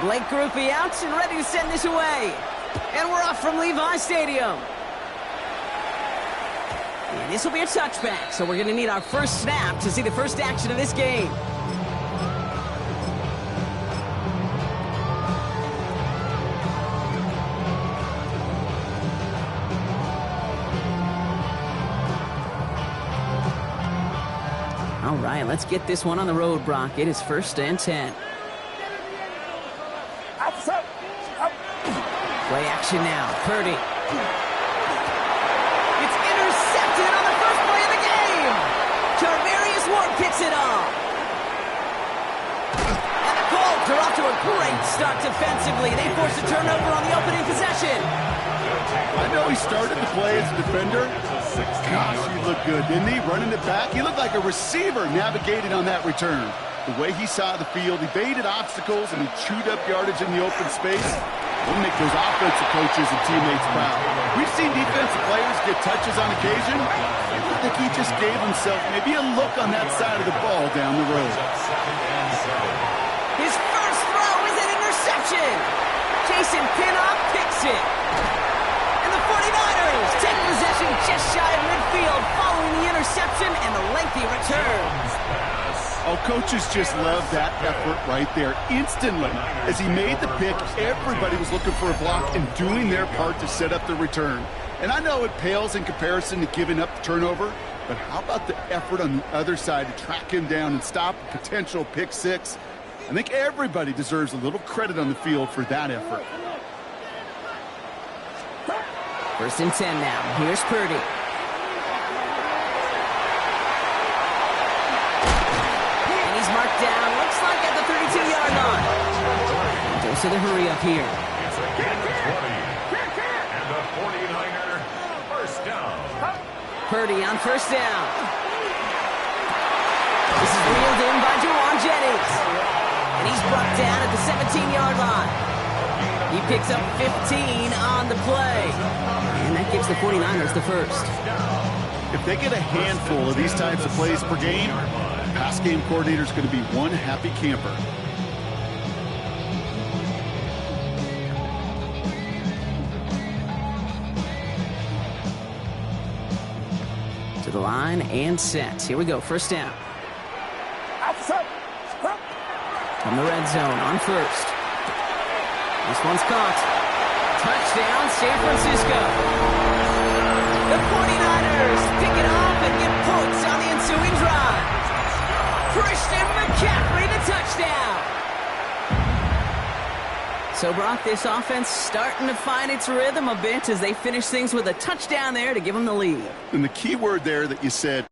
Blake Groupie out and ready to send this away. And we're off from Levi Stadium. And this will be a touchback, so we're going to need our first snap to see the first action of this game. All right, let's get this one on the road, Brock. It is 1st and 10. Play action now. Purdy. It's intercepted on the first play of the game. Charvarius Ward picks it off. And the Colts are off to a great start defensively. They force a turnover on the opening possession. I know he started the play as a defender. Gosh, he looked good, didn't he? Running it back. He looked like a receiver navigating on that return. The way he saw the field, he evaded obstacles, and he chewed up yardage in the open space. We'll make those offensive coaches and teammates proud. We've seen defensive players get touches on occasion. I think he just gave himself maybe a look on that side of the ball down the road. His first throw is an interception. Jason Pinnock picks it. And the 49ers take possession just shy of midfield following the interception and the lengthy return. Oh, coaches just love that effort right there. Instantly, as he made the pick, everybody was looking for a block and doing their part to set up the return. And I know it pales in comparison to giving up the turnover, but how about the effort on the other side to track him down and stop a potential pick six? I think everybody deserves a little credit on the field for that effort. 1st and 10 now. Here's Purdy. Marked down, looks like at the 32-yard line. Goes to the hurry up here. It's a gain of 20. And the 49er first down. Purdy on 1st down. This is reeled in by Juwan Jennings. And he's brought down at the 17-yard line. He picks up 15 on the play. And that gives the 49ers the first. If they get a handful of these types of plays per game, pass game coordinator is going to be one happy camper. To the line and set. Here we go. 1st down. From the red zone on 1st. This one's caught. Touchdown, San Francisco. The 49ers pick it off and get points on the ensuing drive. Christian McCaffrey, the touchdown. So, Brock, this offense starting to find its rhythm a bit as they finish things with a touchdown there to give them the lead. And the key word there that you said,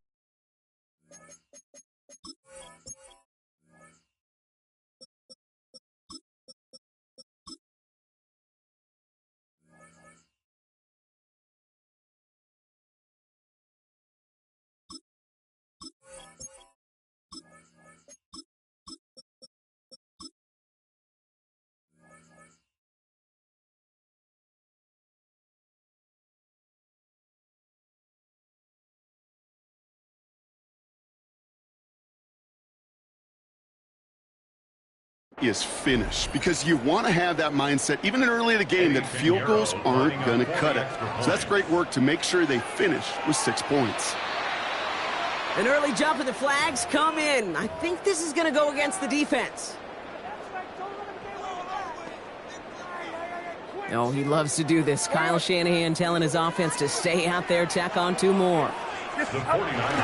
is finish, because you want to have that mindset even early in the game that field goals aren't going to cut it. So that's great work to make sure they finish with 6 points. An early jump and the flags come in. I think this is going to go against the defense. Oh, he loves to do this. Kyle Shanahan telling his offense to stay out there, tack on 2 more. The 49ers will line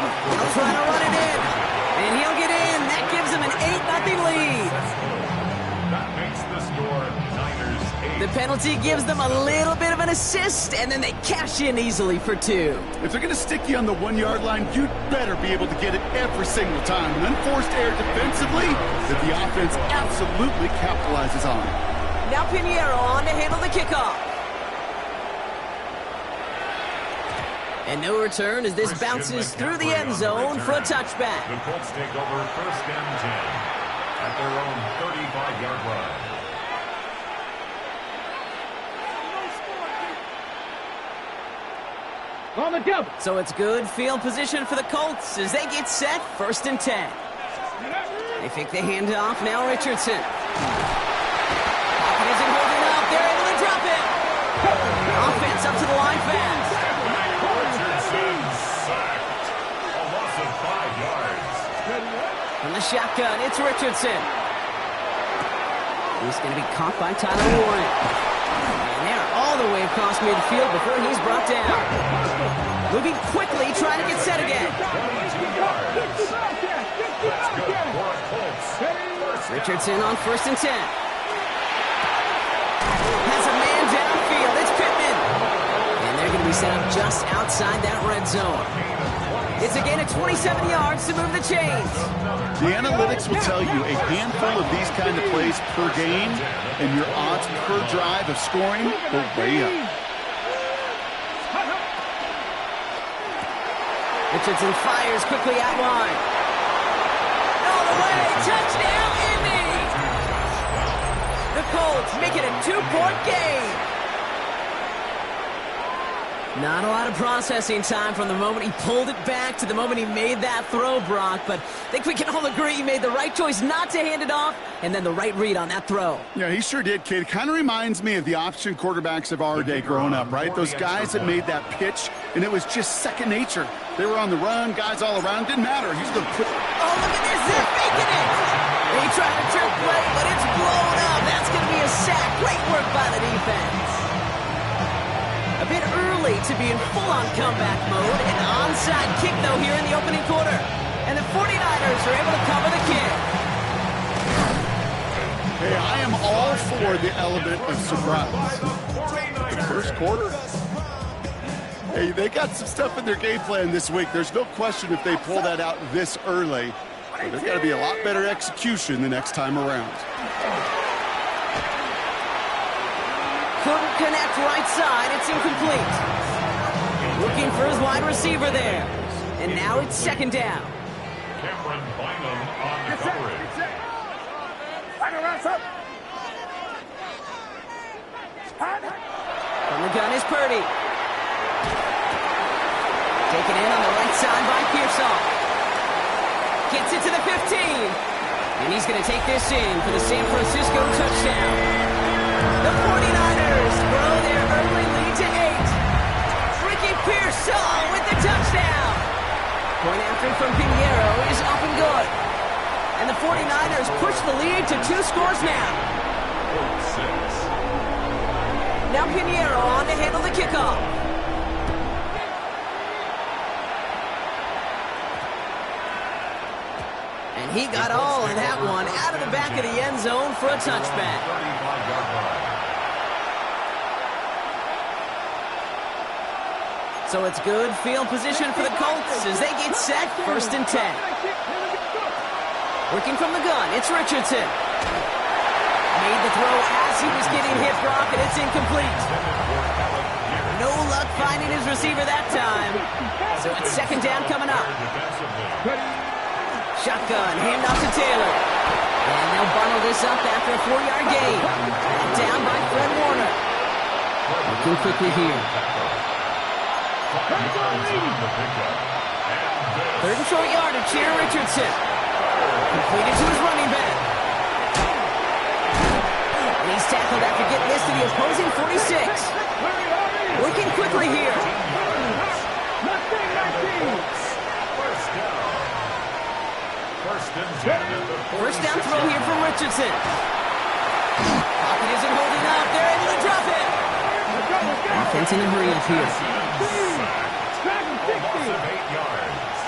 up. He'll try to run it in, and he'll get in. That gives him an 8-0 lead. That makes the score Niners 8. The penalty gives them a little bit of an assist, and then they cash in easily for 2. If they're going to stick you on the 1-yard line, you'd better be able to get it every single time. An unforced error defensively that the offense absolutely capitalizes on. Now Pinheiro on to handle the kickoff. And no return as this bounces through the end zone for a touchback. The Colts take over 1st and 10 at their own 35-yard line. On the double. So it's good field position for the Colts as they get set 1st and 10. They fake the handoff. Now Richardson Pocket isn't holding up. They're able to drop it. Offense up to the line fast. Richardson sacked. A loss of 5 yards. From the shotgun, it's Richardson. He's going to be caught by Tyler Warren. And they're all the way across midfield before he's brought down. Moving quickly, trying to get set again. 22 yards. That's good for a Colts. Richardson on 1st and 10. Has a man downfield. It's Pittman. And they're going to be set up just outside that red zone. It's a gain of 27 yards to move the chains. The analytics will tell you a handful of these kind of plays per game, and your odds per drive of scoring go way up. Richardson fires quickly out wide. All the way, touchdown, Indy! The Colts make it a 2-point game. Not a lot of processing time from the moment he pulled it back to the moment he made that throw, Brock, but I think we can all agree he made the right choice not to hand it off, and then the right read on that throw. Yeah, he sure did, kid. It kind of reminds me of the option quarterbacks of our day growing up, right? Those guys that made that pitch, and it was just second nature. They were on the run, guys all around. Didn't matter. He's going to put... Oh, look at this. They're faking it. He tried to trick play, but it's blown up. That's going to be a sack. Great work by the defense. A bit early to be in full-on comeback mode. An onside kick, though, here in the opening quarter. And the 49ers are able to cover the kick. Hey, I am all for the element of surprise. The first quarter? Hey, they got some stuff in their game plan this week. There's no question if they pull that out this early. But there's got to be a lot better execution the next time around. Couldn't connect right side. It's incomplete. Looking for his wide receiver there. And now it's 2nd down. Cameron Bynum on the coverage. From the gun is Purdy. Taken in on the right side by Pearsall. Gets it to the 15. And he's going to take this in for the San Francisco touchdown. The 49ers grow their early lead to 8. Ricky Pearsall with the touchdown. Point after from Pinheiro is up and good. And the 49ers push the lead to 2 scores now. Now Pinheiro on to handle the kickoff. And he got all of that one out of the back of the end zone for a touchback. So it's good field position for the Colts as they get set, 1st and 10. Working from the gun, it's Richardson. Made the throw as he was getting hit, Brock, and it's incomplete. No luck finding his receiver that time. So it's 2nd down coming up. Shotgun, handoff to Taylor. And they'll bundle this up after a 4-yard gain. Down by Fred Warner. Looking quickly here. 3rd and short yardage here, Richardson. Completed to his running back. And he's tackled after getting this to the opposing 46. Working quickly here. First down throw here from Richardson. Pocket isn't holding up. They're able to drop it. Offense in a hurry up here. Loss of 8 yards.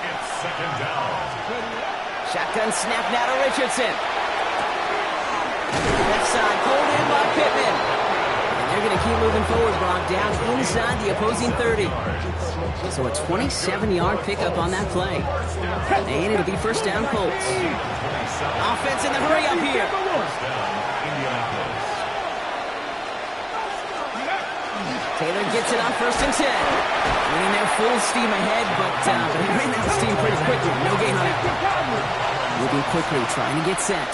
It's 2nd down. Shotgun snap now to Richardson. Left side pulled in by Pittman. And they're going to keep moving forward, Brock, down inside the opposing 30. So a 27-yard pickup on that play. And it'll be 1st down Colts. Offense in the hurry up here. Taylor gets it on 1st and 10. Running there full steam ahead, but he ran out of steam pretty quickly. No gain on it. Moving quickly, trying to get set.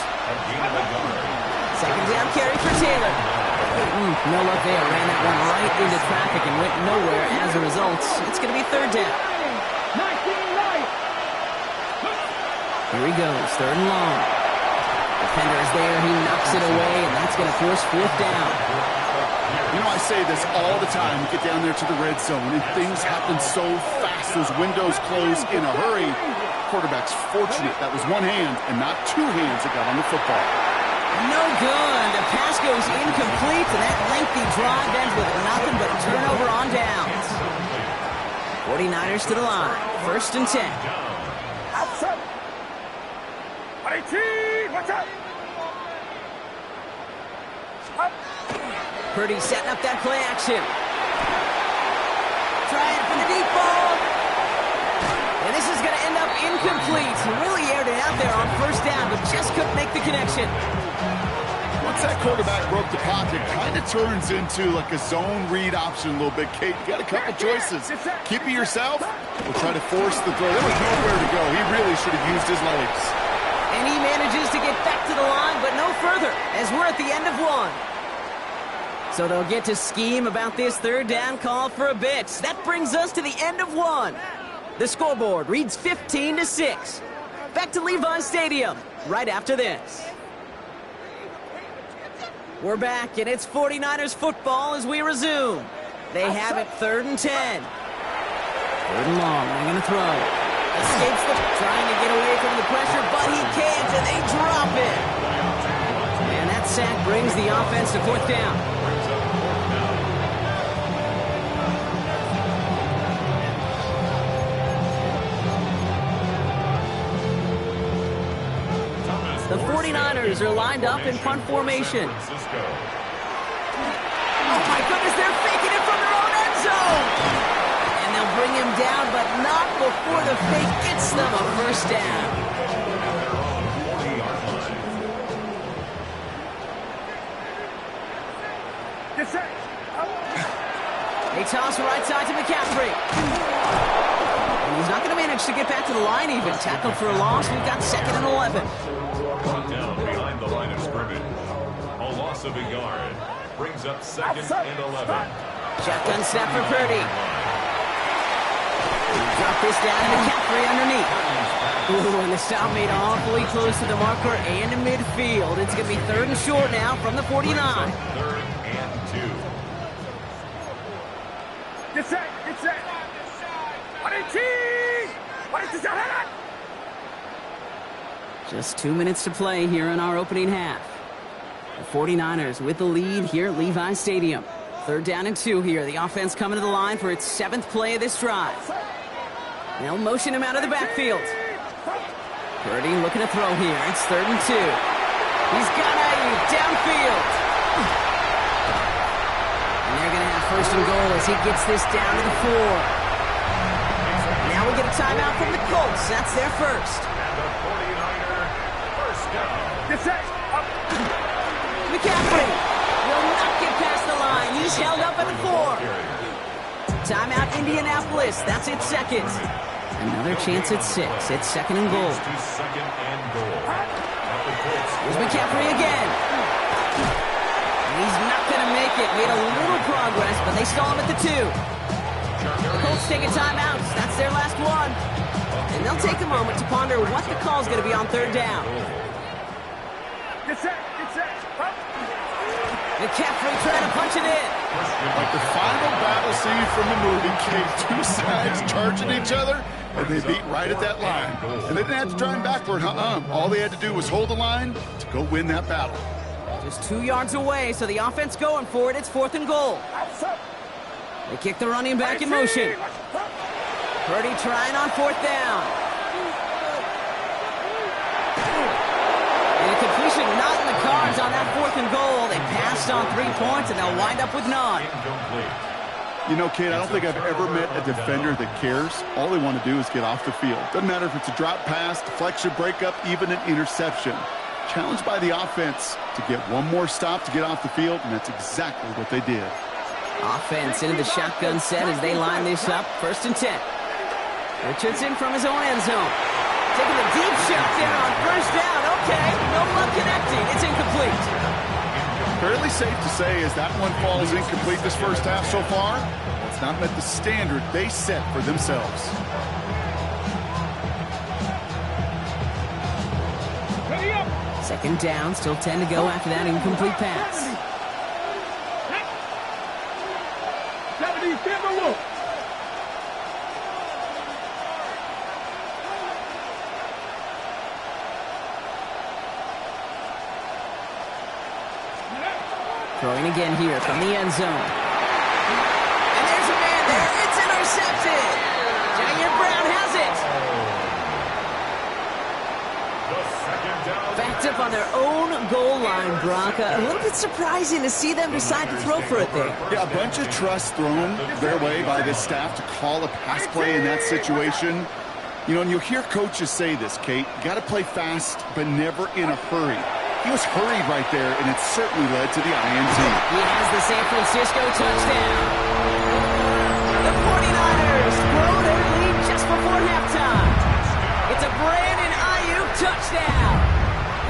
2nd down carry for Taylor. No luck there. Ran that one right into traffic and went nowhere as a result. It's going to be 3rd down. Here he goes, 3rd and long. Defender is there. He knocks it away, and that's going to force fourth down. You know, I say this all the time. You get down there to the red zone, and things happen so fast. Those windows close in a hurry. Quarterback's fortunate that was one hand and not two hands that got on the football. No good. The pass goes incomplete, and that lengthy drive ends with nothing but a turnover on downs. 49ers to the line. 1st and 10. Purdy setting up that play action. Trying for the deep ball. And this is going to end up incomplete. Really aired it out there on 1st down, but just couldn't make the connection. Once that quarterback broke the pocket, kind of turns into like a zone read option a little bit, Kate. You got a couple choices. Keep it yourself or try to force the throw. There was nowhere to go. He really should have used his legs. And he manages to get back to the line, but no further, as we're at the end of one. So they'll get to scheme about this 3rd down call for a bit. That brings us to the end of one. The scoreboard reads 15-6. Back to Levi's Stadium right after this. We're back, and it's 49ers football as we resume. They have it 3rd and 10. 3rd and long, they're going to throw. Escapes trying to get away from the pressure, but he can't, and they drop it. And that sack brings the offense to 4th down. The 49ers are lined up in punt formation. Oh, my goodness, they're faking it from their own end zone. And they'll bring him down, but not before the fake gets them a 1st down. They toss right side to McCaffrey. And he's not going to manage to get back to the line even. Tackled for a loss. We've got 2nd and 11. Brought down behind the line of scrimmage. A loss of a yard. Brings up 2nd and 11. Shotgun snap for Purdy. Drop this down to McCaffrey underneath. Ooh, and the stop made awfully close to the marker and to midfield. It's going to be 3rd and short now from the 49. 3rd and 2. Get set, get set. Just 2 minutes to play here in our opening half. The 49ers with the lead here at Levi's Stadium. 3rd down and 2 here. The offense coming to the line for its 7th play of this drive. They'll motion him out of the backfield. Purdy looking to throw here. It's 3rd and 2. He's got Ayuk downfield. And they're going to have 1st and goal as he gets this down to the 4. Now we get a timeout from the Colts. That's their 1st. And the 49er 1st down. Get set. McCaffrey will not get past the line. He's held up at the 4. Timeout Indianapolis. That's its 2nd. Another chance at 6. It's 2nd and goal. To 2nd and goal. Here's McCaffrey again. And he's not going to make it. Made a little progress, but they stall him at the 2. The Colts take a timeout. That's their last one. And they'll take a moment to ponder what the call is going to be on 3rd down. Get set, get set. McCaffrey trying to punch it in. Like the final battle scene from the movie, Kate. 2 sides charging each other, and they beat right at that line. And they didn't have to drive backward, All they had to do was hold the line to go win that battle. Just 2 yards away, so the offense going for it. It's 4th and goal. They kick the running back in motion. Purdy trying on 4th down. And a completion not in the cards on that 4th and goal. They passed on 3 points, and they'll wind up with none. You know, Kate, I don't think I've ever met a defender that cares. All they want to do is get off the field. Doesn't matter if it's a drop pass, deflection, breakup, even an interception. Challenged by the offense to get one more stop to get off the field, and that's exactly what they did. Offense into the shotgun set as they line this up. 1st and 10. Richardson from his own end zone. Taking a deep shot there on 1st down. Okay, no luck connecting. It's incomplete. Fairly safe to say as that one falls incomplete this 1st half so far, it's not met the standard they set for themselves. Second down, still 10 to go after that incomplete pass. 70, stand by look. Throwing again here from the end zone. And there's a man there. It's intercepted. Chiy Brown has it. Backed up on their own goal line, Brock. A little bit surprising to see them decide to throw for it there. Yeah, a bunch of trust thrown their way by this staff to call a pass play in that situation. You know, and you'll hear coaches say this, Kate. You got to play fast, but never in a hurry. He was hurried right there, and it certainly led to the INT. He has the San Francisco touchdown. The 49ers grow their lead just before halftime. It's a Brandon Ayuk touchdown.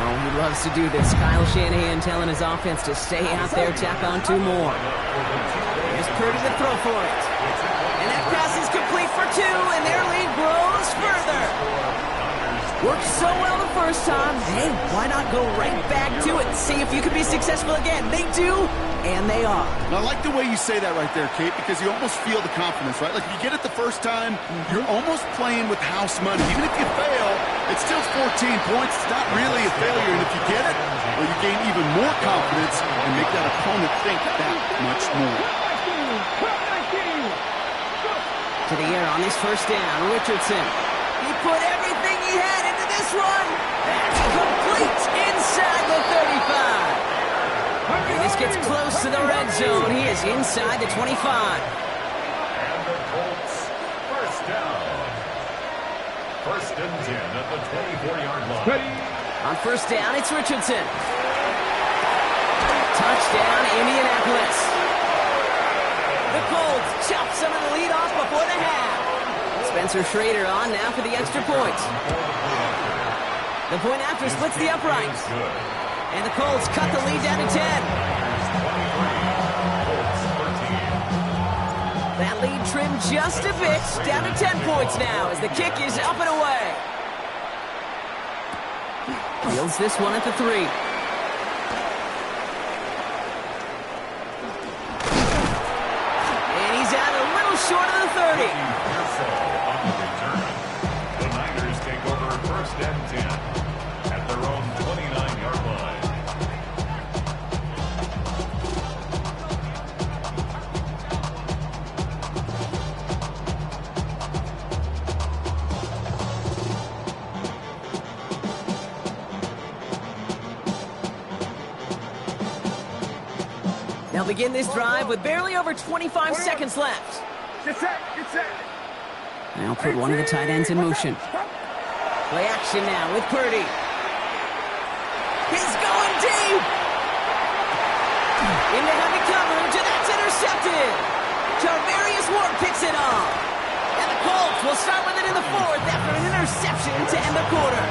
Oh, he loves to do this. Kyle Shanahan telling his offense to stay out there, tap on 2 more. Here's Purdy to throw for it. And that pass is complete for 2, and their lead grows further. Worked so well the first time. Hey, why not go right back to it and see if you can be successful again? They do, and they are. Now, I like the way you say that right there, Kate, because you almost feel the confidence, right? Like, if you get it the first time, you're almost playing with house money. Even if you fail, it's still 14 points. It's not really a failure, and if you get it, well, you gain even more confidence and make that opponent think that much more. To the air on this first down, Richardson. He put everything he had into this one. That's complete inside the 35. And this gets close to the red zone. He is inside the 25. And the Colts, first down. First and 10 at the 24-yard line. On first down, it's Richardson. Touchdown, Indianapolis. The Colts chop some of the lead off before the half. Spencer Schrader on now for the extra point. The point after splits the upright. And the Colts cut the lead down to 10. That lead trimmed just a bit, down to 10 points now as the kick is up and away. Fields this one at the 3. And he's out a little short of the 30. The Niners take over first and 10 at their own 29-yard line. They'll begin this drive with barely over 25 seconds left. Get set, get set. Now put one of the tight ends in motion. Play action now with Purdy. He's going deep. Into heavy coverage, and that's intercepted. Tarvarius Ward picks it off. And the Colts will start with it in the 4th after an interception to end the quarter.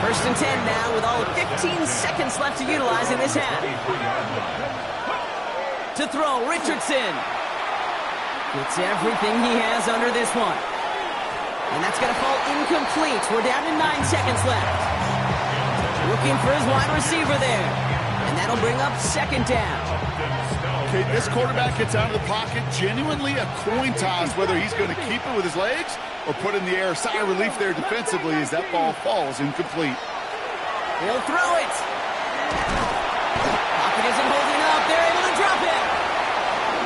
First and 10 now with all of 15 seconds left to utilize in this half. To throw, Richardson. Gets everything he has under this one. And that's going to fall incomplete. We're down to 9 seconds left. Looking for his wide receiver there. And that'll bring up second down. Okay, this quarterback gets out of the pocket. Genuinely a coin toss whether he's going to keep it with his legs or put it in the air. Sigh of relief there defensively as that ball falls incomplete. He'll throw it. Pocket isn't holding up. They're able to drop it.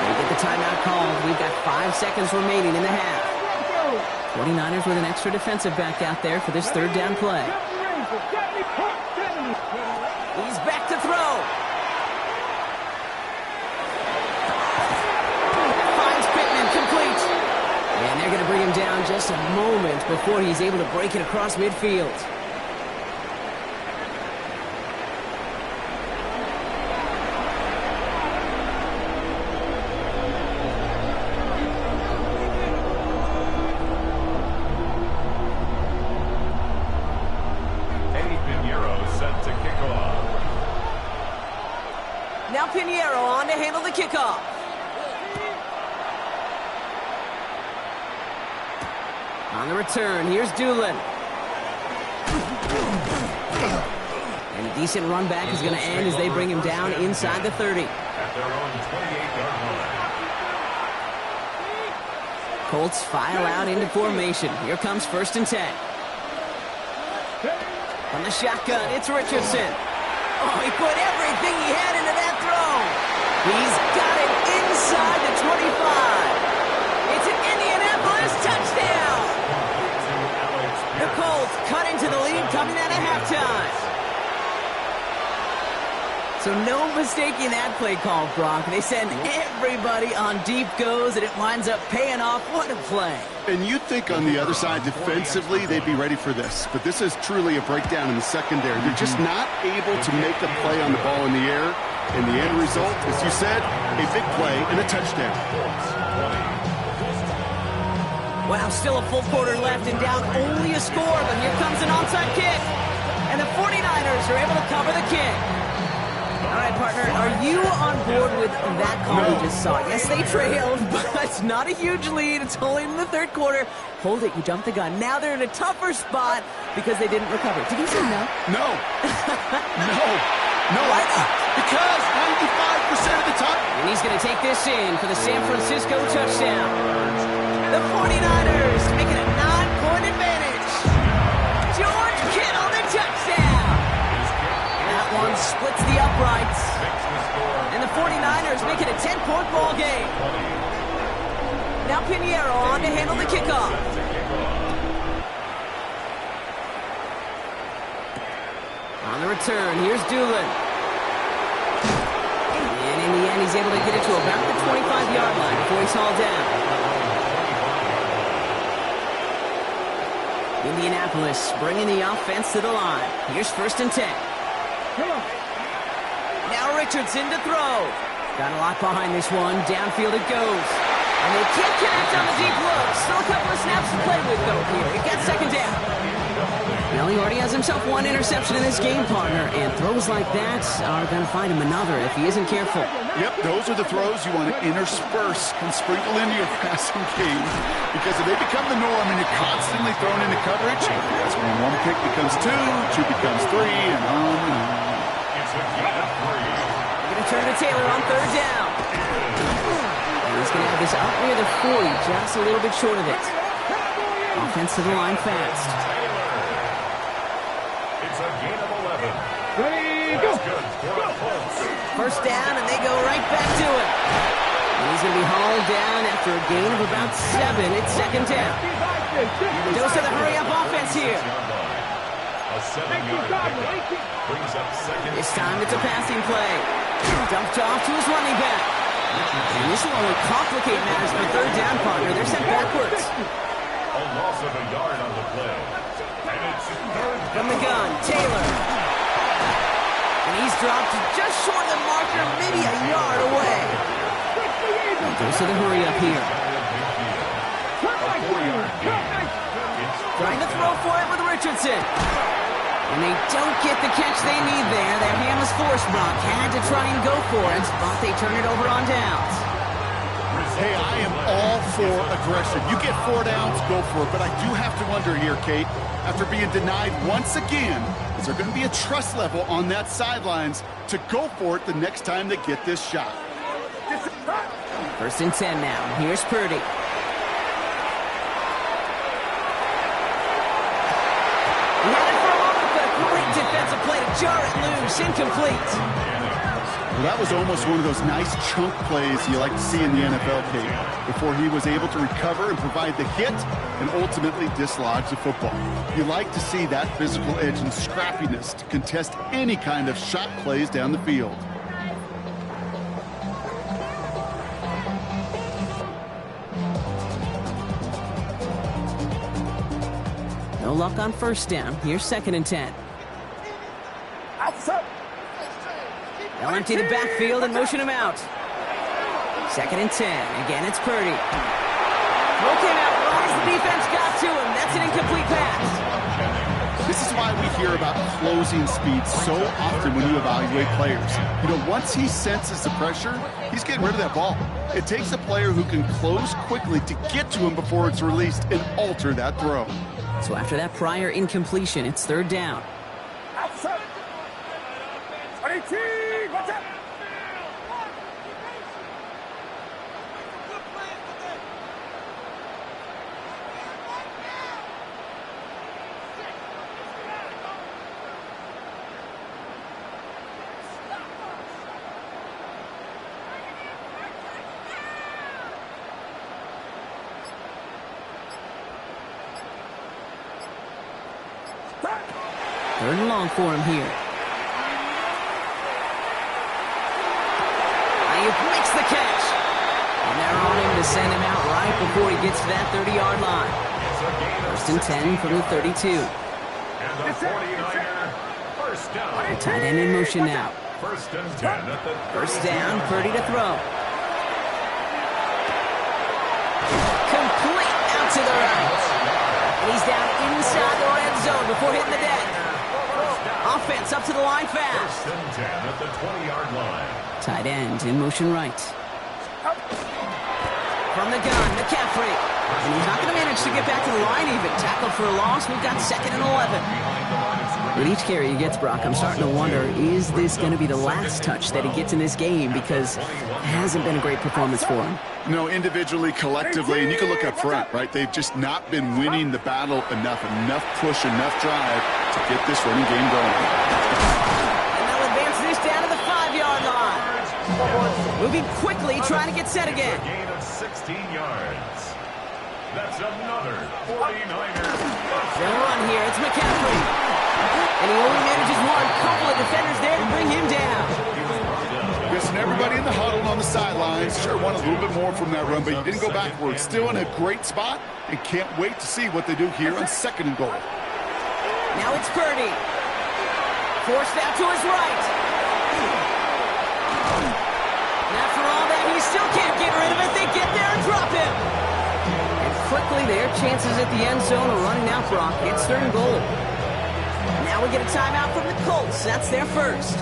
They get the timeout called. We've got 5 seconds remaining in the half. 49ers with an extra defensive back out there for this third down play. He's back to throw. Finds Pittman, complete. And they're going to bring him down just a moment before he's able to break it across midfield. Now Pinheiro on to handle the kickoff. On the return, here's Doolin. decent run back is going to end as they bring him down inside the 30. At their own 28-yard line. Colts file out into formation. Here comes 1st and 10. From the shotgun, it's Richardson. Oh, he put everything he had into that throw. He's got it inside the 25. It's an Indianapolis touchdown. The Colts cut into the lead coming out of halftime. So no mistaking that play call, Brock. They send everybody on deep goes, and it winds up paying off. What a play. And you'd think on the other side defensively they'd be ready for this. But this is truly a breakdown in the secondary. They're just not able to make a play on the ball in the air. And the end result, as you said, a big play and a touchdown. Wow, still a full quarter left and down only a score. But here comes an onside kick. And the 49ers are able to cover the kick. All right, partner, are you on board with that call we just saw? Yes, they trailed, but it's not a huge lead. It's only in the 3rd quarter. Hold it, you jumped the gun. Now they're in a tougher spot because they didn't recover. Did you say no? No. No. Why not? Because 95% of the time. And he's going to take this in for the San Francisco touchdown. The 49ers making a 9-point advantage. George Kittle, the touchdown. That one splits the uprights. And the 49ers make it a 10-point ball game. Now Pinheiro on to handle the kickoff. On the return, here's Doolin. And in the end, he's able to get it to about the 25-yard line before he's hauled down. Indianapolis bringing the offense to the line. Here's 1st and 10. Now Richardson to throw. Got a lot behind this one. Downfield it goes. And they can't connect on the deep look. Still a couple of snaps to play with, though, here. It got 2nd down. Well, he already has himself one interception in this game, partner. And throws like that are going to find him another if he isn't careful. Yep, those are the throws you want to intersperse and sprinkle into your passing game. Because if they become the norm and you're constantly thrown into coverage, that's when one pick becomes two becomes three, and on and on. They're going to turn to Taylor on 3rd down. And he's going to have this up near the 40, just a little bit short of it. Offense to the line fast. It's a gain of 11. Go. 1st down, and they go right back to it. And he's going to be hauled down after a gain of about 7. It's 2nd down. Dose of the hurry-up offense here. A 7-yard pickup brings up 2nd. This time it's a passing play. Dumped off to his running back. And this will only complicate matters for 3rd down, partner. They're sent backwards. A loss of a yard on the play. And it's 3rd From the gun, Taylor. And he's dropped just short of the marker, maybe a yard away. Dose of the hurry-up here. Trying to throw for it with Richardson. And they don't get the catch they need there. Their hand was forced, Brock. Had to try and go for it, but they turn it over on downs. Hey, I am all for aggression. You get 4 downs, go for it. But I do have to wonder here, Kate, after being denied once again, is there going to be a trust level on that sidelines to go for it the next time they get this shot? 1st and 10 now. Here's Purdy. He had it for a moment, but a great defensive play to jar it loose. Incomplete. Well, that was almost one of those nice chunk plays you like to see in the NFL, Kate, before he was able to recover and provide the hit and ultimately dislodge the football. You like to see that physical edge and scrappiness to contest any kind of shot plays down the field. No luck on 1st down. Here's 2nd and 10. They'll empty the backfield and motion him out. 2nd and 10. Again, it's Purdy. Throw came out right as the defense got to him. That's an incomplete pass. This is why we hear about closing speed so often when you evaluate players. You know, once he senses the pressure, he's getting rid of that ball. It takes a player who can close quickly to get to him before it's released and alter that throw. So after that prior incompletion, it's 3rd down. chiy. Watch out. Third and long for him here. Ayuk makes the catch. And they're on him to send him out right before he gets to that 30-yard line. First and 10 from the 32. And the 49er, first down. Tight end in motion now. First and 10 at the First down, Purdy to throw. Complete out to the right. And he's down inside the red zone before hitting the deck. Offense up to the line fast. First and 10 at the 20-yard line. Tight end in motion right. From the gun, McCaffrey. And he's not going to manage to get back to the line even. Tackled for a loss. We've got second and 11. With each carry he gets, Brock, I'm starting to wonder, is this going to be the last touch that he gets in this game? Because it hasn't been a great performance for him. No, individually, collectively, and you can look up front, right? They've just not been winning the battle enough push, enough drive to get this running game going. And they'll advance this down to the 5-yard line. Moving quickly, trying to get set again. A gain of 16 yards. That's another 49er. They'll run here. It's McCaffrey. And he only manages one. Couple of defenders there to bring him down. Yes, and everybody in the huddle on the sidelines sure want a little bit more from that run, but you didn't go backwards. Still in a great spot, and can't wait to see what they do here on second and goal. Now it's Purdy. Forced out to his right. And after all that, he still can't get rid of it. They get there and drop him. And quickly, their chances at the end zone are running out, Brock. It's third and goal. Now we get a timeout from the Colts. That's their first.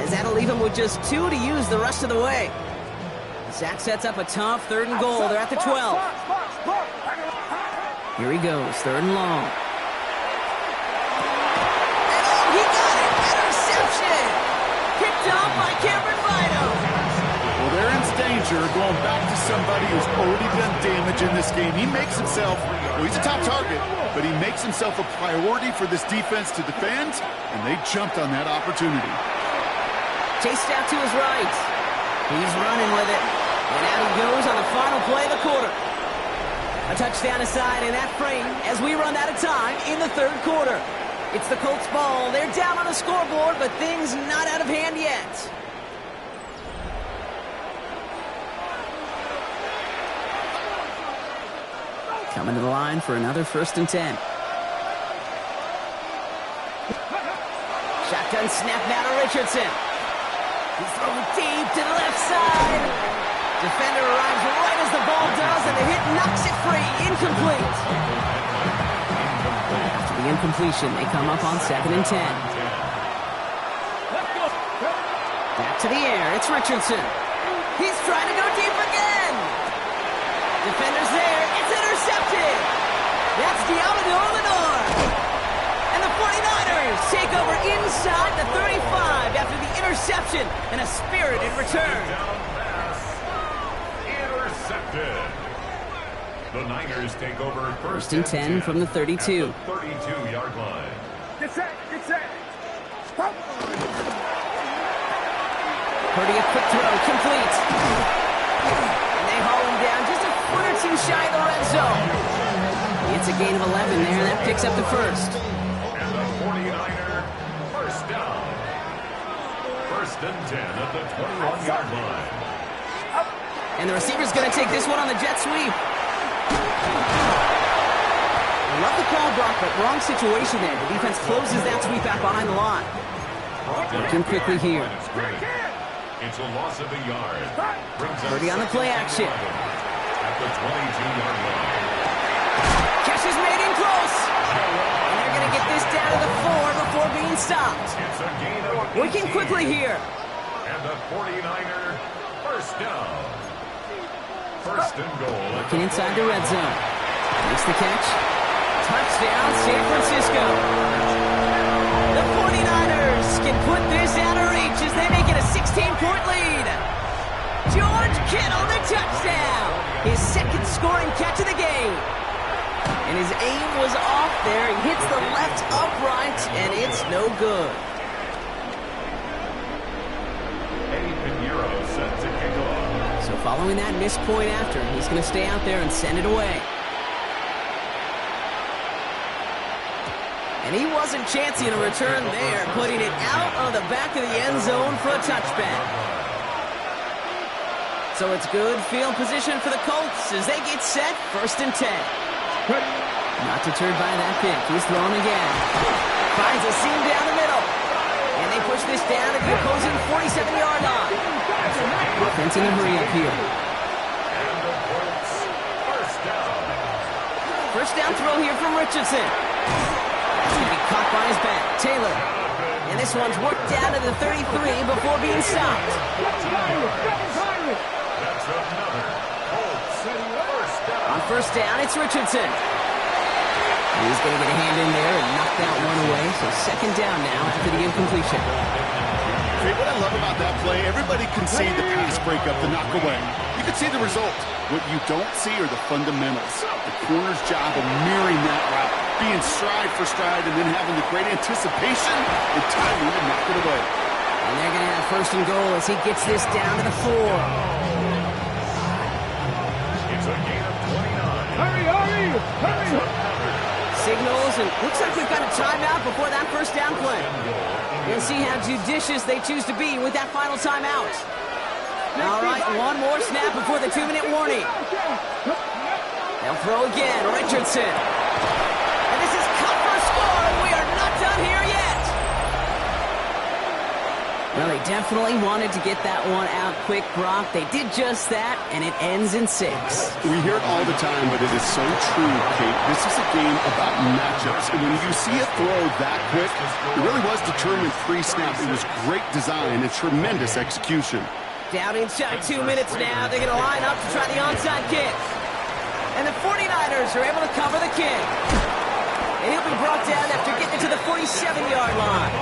As that'll leave them with just 2 to use the rest of the way. Zach sets up a tough third and goal. They're at the 12. Here he goes, third and long. And he got it! Interception! Picked off by Cameron Vito. Well, they're in danger going back to somebody who's already done damage in this game. He makes himself, well, he's a top target, but he makes himself a priority for this defense to defend, and they jumped on that opportunity. Chased out to his right. He's running with it. And out he goes on the final play of the quarter. A touchdown aside in that frame as we run out of time in the third quarter. It's the Colts ball. They're down on the scoreboard, but things not out of hand yet. Coming to the line for another first and 10. Shotgun snap now to Richardson. He's throwing deep to the left side. Defender arrives right as the ball does, and the hit knocks it free. Incomplete. After the incompletion, they come up on 2nd and 10. Back to the air. It's Richardson. He's trying to go deep again. Defender's there. It's intercepted. That's Diablo Lenore. And the 49ers take over inside the 35 after the interception and a spirited return. Intercepted. The Niners take over First and 10 from the 32. 32-yard line. Get set, get set. Stop. Purdy, a quick throw, complete. And they haul him down just a foot or two shy of the red zone. It's a gain of 11 there, and that picks up the first. And the 49er, first down. First and 10 at the 21-yard line. And the receiver's going to take this one on the jet sweep. I love the call, Brock, but wrong situation there. The defense closes that sweep out behind the line. Working quickly here. It's a loss of a yard. Purdy on the play action. At the 22-yard line. Catch is made in close. And they're going to get this down to the 4 before being stopped. It's a gain of 18. Working quickly here. And the 49er, first down. First and goal. Working inside the red zone. Makes the catch. Touchdown, San Francisco. The 49ers can put this at a George Kittle, the touchdown! His second scoring catch of the game. And his aim was off there. He hits the left upright, and it's no good. So following that missed point after, he's going to stay out there and send it away. And he wasn't chancing a return there, putting it out of the back of the end zone for a touchback. So it's good field position for the Colts as they get set, 1st and 10. Not deterred by that pick. He's throwing again. Finds a seam down the middle. And they push this down to the opposing 47-yard line. Offense in a hurry up here. First down throw here from Richardson. He's going to be caught by his back. Taylor. And this one's worked down to the 33 before being stopped. On first down, it's Richardson. He's going to get a hand in there and knock that one away. So 2nd down now after the incompletion. Hey, what I love about that play, everybody can see the pass breakup, the knock away. You can see the result. What you don't see are the fundamentals. The corner's job of mirroring that route, being stride for stride, and then having the great anticipation and timing to knock it away. And they're going to have 1st and goal as he gets this down to the 4. It's a gain of 29. Hurry! Signals, and looks like we've got a timeout before that 1st down play. We'll see how judicious they choose to be with that final timeout. All right, one more snap before the 2-minute warning. They'll throw again, Richardson. And this is cut for a score, and we are not done here yet. Well, they definitely wanted to get that one out quick, Brock. They did just that, and it ends in 6. We hear it all the time, but it is so true, Kate. This is a game about matchups. And when you see a throw that quick, it really was determined pre-snap. It was great design and tremendous execution. Down inside 2 minutes now. They're going to line up to try the onside kick. And the 49ers are able to cover the kick. And he'll be brought down after getting it to the 47-yard line.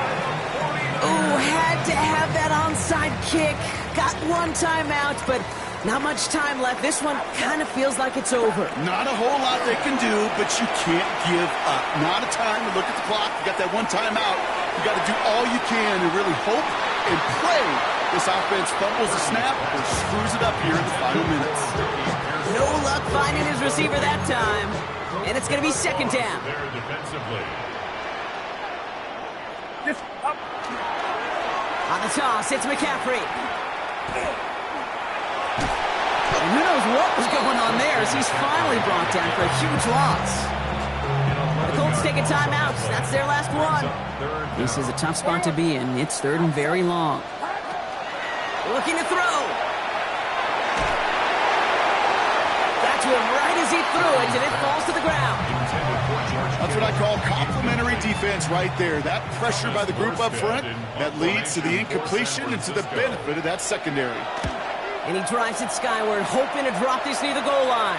Ooh, had to have that onside kick. Got one timeout, but not much time left. This one kind of feels like it's over. Not a whole lot they can do, but you can't give up. Not a time to look at the clock. You got that one timeout. You got to do all you can and really hope and pray this offense fumbles the snap or screws it up here in the final minutes. No luck finding his receiver that time. And it's going to be 2nd down. There defensively. On the toss, it's McCaffrey. And who knows what was going on there as he's finally brought down for a huge loss. The Colts take a timeout. That's their last one. This is a tough spot to be in. It's 3rd and very long. Looking to throw. Got to him right as he threw it, and it falls to the ground. That's what I call complimentary defense right there. That pressure by the group up front, that leads to the incompletion and to the benefit of that secondary. And he drives it skyward, hoping to drop this near the goal line.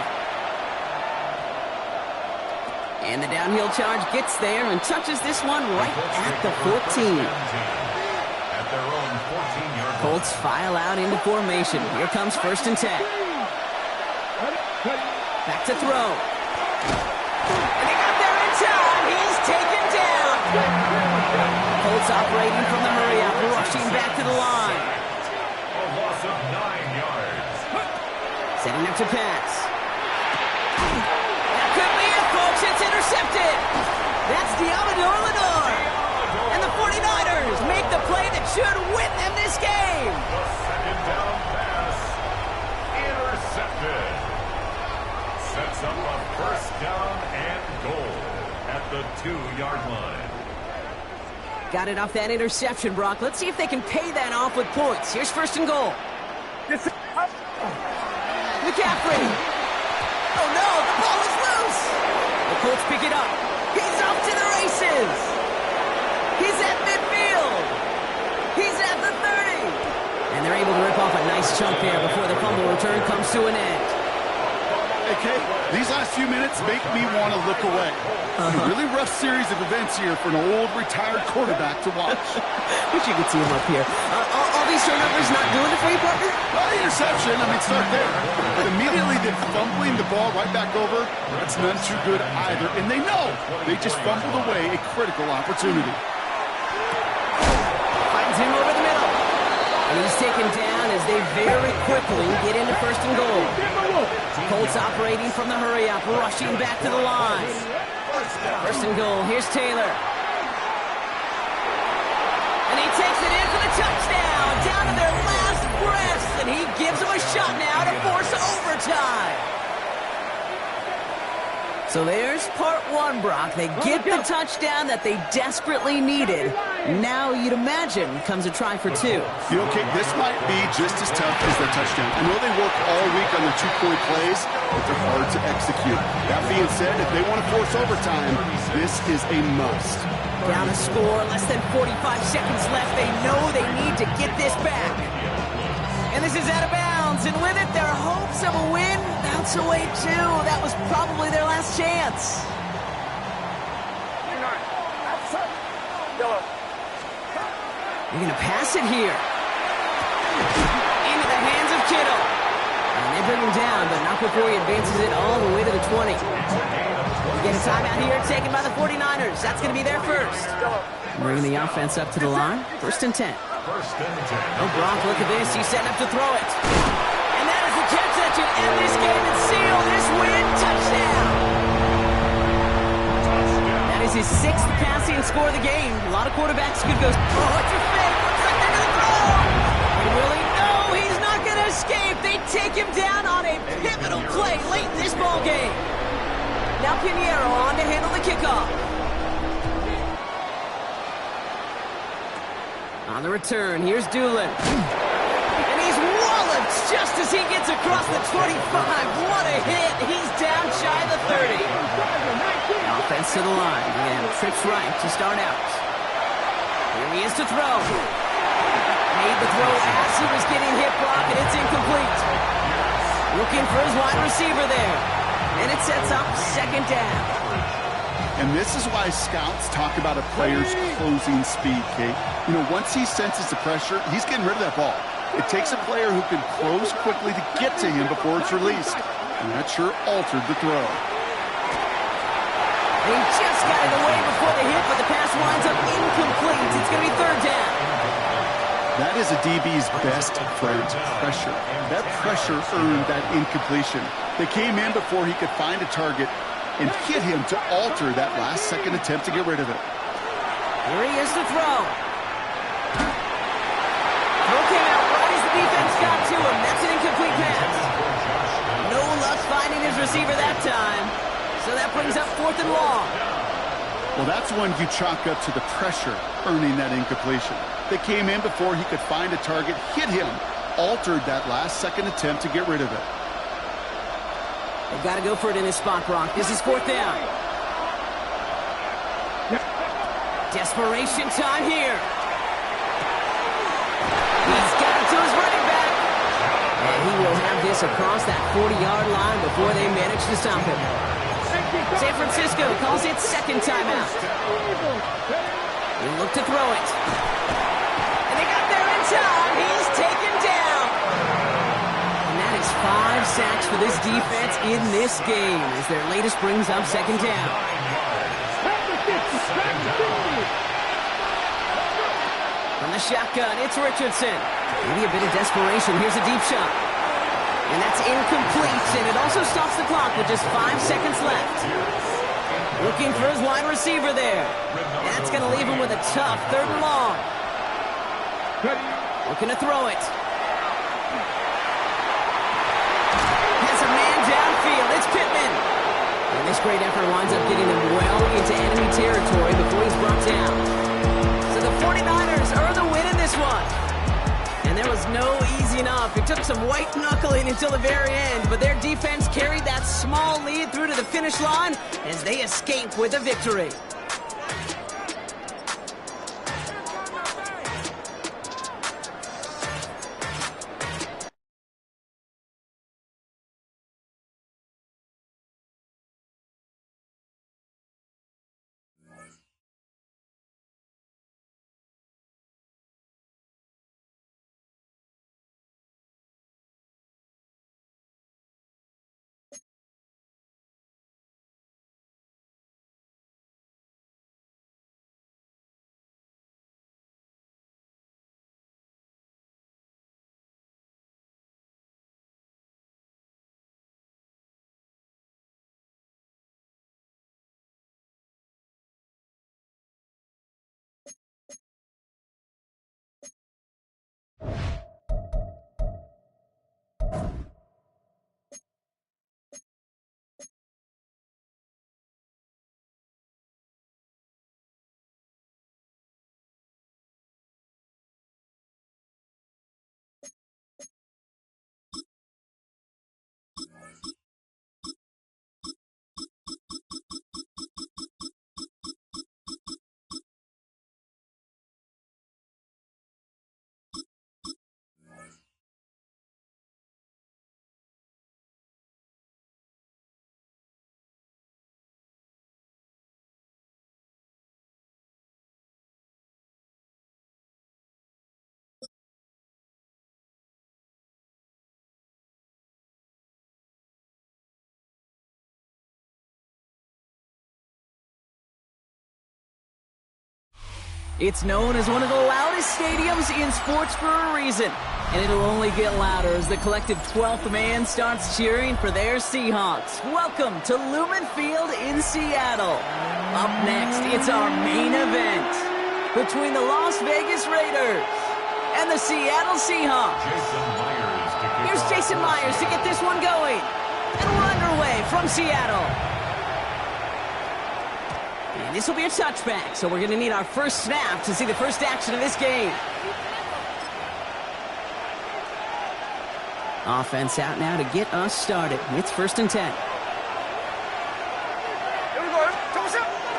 And the downhill charge gets there and touches this one right at the 14. At their own 14-yard line. Colts file out into formation. Here comes 1st and 10. Back to throw. And they got there in time. He's taken down. Colts operating from the hurry up, rushing back to the line. A loss of 9 yards. Setting up to pass. That could be it, folks. It's intercepted. That's Diamador Lenore. And the 49ers make the play that should win them this game. The 2nd down pass. Intercepted. Sets up a 1st down and goal at the 2-yard line. Got it off that interception, Brock. Let's see if they can pay that off with points. Here's 1st and goal. McCaffrey. Oh, no, the ball is loose. The Colts pick it up. He's off to the races. He's at midfield. He's at the 30. And they're able to rip off a nice chunk there before the fumble return comes to an end. Hey, Kate, these last few minutes make me want to look away. A really rough series of events here for an old retired quarterback to watch. Wish you could see him up here. All these turnovers not doing it for you, partner? Well, interception, I mean, start there. But immediately then fumbling the ball right back over, that's none too good either. And they know they just fumbled away a critical opportunity. Finds him over the middle. And he's taken down as they very quickly get into first and goal. Colts operating from the hurry-up, rushing back to the line. First and goal, here's Taylor. And he takes it in for the touchdown, down to their last breaths, and he gives them a shot now to force overtime. So there's part one, Brock. They get the touchdown that they desperately needed. Now, you'd imagine, comes a try for two. You know, Kate, this might be just as tough as their touchdown. I know they work all week on their two-point plays, but they're hard to execute. That being said, if they want to force overtime, this is a must. Down a score, less than 45 seconds left. They know they need to get this back. And this is out of bounds, and with it, their hopes of a win bounce away too. That was probably their last chance. They're going to pass it here. Into the hands of Kittle. And they bring him down, but not before he advances it all the way to the 20. We get a timeout here taken by the 49ers. That's going to be their first. Bringing the offense up to the line. First and 10. Oh, Brock, look at this. He's setting up to throw it. And that is the catch that should end this game and seal this win. Touchdown. That is his 6th passing score of the game. A lot of quarterbacks could go, oh, it's your fake. Looks like they're going to throw. And really, no, he's not going to escape. They take him down on a pivotal play late in this ball game. Now Pinheiro on to handle the kickoff. On the return, here's Doolin. And he's walloped just as he gets across the 25. What a hit. He's down shy of the 30. Offense to the line. And trips right to start out. Here he is to throw. Made the throw as he was getting hit, Brock, and it's incomplete. Looking for his wide receiver there. And it sets up second down. And this is why scouts talk about a player's closing speed, Kate. You know, once he senses the pressure, he's getting rid of that ball. It takes a player who can close quickly to get to him before it's released. And that sure altered the throw. He just got it away before the hit, but the pass winds up incomplete. It's going to be third down. That is a DB's best friend, pressure. That pressure earned that incompletion. They came in before he could find a target and hit him to alter that last-second attempt to get rid of it. Here he is to throw. Throw came out right as the defense got to him. That's an incomplete pass. No luck finding his receiver that time. So that brings up fourth and long. Well, that's when you chalk up to the pressure earning that incompletion. They came in before he could find a target, hit him, altered that last-second attempt to get rid of it. They've got to go for it in this spot, Brock. This is fourth down. Desperation time here. He's got it to his running back. And he will have this across that 40-yard line before they manage to stop him. San Francisco calls it second timeout. They look to throw it. And they got there in time. He's taken down. And that is 5 sacks for this defense in this game as their latest brings up second down. From the shotgun, it's Richardson. Maybe a bit of desperation. Here's a deep shot. And that's incomplete, and it also stops the clock with just 5 seconds left. Looking for his wide receiver there. That's going to leave him with a tough third and long. Looking to throw it. Has a man downfield. It's Pittman. And this great effort winds up getting him well into enemy territory before he's brought down. So the 49ers earn the win in this one. And there was no easy enough. It took some white knuckling until the very end, but their defense carried that small lead through to the finish line as they escape with a victory. It's known as one of the loudest stadiums in sports for a reason. And it'll only get louder as the collective 12th man starts cheering for their Seahawks. Welcome to Lumen Field in Seattle. Up next, it's our main event between the Las Vegas Raiders and the Seattle Seahawks. Here's Jason Myers to get this one going. And we're underway from Seattle. And this will be a touchback, so we're going to need our first snap to see the first action of this game. Offense out now to get us started. It's 1st and 10.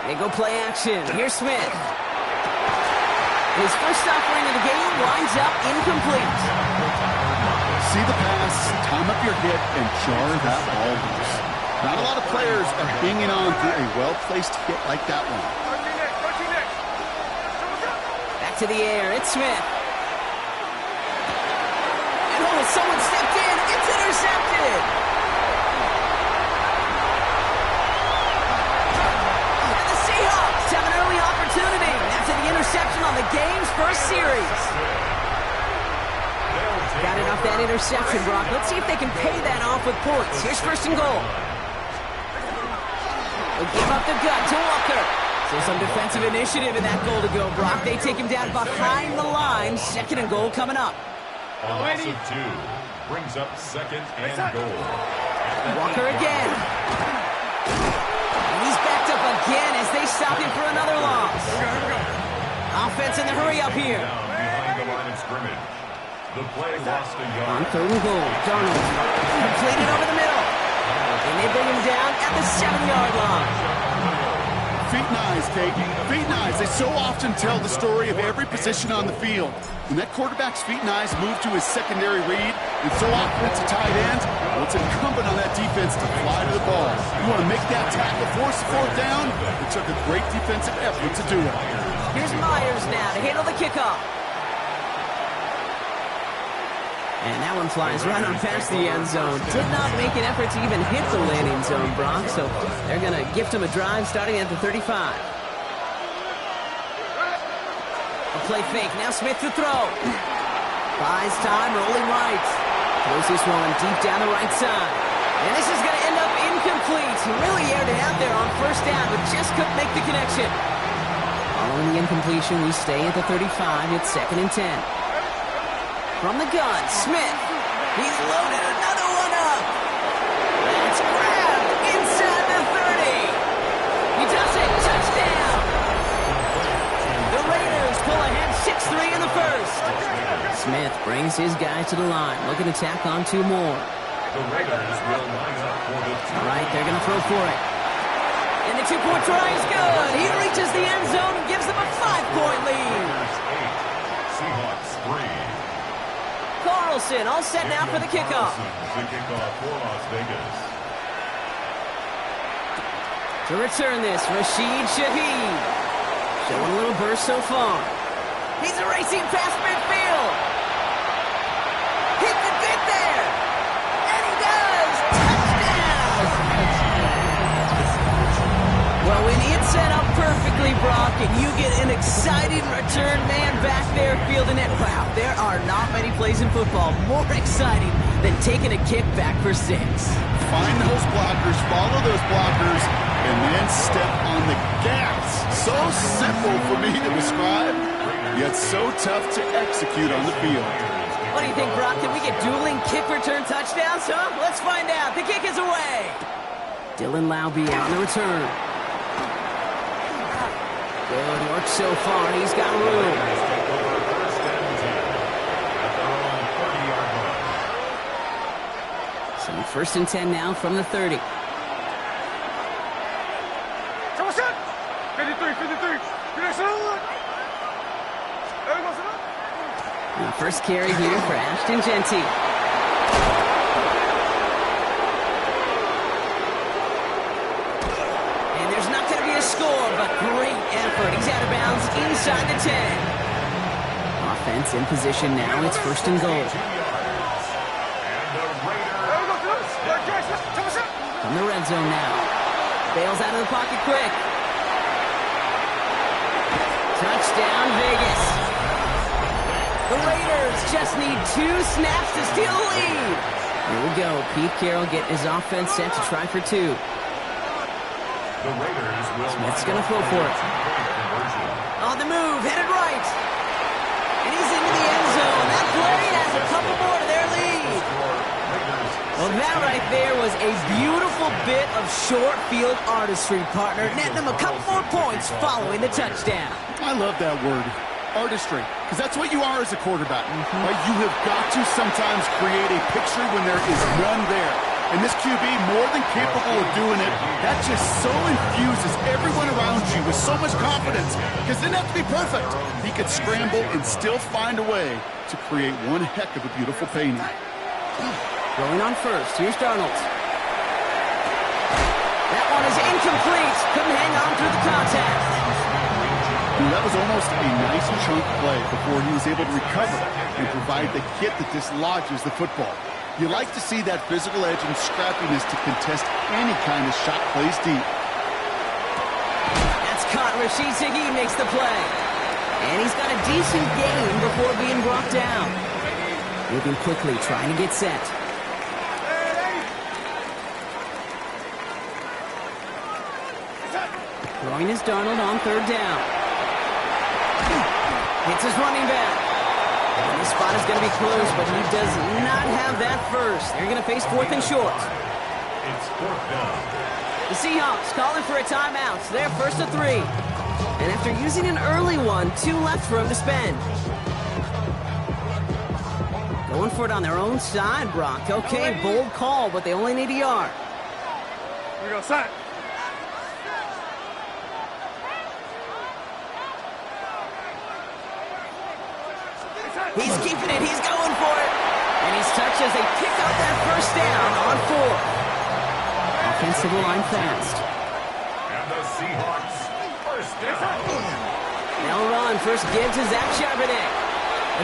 They go play action. Here's Smith. His first offering of the game winds up incomplete. See the pass, time up your hit, and jar that ball loose. Not a lot of players are hanging on through a well-placed hit like that one. Back to the air. It's Smith. And oh, someone stepped in. It's intercepted. And the Seahawks have an early opportunity after the interception on the game's first series. Got it off that interception, Brock. Let's see if they can pay that off with points. Here's 1st and goal. They'll give up the gut to Walker. So some defensive initiative in that goal to go, Brock. They take him down behind the line. 2nd and goal coming up. A loss of 2 brings up 2nd and goal. Walker again. And he's backed up again as they stop him for another loss. Offense in the hurry up here. Behind the line of scrimmage. The play lost a yard. On 3rd and goal, Darnold completed over the middle. And they bring him down at the 7-yard line. Feet and eyes, Kate. Feet and eyes. They so often tell the story of every position on the field. When that quarterback's feet and eyes move to his secondary read, and so often it's a tight end, well, it's incumbent on that defense to fly to the ball. You want to make that tackle, force the 4th down? It took a great defensive effort to do it. Here's Myers now to handle the kickoff. And that one flies right on past the end zone. Did not make an effort to even hit the landing zone, Brock. So they're going to gift him a drive starting at the 35. A play fake. Now Smith to throw. Buys time, rolling right. Throws this one deep down the right side. And this is going to end up incomplete. He really aired it out there on 1st down, but just couldn't make the connection. Following the incompletion, we stay at the 35. It's 2nd and 10. From the gun, Smith. He's loaded another one up. It's grabbed inside the 30. He does it. Touchdown. The Raiders pull ahead 6-3 in the 1st. Smith brings his guys to the line, looking to tack on 2 more. The Raiders will line up for the 2. All right, they're going to throw for it. And the 2-point try is good. He reaches the end zone and gives them a 5-point lead. 8. Seahawks 3. Carlson all set now for the kickoff. The kickoff for Las Vegas. To return this, Rashid Shaheed. Showing a little burst so far. He's racing past midfield. Hit the bit there. And he does. Touchdown. Well, when it's set up perfectly, Brock, and you get an exciting return man back there fielding it, wow, there are not many plays in football more exciting than taking a kick back for 6. Find those blockers, follow those blockers, and then step on the gas. So simple for me to describe, yet so tough to execute on the field. What do you think, Brock? Can we get dueling kick return touchdowns, huh? Let's find out. The kick is away. Dylan Laube on the return. Good work so far. He's got room. So 1st and 10 now from the 30. 53. And the first carry here for Ashton Genty. And there's not going to be a score, but great effort. He's out of bounds inside the 10. Offense in position now. It's 1st and goal. From the red zone now. Bails out of the pocket quick. Touchdown, Vegas. The Raiders just need 2 snaps to steal the lead. Here we go. Pete Carroll getting his offense set to try for 2. Smith's going to throw for it. On the move, headed right. And he's into the end zone. That play adds a couple more to their lead. Well, that right there was a beautiful bit of short field artistry, partner, netting them a couple more points following the touchdown. I love that word, artistry, because that's what you are as a quarterback. Right? You have got to sometimes create a picture when there is none there. And this QB, more than capable of doing it, that just so infuses everyone around you with so much confidence, because it didn't have to be perfect. He could scramble and still find a way to create one heck of a beautiful painting. Going on first, here's Darnold. That one is incomplete. Couldn't hang on through the contact. That was almost a nice chunk play before he was able to recover and provide the hit that dislodges the football. You like to see that physical edge and scrappiness to contest any kind of shot plays deep. That's caught. Rashid Shaheed makes the play. And he's got a decent gain before being brought down. Moving quickly, trying to get set. Throwing his Darnold on 3rd down. Hits his running back. And the spot is going to be close, but he does not have that first. They're going to face 4th and short. It's 4th down. The Seahawks calling for a timeout. They're 1st and 3. And after using an early one, 2 left for him to spend. Going for it on their own side, Brock. Okay, bold call, but they only need a yard. Here we go, set. He's keeping it. He's going for it. And he's touched as they pick up that first down on 4th. Offensive line fast. And the Seahawks, 1st down. They'll run. First give to Zach Charbonnet.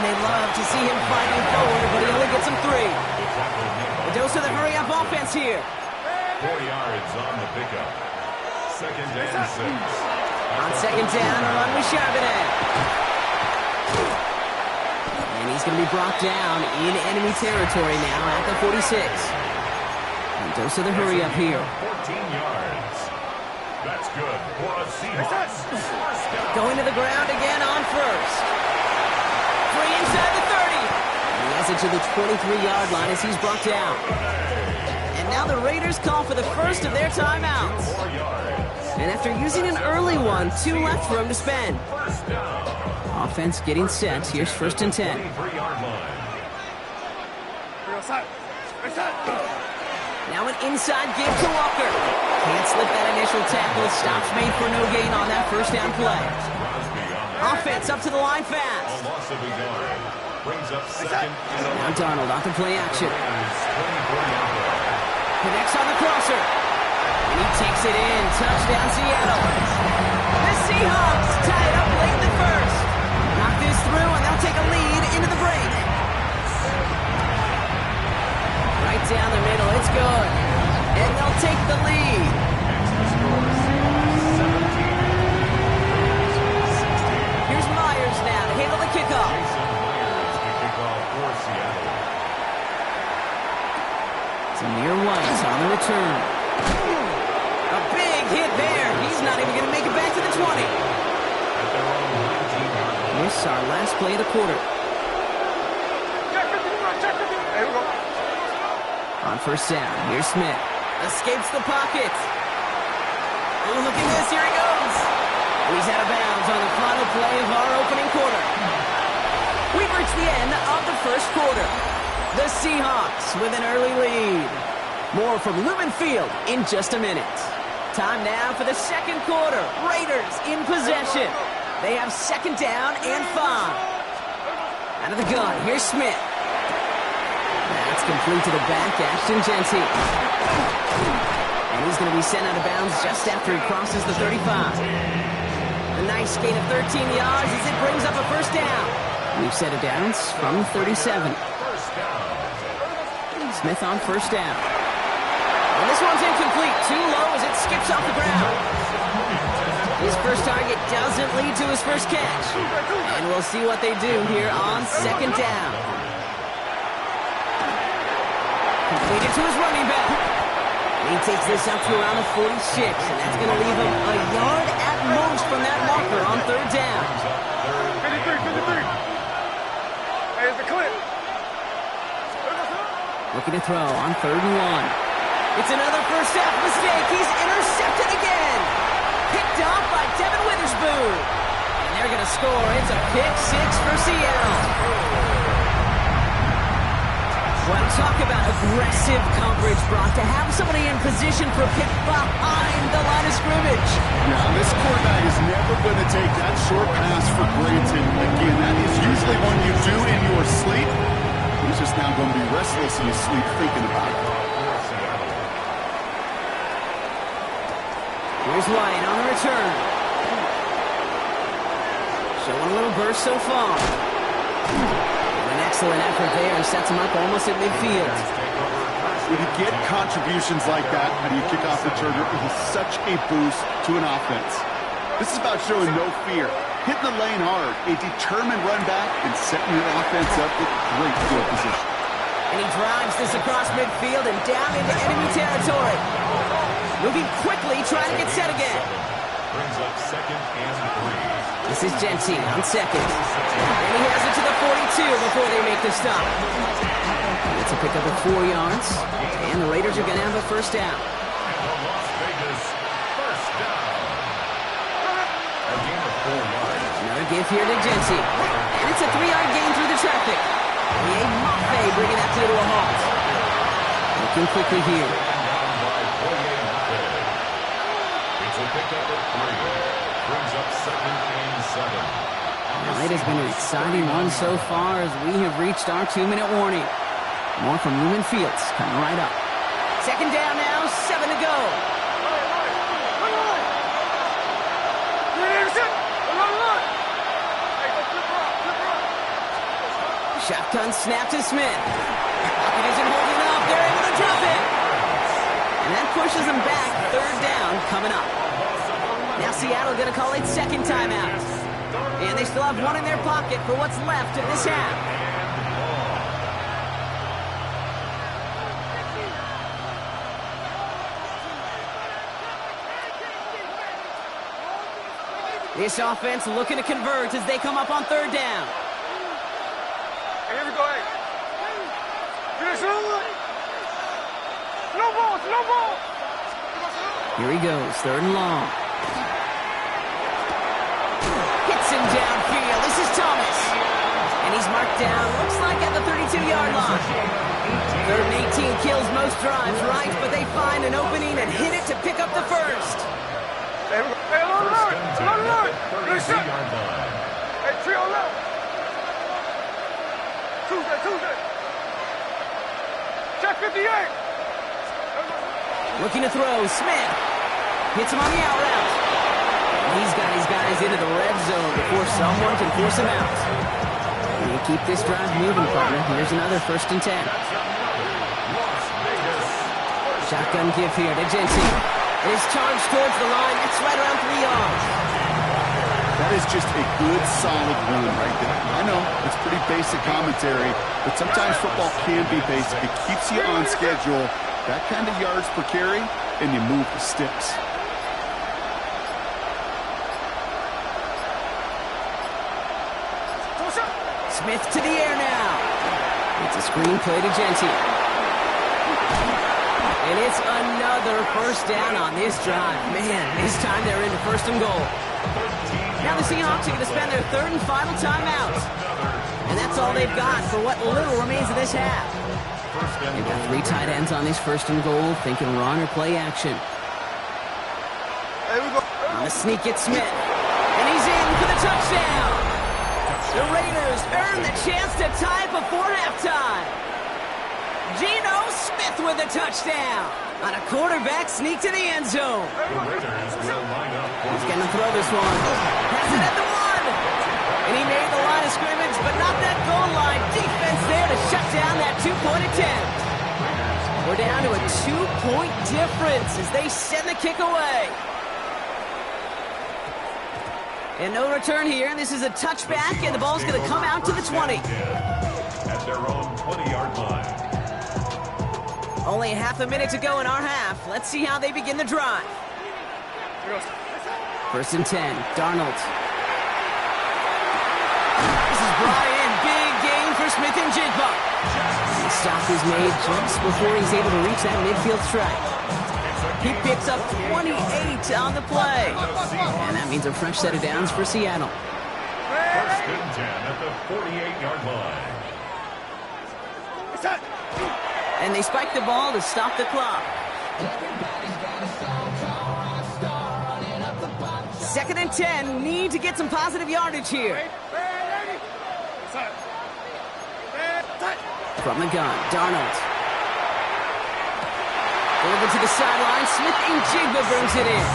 And they love to see him fighting forward, but he only gets him 3. A dose of the hurry-up offense here. 4 yards on the pickup. 2nd and 6. On 2nd down, a run with Charbonnet. And he's going to be brought down in enemy territory now at the 46. And dose of the hurry up here. 14 yards. That's good for a Seahawks. Going to the ground again on 1st. Free inside the 30. And he has it to the 23-yard line as he's brought down. And now the Raiders call for the first of their timeouts. 4 yards. And after using an early one, 2 left for him to spend. 1st down. Offense getting set. Here's 1st and 10. 23-yard line. Here we go, set. Set. Now an inside give to Walker. Can't slip that initial tackle. Stops made for no gain on that first down play. Offense up to the line A fast. loss of a yard. Brings up 2nd and Now Darnold off the play action. 24-yard line. Connects on the crosser. And he takes it in. Touchdown Seattle. The Seahawks tie it up late in the first. Knock this through and they'll take a lead into the break. Right down the middle. It's good. And they'll take the lead. Here's Myers now to handle the kickoff. Jason Myers to kick off for Seattle. Zamir White on the return. A big hit there. He's not even going to make it back to the 20. At their own 19-yard line. This is our last play of the quarter. Here we go. On 1st down, here's Smith. Escapes the pocket. Oh, look at this. Here he goes. And he's out of bounds on the final play of our opening quarter. We've reached the end of the first quarter. The Seahawks with an early lead. More from Lumen Field in just a minute. Time now for the second quarter. Raiders in possession. They have 2nd down and 5. Out of the gun, here's Smith. That's complete to the back, Ashton Genty. And he's going to be sent out of bounds just after he crosses the 35. A nice gain of 13 yards as it brings up a first down. We've set it down from 37. Smith on 1st down. And this one's incomplete. Too low as it skips off the ground. His first target doesn't lead to his first catch. And we'll see what they do here on second down. Completed to his running back. And he takes this up to around the 46, and that's going to leave him a yard at most from that marker on third down. 53. Hey, it's the clip. Looking to throw on third and one. It's another first half mistake. He's intercepted again. Picked off by Devin Witherspoon. And they're going to score. It's a pick six for Seattle. Well, talk about aggressive coverage, Brock. To have somebody in position for a pick behind the line of scrimmage. Yeah, this quarterback is never going to take that short pass for granted. Again, that is usually one you do in your sleep. He's just now going to be restless in his sleep thinking about it. Here's White on the return. Showing a little burst so far. An excellent effort there and sets him up almost at midfield. When you get contributions like that, how do you kick off returner? It is such a boost to an offense. This is about showing no fear, hitting the lane hard, a determined run back, and setting your offense up with great field position. And he drives this across midfield and down into enemy territory. Moving quickly, trying to get set again. Brings up second and 3. This is Genty on second. And he has it to the 42 before they make the stop. It's a pickup of 4 yards. And the Raiders are going to have a first down. Las Vegas, first down. A gain of 4 yards. Another give here to Genty. And it's a 3-yard gain through the traffic. Mafe bringing that play to a halt. Looking quickly here. It's a pickup of 3. Brings up second and 7. Well, it has been an exciting one so far as we have reached our 2-minute warning. More from Lumen Fields coming right up. Second down now, 7 to go. Shotgun snap to Smith. Pocket isn't holding up. They're able to drop it. And that pushes them back. Third down coming up. Now Seattle going to call it second timeout. And they still have one in their pocket for what's left of this half. This offense looking to convert as they come up on third down. Hey, here we go, hey. No ball. Here he goes, third and long. Hits him downfield. This is Thomas. And he's marked down, looks like at the 32-yard line. Third and 18 kills most drives, right? But they find an opening and hit it to pick up the first. Hey, alert! Hey, trio left. Tuesday. Check 58. Looking to throw, Smith. Hits him on the out route. He's got his guys into the red zone before someone can force him out. And you keep this drive moving, partner. Here's another first and 10. Shotgun give here to Genty. And his charge towards the line. That's right around 3 yards. That is just a good, solid run right there. I know, it's pretty basic commentary, but sometimes football can be basic. It keeps you on schedule, that kind of yards per carry, and you move the sticks. Smith to the air now. It's a screen play to Genty. And it's another first down on this drive. Man, this time they're into first and goal. Now the Seahawks are going to spend their third and final timeout. And that's all they've got for what little remains of this half. They've got 3 tight ends on this first and goal, thinking run or play action. On the sneak, it's Smith. And he's in for the touchdown. The Raiders earn the chance to tie before halftime. Geno Smith with a touchdown on a quarterback sneak to the end zone. The Raiders will line up. He's going to throw this one. Has it at the 1. And he made the line of scrimmage, but not that goal line. Defense there to shut down that 2-point attempt. We're down to a 2-point difference as they send the kick away. And no return here. This is a touchback, and the ball's going to come out to the 20. At their own 20-yard line. Only half a minute to go in our half. Let's see how they begin the drive. First and 10, Darnold. This is brought in. Big gain for Smith and Jigba. The stop is made just before he's able to reach that midfield strike. He picks up 28 on the play. And that means a fresh set of downs for Seattle. First and 10 at the 48-yard line. And they spike the ball to stop the clock. Second and 10, need to get some positive yardage here. From the gun, Darnold. Over to the sideline, Smith and Jigba brings it in.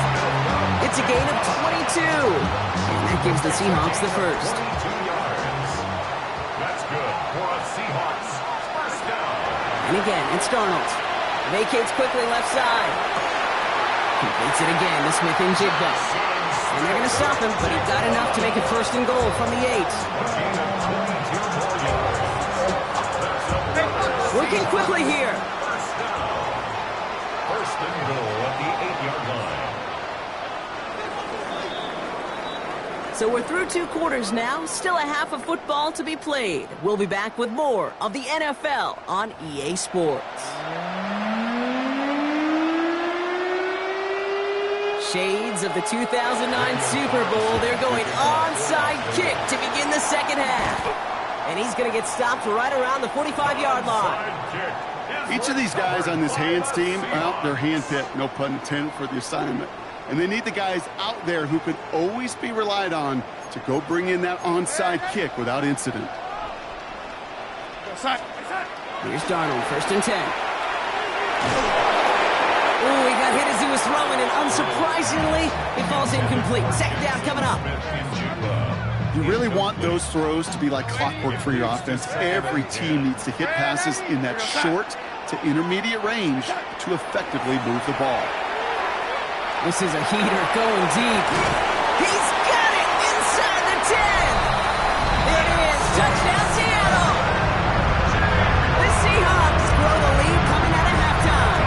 It's a gain of 22. And that gives the Seahawks the first. 22 yards. That's good for a Seahawks first down. And again, it's Darnold. Vacates quickly left side. Completes it again to Smith and Jigba. And they're going to stop him, but he got enough to make it first and goal from the 8. Working quickly here. First down. First and goal at the 8-yard line. So we're through 2 quarters now. Still a half of football to be played. We'll be back with more of the NFL on EA Sports. Shades of the 2009 Super Bowl. They're going onside kick to begin the second half. And he's going to get stopped right around the 45-yard line. Each of these guys on this hands team, well, they're handpicked, no pun intended, for the assignment. And they need the guys out there who can always be relied on to go bring in that onside kick without incident. Here's Darnold, first and 10. Ooh, he got hit as he was throwing, and unsurprisingly, it falls incomplete. Second down coming up. You really want those throws to be like clockwork for your offense. Every team needs to hit passes in that short to intermediate range to effectively move the ball. This is a heater going deep. He's got it inside the 10. It is touchdown Seattle. The Seahawks grow the lead coming out of halftime.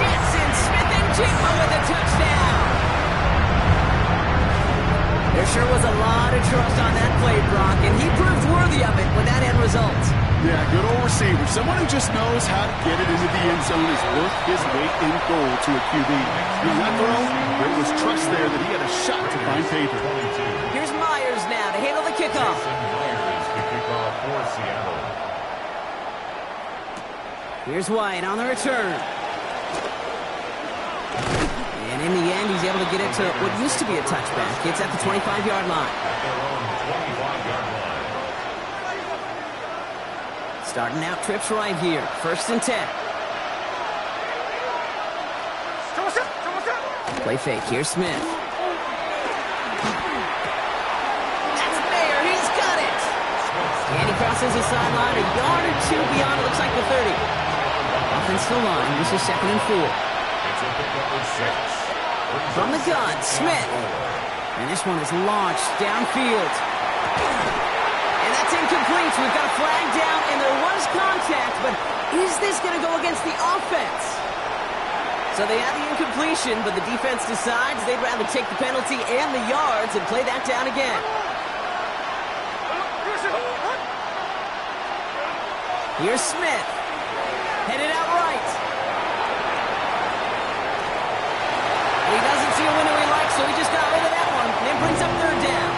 Jackson, Smith, and Jigba with a touchdown. There sure was a lot of trust on that play, Brock, and he proved worthy of it with that end result. Yeah, good old receiver. Someone who just knows how to get it into the end zone is worth his weight in gold to a QB. In that throw, there was trust there that he had a shot to find paper. Here's Myers now to handle the kickoff. Here's White on the return. And in the end, he's able to get it to what used to be a touchback. It's at the 25-yard line. Starting out trips right here. First and 10. Play fake. Here's Smith. That's Mayer. He's got it. And he crosses the sideline a yard or 2 beyond, it looks like the 30. Offensive line. This is second and 4. From the gun, Smith. And this one is launched downfield. And that's incomplete. So we've got a flag down, and there was contact, but is this going to go against the offense? So they have the incompletion, but the defense decides they'd rather take the penalty and the yards and play that down again. Here's Smith. Headed out right. He doesn't see a window he likes, so he just got rid of that one. And brings up third down.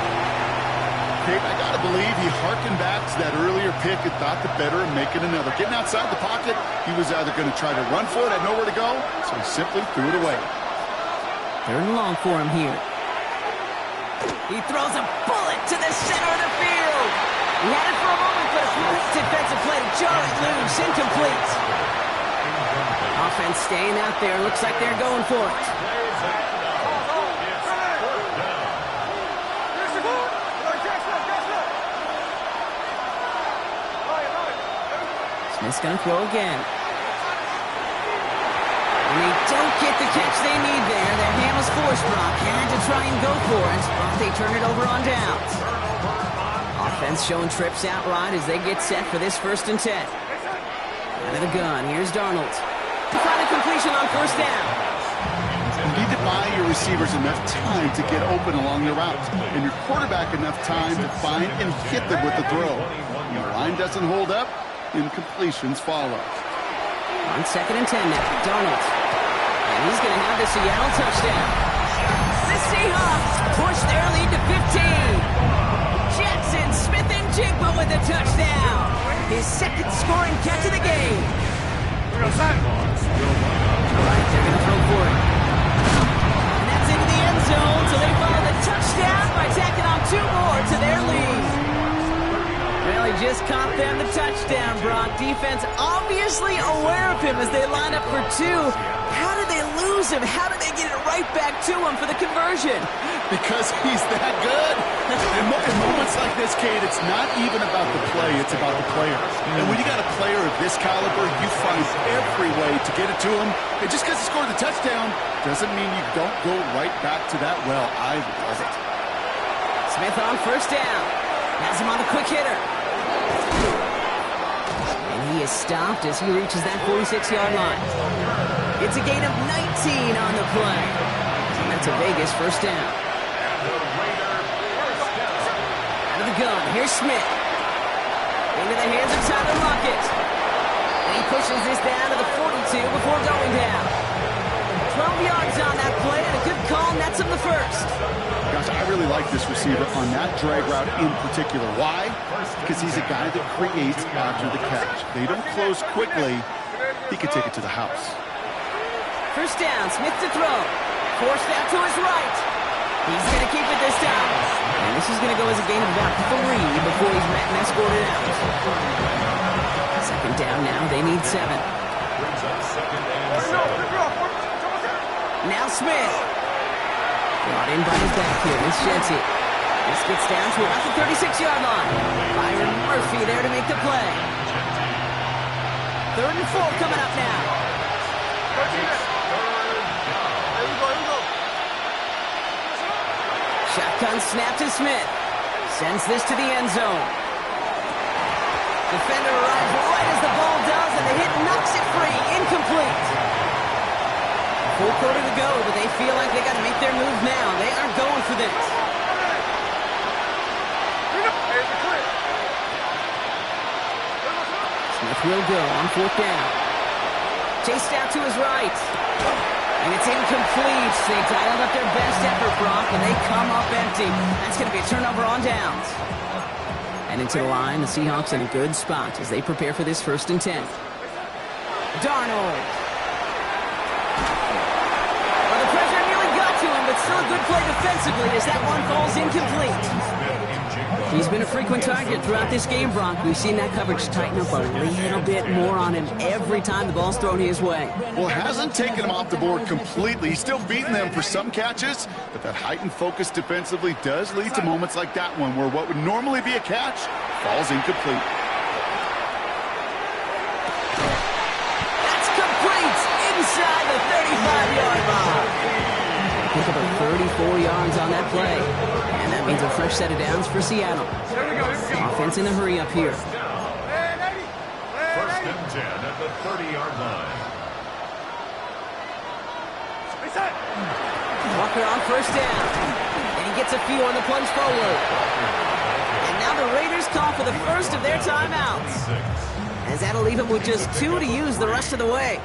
Kate, I got to believe he harkened back to that earlier pick and thought the better of making another. Getting outside the pocket, he was either going to try to run for it, had nowhere to go, so he simply threw it away. Third and long for him here. He throws a bullet to the center of the field. He had it for a moment, but a great defensive play to jar it loose. Incomplete. Offense staying out there. Looks like they're going for it. Smith's going to throw again. And they don't get the catch they need there. They're was forced, Brock. Had to try and go for it, but they turn it over on downs. Offense showing trips outright as they get set for this 1st and 10. Out of the gun, here's Darnold. Find a completion on 1st down. You need to buy your receivers enough time to get open along the route, and your quarterback enough time to find and hit them with the throw. When the line doesn't hold up, incompletions follow. On 2nd and 10 now, Darnold. And he's going to have the Seattle touchdown. The Seahawks push their lead to 15. Jackson Smith-Njigba with a touchdown. His 2nd scoring catch of the game. All right, they're going to throw for it. And that's into the end zone, so they follow the touchdown by tacking on 2 more to their lead. Well, he just caught them the touchdown, Brock. Defense obviously aware of him as they line up for 2. How did they lose him? How did they get it right back to him for the conversion? Because he's that good. In moments like this, Cade, it's not even about the play, it's about the player. And when you got a player of this caliber, you find every way to get it to him. And just because he scored the touchdown doesn't mean you don't go right back to that well. I love it. Smith on 1st down. Has him on the quick hitter. And he is stopped as he reaches that 46-yard line. It's a gain of 19 on the play. And that's a Vegas 1st down. Out of the gun, here's Smith. Into the hands of Tyler Lockett. And he pushes this down to the 42 before going down. 12 yards on that play, and a good call nets him the 1st. Gosh, I really like this receiver on that drag route in particular. Why? Because he's a guy that creates after the catch. They don't close quickly. He could take it to the house. 1st down, Smith to throw. Forced out to his right. He's going to keep it this time. And this is going to go as a gain of about 3 before he's met and escorted out. 2nd down now, they need 7. Now Smith. Brought in by his back here, it's Shetty. This gets down to about the 36-yard line. Byron Murphy there to make the play. 3rd and 4 coming up now. Shotgun snap to Smith. Sends this to the end zone. Defender arrives right as the ball does, and the hit knocks it free. Incomplete. Full quarter to go, but they feel like they got to make their move now. They aren't going for this. Smith will go on 4th down. Chased out to his right. And it's incomplete. They dialed up their best effort, Brock, and they come up empty. That's going to be a turnover on downs. And into the line, the Seahawks in a good spot as they prepare for this 1st and 10. Darnold. Well, the pressure nearly got to him, but still a good play defensively as that one falls incomplete. He's been a frequent target throughout this game, Brock. We've seen that coverage tighten up a little bit more on him every time the ball's thrown his way. Well, it hasn't taken him off the board completely. He's still beating them for some catches, but that heightened focus defensively does lead to moments like that one where what would normally be a catch falls incomplete. That's complete inside the 35-yard line. Pick up a 34 yards on that play. And that means a fresh set of downs for Seattle. Offense in a hurry up here. 1st and 10 at the 30-yard line. Walker on 1st down. And he gets a few on the plunge forward. And now the Raiders call for the first of their timeouts. As that'll leave him with just 2 to use the rest of the way.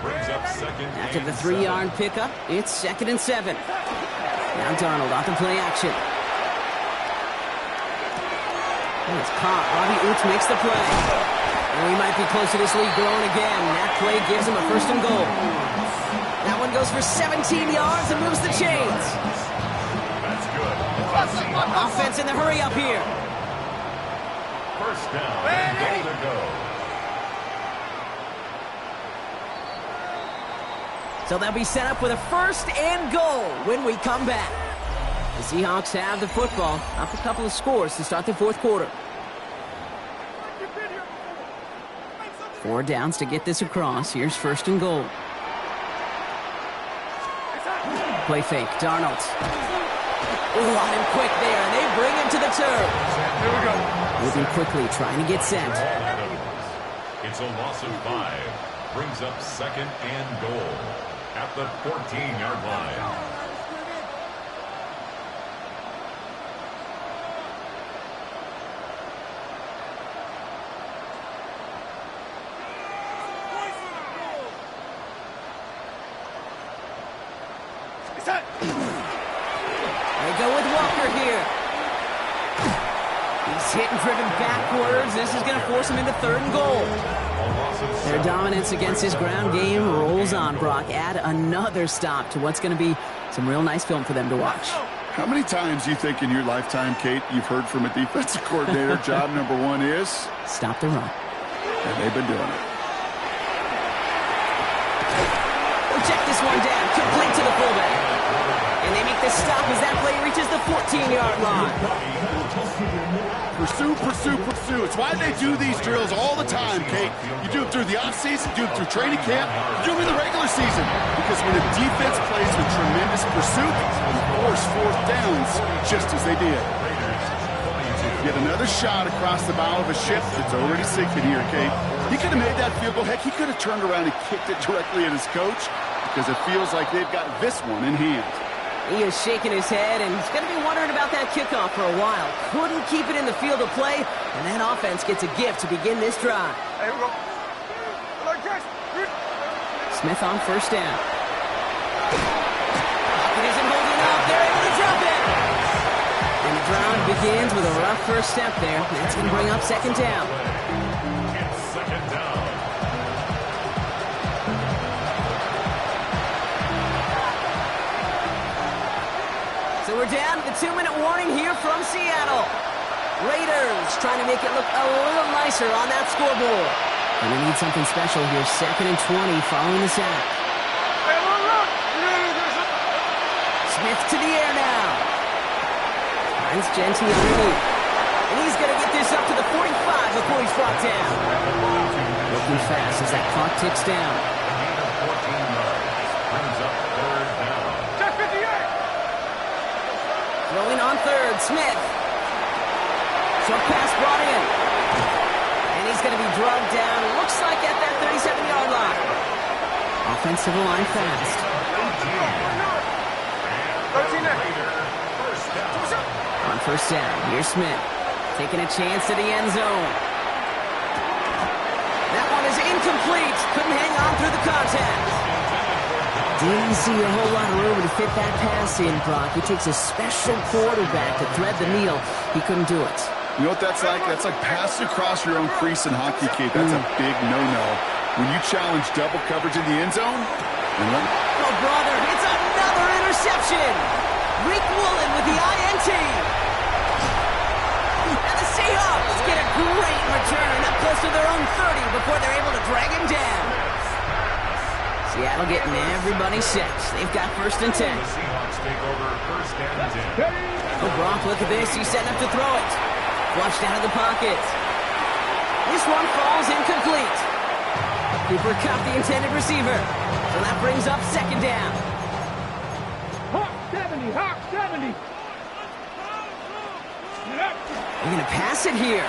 After the 3-yard pickup, it's 2nd and 7. Now Darnold off the play action. And it's caught. Robbie Oots makes the play. And we might be close to this lead growing again. That play gives him a 1st and goal. That one goes for 17 yards and moves the chains. That's good. Offense in the hurry up here. 1st down and goal to go. So they'll be set up with a 1st and goal when we come back. The Seahawks have the football, up a couple of scores to start the 4th quarter. 4 downs to get this across. Here's 1st and goal. Play fake. Darnold. Ooh, on him quick there, and they bring him to the turf. Here we go. Moving quickly, trying to get sent. It's a loss of 5. Brings up 2nd and goal at the 14-yard line. They go with Walker here. He's hit and driven backwards. This is going to force him into 3rd and goal. Their dominance against his ground game rolls on, Brock. Add another stop to what's going to be some real nice film for them to watch. How many times do you think in your lifetime, Kate, you've heard from a defensive coordinator, job number 1 is? Stop the run. And they've been doing it. We'll check this one down. Complete to the fullback. And they make the stop as that play reaches the 14-yard line. Pursue, pursue, pursue. It's why they do these drills all the time, Kate. You do them through the offseason, you do them through training camp, you do them in the regular season. Because when a defense plays with tremendous pursuit, you force 4th downs just as they did. Yet another shot across the bow of a ship that's already sinking here, Kate. He could have made that field goal. Heck, he could have turned around and kicked it directly at his coach because it feels like they've got this one in hand. He is shaking his head, and he's going to be wondering about that kickoff for a while. Couldn't keep it in the field of play, and that offense gets a gift to begin this drive. Here we go. Smith on 1st down. It isn't holding up. They're able to drop it. And the drive begins with a rough first step there. That's going to bring up 2nd down. It's 2nd down. So we're down to the 2-minute warning here from Seattle. Raiders trying to make it look a little nicer on that scoreboard. And they need something special here. 2nd and 20 following the sack. Smith to the air now. Finds Genty underneath. And he's going to get this up to the 45 before he's brought down. Looking fast as that clock ticks down. A gain of 14 yards. Brings up 3rd down. Check 58. Throwing on 3rd, Smith. Short pass brought in. And he's going to be drugged down. Looks like at that 37-yard line. Offensive line fast. 13 there. On 1st down, here's Smith. Taking a chance to the end zone. That one is incomplete. Couldn't hang on through the contact. Didn't see a whole lot of room to fit that pass in, Brock. It takes a special quarterback to thread the needle. He couldn't do it. You know what that's like? That's like passing across your own crease in hockey, Kate. That's a big no-no. When you challenge double coverage in the end zone, oh, brother, it's another interception. Rick Woolen with the INT. And the Seahawks get a great return up close to their own 30 before they're able to drag him down. Seattle getting everybody set. They've got 1st and 10. The Seahawks take over 1st and 10. Oh, Brock, look at this. He's setting up to throw it. Flushed out of the pocket. This one falls incomplete. Cooper Kupp, the intended receiver. So that brings up 2nd down. Hawk 70. Hawk 70. They're going to pass it here.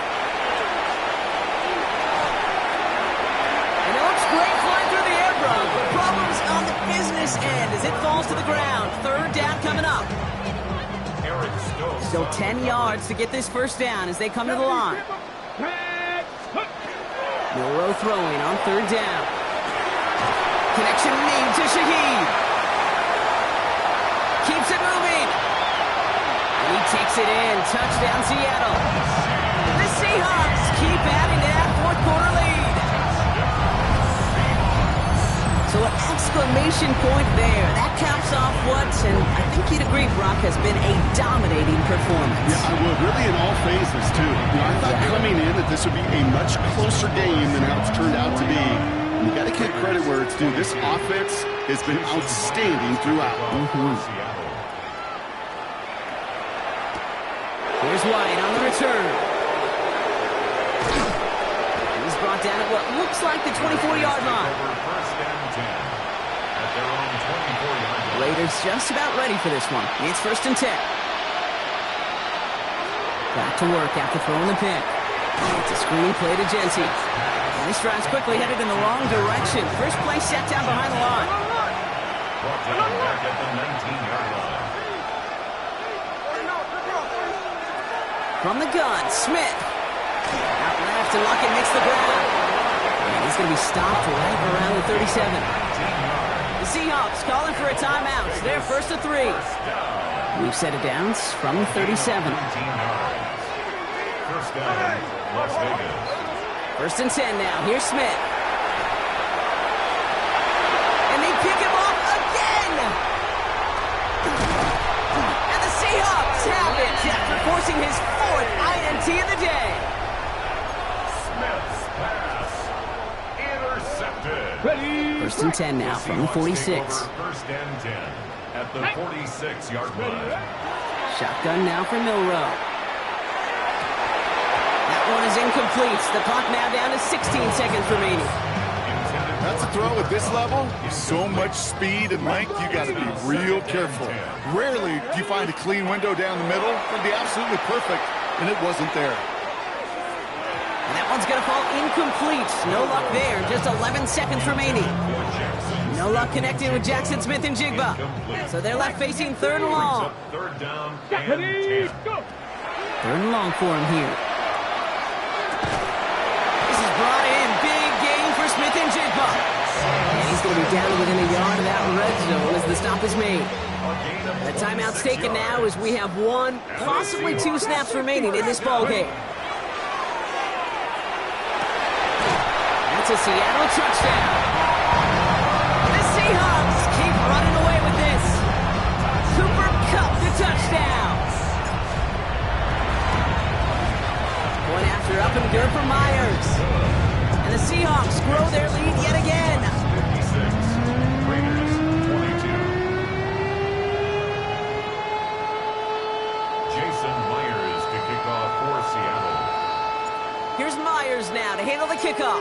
And it looks great flying through the air, Brock. But problems on the business end as it falls to the ground. 3rd down coming up. Still 10 yards to get this 1st down as they come to the line. Milrow throwing on 3rd down. Connection made to Shaheed. Keeps it moving. And he takes it in. Touchdown, Seattle. The Seahawks keep adding to that 4th quarter lead. So an exclamation point there. That caps off what, and I think you'd agree, Brock, has been a dominating performance. Yeah, I would. Really in all phases, too. You know, I thought coming in that this would be a much closer game than how it's turned out to be. And you got to give credit where it's due. This offense has been outstanding throughout. Here's White on the return. He's brought down at what looks like the 24-yard line. their own 24-yard line. Raiders just about ready for this one. It's 1st and 10. Back to work after throwing the pick. It's a screen play to Jency. And this drive's quickly headed in the wrong direction. First play set down behind the line. Brought down back at the 19-yard line. From the gun, Smith. Out left, and Luckett makes the grab. And he's going to be stopped right around the 37. The Seahawks calling for a timeout. They're 1st and 3. We've set it down from the 37. 19 yards. First down, Las Vegas. 1st and 10 now. Here's Smith. And they pick him off again. And the Seahawks have it after forcing his 4th INT of the day. Smith's pass intercepted. 1st and 10 now from the 46. 1st and 10 at the 46-yard line. Shotgun now for Milrow. That one is incomplete. The clock now down to 16 seconds remaining. That's a throw at this level. So much speed and length, you got to be real careful. Rarely do you find a clean window down the middle. It'd be absolutely perfect, and it wasn't there. And that one's going to fall incomplete. No luck there. Just 11 seconds remaining. No luck connecting with Jackson Smith and Jigba. So they're left facing 3rd and long. Third down and 10. 3rd and long for him here. This is brought in. Big gain for Smith and Jigba. And he's going to be down within a yard of that red zone as the stop is made. The timeout's taken now as we have 1, possibly 2 snaps remaining in this ball game. That's a Seattle touchdown. The Seahawks keep running away with this. Cooper Kupp the touchdown. Point after up and good for Myers. And the Seahawks grow their lead yet again. 56. Raiders 22. Jason Myers to kick off for Seattle. Here's Myers now to handle the kickoff.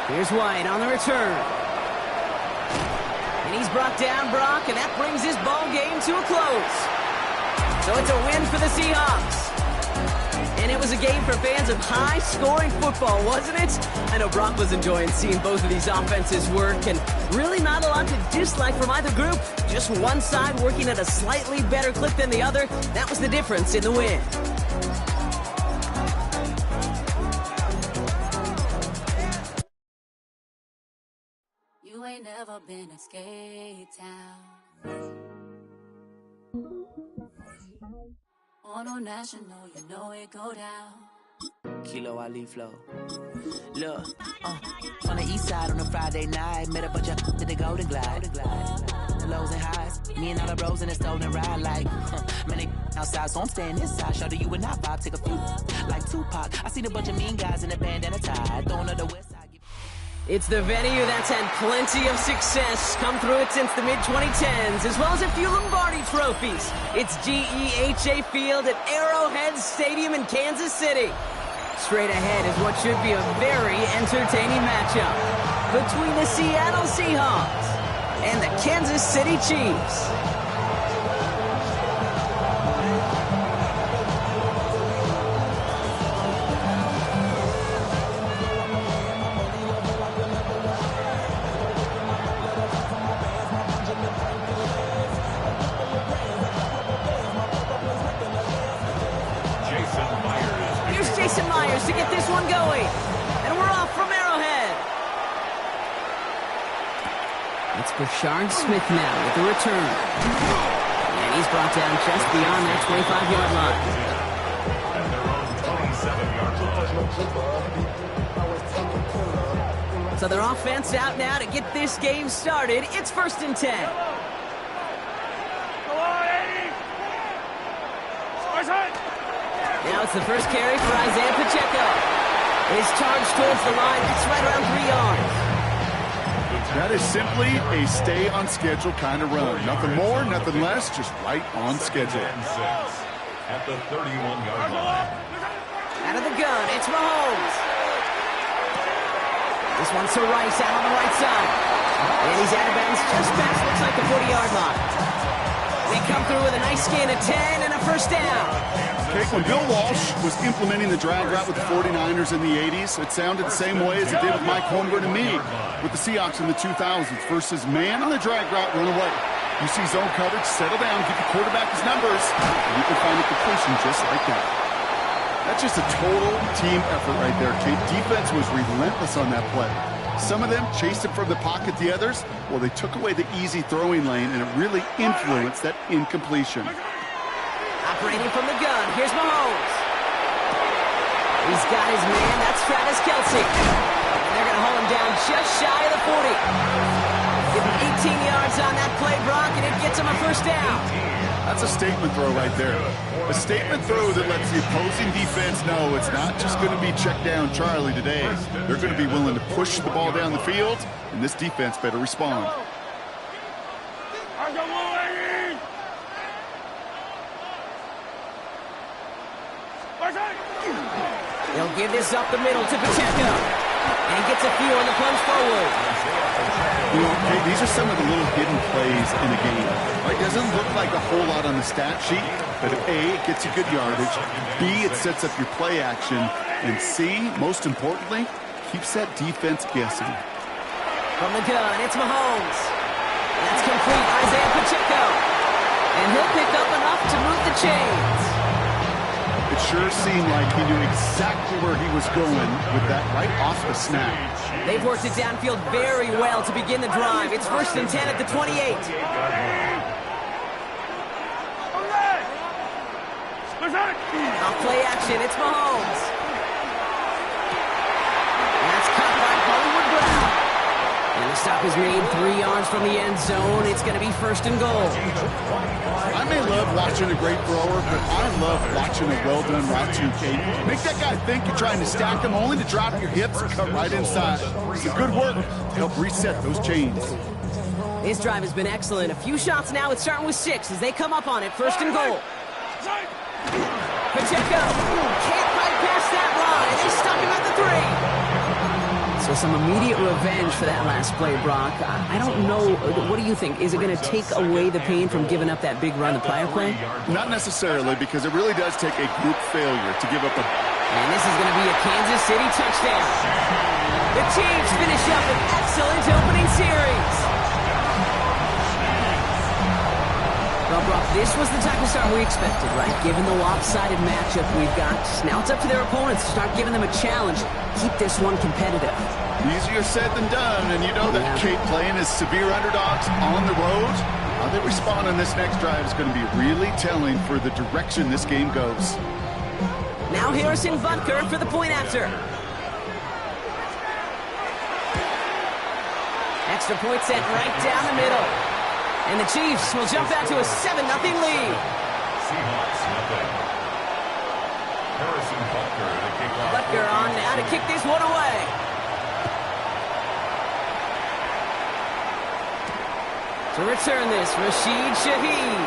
Here's White on the return. And he's brought down, Brock, and that brings his ball game to a close. So it's a win for the Seahawks. And it was a game for fans of high-scoring football, wasn't it? I know Brock was enjoying seeing both of these offenses work, and really not a lot to dislike from either group. Just one side working at a slightly better clip than the other. That was the difference in the win. You ain't never been a skate town. On no national, you know it go down. Kilo Ali flow. Look, on the east side on a Friday night, met a bunch of to the Golden Glide. The lows and highs, me and all the bros in a stolen ride like, man, they outside, so I'm staying inside. Show you and I vibe, take a few, like Tupac. I seen a bunch of mean guys in a bandana tie, throwing up the west side. It's the venue that's had plenty of success come through it since the mid-2010s, as well as a few Lombardi trophies. It's GEHA Field at Arrowhead Stadium in Kansas City. Straight ahead is what should be a very entertaining matchup between the Seattle Seahawks and the Kansas City Chiefs. To get this one going. And we're off from Arrowhead. It's Brashard Smith now with the return. And he's brought down just beyond that 25-yard line. So their offense out now to get this game started. It's 1st and 10. Now it's the first carry for Isaiah Pacheco. His charge towards the line. It's right around 3 yards. That is simply a stay-on-schedule kind of run. Nothing more, nothing less, just right on schedule. At the 31-yard line. Out of the gun, it's Mahomes. This one's to Rice out on the right side. And he's out of bounds just past, looks like the 40-yard line. They come through with a nice gain of 10 and a first down. Okay, when Bill Walsh was implementing the drag route with the 49ers in the 80s, it sounded the same way as it did with Mike Holmgren and me with the Seahawks in the 2000s. Versus man on the drag route, run away. You see zone coverage, settle down, give the quarterback his numbers, and you can find a completion just like that. That's just a total team effort right there, Kate. Defense was relentless on that play. Some of them chased it from the pocket. The others, well, they took away the easy throwing lane, and it really influenced that incompletion. Operating from the gun, here's Mahomes. He's got his man, that's Travis Kelce. And they're going to hold him down just shy of the 40. Give him 18 yards on that play, Brock, and it gets him a first down. That's a statement throw right there. A statement throw that lets the opposing defense know it's not just going to be check down Charlie today. They're going to be willing to push the ball down the field, and this defense better respond. They'll give this up the middle to Pacheco. And gets a few on the plunge forward. You know, hey, these are some of the little hidden plays in a game. It doesn't look like a whole lot on the stat sheet, but A, it gets you good yardage, B, it sets up your play action, and C, most importantly, keeps that defense guessing. From the gun, it's Mahomes. That's complete, Isaiah Pacheco. And he'll pick up enough to move the chains. It sure seemed like he knew exactly where he was going with that right off the snap. They've worked it downfield very well to begin the drive. It's 1st and 10 at the 28. Off play action, it's Mahomes. That's caught by Hollywood Brown. And the stop is made 3 yards from the end zone. It's going to be 1st and goal. I may love watching a great thrower, but I love watching a well-done route too, Kate. Make that guy think you're trying to stack him only to drop your hips and cut right inside. It's a good work to help reset those chains. This drive has been excellent. A few shots now. It's starting with 6 as they come up on it. 1st and goal. Pacheco can't bypass that line. They stuck him at the 3. So some immediate revenge for that last play, Brock. I don't know. What do you think? Is it going to take away the pain from giving up that big run the prior play? Not necessarily, because it really does take a group failure to give up a... And this is going to be a Kansas City touchdown. The Chiefs finish up an excellent opening series. Well, Brock, this was the type of start we expected, right? Given the lopsided matchup we've got. Now it's up to their opponents to start giving them a challenge. Keep this one competitive. Easier said than done, and you know that Kate playing as severe underdogs on the road. How they respond on this next drive is going to be really telling for the direction this game goes. Now Harrison Butker for the point after. Extra point sent right down the middle. And the Chiefs will jump out to a 7-0 lead. Seahawks nothing. Harrison Butker to kick off. Butker on now to kick this one away. To return this, Rashid Shaheed.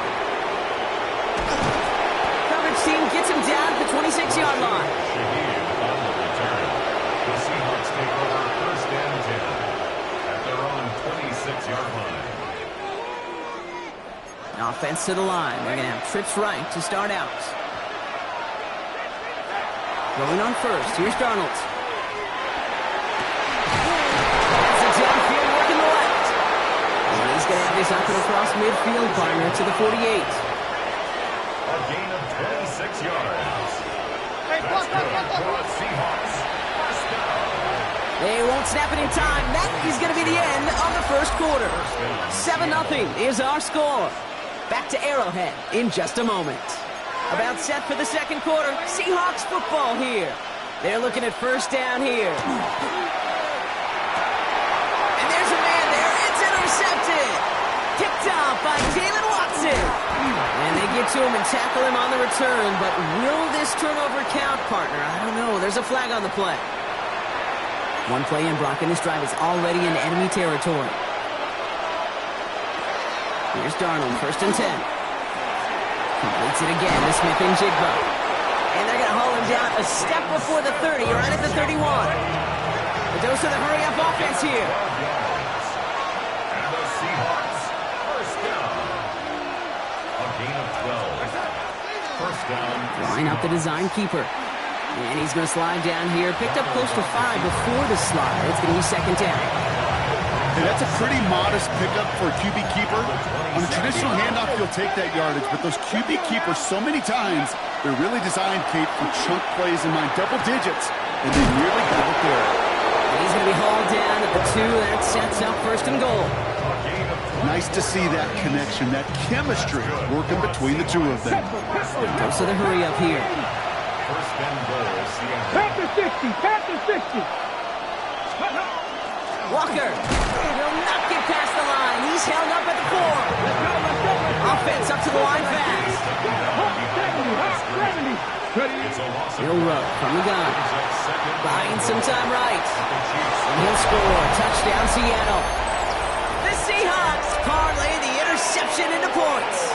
Coverage team gets him down at the 26-yard line. Shaheed on the return. The Seahawks take over 1st and 10 at their own 26-yard line. Offense to the line. They're going to have trips right to start out. Going on first. Here's Darnold. That's a downfield work in the left. And he's going to have this up and across midfield, partner, to the 48. A gain of 26 yards. That's good for the Seahawks. First down. They won't snap it in time. That is going to be the end of the first quarter. 7-0 is our score. Back to Arrowhead in just a moment. About set for the second quarter. Seahawks football here. They're looking at 1st down here. And there's a man there. It's intercepted. Picked off by Jalen Watson. And they get to him and tackle him on the return. But will this turnover count, partner? I don't know. There's a flag on the play. One play in, Brock, and this drive is already in enemy territory. Here's Darnold, 1st and 10. Completes it again to Smith and Jigba. And they're going to haul him down a step before the 30, right at the 31. A dose of the hurry-up offense here. And the Seahawks, first down. A gain of 12. First down. Line up the design keeper. And he's going to slide down here. Picked up close to 5 before the slide. It's going to be second down. Hey, that's a pretty modest pickup for a QB keeper. On a traditional handoff, you'll take that yardage, but those QB keepers, so many times, they're really designed, Kate, for chunk plays in mind, double digits, and they nearly got it there. And he's going to be hauled down at the 2. That sets up first and goal. Nice to see that connection, that chemistry working between the two of them. Goes to the hurry up here. First and goal, Seattle. Panther 60, Panther 60. Walker will not get past the line. He's held up at the 4. Offense up to the line fast. 70. Milrow from the gun. Buying some time right. And he'll score. Touchdown, Seattle. The Seahawks parlay the interception into points.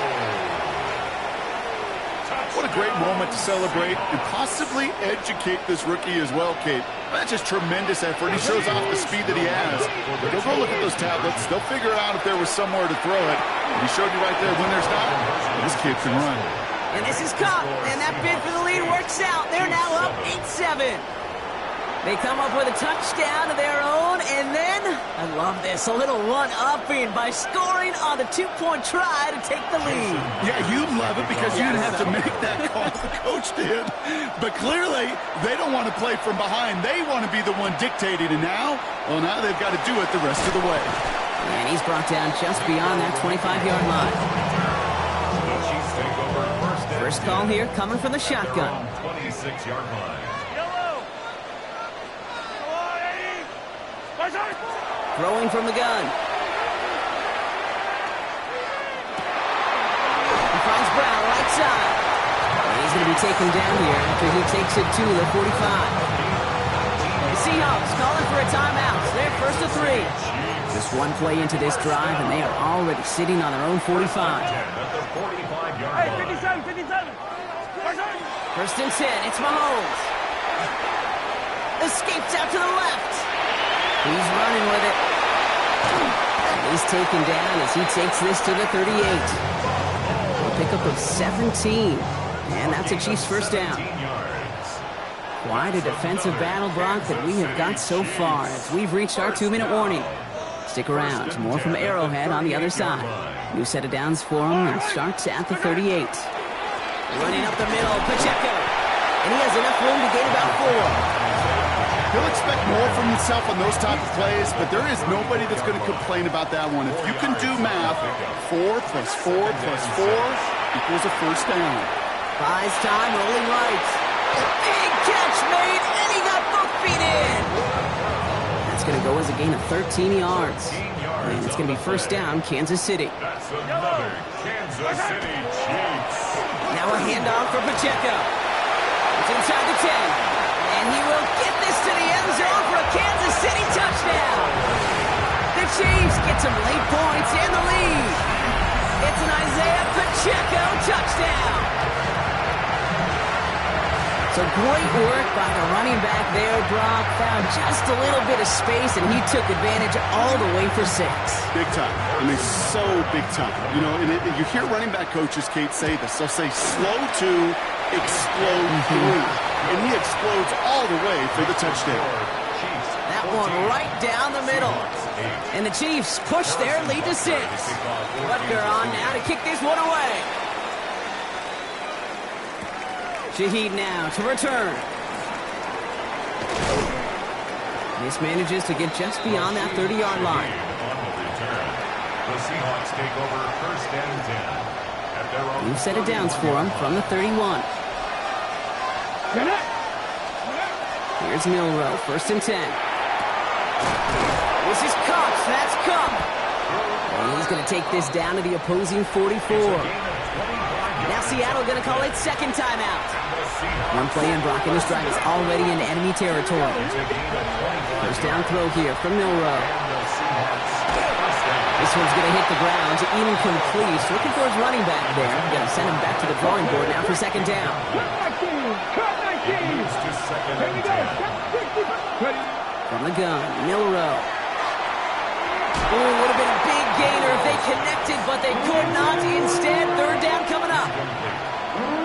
What a great moment to celebrate and possibly educate this rookie as well, Kate. That's just tremendous effort. He shows off the speed that he has. But they'll go look at those tablets. They'll figure out if there was somewhere to throw it. And he showed you right there when there's not. This kid can run. And this is Cup. And that bid for the lead works out. They're now up 8-7. They come up with a touchdown of their own, and then, I love this, a little one-upping by scoring on the 2-point try to take the lead. Yeah, you love it because you didn't have to make that call. The coach did. But clearly, they don't want to play from behind. They want to be the one dictating, and now they've got to do it the rest of the way. And he's brought down just beyond that 25-yard line. First call here, coming from the shotgun. 26-yard line. Throwing from the gun. He finds Brown right side. And he's going to be taken down here after he takes it to the 45. The Seahawks calling for a timeout. They're first to 3. Just one play into this drive, and they are already sitting on their own 45. Hey, 57, 57. First and 10. It's Mahomes. Escapes out to the left. He's running with it. He's taken down as he takes this to the 38. A pickup of 17. And that's a Chiefs first down. Quite a defensive battle, Brock, that we have got so far as we've reached our 2-minute warning. Stick around. More from Arrowhead on the other side. New set of downs for him and starts at the 38. Running up the middle, Pacheco. And he has enough room to gain about 4. He'll expect more from himself on those type of plays, but there is nobody that's going to complain about that one. If you can do math, 4 plus 4 plus 4 equals a first down. Buys time, rolling right. Big catch made, and he got both feet in. That's going to go as a gain of 13 yards. And it's going to be first down, Kansas City. That's another Kansas City Chiefs. Now a handoff for Pacheco. It's inside the 10. And he will get this to the end zone for a Kansas City touchdown. The Chiefs get some late points in the lead. It's an Isaiah Pacheco touchdown. So great work by the running back there, Brock. Found just a little bit of space, and he took advantage all the way for 6. Big time. I mean, so big time. You know, and you hear running back coaches, Kate, say this. They'll say slow to explode through. And he explodes all the way for the touchdown. That one right down the middle. And the Chiefs push their lead to 6. Butker on now to kick this one away. Shaheed now to return. This manages to get just beyond that 30-yard line. The Seahawks take over first and 10. New set of downs for him from the 31. Here's Milrow, first and 10. This is Cup, that's Cup. And he's going to take this down to the opposing 44. Now Seattle going to call it second timeout. One play in, Brock, and this drive is already in enemy territory. First down throw here from Milrow. This one's going to hit the ground, incomplete. Looking for his running back there. Going to send him back to the drawing board now for second down. From From the gun, Milrow. Oh, would have been a big gainer if they connected, but they could not. Instead, third down coming up.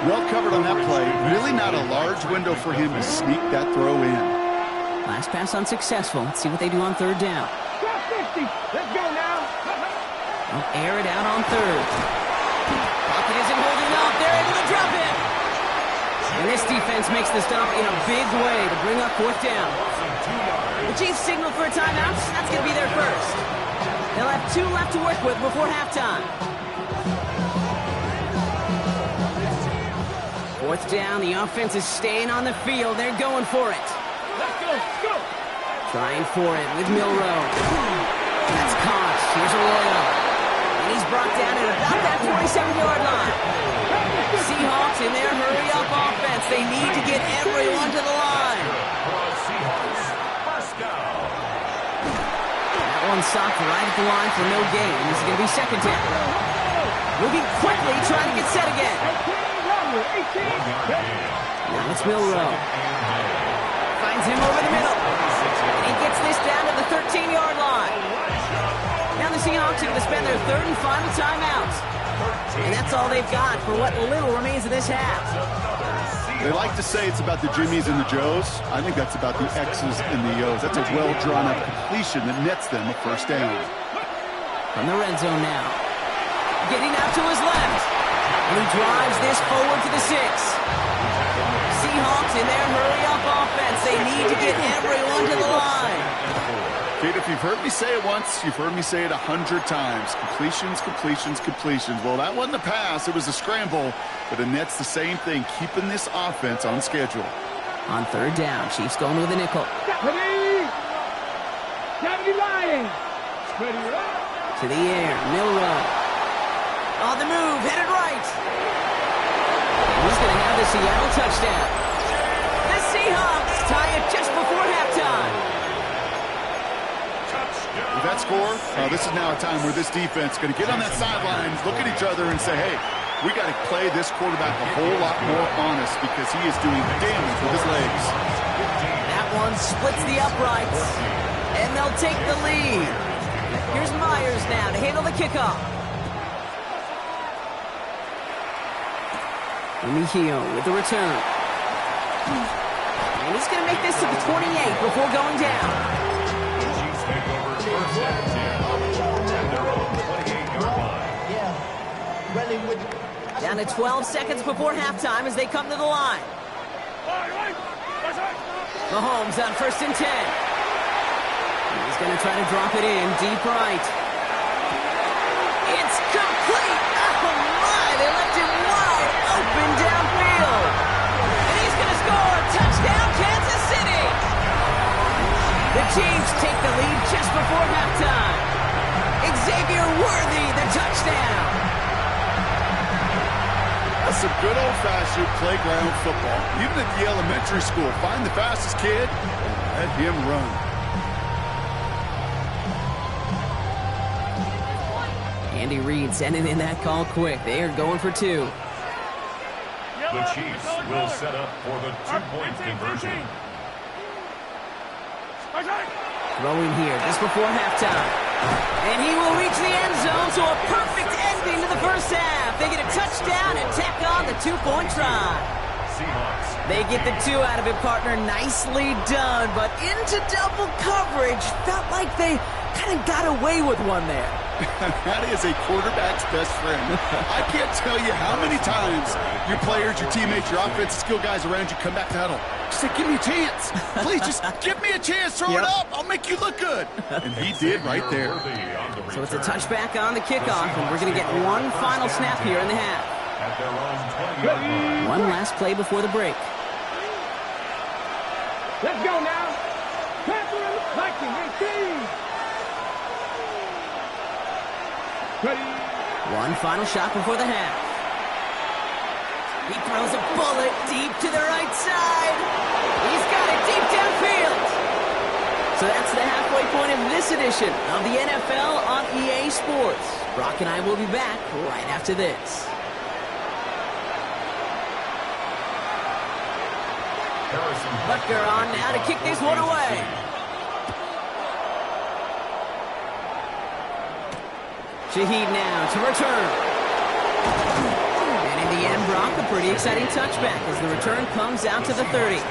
Well covered on that play. Really not a large window for him to sneak that throw in. Last pass unsuccessful. Let's see what they do on third down. Let's go now. They'll air it out on third. Pocket isn't holding up. They're able to drop it. And this defense makes the stop in a big way to bring up fourth down. The Chiefs signal for a timeout. That's going to be their first. They'll have 2 left to work with before halftime. Fourth down. The offense is staying on the field. They're going for it. Let's go. Trying for it with Milrow. That's caught. Here's Arroyo. And he's brought down at about that 47-yard line. Seahawks in their hurry-up offense. They need to get everyone to the line. That one stopped right at the line for no gain. This is going to be second down. Moving quickly, trying to get set again. Now it's Milrow. Finds him over the middle. And he gets this down to the 13-yard line. Now the Seahawks are going to spend their third and final timeout. And that's all they've got for what little remains of this half. They like to say it's about the Jimmies and the Joes. I think that's about the X's and the O's. That's a well-drawn-up completion that nets them a first down. From the red zone now. Getting out to his left. And he drives this forward to the 6. Seahawks in their hurry-up offense. They need to get everyone to the line. Kate, if you've heard me say it once, you've heard me say it 100 times. Completions, completions, completions. Well, that wasn't a pass. It was a scramble. But it nets the same thing, keeping this offense on schedule. On third down, Chiefs going with a nickel. To the air, Milrow. On the move, headed right. He's going to have the Seattle touchdown. The Seahawks tie it just before halftime. With that score, this is now a time where this defense is going to get on that sideline, look at each other and say, hey, we got to play this quarterback a whole lot more honest because he is doing damage with his legs. That one splits the uprights, and they'll take the lead. Here's Myers now to handle the kickoff. Mejio with the return. And he's going to make this to the 28 before going down. Down to 12 seconds before halftime as they come to the line. Mahomes on first and 10. He's going to try to drop it in deep right. It's complete. Oh my, they left him wide open downfield. And he's going to score. Touchdown, Kansas City. The Chiefs take the lead just before halftime. Xavier Worthy, the touchdown. That's some good old-fashioned playground football. Even at the elementary school, find the fastest kid and let him run. Andy Reid sending in that call quick. They are going for 2. The Chiefs will set up for the 2-point conversion. Throwing here just before halftime. And he will reach the end zone, so a perfect ending to the first half. They get a touchdown and tack on the 2-point try. They get the 2 out of it, partner. Nicely done, but into double coverage. Felt like they kind of got away with one there. That is a quarterback's best friend. I can't tell you how many times your players, your teammates, your offensive skill guys around you come back to huddle. Just say, give me a chance. Please, just give me a chance. Throw it up. I'll make you look good. And he did right there. So it's a touchback on the kickoff, and we're going to get one final snap here in the half. One last play before the break. Let's go now. One final shot before the half. He throws a bullet deep to the right side. He's got it deep downfield. So that's the halfway point of this edition of the NFL on EA Sports. Brock and I will be back right after this. Butker on now to kick this one away. Shaheed now to return. And in the end, Brock, a pretty exciting touchback as the return comes out to the 30.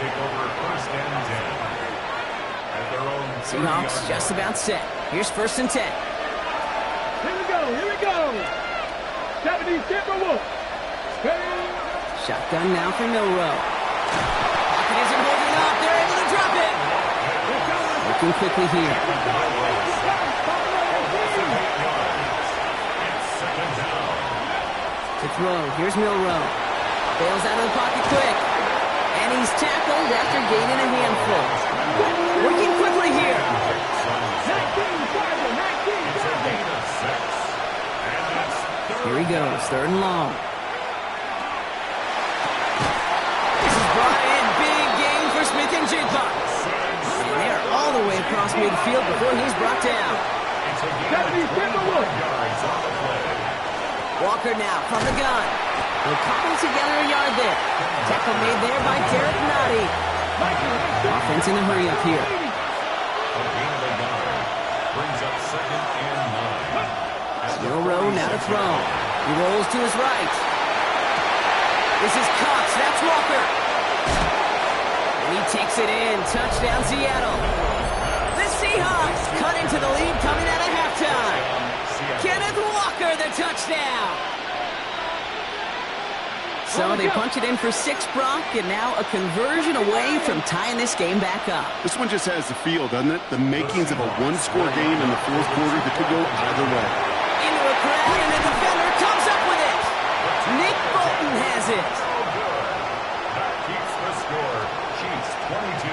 Seahawks just about set. Here's 1st and 10. Here we go. Japanese Timberwolf. Shotgun now for Milrow. Pocket isn't holding up. They're able to drop it. Looking quickly here. To throw. Here's Milrow. Bails out of the pocket quick. And he's tackled after gaining a handful. Working quickly here. Here he goes. 3rd and long. This is Bryant. Big game for Smith and Jigba. And they're all the way across midfield before he's brought down. Walker now from the gun. They'll cobble together a yard there. Tackle made there by Derek Nottie. Offense in a hurry up here. Milrow now to throw. He rolls to his right. This is Cox. That's Walker. And he takes it in. Touchdown, Seattle. The Seahawks cut into the lead coming out of halftime. Kenneth Walker, the touchdown. So they punch it in for 6, Brock, and now a conversion away from tying this game back up. This one just has the feel, doesn't it? The makings of a one-score game in the 4th quarter that could go either way. Into a crowd, and the defender comes up with it. Nick Bolton has it. That keeps the score. Chiefs 22.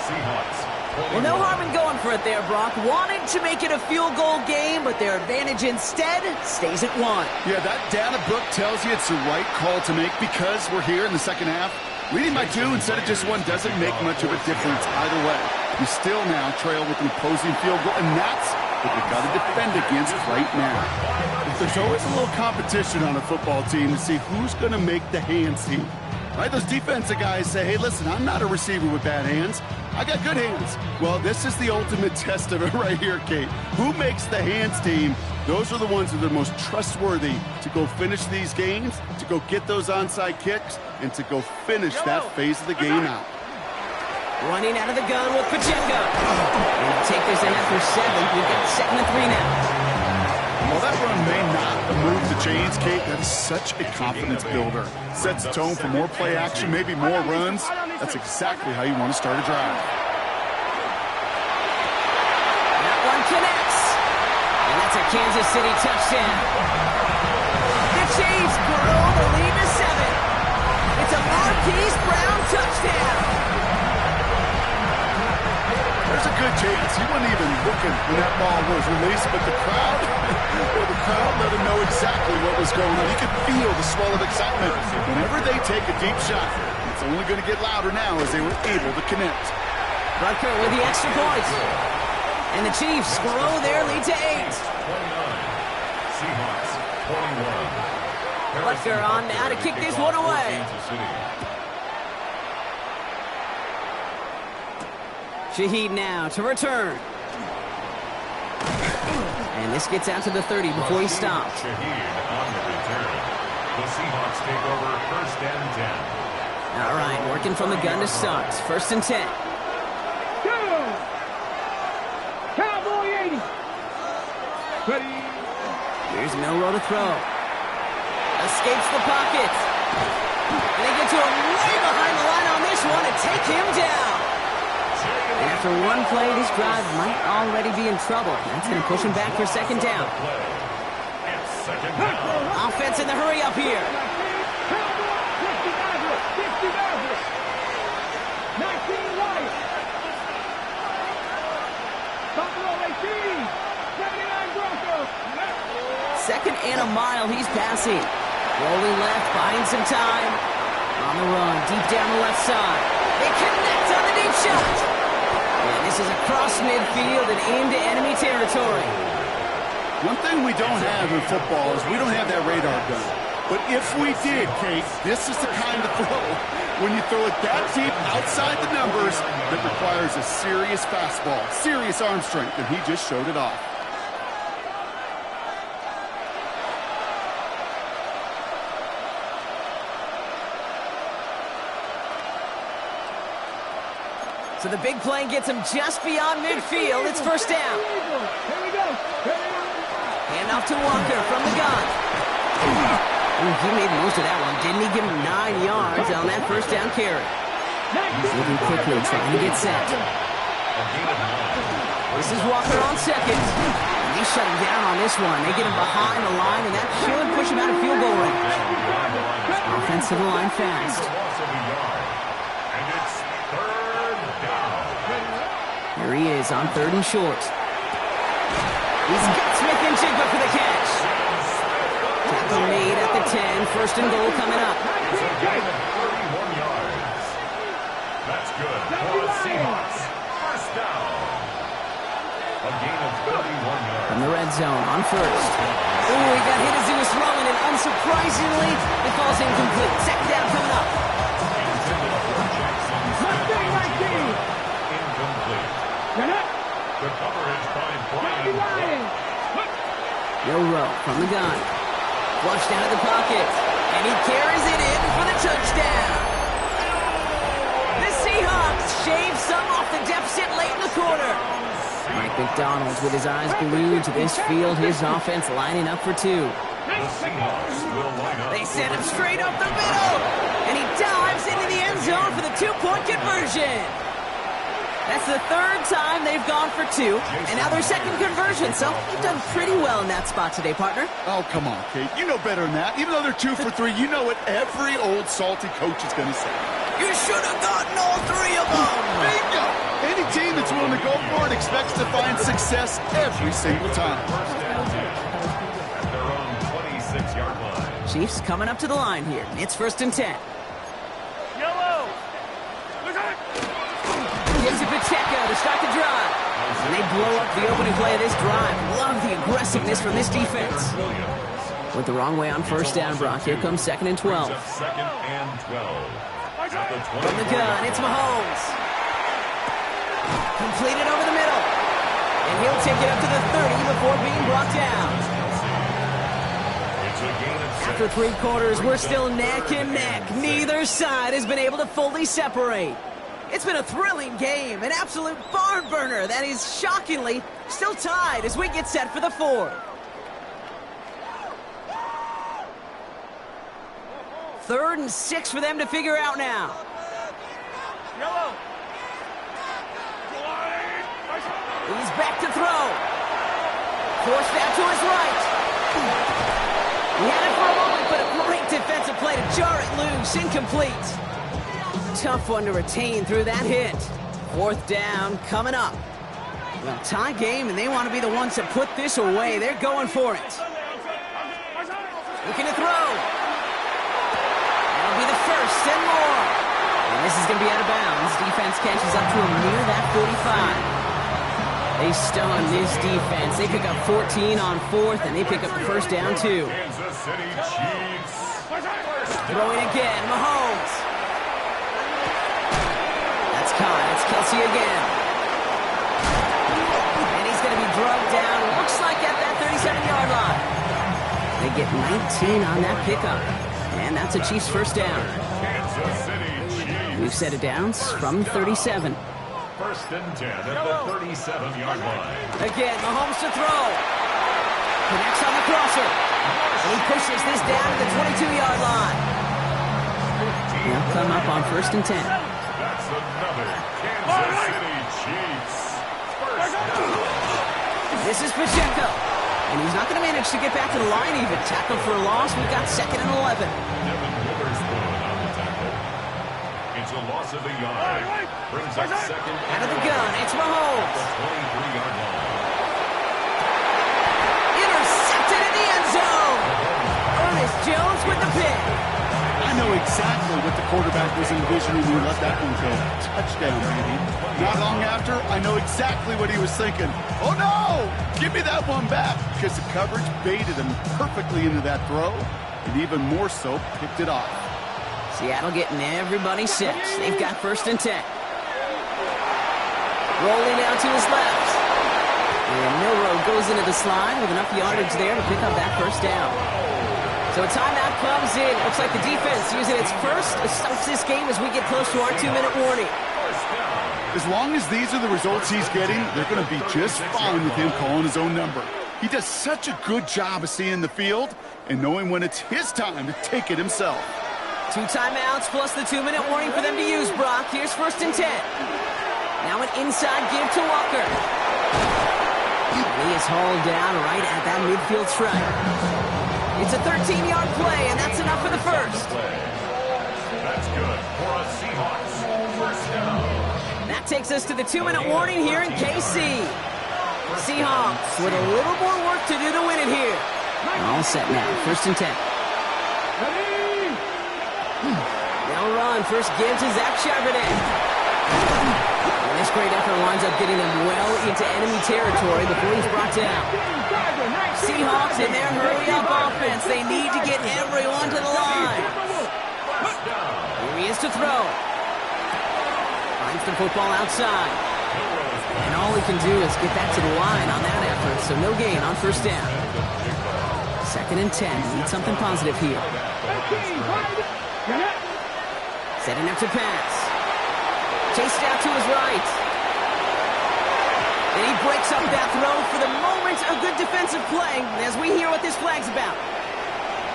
Seahawks 21. Well, no harm in going for it there, Brock. Wanted to make it a field goal game, but their advantage instead stays at 1. Yeah, that data book tells you it's the right call to make because we're here in the 2nd half. Leading by 2 instead of just 1 doesn't make much of a difference either way. You still now trail with an opposing field goal, and that's what we've got to defend against right now. There's always a little competition on a football team to see who's going to make the hands team. Right? Those defensive guys say, hey, listen, I'm not a receiver with bad hands. I got good hands. Well, this is the ultimate test of it right here, Kate. Who makes the hands team? Those are the ones that are the most trustworthy to go finish these games, to go get those onside kicks, and to go finish that phase of the game out. Running out of the gun with Pacheco. And take this in after 7. We've got 2nd and 3 now. Well, that run may not have moved the chains, Kate. That is such a confidence builder. Sets the tone for more play action, maybe more runs. That's exactly how you want to start a drive. That one connects. And that's a Kansas City touchdown. The Chiefs grow the lead to 7. It's a Marquise Brown touchdown. There's a good chance. He wasn't even looking when that ball was released, but the crowd let him know exactly what was going on. You could feel the swell of excitement. Whenever they take a deep shot, it's only going to get louder now as they were able to connect. Rucker with the extra point. And the Chiefs grow their lead to 8. 29. Seahawks 21. Rucker on now to kick this one away. Shaheed now to return. And this gets out to the 30 before he stops. Shaheed on the return. The Seahawks take over 1st and 10. All right, working from the gun to start. 1st and 10. Cowboy 80. Ready. Here's Milrow to throw. Escapes the pocket. And they get to him way behind the line on this one and take him down. And after one play, this drive might already be in trouble. That's going to push him back for 2nd down. Offense in the hurry up here. 19 Wyatt. Buffalo 18. 79 Broncos. 2nd and a mile, he's passing. Rolling left, buying some time. On the run, deep down the left side. They connect on the deep shot. And this is across midfield and into enemy territory. One thing we don't have in football is we don't have that radar gun. But if we did, Kate, this is the kind of throw when you throw it that deep outside the numbers that requires a serious fastball, serious arm strength, and he just showed it off. So the big play gets him just beyond midfield. It's first down. Hand off to Walker from the gun. Ooh, he made most of that one, didn't he? Give him 9 yards on that first down carry. He's moving quickly, trying to get set. This is Walker on second. And they shut him down on this one. They get him behind the line, and that should push him out of field goal range. Offensive line fast. And it's third down. Here he is on 3rd and short. He's got Smith and Jigba for the catch. Tackle made at the 10. 1st and goal coming up. It's a gain of 31 yards. That's good for the Seahawks. First down. A gain of 31 yards. From the red zone on 1st. Ooh, he got hit as he was throwing, and unsurprisingly, it falls incomplete. 2nd down coming up. Intended for Jackson Smith. Incomplete. The coverage by Brian. Rowe from the gun. Flushed out of the pocket. And he carries it in for the touchdown. The Seahawks shave some off the deficit late in the quarter. Mike McDonald with his eyes glued to this field. His offense lining up for 2. The Seahawks will line up. They send him straight up the middle. And he dives into the end zone for the 2-point conversion. That's the 3rd time they've gone for 2, and now their 2nd conversion, so they've done pretty well in that spot today, partner. Oh, come on, Kate. You know better than that. Even though they're 2 for 3, you know what every old salty coach is going to say. You should have gotten all 3 of them. Bingo! Any team that's willing to go for it expects to find success every single time. First and 10 at their own 26-yard line. Chiefs coming up to the line here. It's 1st and 10. Gives it Pacheco to start the drive. And they blow up the opening play of this drive. Love the aggressiveness from this defense. Went the wrong way on 1st down, Brock. Here comes 2nd and 12. 2nd and 12. From the gun, it's Mahomes. Completed over the middle. And he'll take it up to the 30 before being brought down. It's a gain of 6. After 3 quarters, we're still neck and neck. Neither side has been able to fully separate. It's been a thrilling game, an absolute barn burner that is shockingly still tied as we get set for the 4th. 3rd and 6 for them to figure out now. He's back to throw. Forced out to his right. He had it for a moment, but a great defensive play to jar it loose. Incomplete. Tough one to retain through that hit. 4th down coming up. Well, tie game, and they want to be the ones to put this away. They're going for it. Looking to throw. That'll be the 1st and more. And this is going to be out of bounds. Defense catches up to him near that 45. They stun this defense. They pick up 14 on 4th, and they pick up the 1st down, too. Kansas City Chiefs. Throwing again, Mahomes. It's Kelsey again. And he's going to be drugged down, looks like at that 37-yard line. They get 19 on that pickup. And that's a Chiefs 1st down. Kansas City Chiefs. We've set it down from 37. 1st and 10 at the 37-yard line. Again, Mahomes to throw. Connects on the crosser. And he pushes this down to the 22-yard line. They'll come up on 1st and 10. That's another Kansas City Chiefs. First down. This is Pacheco. And he's not going to manage to get back to the line even. Tackle for a loss. We've got 2nd and 11. Devin Witherspoon on the tackle. It's a loss of a yard. Brings up 2nd. Out of the gun. It's Mahomes. The 23-yard line. Intercepted in the end zone. Ernest Jones with the pick. I know exactly what the quarterback was envisioning when he let that one go. Touchdown, baby. Not long after, I know exactly what he was thinking. Oh, no! Give me that one back. Because the coverage baited him perfectly into that throw, and even more so, picked it off. Seattle getting everybody set. They've got 1st and 10. Rolling out to his left. And Milrow goes into the slide with enough yardage there to pick up that 1st down. So a timeout comes in. Looks like the defense using its first. It stops this game as we get close to our 2-minute warning. First down. As long as these are the results he's getting, they're going to be just fine with him calling his own number. He does such a good job of seeing the field and knowing when it's his time to take it himself. 2 timeouts plus the 2-minute warning for them to use, Brock. Here's 1st and 10. Now an inside give to Walker. He is hauled down right at that midfield stripe. It's a 13-yard play, and that's enough for the first. That's good for a Seahawks first down. That takes us to the 2-minute warning here in KC. Seahawks with a little more work to do to win it here. All set now, 1st and 10. They'll run, first give to Zach Charbonnet. And this great effort winds up getting them well into enemy territory before he's brought down. Seahawks in their hurry-up offense. They need to get everyone to the line. Here he is to throw. Finds the football outside. And all he can do is get that to the line on that effort, so no gain on 1st down. 2nd and 10. Need something positive here. Setting up to pass. Chased out to his right. And he breaks up that throw for the moment. A good defensive play as we hear what this flag's about.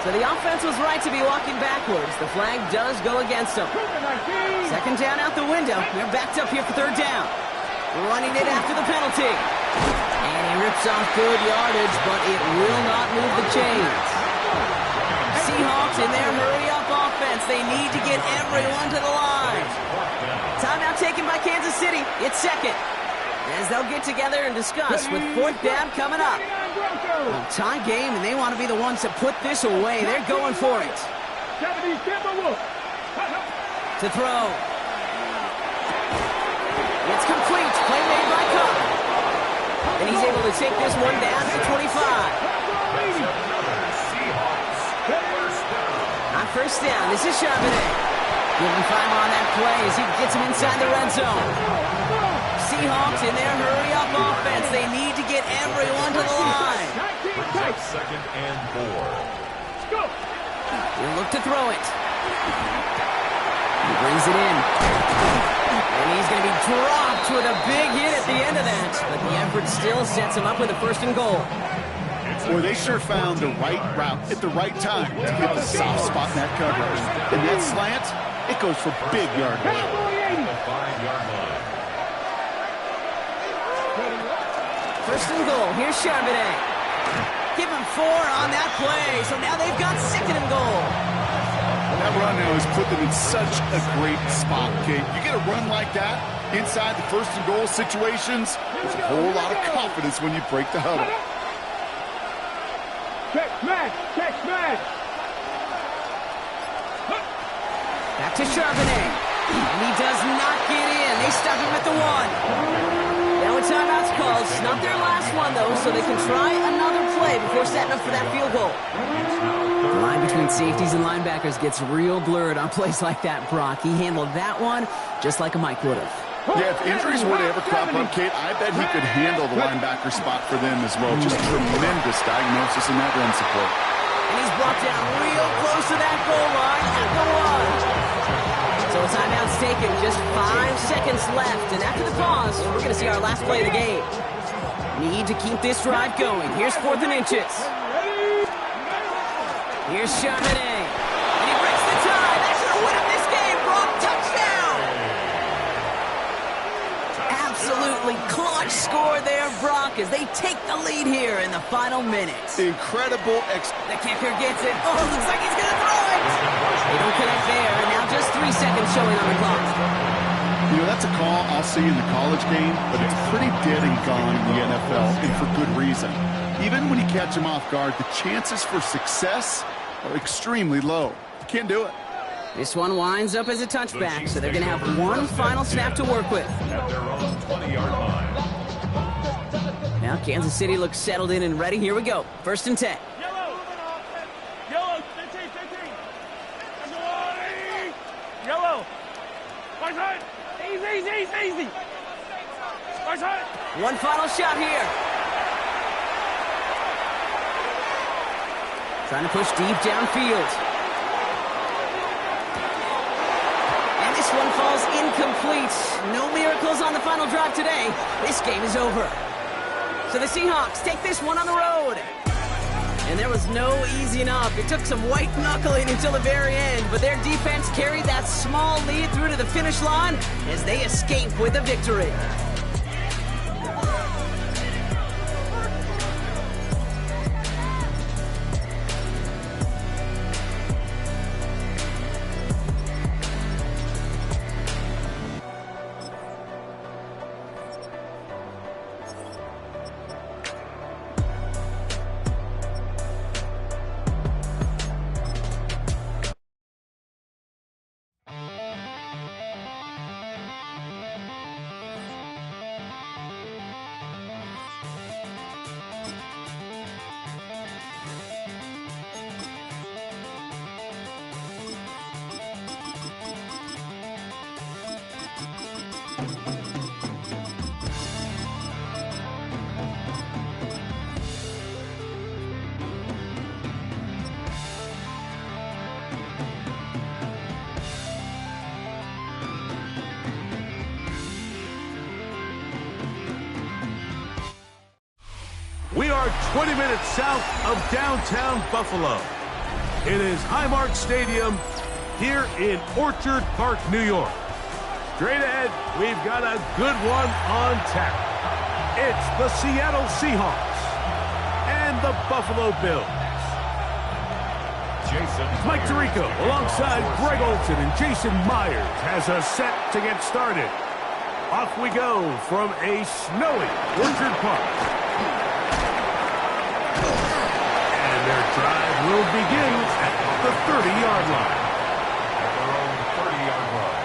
So the offense was right to be walking backwards. The flag does go against them. 2nd down out the window. They're backed up here for 3rd down. Running it after the penalty. And he rips off good yardage, but it will not move the chains. Seahawks in their hurry-up offense. They need to get everyone to the line. Timeout taken by Kansas City. It's 2nd. As they'll get together and discuss with 4th down coming up. Well, tie game, and they want to be the ones to put this away. They're going for it. To throw. It's complete. Play made by Cook. And he's able to take this one down to 25. On 1st down, this is Charbonnet. Give him 5 on that play as he gets him inside the red zone. Seahawks in their hurry-up offense. They need to get everyone to the line. 2nd and 4. He'll look to throw it. He brings it in. And he's going to be dropped with a big hit at the end of that. But the effort still sets him up with a 1st and goal. Boy, they sure found the right route at the right time to hit the soft spot in that coverage. And that slant, it goes for big yardage. The 5-yard line. 1st and goal. Here's Charbonnet. Give him 4 on that play. So now they've got 2nd and goal. That run now has put them in such a great spot, Kate. You get a run like that inside the 1st and goal situations, there's a whole lot of confidence when you break the huddle. Check man. Back to Charbonnet. And he does not get in. They stop him at the 1. Now a timeout's called. It's not their last one, though, so they can try another play before setting up for that field goal. The line between safeties and linebackers gets real blurred on plays like that, Brock. He handled that one just like a Mike would have. Yeah, if injuries were to ever crop up, Kate, I bet he could handle the linebacker spot for them as well. Just tremendous diagnosis in that run support. And he's brought down real close to that goal line at the 1. So a timeout's taken, just 5 seconds left. And after the pause, we're going to see our last play of the game. Need to keep this drive going. Here's 4th and inches. Here's Charbonnet. And he breaks the tie. That's going to win up this game, Brock. Touchdown! Absolutely clutch score there, Brock, as they take the lead here in the final minutes. Incredible The kicker gets it. Oh, looks like he's going to throw it. They don't connect there, and now just 3 seconds showing on the clock. You know, that's a call I'll see in the college game, but it's pretty dead and gone in the NFL, and for good reason. Even when you catch him off guard, the chances for success are extremely low. You can't do it. This one winds up as a touchback, so they're going to have one final snap to work with. At their own 20-yard line. Now Kansas City looks settled in and ready. Here we go. 1st and 10. Yellow, 15. Yellow. Right side. Easy. Right side. One final shot here. Trying to push deep downfield. And this one falls incomplete. No miracles on the final drive today. This game is over. So the Seahawks take this one on the road. And there was no easing up. It took some white knuckling until the very end, but their defense carried that small lead through to the finish line as they escape with a victory. We are 20 minutes south of downtown Buffalo. It is Highmark Stadium here in Orchard Park, New York. Straight ahead, we've got a good one on tap. It's the Seattle Seahawks and the Buffalo Bills. Mike Tirico alongside Greg Olson and Jason Myers has us set to get started. Off we go from a snowy Orchard Park. Their drive will begin at the 30-yard line. At their own 30-yard line.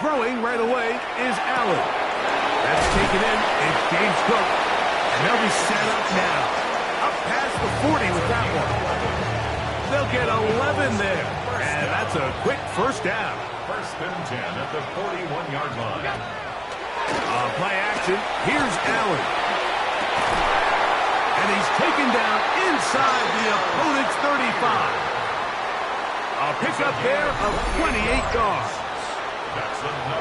Throwing right away is Allen. That's taken in. It's James Cook. And they'll be set up now. Up past the 40 with that one. They'll get 11 there. And that's a quick first down. First and 10 at the 41-yard line. Play action. Here's Allen. And he's taken down inside the opponent's 35. A pickup there of 28 yards.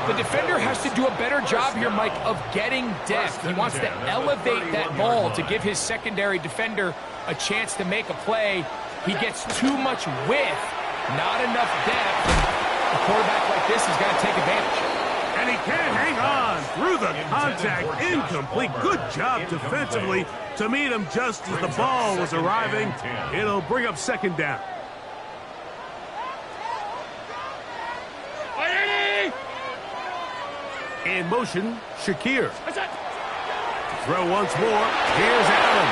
The defender has to do a better job here, Mike, of getting depth. He wants to elevate that ball to give his secondary defender a chance to make a play. He gets too much width, not enough depth. A quarterback like this has got to take advantage. And he can't hang on through the contact. Incomplete. Good job defensively to meet him just as the ball was arriving. It'll bring up second down. In motion, Shakir. Throw once more. Here's Allen.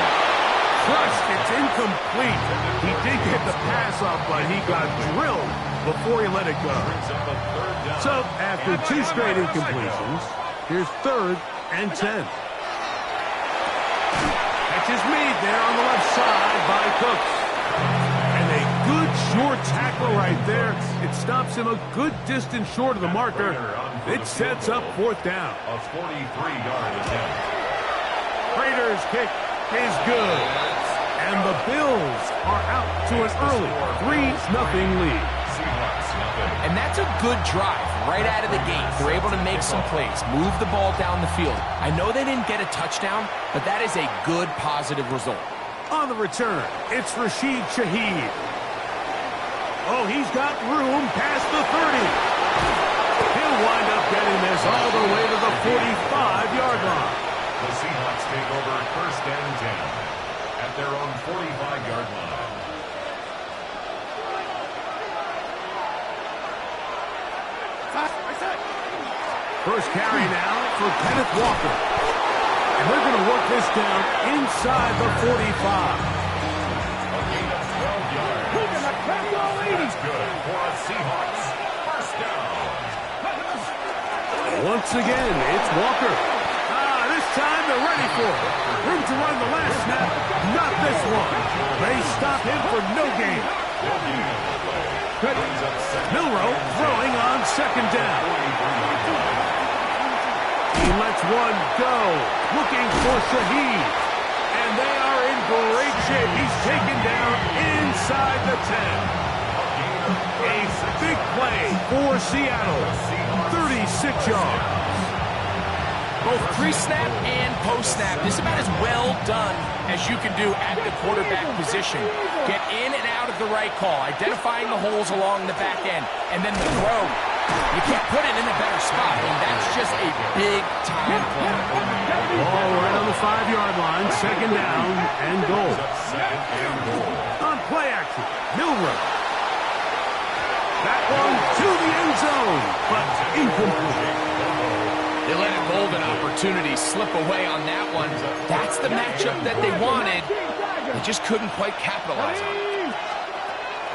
Crushed. It's incomplete. He did get the pass off, but he got drilled before he let it go. So, after two straight incompletions, here's 3rd and 10. Catch is made there on the left side by Cooks. And a good short tackle right there. It stops him a good distance short of the marker. It sets up 4th down. A 43-yard attempt. Raiders' kick is good. And the Bills are out to an early 3-0 lead. And that's a good drive right out of the gate. They're able to make some plays, move the ball down the field. I know they didn't get a touchdown, but that is a good positive result. On the return, it's Rashid Shaheed. Oh, he's got room past the 30. He'll wind up getting this all the way to the 45-yard line. The Seahawks take over 1st and 10 at their own 45-yard line. First carry now for Kenneth Walker. And they're going to work this down inside the 45. A gain of 12 yards. That's good for a Seahawks first down. Once again, it's Walker. for it. Room to run the last snap. Not this one. They stop him for no gain. Milroe throwing on second down. He lets one go. Looking for Shaheed. And they are in great shape. He's taken down inside the 10. A big play for Seattle. 36 yards. Both pre-snap and post-snap. This is about as well done as you can do at the quarterback position. Get in and out of the right call, identifying the holes along the back end, and then the throw. You can't put it in a better spot. I mean, that's just a big-time play. Ball right on the 5-yard line. Second down and goal. On play action, Milroe. That one to the end zone, but incomplete. They let a golden opportunity slip away on that one. That's the matchup that they wanted. They just couldn't quite capitalize on it.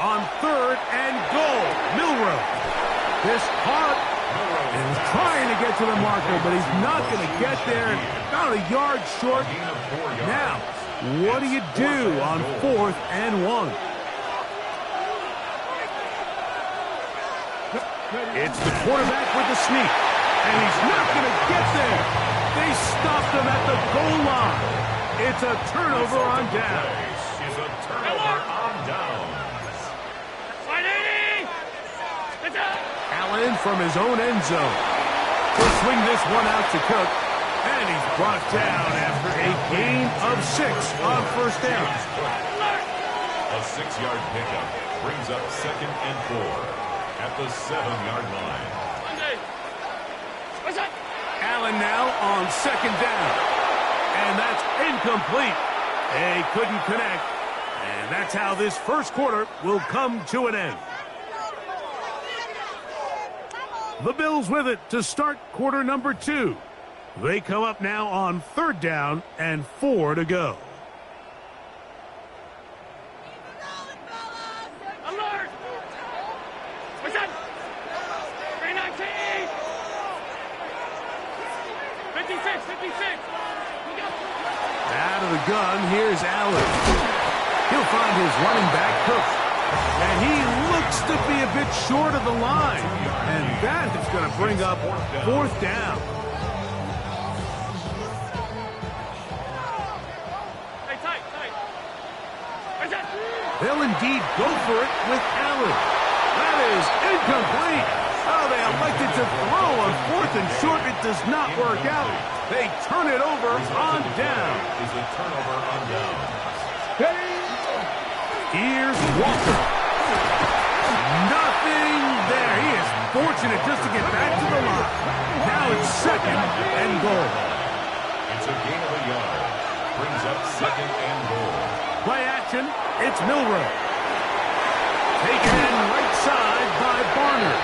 On third and goal, Milroe. This hard and he's trying to get to the marker, but he's not going to get there. About a yard short. Now, what do you do on 4th and 1? It's the quarterback with the sneak. And he's not going to get there. They stopped him at the goal line. It's a turnover on downs. It's a turnover on downs. Allen from his own end zone. He'll swing this one out to Cook. And he's brought down after a gain of 6 on first down. A 6-yard pickup brings up 2nd and 4 at the 7-yard line. Allen now on second down. And that's incomplete. They couldn't connect. And that's how this first quarter will come to an end. The Bills with it to start quarter number 2. They come up now on 3rd down and 4 to go. Alert! What's that? 319! 56! Out of the gun, here's Allen. He'll find his running back, Cook. And he looks to be a bit short of the line. And that is going to bring up 4th down. Hey, tight! What's that? They'll indeed go for it with Allen. That is incomplete. Oh, they elected to throw on 4th and short. It does not work out. They turn it over on down. Is a turnover on down. Here's Walker. Nothing there. He is fortunate just to get back to the line. Now it's 2nd and goal. It's a gain of a yard. Brings up 2nd and goal. Play action. It's Milroe. Taken in right side by Barner.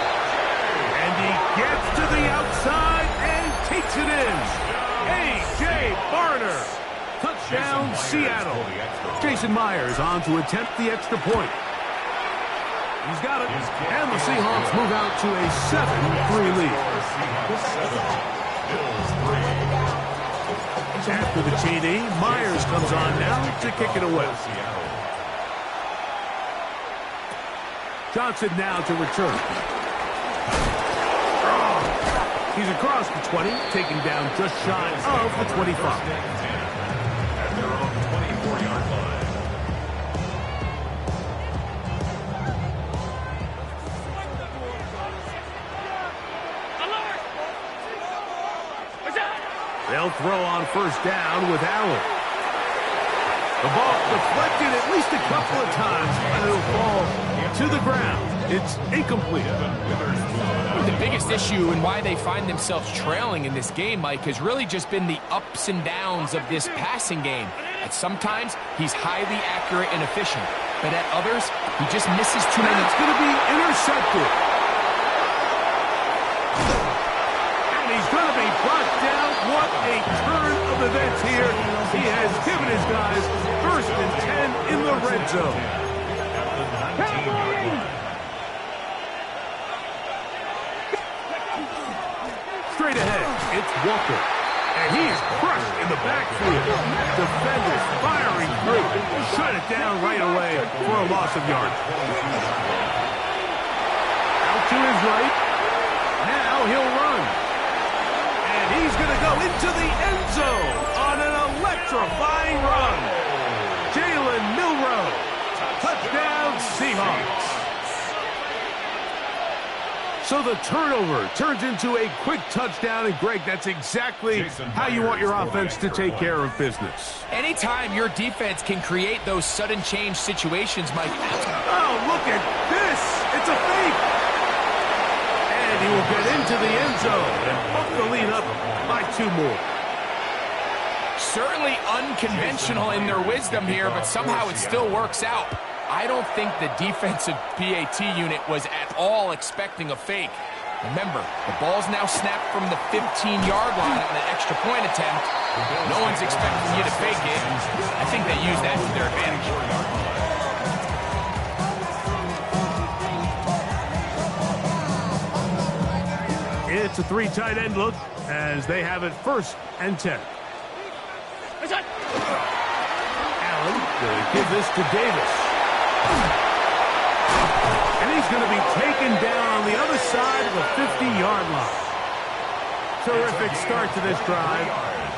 And he gets to the outside and takes it in. A.J. Barner. Touchdown, Seattle. Jason Myers on to attempt the extra point. He's got it. And the Seahawks move out to a 7-3 lead. After the TD, Myers comes on now to kick it away. Johnson now to return. He's across the 20, taken down just shy of the 25. At their own 24-yard line. They'll throw on first down with Allen. The ball deflected at least a couple of times, and it'll fall to the ground. It's incomplete. The biggest issue and why they find themselves trailing in this game, Mike, has really just been the ups and downs of this passing game. At sometimes, he's highly accurate and efficient, but at others, he just misses too many. It's going to be intercepted. And he's going to be brought down. What a turn of events here. He has given his guys 1st and 10 in the red zone. Straight ahead, it's Walker. And he is crushed in the backfield. field. Defenders firing through. Shut it down right away for a loss of yards. Out to his right. Now he'll run. And he's going to go into the end zone on an electrifying run. Jalen Milroe. Touchdown, Seahawks. So the turnover turns into a quick touchdown, and Greg, that's exactly how you want your offense to take care of business. Anytime your defense can create those sudden change situations, Mike. Oh, look at this. It's a fake. And he will get into the end zone and buck the lead up by 2 more. Certainly unconventional in their wisdom here, but somehow it still works out. I don't think the defensive PAT unit was at all expecting a fake. Remember, the ball's now snapped from the 15-yard line on an extra point attempt. No one's expecting you to fake it. I think they use that to their advantage. It's a 3 tight end look as they have it 1st and 10. Allen going to give this to Davis. And he's going to be taken down on the other side of the 50-yard line. Terrific start to this drive.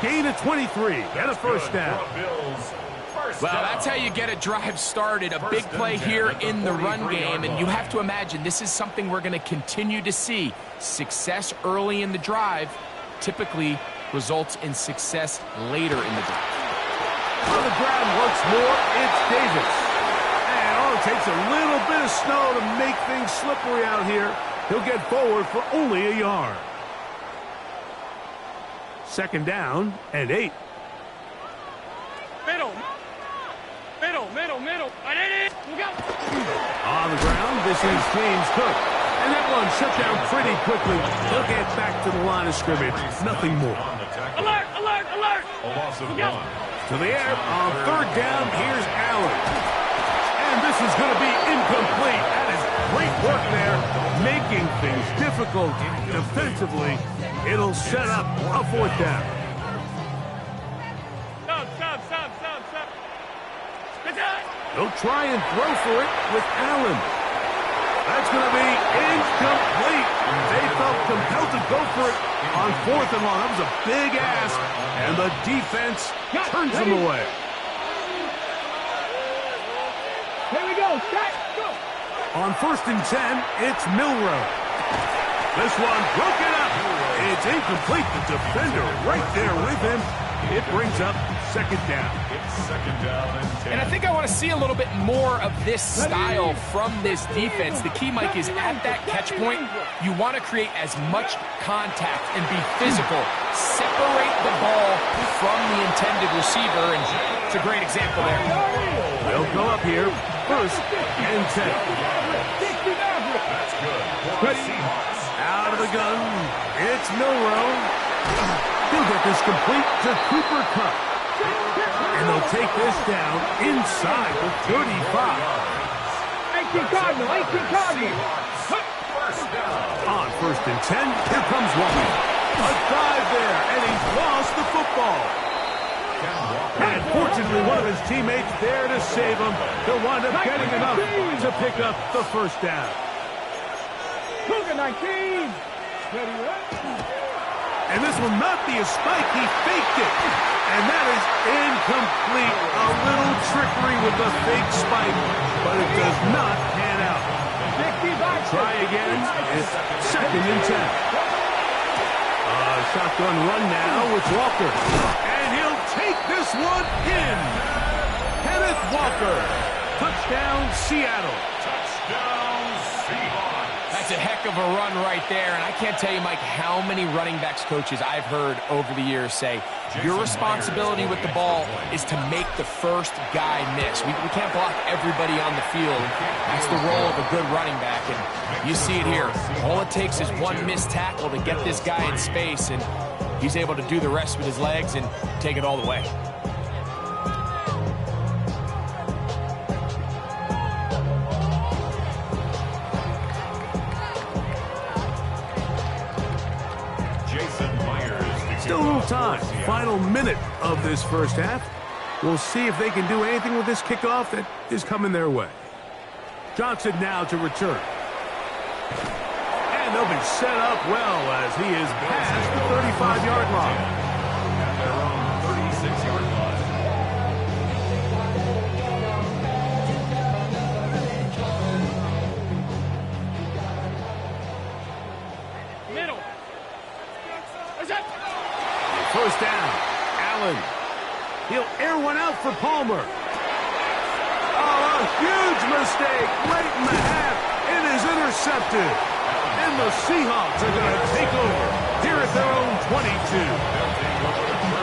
Gain of 23 and a 1st down. Well, that's how you get a drive started. A big play here in the run game, and you have to imagine this is something we're going to continue to see. Success early in the drive typically results in success later in the drive. On the ground once more, it's Davis. It takes a little bit of snow to make things slippery out here. He'll get forward for only a yard. 2nd down and 8. Middle. On the ground, this is James Cook. And that one shut down pretty quickly. He'll get back to the line of scrimmage. Nothing more. Alert! A loss of 1. To the air on 3rd down, here's Allen. And this is going to be incomplete. That is great work there, making things difficult defensively. It'll set up a 4th down. Stop. They'll try and throw for it with Allen. That's going to be incomplete. They felt compelled to go for it on 4th and long. That was a big ask, and the defense turns them away. Here we go. Go. On 1st and 10, it's Milroe. This one broken up. It's incomplete. The defender right there with him. It brings up 2nd down. It's 2nd down and 10. And I think I want to see a little bit more of this style from this defense. The key, Mike, is at that catch point, you want to create as much contact and be physical. Separate the ball from the intended receiver, and it's a great example there. They'll go up here, 1st and 10. That's good. For the Seahawks. Out of the gun, it's Milroe. He'll get this complete to Cooper Kupp. And they'll take this down inside the 35. 18 Cardinal. First down. On 1st and 10, here comes Walker. A dive there, and he's lost the football. And fortunately, one of his teammates there to save him. He'll wind up getting enough to pick up the 1st down. Cougar 19. And this will not be a spike. He faked it. And that is incomplete. A little trickery with the fake spike, but it does not pan out. Try again. It's 2nd and 10. Shotgun run now with Walker. And he'll take this one in. Kenneth Walker. Touchdown, Seattle. Touchdown, Seahawks. That's a heck of a run right there, and I can't tell you, Mike, how many running backs coaches I've heard over the years say, your responsibility with the ball is to make the first guy miss. We can't block everybody on the field. That's the role of a good running back, and you see it here. All it takes is one missed tackle to get this guy in space, and he's able to do the rest with his legs and take it all the way. Still a little time. Final minute of this first half. We'll see if they can do anything with this kickoff that is coming their way. Johnson now to return. And they'll be set up well as he is past the 35-yard line. At their own 36-yard line. Middle. First down. Allen. He'll air one out for Palmer. Oh, a huge mistake late in the half. It is intercepted. And the Seahawks are going to take over here at their own 22.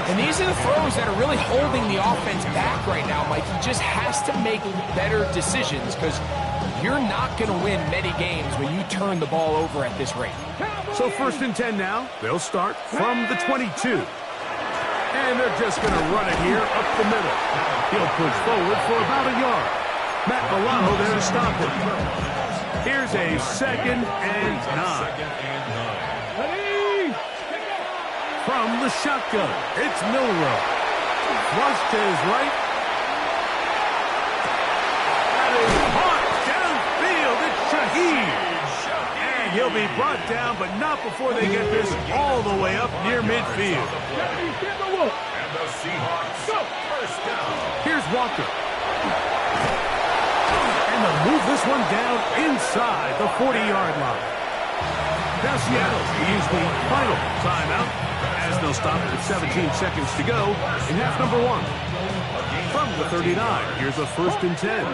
And these are the throws that are really holding the offense back right now, Mike. He just has to make better decisions because you're not going to win many games when you turn the ball over at this rate. So 1st and 10 now. They'll start from the 22. And they're just going to run it here up the middle. He'll push forward for about a yard. Matt Milano there to stop it. Here's a 2nd and 9. From the shotgun, it's Milroe. Flush to his right. That is caught downfield. It's Shaheed. And he'll be brought down, but not before they get this all the way up near midfield. And the Seahawks first down. Here's Walker. And they'll move this one down inside the 40-yard line. Now Seattle will use the final timeout as they'll stop with 17 seconds to go in half number 1. From the 39, here's a 1st and 10.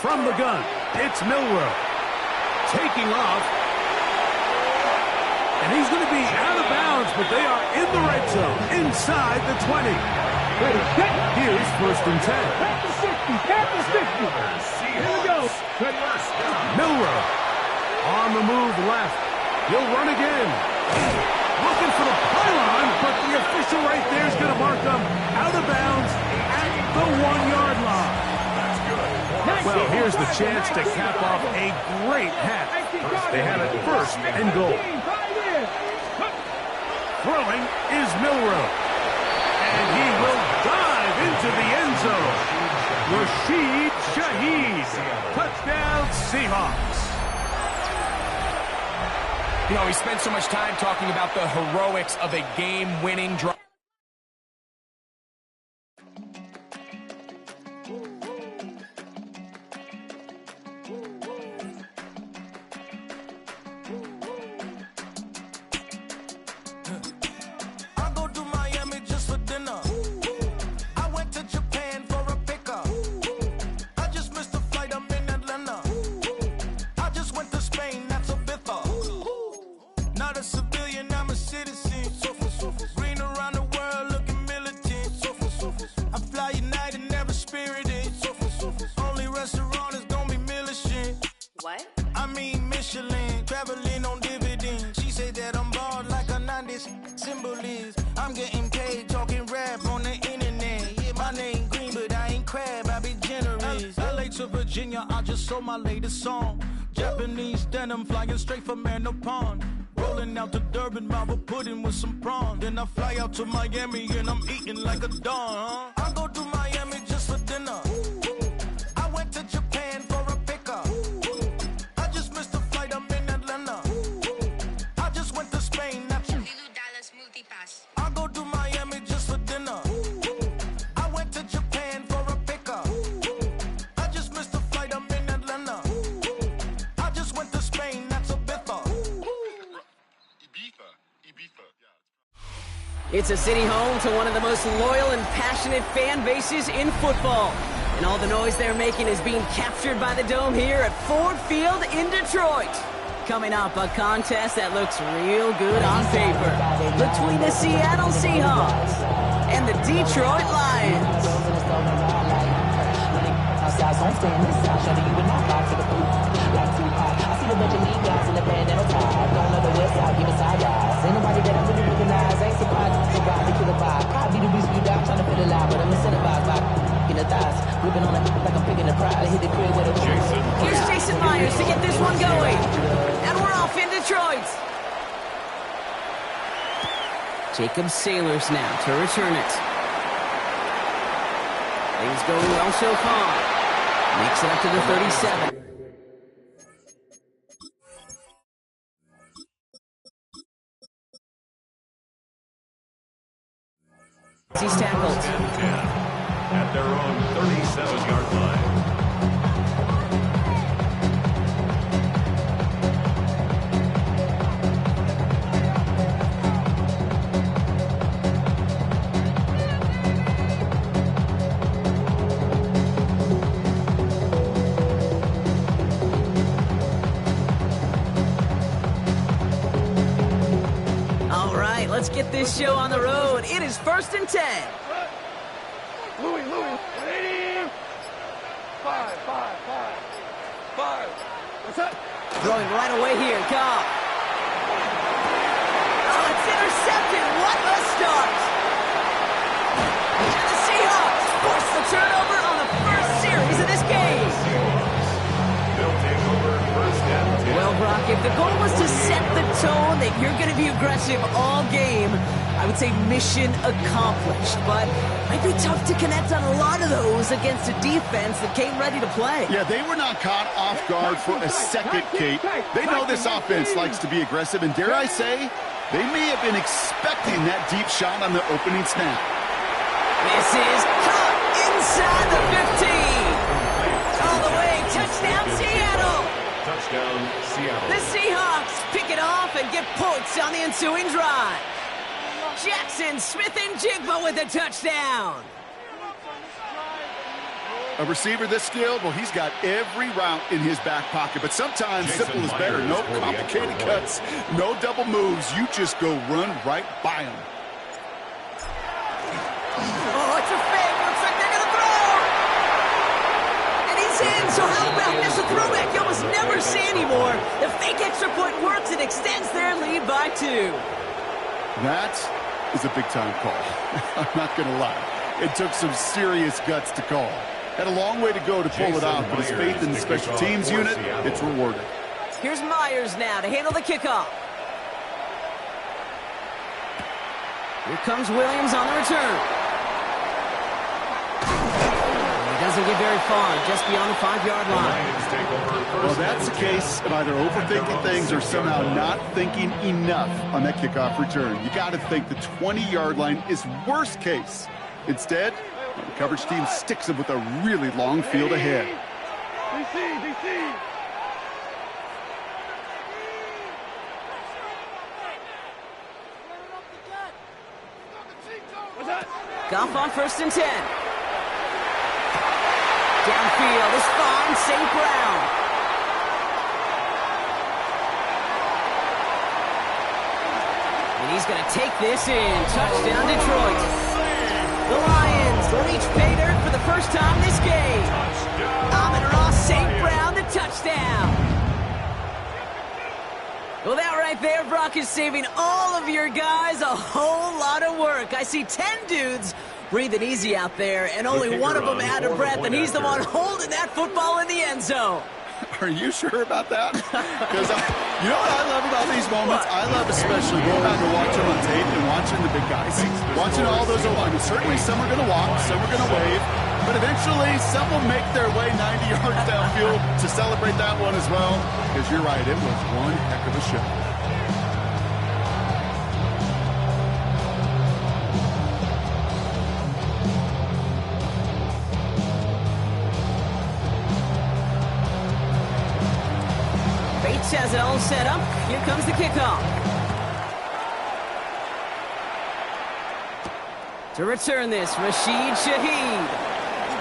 From the gun, it's Milroe. Taking off. And he's going to be out of bounds, but they are in the red zone, inside the 20. Here's 1st and 10. Here we go. Milroe on the move left. He'll run again. Looking for the pylon, but the official right there is going to mark them out of bounds at the 1-yard line. Well, here's the chance to cap off a great half. They have it 1st and goal. Throwing is Milroe. And he will dive into the end zone. Rashid Shaheed. Touchdown, Seahawks. You know, we spent so much time talking about the heroics of a game-winning drive. I just sold my latest song. Japanese denim flying straight from Manopon. Rolling out to Durban, Marvel pudding with some prawn. Then I fly out to Miami and I'm eating like a don. I go to Miami just for dinner. I went to Japan for a pickup. I just missed the flight, I'm in Atlanta. I just went to Spain, that's $1 multipass. I go to Miami just for dinner. I went to Japan for a pickup. I just missed the flight, I'm in Atlanta. I just went to Spain, that's a biffa. Ibiza. It's a city home to one of the most loyal and passionate fan bases in football. And all the noise they're making is being captured by the Dome here at Ford Field in Detroit. Coming up, a contest that looks real good on paper between the Seattle Seahawks and the Detroit Lions. Here's Jason Myers to get this one going. And we're off in Detroit. Jacob Sailors now to return it. Things going well so far. Makes it up to the 37. He's tackled. 10-10 at their own 37-yard line. Let's get this show on the road. It is 1st and 10. Louis, 180. 5. What's that? Throwing right away here. Goff. Oh, it's intercepted. What a start. And the Seahawks force the turnover on the first series of this game. They'll take over 1st and 10. Well, Brock, if the goal was to set the tone that you're going to be aggressive all game, I would say mission accomplished. But it might be tough to connect on a lot of those against a defense that came ready to play. Yeah, they were not caught off guard for a second, Kate. They know this offense likes to be aggressive, and dare I say, they may have been expecting that deep shot on the opening snap. This is caught inside the 15. All the way, touchdown Seattle. Touchdown, Seattle. The Seahawks pick it off and get points on the ensuing drive. Jackson Smith-Njigba with a touchdown. A receiver this skilled, well, he's got every route in his back pocket, but sometimes simple is better. No complicated cuts, no double moves. You just go run right by him. Oh, it's a fake. Looks like they're going to throw. And he's in, so how about this? A throwback you almost never see anymore. The fake extra point works and extends their lead by 2. That is a big-time call. I'm not going to lie. It took some serious guts to call. Had a long way to go to pull it off, but his faith in the special teams unit, it's rewarded. Here's Myers now to handle the kickoff. Here comes Williams on the return. He doesn't get very far, just beyond the 5-yard line. Well, that's the case of either overthinking things or somehow not thinking enough on that kickoff return. You got to think the 20-yard line is worst case. Instead, the coverage team sticks him with a really long field ahead. DC. What's that? Goff on 1st and 10. Downfield is fine, St. Brown. And he's going to take this in. Touchdown, Detroit. The Lions reach pay dirt for the first time this game. Amon-Ra St. Brown, the touchdown. Well, that right there, Brock, is saving all of your guys a whole lot of work. I see 10 dudes breathing easy out there, and only one of them out of breath, and he's the one holding that football in the end zone. Are you sure about that? Because you know what I love about these moments? I love especially going back and watching on tape and watching the big guys. Watching all those O-linemen. Certainly some are going to walk, some are going to wave, but eventually some will make their way 90 yards downfield to celebrate that one as well. Because you're right, it was one heck of a show. Has it all set up. Here comes the kickoff. To return this, Rashid Shaheed.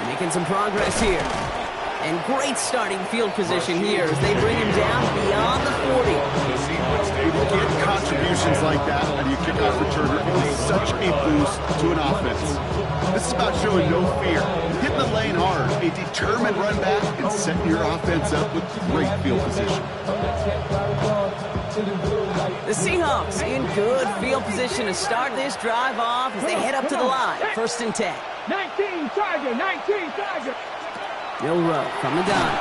Making some progress here. And great starting field position here as they bring him down beyond the 40. Getting contributions like that out of your kickoff returner is such a boost to an offense. This is about showing no fear, hitting the lane hard, a determined run back, and setting your offense up with great field position. The Seahawks in good field position to start this drive off as they head up to the line. 1st and 10. 19 Tiger. Bill Rowe from the gun.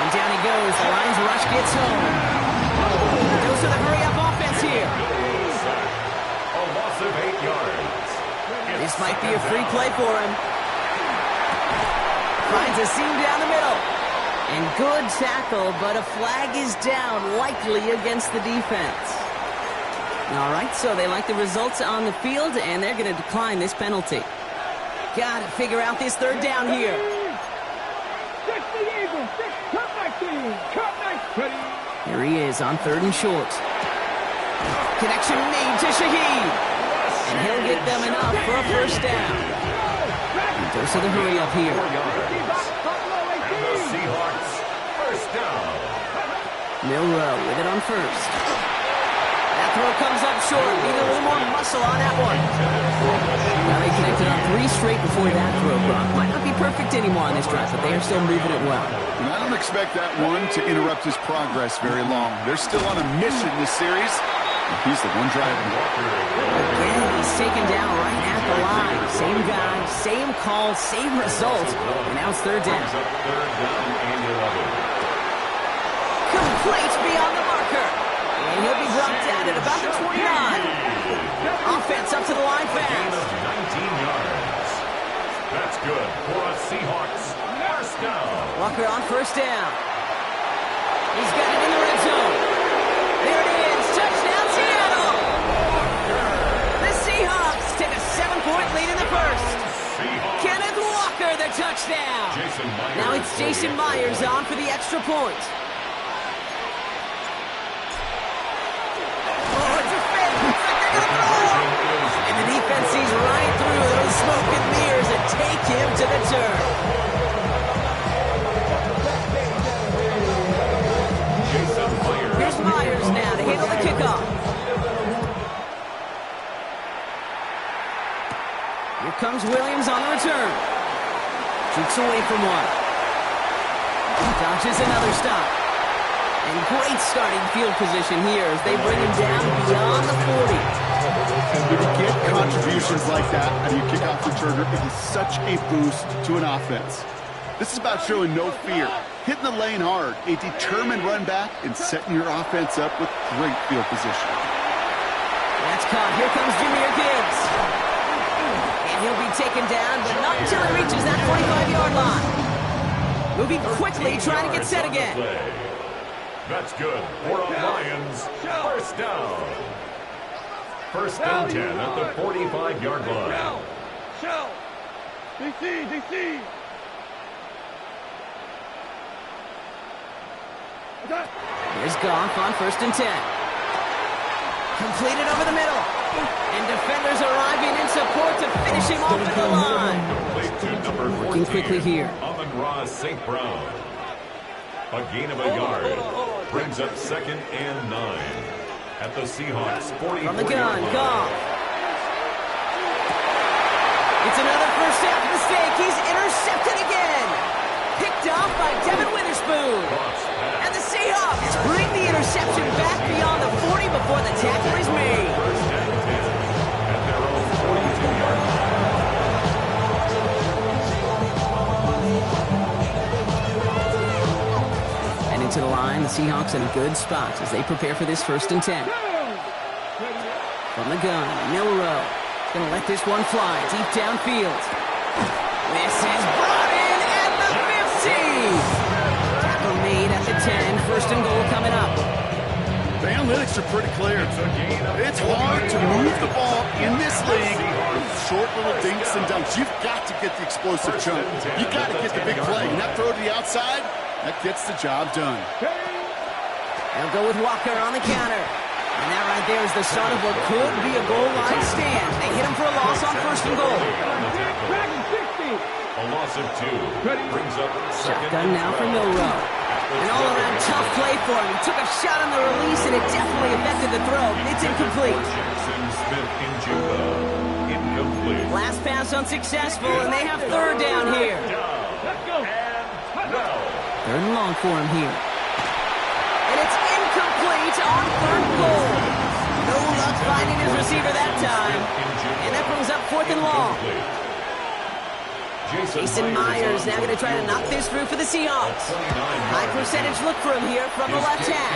And down he goes. The Lions rush gets home. Goes to the hurry-up offense here. yards. This might be a free play for him. Finds a seam down the middle. And good tackle, but a flag is down, likely against the defense. All right, so they like the results on the field, and they're going to decline this penalty. Got to figure out this third down here. Here he is on 3rd and short. Connection made to Shaheed. And he'll get them enough for a first down. And dose of the hurry up here. And the Seahawks, first down. Milrow with it on 1st. That throw comes up short. Need a little more muscle on that one. Now they connected on 3 straight before that throw, Brock. Might not be perfect anymore on this drive, but they are still moving it well. And I don't expect that one to interrupt his progress very long. They're still on a mission this series. He's the one driving. Again, he's taken down right at the line. Same guy, same call, same result. And now it's 3rd down. Third down and 11. Complete beyond the marker. And he'll be brought down at about the 29. Offense up to the line fast. 19 yards. That's good for a Seahawks. First down. Walker on 1st down. He's got it in the red zone. There it is. Touchdown, Seattle. The Seahawks take a 7-point lead in the first. Kenneth Walker, the touchdown. Now it's Jason Myers on for the extra point. And the defense sees right through those smoke and mirrors and take him to the turf. Here's Myers now to handle the kickoff. Here comes Williams on the return. Shoots away from one. Dodges another stop. And great starting field position here as they bring him down beyond the 40. When you get contributions like that out of your kickoff returner, it is such a boost to an offense. This is about showing no fear, hitting the lane hard, a determined run back, and setting your offense up with great field position. That's caught. Here comes Jahmyr Gibbs. And he'll be taken down, but not until he reaches that 45-yard line. Moving quickly, trying to get set again. That's good for a Lions. First down. 1st and 10 at the 45-yard line. DC. Here's Goff on 1st and 10. Completed over the middle. And defenders arriving in support to finish him off at the line. Working quickly here. Amon-Ra St. Brown. A gain of a yard. Brings up 2nd and 9. At the Seahawks 40. From the gun, Goff. It's another first half mistake. He's intercepted again. Picked off by Devin Witherspoon. And the Seahawks bring the interception back beyond the 40 before the tackle is made. 1st and 10 at their own 42-yard line. And into the line, the Seahawks in a good spot as they prepare for this 1st and 10. From the gun, Milrow. Going to let this one fly deep downfield. This is brought in at the 50. Tackle made at the 10. 1st and goal coming up. The analytics are pretty clear. It's hard to move the ball in this league with short little dinks and dunks. You've got to get the explosive chunk. You've got to get the big play. And that throw to the outside, that gets the job done. They'll go with Walker on the counter. And that right there is the start of what could be a goal line stand. They hit him for a loss on 1st and goal. A loss of 2. Brings up Shotgun now for Milrow. And all around tough play for him. He took a shot on the release and it definitely affected the throw. It's incomplete. Jackson Smith-Njigba. Incomplete. Last pass unsuccessful and they have 3rd down here. Let's go. 3rd and long for him here. And it's incomplete on 3rd and goal. No luck finding his receiver that time. And that brings up 4th and long. Jason Myers now going to try to knock this through for the Seahawks. High percentage look for him here from the left half.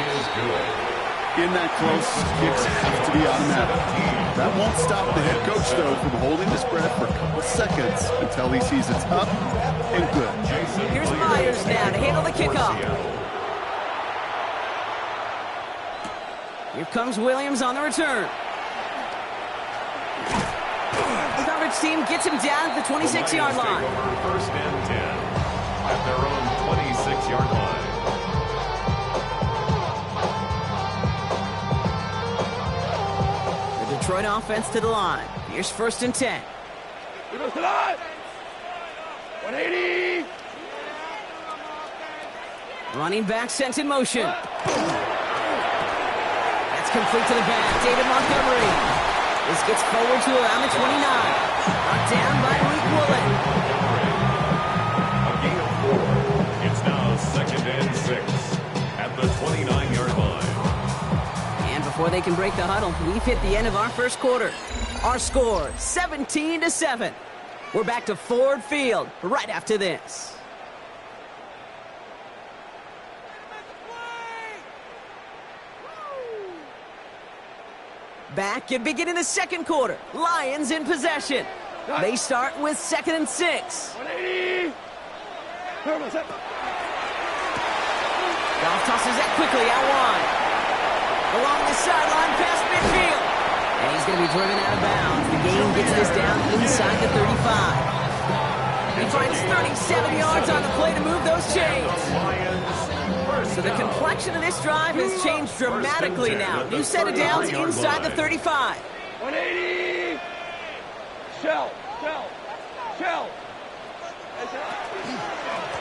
In that close, kicks have to be automatic. That won't stop the head coach, though, from holding the spread for a couple seconds until he sees it's up and good. Here's Myers now to handle the kickoff. Here comes Williams on the return. The coverage team gets him down at the 26-yard line. First and 10 at their own 26-yard line. The Detroit offense to the line. Here's first and 10. 180. Running back sent in motion. That's complete to the back. David Montgomery. This gets forward to around the 29. Brought down by Malik Woolen. A gain of 4. It's now second and 6 at the 29-yard line. And before they can break the huddle, we've hit the end of our first quarter. Our score, 17-7. We're back to Ford Field right after this. Back and beginning the second quarter. Lions in possession. They start with 2nd and 6. 180. Goff tosses that quickly out wide. Along the sideline past midfield. And he's going to be driven out of bounds. The game gets this down inside the 35. He finds 37 yards on the play to move those chains. So the complexion of this drive has changed dramatically now. New set of downs inside the 35. 180. Shell.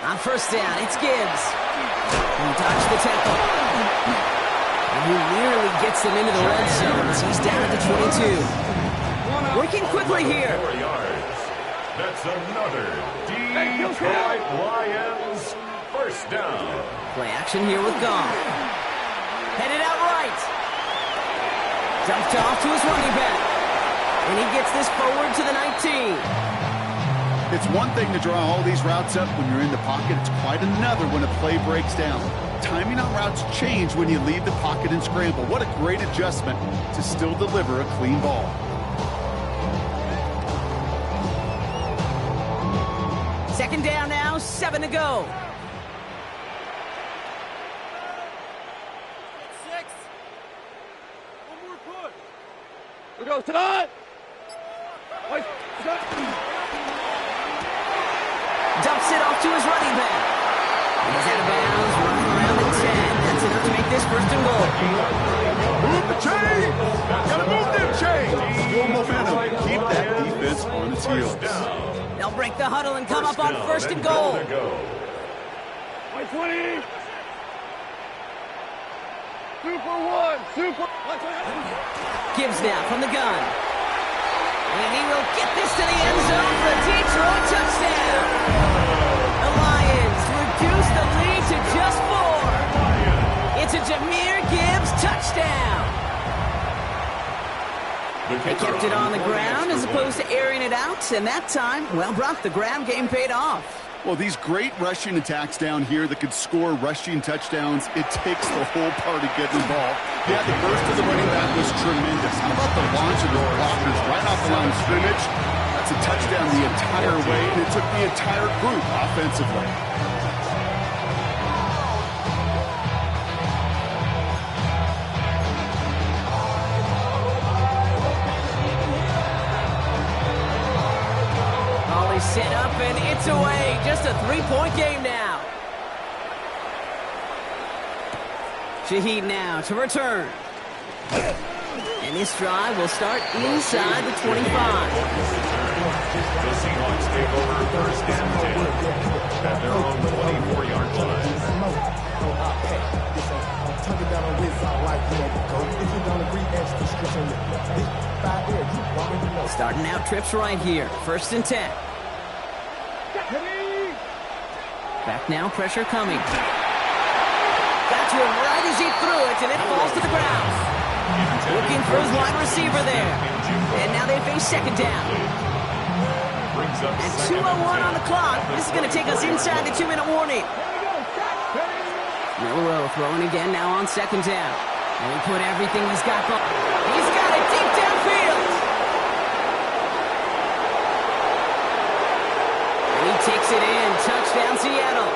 On first down, it's Gibbs. He dodged the tackle. And he nearly gets them into the red zone as he's down at the 22. Working quickly here. 4 yards. That's another Detroit Lions first down. Play action here with Goff. Headed out right. Dumped off to his running back. And he gets this forward to the 19. It's one thing to draw all these routes up when you're in the pocket. It's quite another when a play breaks down. Timing on routes change when you leave the pocket and scramble. What a great adjustment to still deliver a clean ball. Second down now, 7 to go. 6. One more push. We go tonight. Dumps it off to his running back. He's out of bounds, running around the 10. That's enough to make this first and goal. Move the chain! Gotta move them chains! Still momentum. Keep that defense on its heels. They'll break the huddle and come up on first and goal. 120. 2 for 1. 2 for 1. Gibbs now from the gun. And he will get this to the end zone for a Detroit touchdown. The Lions reduce the lead to just 4. It's a Jahmyr Gibbs touchdown. They kept it on the ground as opposed to airing it out, and that time, well, Brock, the ground game paid off. Well, these great rushing attacks down here that could score rushing touchdowns, it takes the whole party getting involved. Yeah, the burst of the running back was tremendous. How about the launch of his blockers right off the line of scrimmage? That's a touchdown the entire way, and it took the entire group offensively. Set up and it's away. Just a 3-point game now. Shaheed now to return. And this drive will start inside the 25. The Seahawks take over first and 10 at their own 24-yard line. Starting out trips right here. First and 10. Back now, pressure coming. Got to him right as he threw it, and it falls to the ground. Looking for his wide receiver there. And now they face second down. And 2:01 on the clock. This is going to take us inside the 2-minute warning. Milrow throwing again now on second down. And he put everything he's got going. He's got it deep downfield. And he takes it in. Touchdown, Seattle.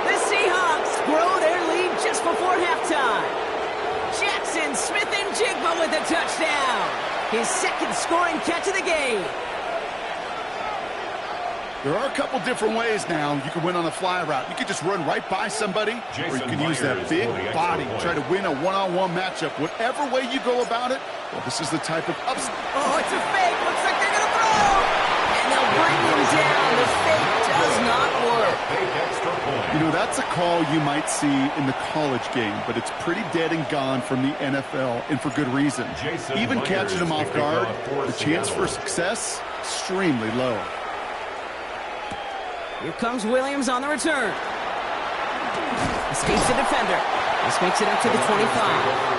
The Seahawks grow their lead just before halftime. Jackson Smith-Njigba with a touchdown. His second scoring catch of the game. There are a couple different ways now. You can win on a fly route. You can just run right by somebody, or you can use that big body, try to win a one-on-one matchup. Whatever way you go about it, well, this is the type of ups. Oh, it's a fake. Looks like they're going to throw. And they'll bring him down. The fake does not work. You know, that's a call you might see in the college game, but it's pretty dead and gone from the NFL, and for good reason. Even catching him off guard, the chance for success, extremely low. Here comes Williams on the return. Escapes the defender. This makes it up to the 25.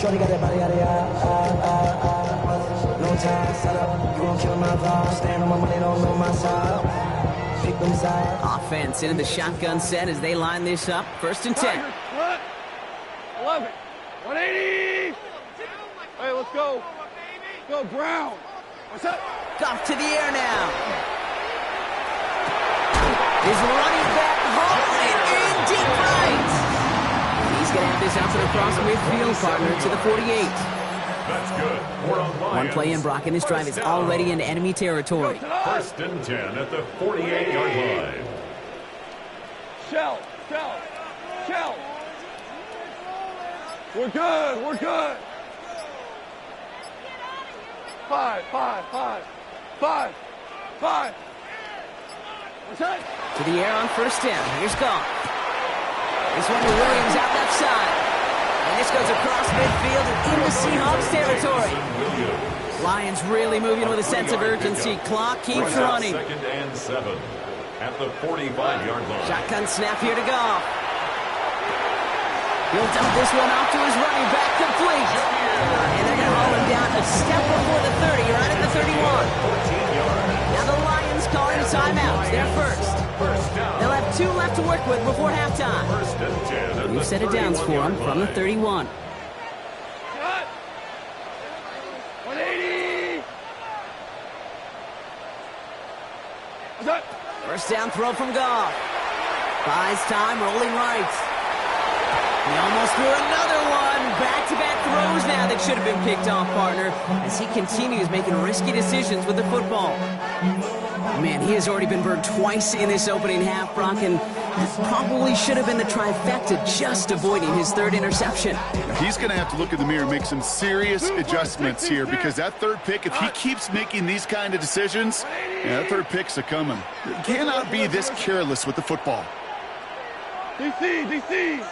Shorty got that body out of no time, set up. You won't kill my vibe. Stand on my money, don't know my side. Pick them side. Offense into the shotgun set as they line this up. 1st and 10. What? 11. 180. Hey, let's go. Go, Brown. What's up? Goff to the air now. His running back hauls it in deep right. He's going to have this out to the cross midfield partner to the 48. That's good. One play in, Brock, and this drive is already in enemy territory. 1st and 10 at the 48-yard line. Shell. We're good. Five. What's that? To the air on 1st down. Here's Goff. This one to Williams out left side. And this goes across midfield and into Seahawks territory. Lions really moving with a sense of urgency. Clock keeps running. 2nd and 7 at the 45-yard line. Shotgun snap here to Goff. He'll dump this one off to his running back, complete. And they're going to haul him down a step before the 30, right at the 31. Now the Lions calling a timeout. They're first. They'll have 2 left to work with before halftime. 1st and 10. We've set it down for him from the 31. Shot. 180. What's that? 1st down throw from Goff. Buys time, rolling right. He almost threw another one. Back-to-back throws now that should have been picked off, partner, as he continues making risky decisions with the football. Man, he has already been burned twice in this opening half, Brock, and probably should have been the trifecta, just avoiding his 3rd interception. He's going to have to look in the mirror and make some serious adjustments here, because that 3rd pick, if he keeps making these kind of decisions, that 3rd pick's a coming. You cannot be this careless with the football. DC.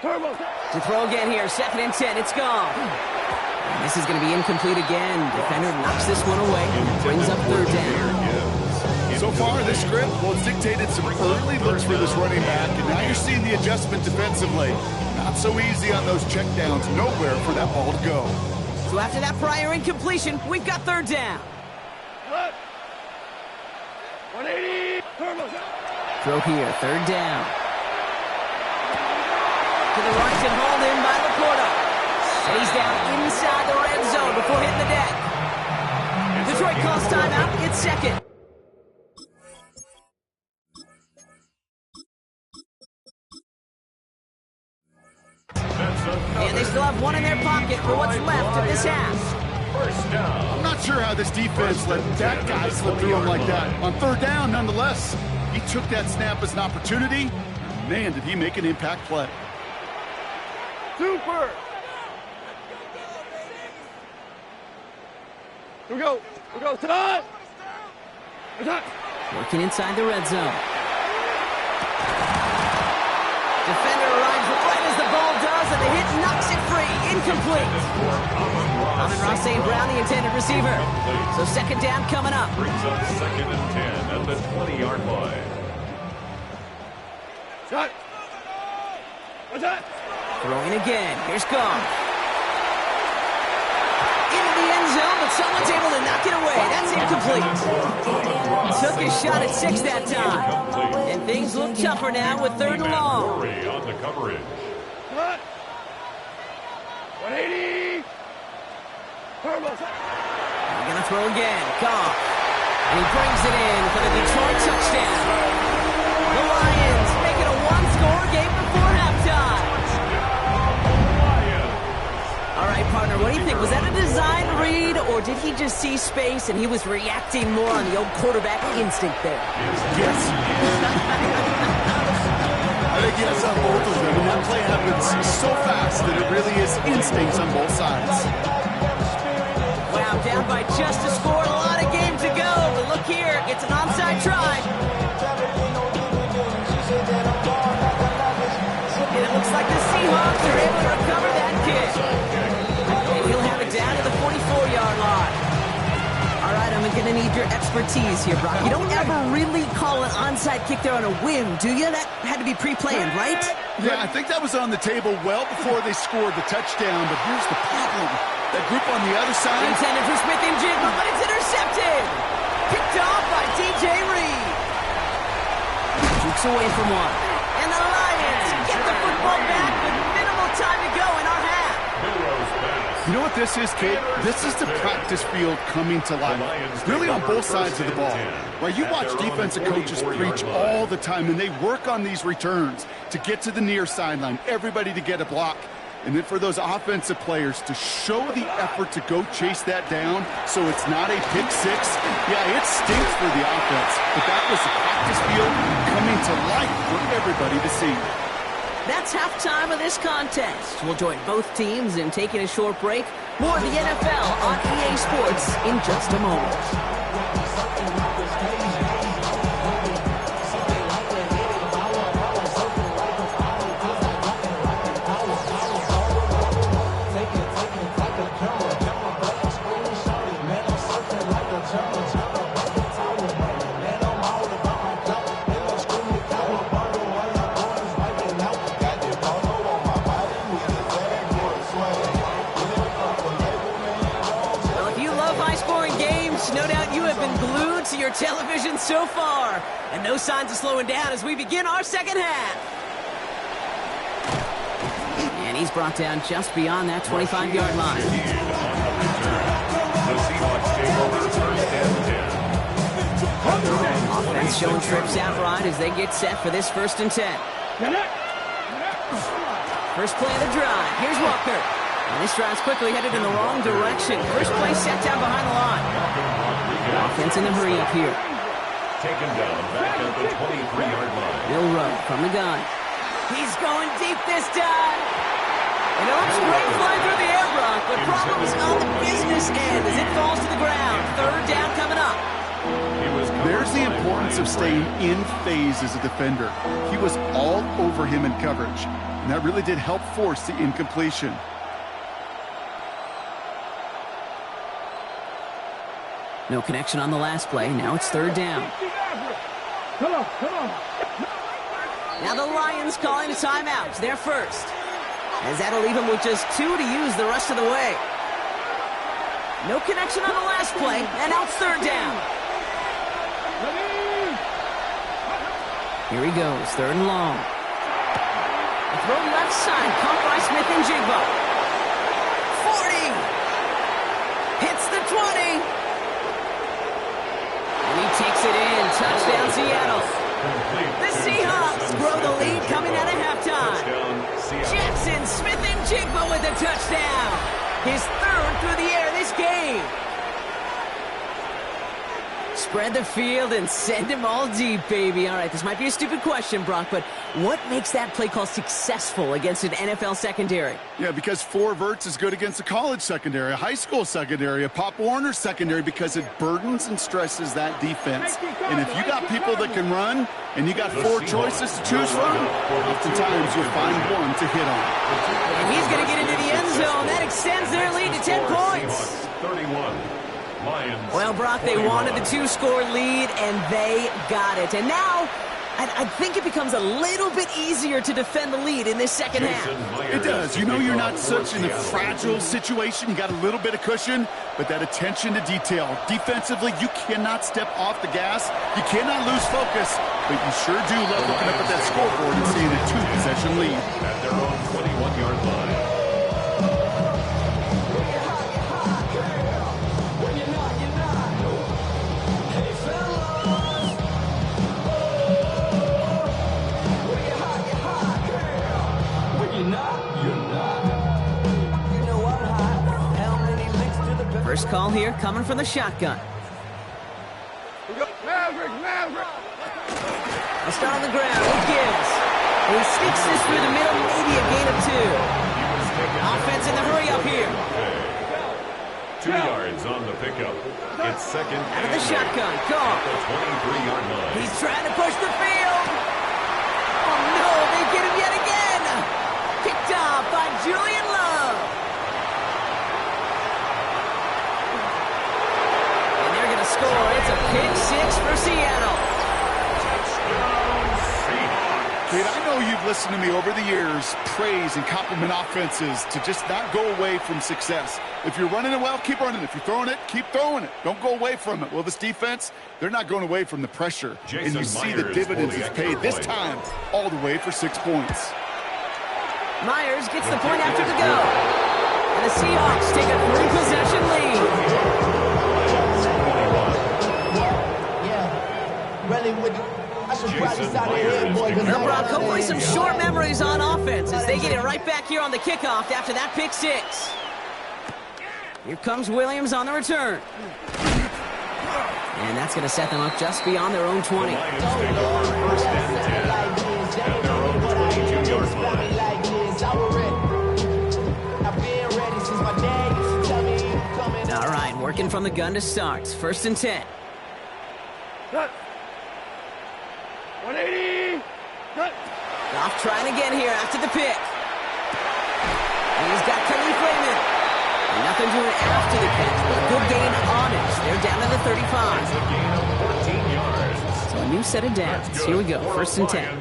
Turbo. To throw again here, 2nd and 10, it's gone. And this is going to be incomplete again. Defender knocks this one away, brings up 3rd down. So far, this script, well, it's dictated some early looks for this running back, and now you're seeing the adjustment defensively. Not so easy on those checkdowns. Nowhere for that ball to go. So after that prior incompletion, we've got 3rd down. 180. Turbo. Throw here, 3rd down. To the right and hauled in by Laporta. And he's down inside the red zone before hitting the deck. Detroit calls timeout. It's 2nd. And they still have 1 in their pocket for what's left of this half. 1st down. I'm not sure how this defense let that guy slip through him like that. On 3rd down, nonetheless, he took that snap as an opportunity. Man, did he make an impact play. Super. Here we go. Time. Working inside the red zone. Defender arrives right as the ball does, and the hit knocks it free. Incomplete. Amon-Ra St. Brown, the intended receiver. So 2nd down coming up. Brings up 2nd and 10 at the 20-yard line. Shot. What's that? Throwing again. Here's Goff. Into the end zone, but someone's able to knock it away. That's incomplete. Took his shot at 6 that time. And things look tougher now with 3rd and long. On the coverage. What? 180. They're going to throw again. Goff. And he brings it in for the Detroit touchdown. The Lions make it a 1-score game before halftime. All right, partner, what do you think? Was that a design read, or did he just see space and he was reacting more on the old quarterback instinct there? Yes. I think yes on both of them. And that play happens so fast that it really is instincts on both sides. Wow, down by just a score, a lot of game to go. But look here, it's an onside try. And it looks like the Seahawks are able to recover that kick. And he'll have it down to the 44-yard line. All right, I'm going to need your expertise here, Brock. You don't ever really call an onside kick there on a whim, do you? That had to be pre-planned, right? Yeah, I think that was on the table well before they scored the touchdown. But here's the problem. That group on the other side. Intended for Smith and Jigba, but it's intercepted. Picked off by DJ Reed. Jukes away from one. And the Lions get the football back with minimal time to go in our half. You know what this is, Kate? This is the practice field coming to life. Really on both sides of the ball. Right, you watch defensive coaches preach all the time, and they work on these returns to get to the near sideline, everybody to get a block. And then for those offensive players to show the effort to go chase that down so it's not a pick six, yeah, it stinks for the offense. But that was the practice field coming to life for everybody to see. That's halftime of this contest. We'll join both teams in taking a short break. More of the NFL on EA Sports in just a moment. Your television so far, and no signs of slowing down as we begin our second half. And he's brought down just beyond that 25-yard line. Offense showing trips out right as they get set for this 1st and 10. First play of the drive. Here's Walker. And this drive's quickly headed in the wrong direction. First play set down behind the line. Offense in the hurry up here. Taken down back at the 23-yard line. Bill Rowe from the gun. He's going deep this time. And it looks great flying through the air, Brock, but problems on the business end as it falls to the ground. 3rd down coming up. There's the importance of staying in phase as a defender. He was all over him in coverage, and that really did help force the incompletion. No connection on the last play. Now it's 3rd down. Come on. Now the Lions calling a timeout. They're first. As that'll leave them with just 2 to use the rest of the way. No connection on the last play, and now it's 3rd down. Here he goes, 3rd and long. A throw left side, caught by Smith and Jigba. 40. Hits the 20. And he takes it in. Touchdown, Seattle. The Seahawks grow the lead coming out of halftime. Jackson Smith and Jigba with a touchdown. His 3rd through the air this game. Spread the field and send him all deep, baby. All right, this might be a stupid question, Brock, but what makes that play call successful against an NFL secondary? Yeah, because 4 verts is good against a college secondary, a high school secondary, a Pop Warner secondary, because it burdens and stresses that defense. And if you got people that can run and you got 4 choices to choose from, oftentimes you'll find one to hit on. And he's going to get into the end zone. That extends their lead to 10 points. 31. Lions. Well, Brock, they wanted the 2-score lead, and they got it. And now I think it becomes a little bit easier to defend the lead in this second half. It does. You know you're not such in a fragile situation. You got a little bit of cushion, but that attention to detail. Defensively, you cannot step off the gas. You cannot lose focus, but you sure do love looking up at that scoreboard and seeing a 2-possession lead. At their own 21-yard line. First call here coming from the shotgun. A start on the ground. He gives. He sneaks this through the middle, maybe a gain of 2. Offense in the hurry up here. 2 yards on the pickup. It's second out of the shotgun. Call. The 23-yard line. He's trying to push the field. Oh no, they get him yet again. Picked off by Julian Love. And they're going to score. It's a pick 6 for Seattle. Kid, I know you've listened to me over the years praise and compliment offenses to just not go away from success. If you're running it well, keep running it. If you're throwing it, keep throwing it. Don't go away from it. Well, this defense, they're not going away from the pressure. And you see the dividends it's paid this time all the way for 6 points. Myers gets the point after the go. And the Seahawks take a 3-possession lead. Yeah, really with Now, Brock, hopefully some short memories on offense as they get it right back here on the kickoff after that pick 6. Here comes Williams on the return. And that's going to set them up just beyond their own 20. First and 10 at their own 22-yard line. All right, working from the gun to start. First and 10. 180. Goff trying again here after the pick. And he's got Khalif Raymond. And nothing doing after the catch, but a good gain on it. They're down to the 35. It's a gain of 14 yards. So a new set of downs. Here we go, first and 10.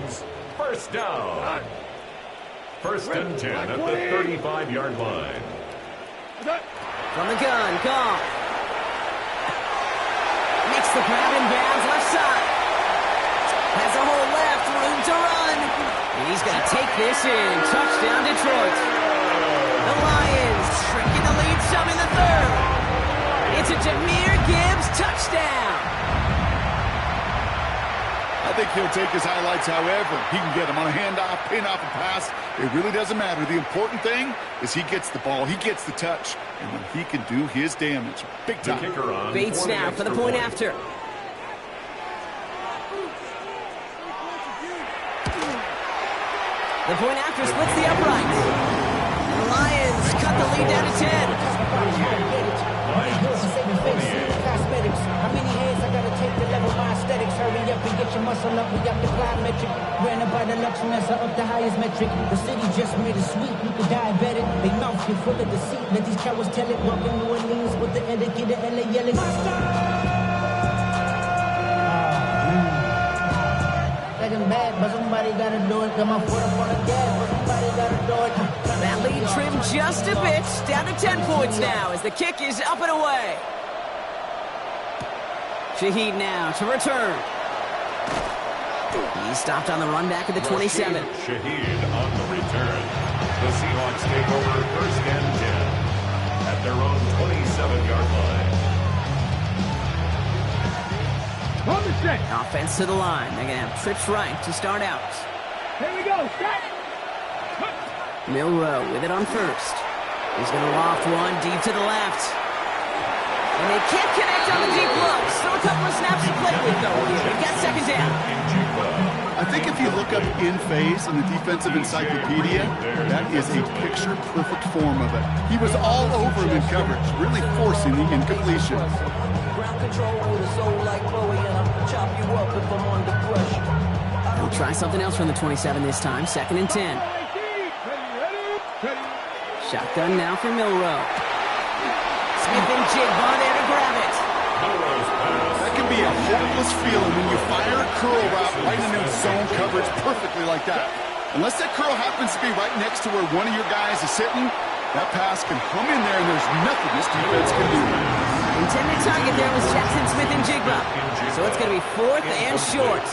First down. First and 10 at the 35-yard line. From the gun, Goff. Makes the grab in bounds left side. Has a hole left, room to run. And he's going to take this in. Touchdown, Detroit. The Lions shrinking the lead some in the third. It's a Jahmyr Gibbs touchdown. I think he'll take his highlights however he can get them on a handoff, pin off a pass. It really doesn't matter. The important thing is he gets the ball, he gets the touch, and then he can do his damage. Big time. Bates now for the point after. The point after splits the uprights. And the Lions cut the lead down to 10. How many hands I gotta take to level my aesthetics? Hurry up and get your muscle up. We got the plyometric. Granted by the luxuriness of the highest metric. The city just made a sweep. You could diabetic. They mouth you full of deceit. Let these cowards tell it. Walking New Orleans with the etiquette of LA yelling. Bad, but somebody gotta do it. Come on, put up on the gas, but somebody gotta do it. That lead trimmed just a bit, down to 10 points now as the kick is up and away. Shaheed now to return. He stopped on the run back at the 27. Shaheed on the return. The Seahawks take over first and 10 at their own 27-yard line. Offense to the line. They're going to have trips right to start out. Here we go. Set. Milrow with it on first. He's going to loft one deep to the left. And they can't connect on the deep look. Still a couple of snaps to play with, though. They've got second down. I think if you look up in phase in the defensive encyclopedia, that is a picture-perfect form of it. He was all over him in coverage, really forcing the incompletion. They'll try something else from the 27 this time. Second and 10. Shotgun now for Milrow. Smith and Jigba there to grab it. That can be a horrible this feeling when you fire a curl route right into zone coverage perfectly like that. Unless that curl happens to be right next to where one of your guys is sitting, that pass can hum in there and there's nothing this defense can do. Intended target there was Jackson Smith and Jigba. So it's going to be 4th and short.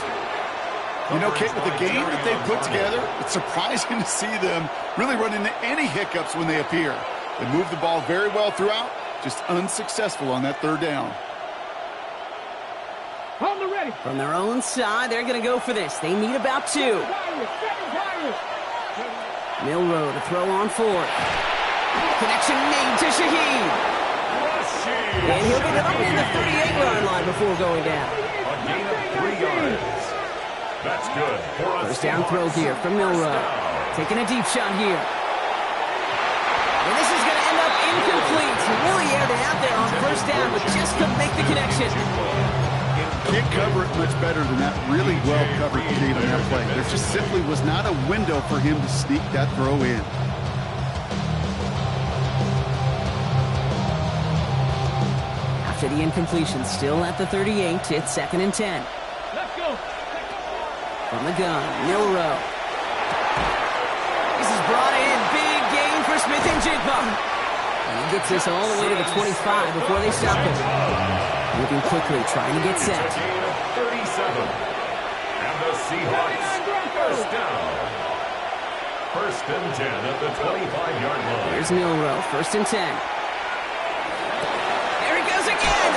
You know, Kate, with the game that they've put together, it's surprising to see them really run into any hiccups when they appear. They move the ball very well throughout, just unsuccessful on that 3rd down. From their own side, they're going to go for this. They need about 2. Milroe to throw on 4th. Connection made to Shaheed. And he'll get it up in the 38-yard line before going down. A gain of 3 yards. That's good. First down throw here from Milroe. Taking a deep shot here. And this is going to end up incomplete. He really aired it out there on 1st down, but just couldn't make the connection. Can't cover it much better than that really well-covered Kate on that play. There just simply was not a window for him to sneak that throw in. After the incompletion, still at the 38, it's 2nd and 10. Let's go. From the gun, Milroe. This is brought in. Big gain for Smith and Jigba. And he gets this all the way to the 25 before they stop him. Moving quickly, trying to get set. Gain of 37. And the Seahawks first down. 1st and 10 at the 25-yard line. Here's Milroe, 1st and 10. There he goes again.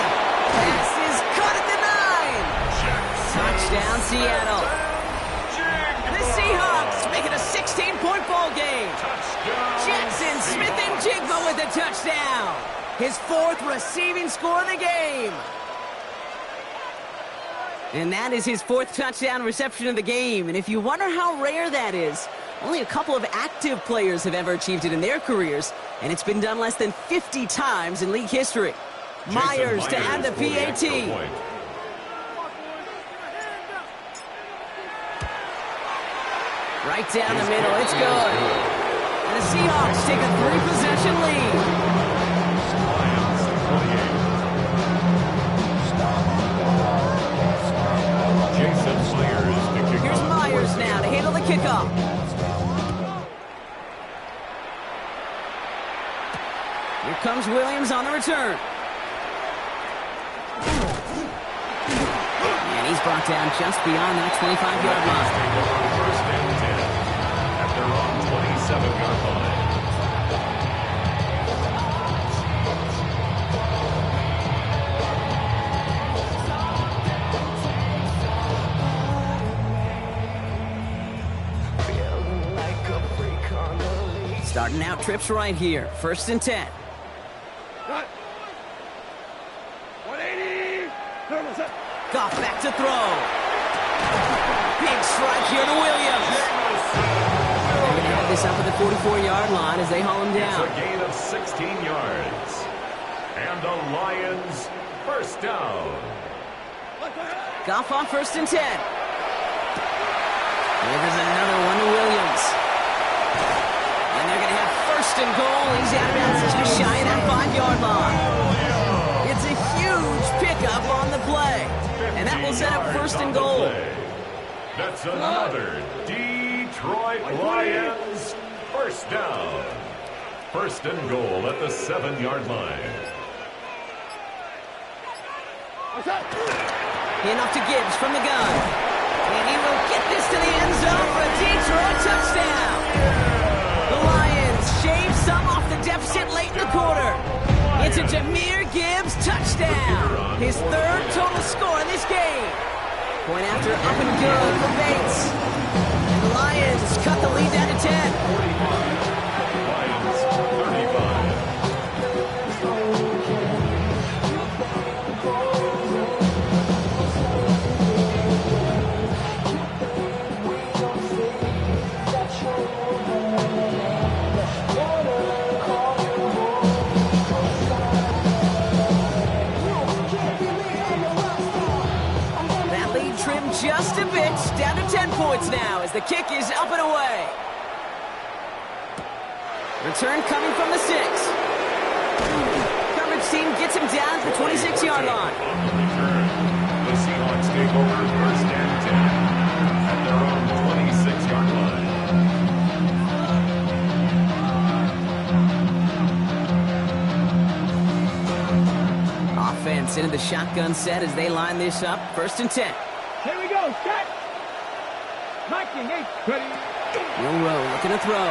Pass is caught at the 9. Touchdown, Seattle. The Seahawks make it a 16-point ball game. Jackson Smith and Jigba with the touchdown. His 4th receiving score of the game. And that is his 4th touchdown reception of the game. And if you wonder how rare that is, only a couple of active players have ever achieved it in their careers, and it's been done less than 50 times in league history. Myers to add the PAT. Right down the middle, it's good. And the Seahawks take a 3-possession lead. Here's Myers now to handle the kickoff. Here comes Williams on the return. And he's brought down just beyond that 25-yard line. 1st and 10 at their own 27-yard line. Starting out trips right here. 1st and 10. 180. Goff back to throw. Big strike here to Williams. They're going to have this up at the 44-yard line as they haul him down. It's a gain of 16 yards. And the Lions first down. Goff on 1st and 10. Delivers another one to Williams. And they're going to have 1st and goal. He's out of bounds just shy of that 5-yard line. It's a huge pickup on the play. And that will set up 1st and goal. That's another Detroit Lions first down. 1st and goal at the 7-yard line. Enough to Gibbs from the gun. And he will get this to the end zone for a Detroit touchdown. The Lions shave some off the deficit late in the quarter. It's a Jahmyr Gibbs touchdown. His 3rd total score in this game. Point after up and good for Bates. And the Lions cut the lead down to 10. Lions 35. Just a bit, down to 10 points now as the kick is up and away. Return coming from the 6. Coverage team gets him down at the 26-yard line. On the return, the Seahawks the shotgun set as they line this up. 1st and 10. Here we go, set. Hiking, ready. Milroe looking to throw.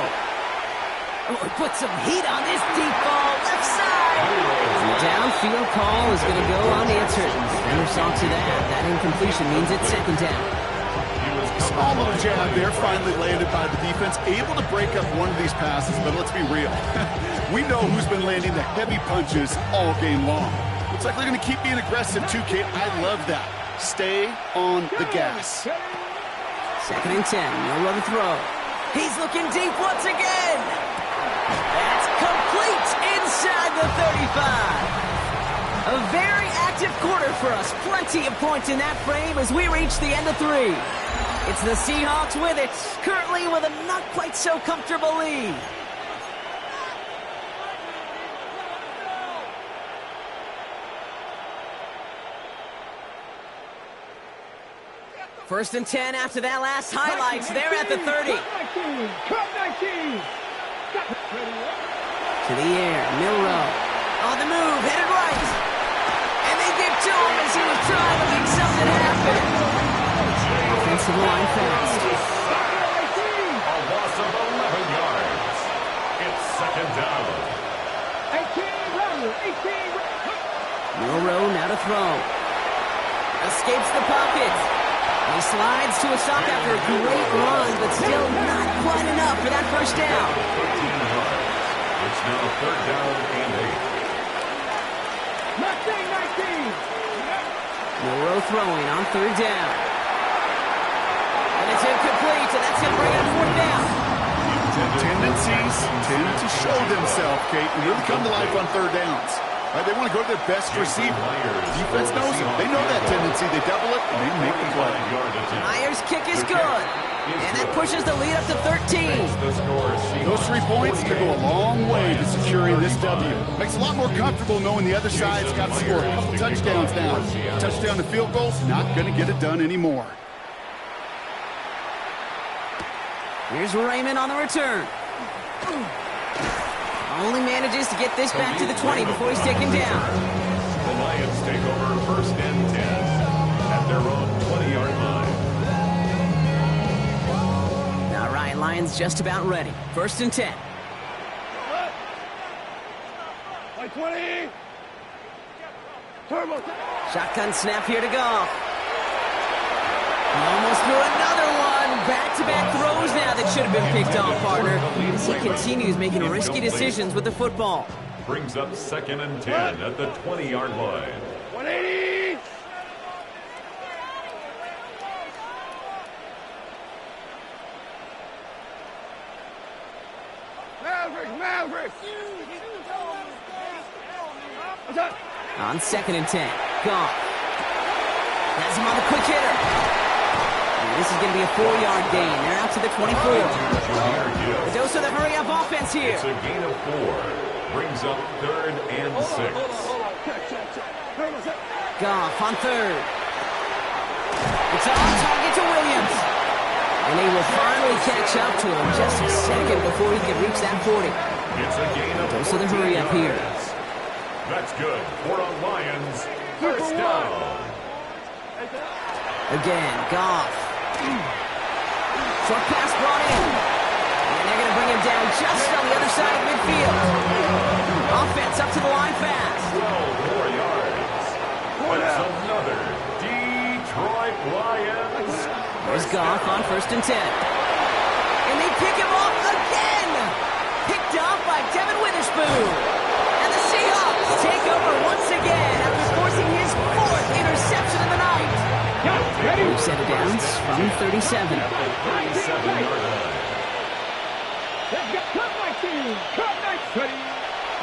Oh, put some heat on this deep ball, left side. And the downfield call is going to go unanswered. Defender saw to that. That incompletion means it's 2nd down. Small little jab there, finally landed by the defense. Able to break up one of these passes, but let's be real. We know who's been landing the heavy punches all game long. Looks like they're going to keep being aggressive too, Kate. I love that. Stay on the gas. 2nd and 10. Milroe to throw. He's looking deep once again. That's complete inside the 35. A very active quarter for us. Plenty of points in that frame as we reach the end of 3. It's the Seahawks with it, currently with a not quite so comfortable lead. First and 10 after that last highlights. They're at the 30. To the air, Milroe. On the move, headed right. And they get to him as he was trying to make something happen. Offensive line fast. A loss of 11 yards. It's 2nd down. Milroe now to throw. Escapes the pocket. He slides to a stop after a great run, but still not quite enough for that 1st down. 13 yards. It's now 3rd down and 8. Milroe throwing on 3rd down. And it's incomplete, and that's going to bring it up 4th down. Tendencies tend to show themselves, Kate, and really come to life on 3rd downs. Right, they want to go to their best receiver. Defense knows it. They know that tendency. They double it, and they make the play. Myers' kick is good. And that pushes the lead up to 13. Those 3 points could go a long way to securing this W. Makes it a lot more comfortable knowing the other side's got to score a couple touchdowns now. Touchdown to field goals, not going to get it done anymore. Here's Raymond on the return. Only manages to get this back to the 20 before he's taken down. The Lions take over 1st and 10 at their own 20-yard line. All right, Lions just about ready. 1st and 10. Like 20. Turbo. Shotgun snap here to go. He almost threw another one. Back-to-back throws now that should have been picked off, partner. As he continues making risky decisions with the football. Brings up 2nd and 10 at the 20-yard line. 180. Maverick. On 2nd and 10. Goff. Has him on the quick hitter. This is going to be a 4-yard gain. They're out to the 24. A dose of the hurry-up offense here. It's a gain of 4. Brings up 3rd and 6. Goff on 3rd. It's on target to Williams. And they will finally catch up to him just a second before he can reach that 40. It's a gain of dose of the hurry-up here. That's good. For the Lions. 1st down. Again, Goff. Short pass brought in. And they're going to bring him down just on the other side of midfield. Offense up to the line fast. 12 more yards. That's another Detroit Lions. There's Goff on 1st and 10. And they pick him off again. Picked off by Devin Witherspoon. And the Seahawks take over once again after forcing his 4th interception of the night. We've set it down from 37.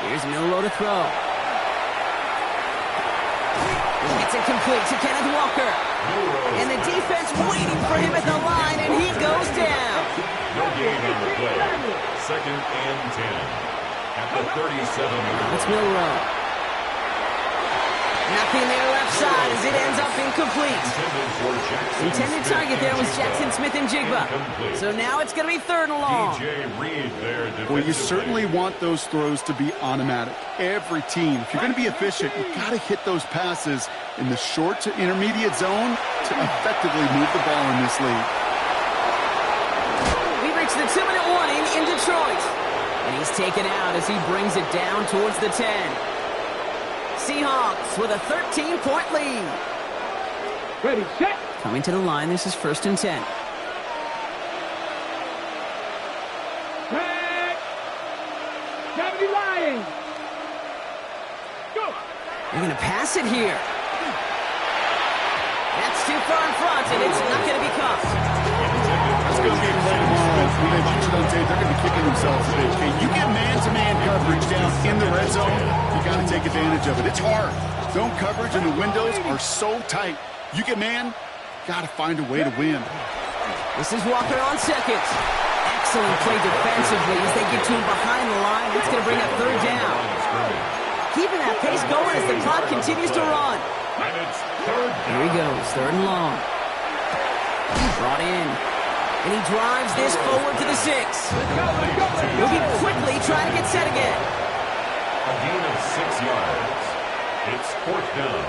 Here's Milroe to throw. It's incomplete to Kenneth Walker. And the defense waiting for him at the line, and he goes down. No gain on the play. 2nd and 10 at the 37. It's Milroe. Nothing there left side as it ends up incomplete. Intended target there was Jackson Smith and Jigba. So now it's going to be 3rd and long. Well, you certainly want those throws to be automatic. Every team, if you're going to be efficient, you've got to hit those passes in the short to intermediate zone to effectively move the ball in this league. We reach the 2-minute warning in Detroit. And he's taken out as he brings it down towards the 10. Seahawks with a 13-point lead. Ready, set. Coming to the line, this is 1st and 10. Back. Gravity Lions. Go. They're going to pass it here. That's too far in front, and it's not going to be caught. That's going to be a play tomorrow. When they watch it on tape, they're going to be kicking themselves a bit. Okay, you get man-to-man coverage down in the red zone, you got to take advantage of it. It's hard. Zone coverage and the windows are so tight. You get man, got to find a way to win. This is Walker on 2nd. Excellent play defensively as they get to him behind the line. That's going to bring up 3rd down. Keeping that pace going as the clock continues to run. Here he goes, 3rd and long. Brought in. And he drives this forward to the 6. Moving quickly, trying to get set again. A gain of 6 yards. It's 4th down.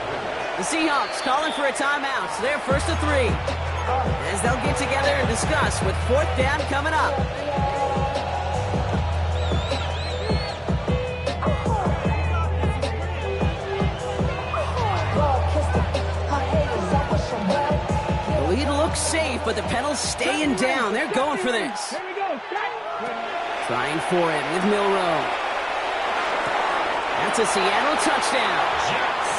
The Seahawks calling for a timeout, so they're 1st to 3. As they'll get together and discuss with 4th down coming up. The lead looks safe, but the pedals staying down. They're going for this. Trying for it with Milroe. That's a Seattle touchdown.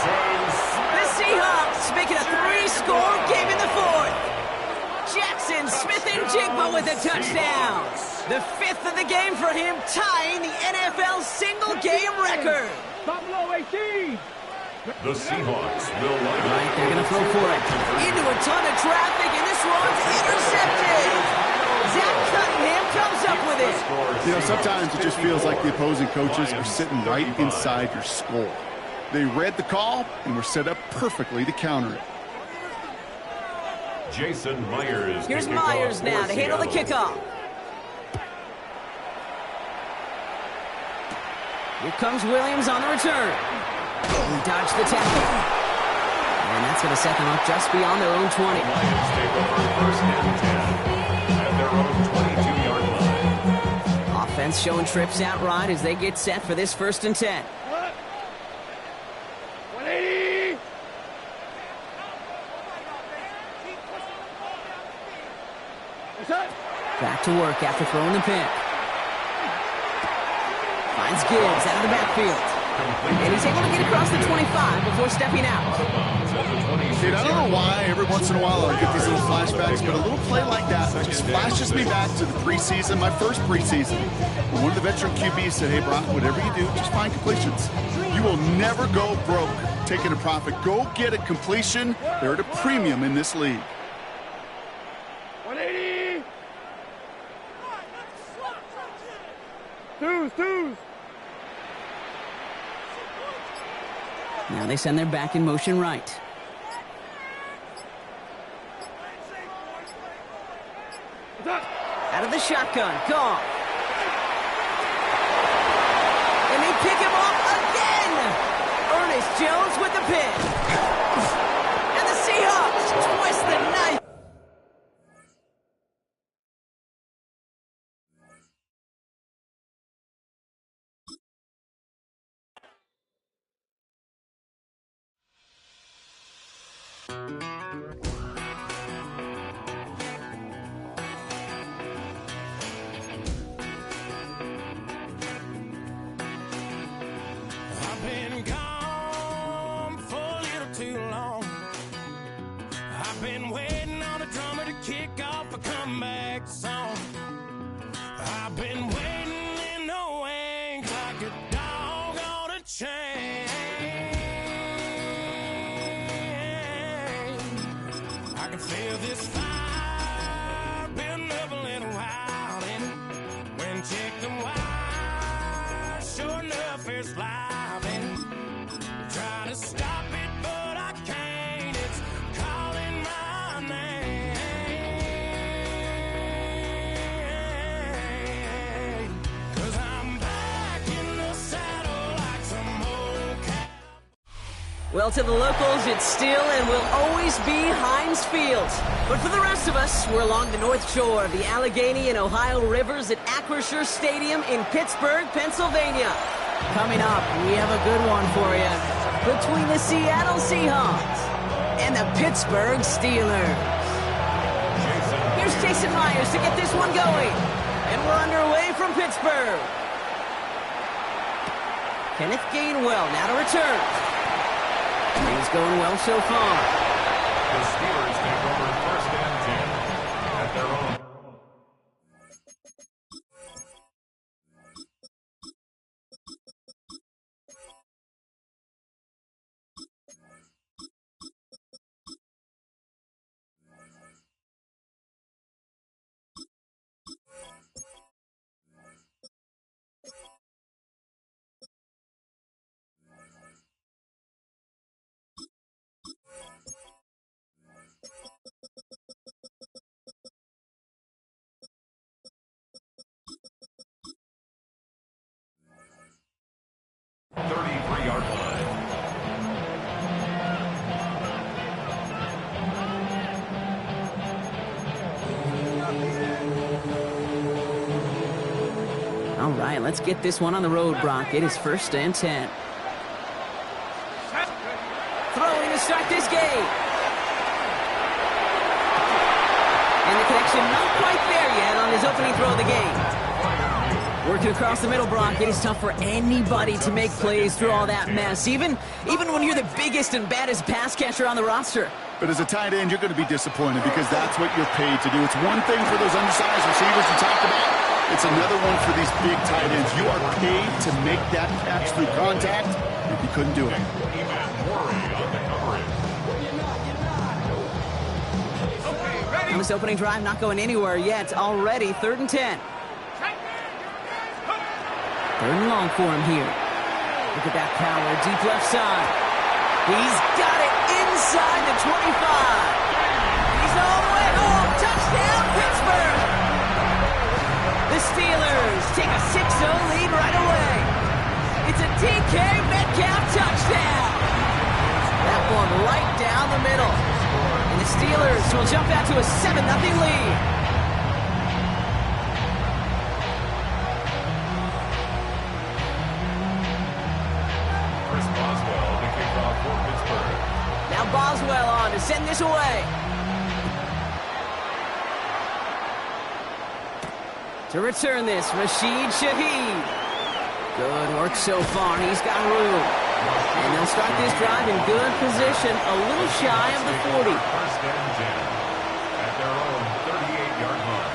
The Seahawks making a 3-score game in the 4th. Jackson Smith and Jigba with a touchdown. The 5th of the game for him, tying the NFL single-game record. Buffalo 18. The Seahawks will line up. They're going to throw for it. Into a ton of traffic, and this one's intercepted. Zach Cunningham comes up with it. You know, sometimes it just feels like the opposing coaches are sitting right inside your skull. They read the call and were set up perfectly to counter it. Jason Myers. Here's Myers now to handle the kickoff. Here comes Williams on the return. He dodged the tackle. And that's going to set them up just beyond their own 20. Lions take over 1st and 10 at their own 22-yard line. Offense showing trips out right as they get set for this 1st and 10. 180. Back to work after throwing the pick. Finds Gibbs out of the backfield. And he's able to get across the 25 before stepping out. Dude, I don't know why every once in a while I get these little flashbacks, but a little play like that just flashes me back to the preseason, my first preseason. One of the veteran QBs said, hey, Brock, whatever you do, just find completions. You will never go broke taking a profit. Go get a completion. They're at a premium in this league. 180. Twos. Now they send their back in motion right. Out of the shotgun, Goff. And they pick him off again. Ernest Jones with the pick. And the Seahawks twist the knife. Try to stop it, but I can't. Well, to the locals, it's still and will always be Heinz Field. But for the rest of us, we're along the north shore of the Allegheny and Ohio rivers at Acrisure Stadium in Pittsburgh, Pennsylvania. Coming up, we have a good one for you between the Seattle Seahawks and the Pittsburgh Steelers. Here's Jason Myers to get this one going. And we're underway from Pittsburgh. Kenneth Gainwell now to return. Things going well so far. The Steelers take over first and 10 at their own. Yard line. All right, let's get this one on the road, Brock. It is first and 10. Throwing to start this game. And the connection not quite there yet on his opening throw of the game. Working across the middle, Brock. It is tough for anybody to make plays through all that mess, even when you're the biggest and baddest pass catcher on the roster. But as a tight end, you're going to be disappointed because that's what you're paid to do. It's one thing for those undersized receivers you talked about. It's another one for these big tight ends. You are paid to make that catch through contact, and you couldn't do it. On this opening drive, not going anywhere yet. Already 3rd and 10. 3rd and long for him here. Look at that power, deep left side. He's got it inside the 25. He's all the way home. Touchdown, Pittsburgh. The Steelers take a 6-0 lead right away. It's a DK Metcalf touchdown. That one right down the middle. And the Steelers will jump out to a 7-0 lead. Boswell on to send this away. To return this, Rashid Shaheed. Good work so far. He's got room. And they'll start this drive in good position, a little shy of the 40. First and 10 at their own 38-yard line.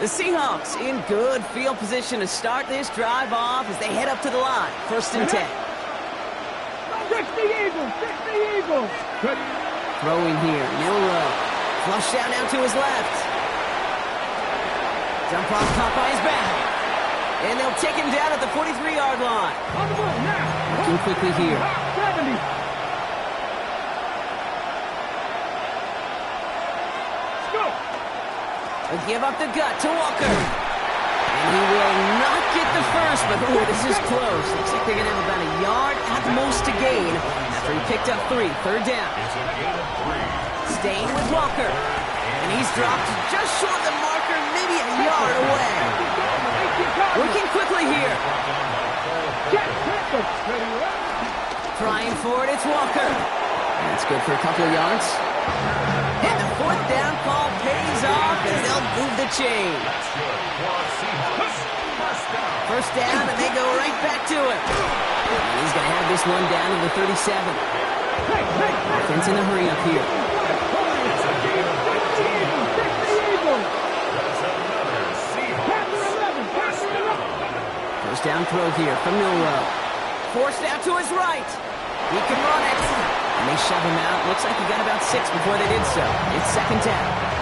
The Seahawks in good field position to start this drive off as they head up to the line. 1st and 10. Fix the Eagles! Fix the Eagles! Good. Throwing here, Milrow. Flush down now to his left. Jump off caught by his back. And they'll take him down at the 43-yard line. On the move now. Looking quickly here. 70. Let's go. A give up the gut to Walker. And he will not get the first, but ooh, this is close. Looks like they're going to have about a yard at most to gain after he picked up 3. 3rd down. It's an 8-3. Staying with Walker. And he's dropped just short of the marker, maybe a yard away. Working quickly here. Trying for it, it's Walker. That's good for a couple of yards. And the 4th down call pays off as they'll move the chain. First down, and they go right back to it. And he's going to have this one down to the 37. Offense in a hurry up here. It's a game of 15. First down throw here from Milrow. Forced out to his right. He can run it. And they shove him out. Looks like he got about 6 before they did so. It's 2nd down.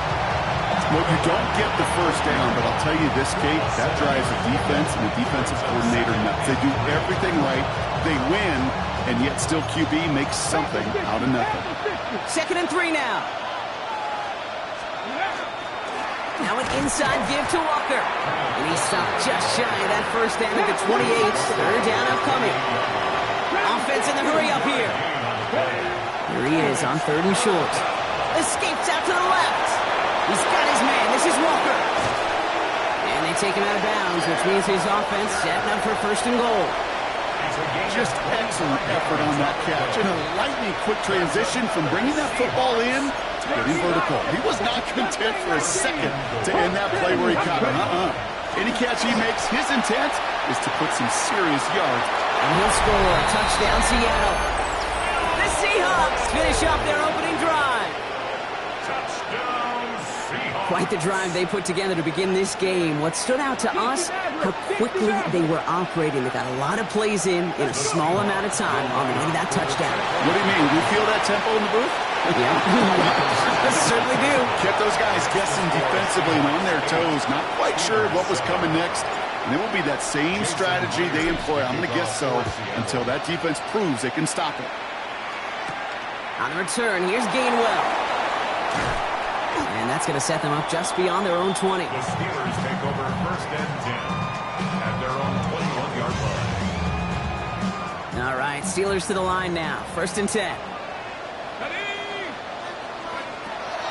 Well, you don't get the first down, but I'll tell you this, Kate, that drives the defense and the defensive coordinator nuts. They do everything right. They win, and yet still QB makes something out of nothing. 2nd and 3 now. Now an inside give to Walker. And he stopped just shy of that first down at the 28. 3rd down upcoming. defense in the hurry up here. Here he is on 3rd and short. Escapes out to the left. He's got his man. This is Walker. And they take him out of bounds, which means his offense setting up for 1st and goal. Just excellent effort on that catch. And a lightning quick transition from bringing that football in to getting vertical. He was not content for a second to end that play where he caught it. Any catch he makes, his intent is to put some serious yards. And he'll score. Touchdown, Seattle. The Seahawks finish up their opening drive. Touchdown, Seahawks. Quite the drive they put together to begin this game. What stood out to us, how quickly they were operating. They got a lot of plays in a small amount of time on the way to that touchdown. What do you mean? You feel that tempo in the booth? Yeah, certainly do. Kept those guys guessing defensively and on their toes, not quite sure what was coming next. And it will be that same strategy they employ, I'm going to guess so, until that defense proves they can stop it. On the return, here's Gainwell. And that's going to set them up just beyond their own 20. The Steelers take over 1st and 10 at their own 21-yard line. All right, Steelers to the line now. 1st and 10.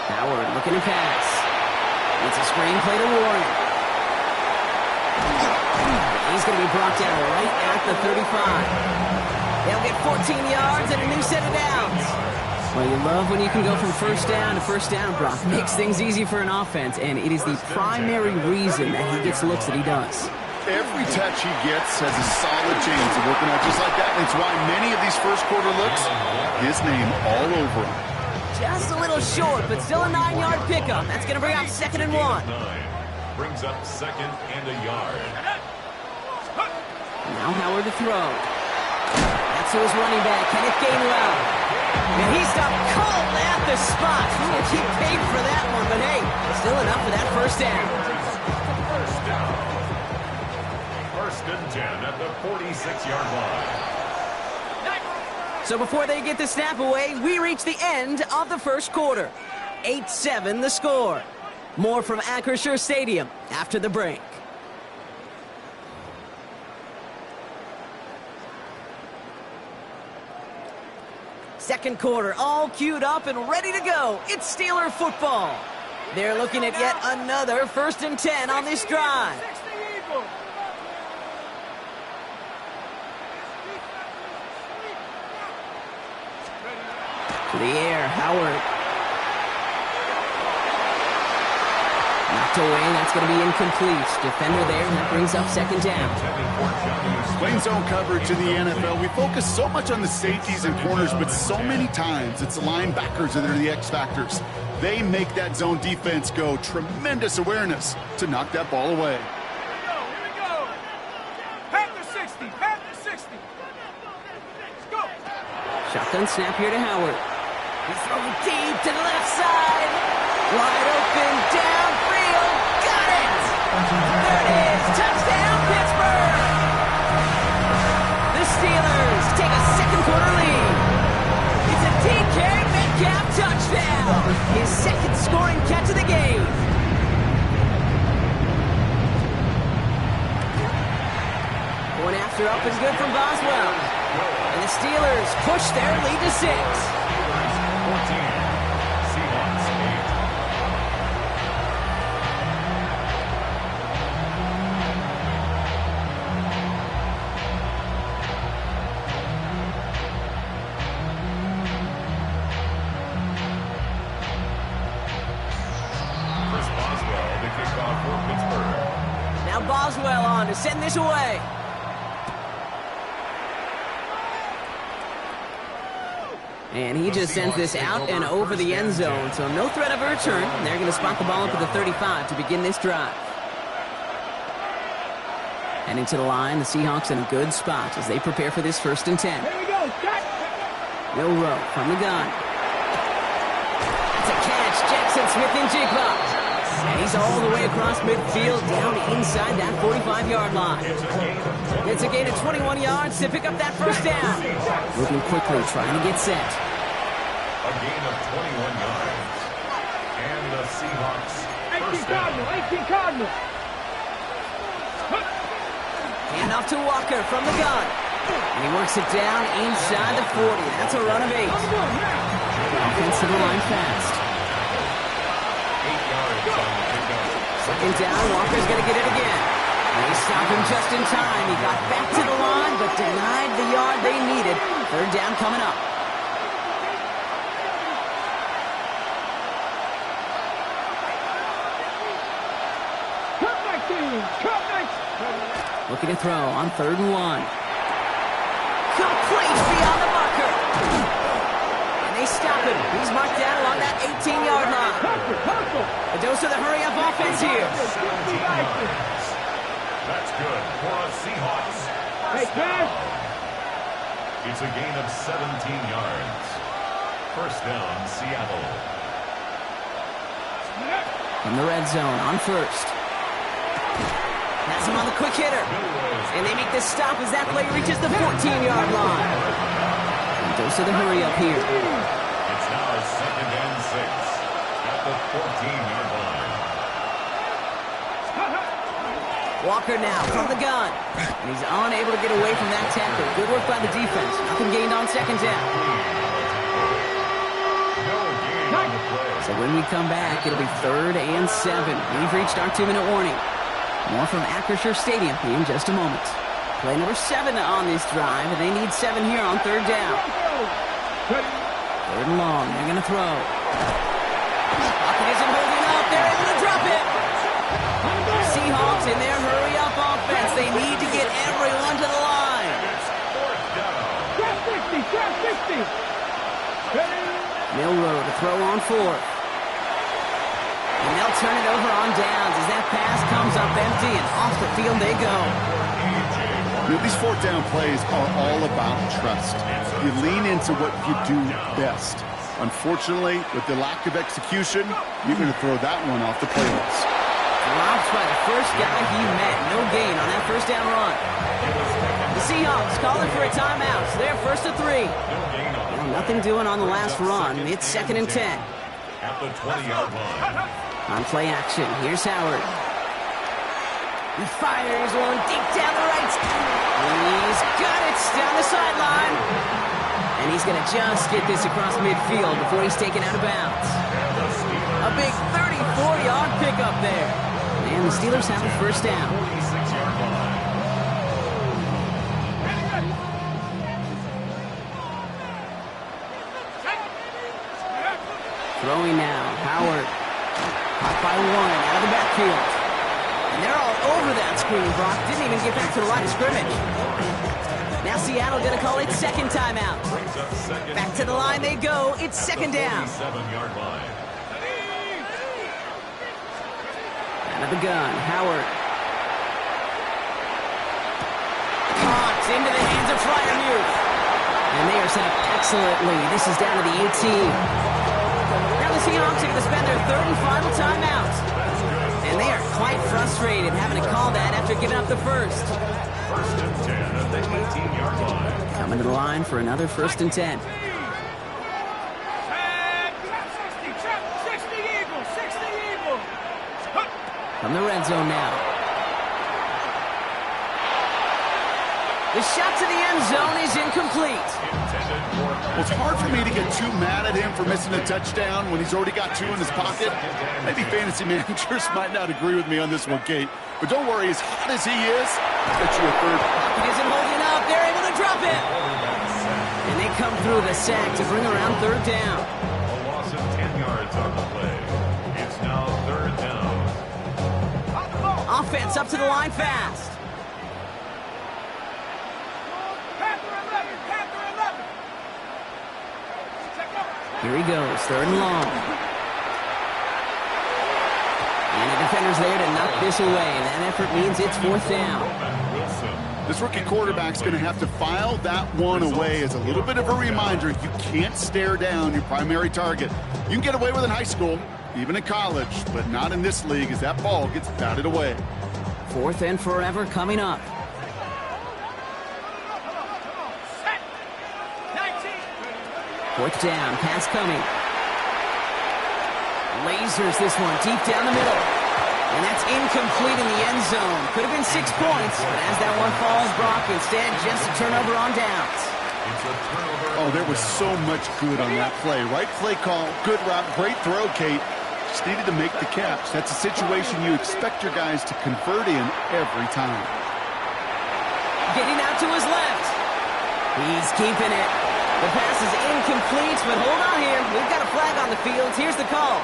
Howard looking to pass. It's a screen play to Warren. He's going to be brought down right at the 35. They'll get 14 yards and a new set of downs. Well, you love when you can go from 1st down to 1st down, Brock. Makes things easy for an offense, and it is the primary reason that he gets looks that he does. Every touch he gets has a solid chance of working out just like that. And it's why many of these first quarter looks have his name all over them. Just a little short, but still a 9-yard pickup. That's going to bring up 2nd and 1. Brings up 2nd and a yard. Now Howard to throw. That's to his running back, Kenneth Gainwell. And he stopped cold at the spot. He paid for that one, but hey, still enough for that 1st down. 1st and 10 at the 46-yard line. So before they get the snap away, we reach the end of the 1st quarter. 8-7 the score. More from Acrisure Stadium after the break. Second quarter, all queued up and ready to go. It's Steeler football. They're looking at yet another 1st and 10 on this drive. To the air, Howard. Knocked away, that's going to be incomplete. Defender there, and that brings up 2nd down. Playing zone coverage in the NFL, we focus so much on the safeties and corners, but so many times it's the linebackers that are the X factors. They make that zone defense go. Tremendous awareness to knock that ball away. Here we go. Pat the 60. Pat the 60. Let's go. Shotgun snap here to Howard. He's throwing deep to the left side. Wide open, downfield. Got it! There it is. Touchdown, Pittsburgh! The Steelers take a 2nd quarter lead. It's a DK Metcalf touchdown. His 2nd scoring catch of the game. One after up is good from Boswell. And the Steelers push their lead to 6. 14, Seahawks 8. Chris Boswell to kick off for Pittsburgh. Now Boswell on to send this away. And he just sends this out and over the end zone, so no threat of a return. They're going to spot the ball up at the 35 to begin this drive. Heading to the line, the Seahawks in a good spot as they prepare for this 1st and 10. Here we go. Will Rowe from the gun. That's a catch, Jackson Smith-Njigba. And he's all the way across midfield, down inside that 45-yard line. It's a gain of 21 yards to pick up that 1st down. Moving quickly, trying to get set. A gain of 21 yards. And the Seahawks 18 Cardinal. 18 Cardinal. Hand off to Walker from the gun. And he works it down inside the 40. That's a run of 8. Offense to the line fast. 8 yards on the pickup. Second down, Walker's going to get it again. And they stop him just in time. He got back to the line, but denied the yard they needed. Third down coming up. Looking to throw on 3rd and 1. Complete beyond the marker. And they stop him. He's marked down along that 18-yard line. A dose of the hurry-up offense here. That's good for a Seahawks. Hey, pass. It's a gain of 17 yards. First down, Seattle. From the red zone on 1st. Has him on the quick hitter. And they make this stop as that play reaches the 14-yard line. And dose of the hurry up here. It's now 2nd and 6 at the 14-yard line. Walker now from the gun. And he's unable to get away from that tackle. Good work by the defense. Nothing gained on 2nd down. No gain on the play. So when we come back, it'll be 3rd and 7. We've reached our 2-minute warning. More from Acrisure Stadium in just a moment. Play number 7 on this drive, and they need 7 here on 3rd down. 3rd and long, they're going to throw. Pocket isn't holding up, they're able to drop it. Seahawks in their hurry-up offense. They need to get everyone to the line. It's 4th down. 60. Milrow to throw on 4th. And they'll turn it over on downs as that pass comes up empty, and off the field they go. You know, these 4th down plays are all about trust. You lean into what you do best. Unfortunately, with the lack of execution, you're going to throw that one off the playlist. Dropped by the first guy he met. No gain on that 1st down run. The Seahawks calling for a timeout. So they're 1st and 3. Well, nothing doing on the last run. It's 2nd and 10. At the 20-yard line. On play action, here's Howard. He fires one deep down the right. He's got it down the sideline. And he's going to just get this across midfield before he's taken out of bounds. A big 34-yard pickup there. And the Steelers have a 1st down. 46-yard line. Throwing now, Howard. Caught by 1 out of the backfield. And they're all over that screen, Brock. Didn't even get back to the line of scrimmage. Now Seattle going to call it 2nd timeout. Back to the line they go. It's 2nd down. 7-yard line. Out of the gun, Howard. Caught into the hands of Freiermuth. And they are set up excellently. This is down to the 18. Now the Seahawks are going to spend their 3rd and final timeout. And they are quite frustrated having to call that after giving up the 1st. 1st and 10 at the 18-yard line. Coming to the line for another 1st and 10. 60 Eagles, 60 Eagles. From the red zone now. The shot to the end zone is incomplete. Well, it's hard for me to get too mad at him for missing a touchdown when he's already got 2 in his pocket. Maybe fantasy managers might not agree with me on this one, Kate. But don't worry, as hot as he is, I bet you a 3rd. Pocket isn't holding up. They're able to drop it. And they come through the sack to bring around 3rd down. A loss of 10 yards on the play. It's now 3rd down. Offense up to the line fast. Here he goes, 3rd and long. And the defender's there to knock this away. That effort means it's 4th down. This rookie quarterback's going to have to file that one away as a little bit of a reminder. You can't stare down your primary target. You can get away with it in high school, even in college, but not in this league as that ball gets batted away. 4th and forever coming up. Fourth down, pass coming. Lasers this one deep down the middle. And that's incomplete in the end zone. Could have been 6 points, but as that one falls, Brock, instead just a turnover on downs. Oh, there was so much good on that play. Right play call, good route, great throw, Kate. Just needed to make the catch. That's a situation you expect your guys to convert in every time. Getting out to his left. He's keeping it. The pass is incomplete, but hold on here. We've got a flag on the field. Here's the call.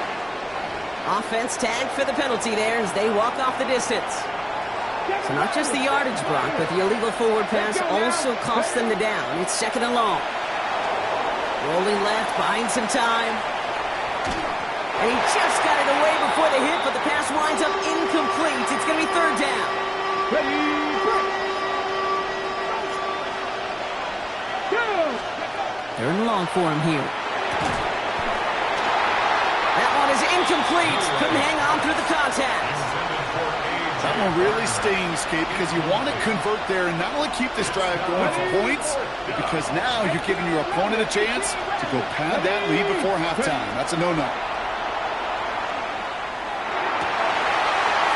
Offense tagged for the penalty there as they walk off the distance. So not just the yardage, Brock, but the illegal forward pass also cost them the down. It's 2nd and long. Rolling left, buying some time. And he just got it away before the hit, but the pass winds up incomplete. It's going to be 3rd down. Third and long for him here. That one is incomplete. Couldn't hang on through the contact. That one really stings, Kate, because you want to convert there and not only keep this drive going for points, but because now you're giving your opponent a chance to go pad that lead before halftime. That's a no-no.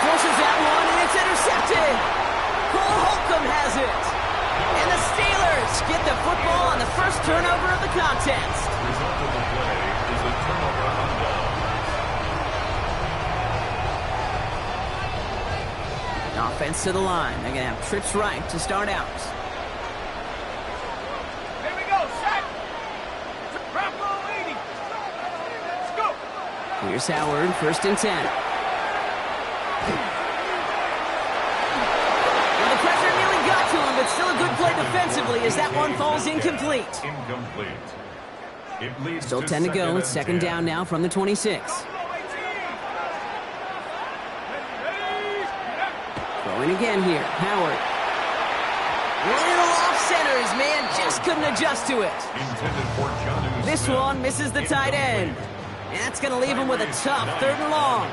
Forces that one, and it's intercepted. Cole Holcomb has it. And the Steelers get the football on the first turnover of the contest. The result of the play is a turnover on downs. Offense to the line. They're going to have trips right to start out. Here we go, set. Drop roll 80. Let's go. Here's Howard, 1st and 10. Well, the pressure nearly got to him, but still a good play defensively as that one falls incomplete. Incomplete. It leads Still to 10 to go. It's 2nd 10. down now from the 26. Throwing again here. Howard. Little off center. His man just couldn't adjust to it. Intended for John This Smith. one misses the tight end. And that's going to leave him with a tough 3rd and long.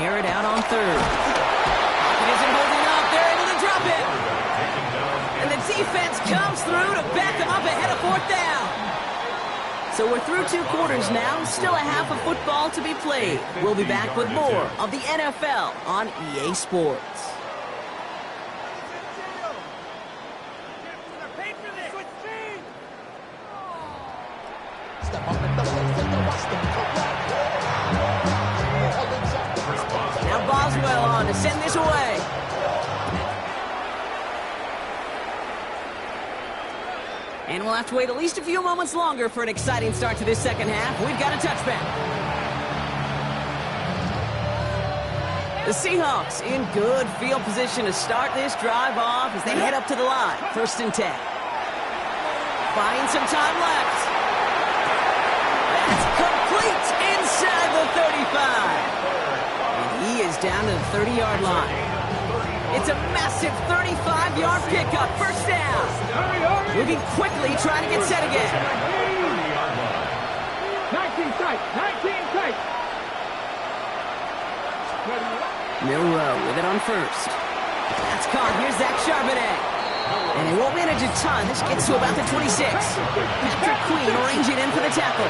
Air it out on 3rd. Pocket isn't holding up. They're able to drop it. And the defense comes through to back them up ahead of 4th down. So we're through 2 quarters now. Still a half of football to be played. We'll be back with more of the NFL on EA Sports. Now Boswell on to send this away. And we'll have to wait at least a few moments longer for an exciting start to this 2nd half. We've got a touchback. The Seahawks in good field position to start this drive off as they head up to the line. 1st and 10. Buying some time left. That's complete inside the 35. And he is down to the 30-yard line. It's a massive 35-yard pickup. 1st down. Moving quickly, trying to get set again. 19 tight. 19 tight. Milrow with it on 1st. That's caught. Here's Zach Charbonnet. And he won't manage a ton. This gets to about the 26. Patrick Queen arranging in for the tackle.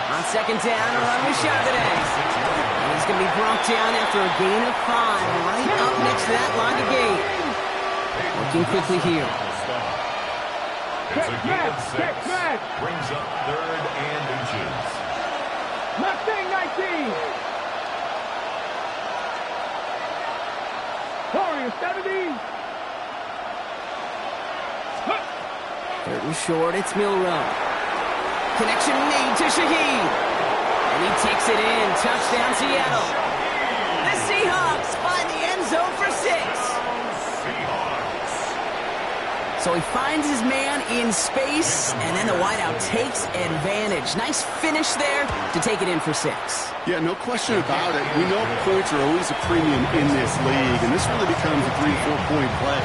On 2nd down, a run with Charbonnet. And he's going to be brought down after a gain of 5. Right up next to that line of gain. Working quickly here. It's a gain of 6. Brings up 3rd and inches. Mustang 19. Warrior 70. 3rd and short, it's Milrow. Connection made to Shaheed. And he takes it in. Touchdown, Seattle. The Seahawks find the end zone for 6. So he finds his man in space, and then the wideout takes advantage. Nice finish there to take it in for 6. Yeah, no question about it. We know points are always a premium in this league, and this really becomes a 3- or 4-point play.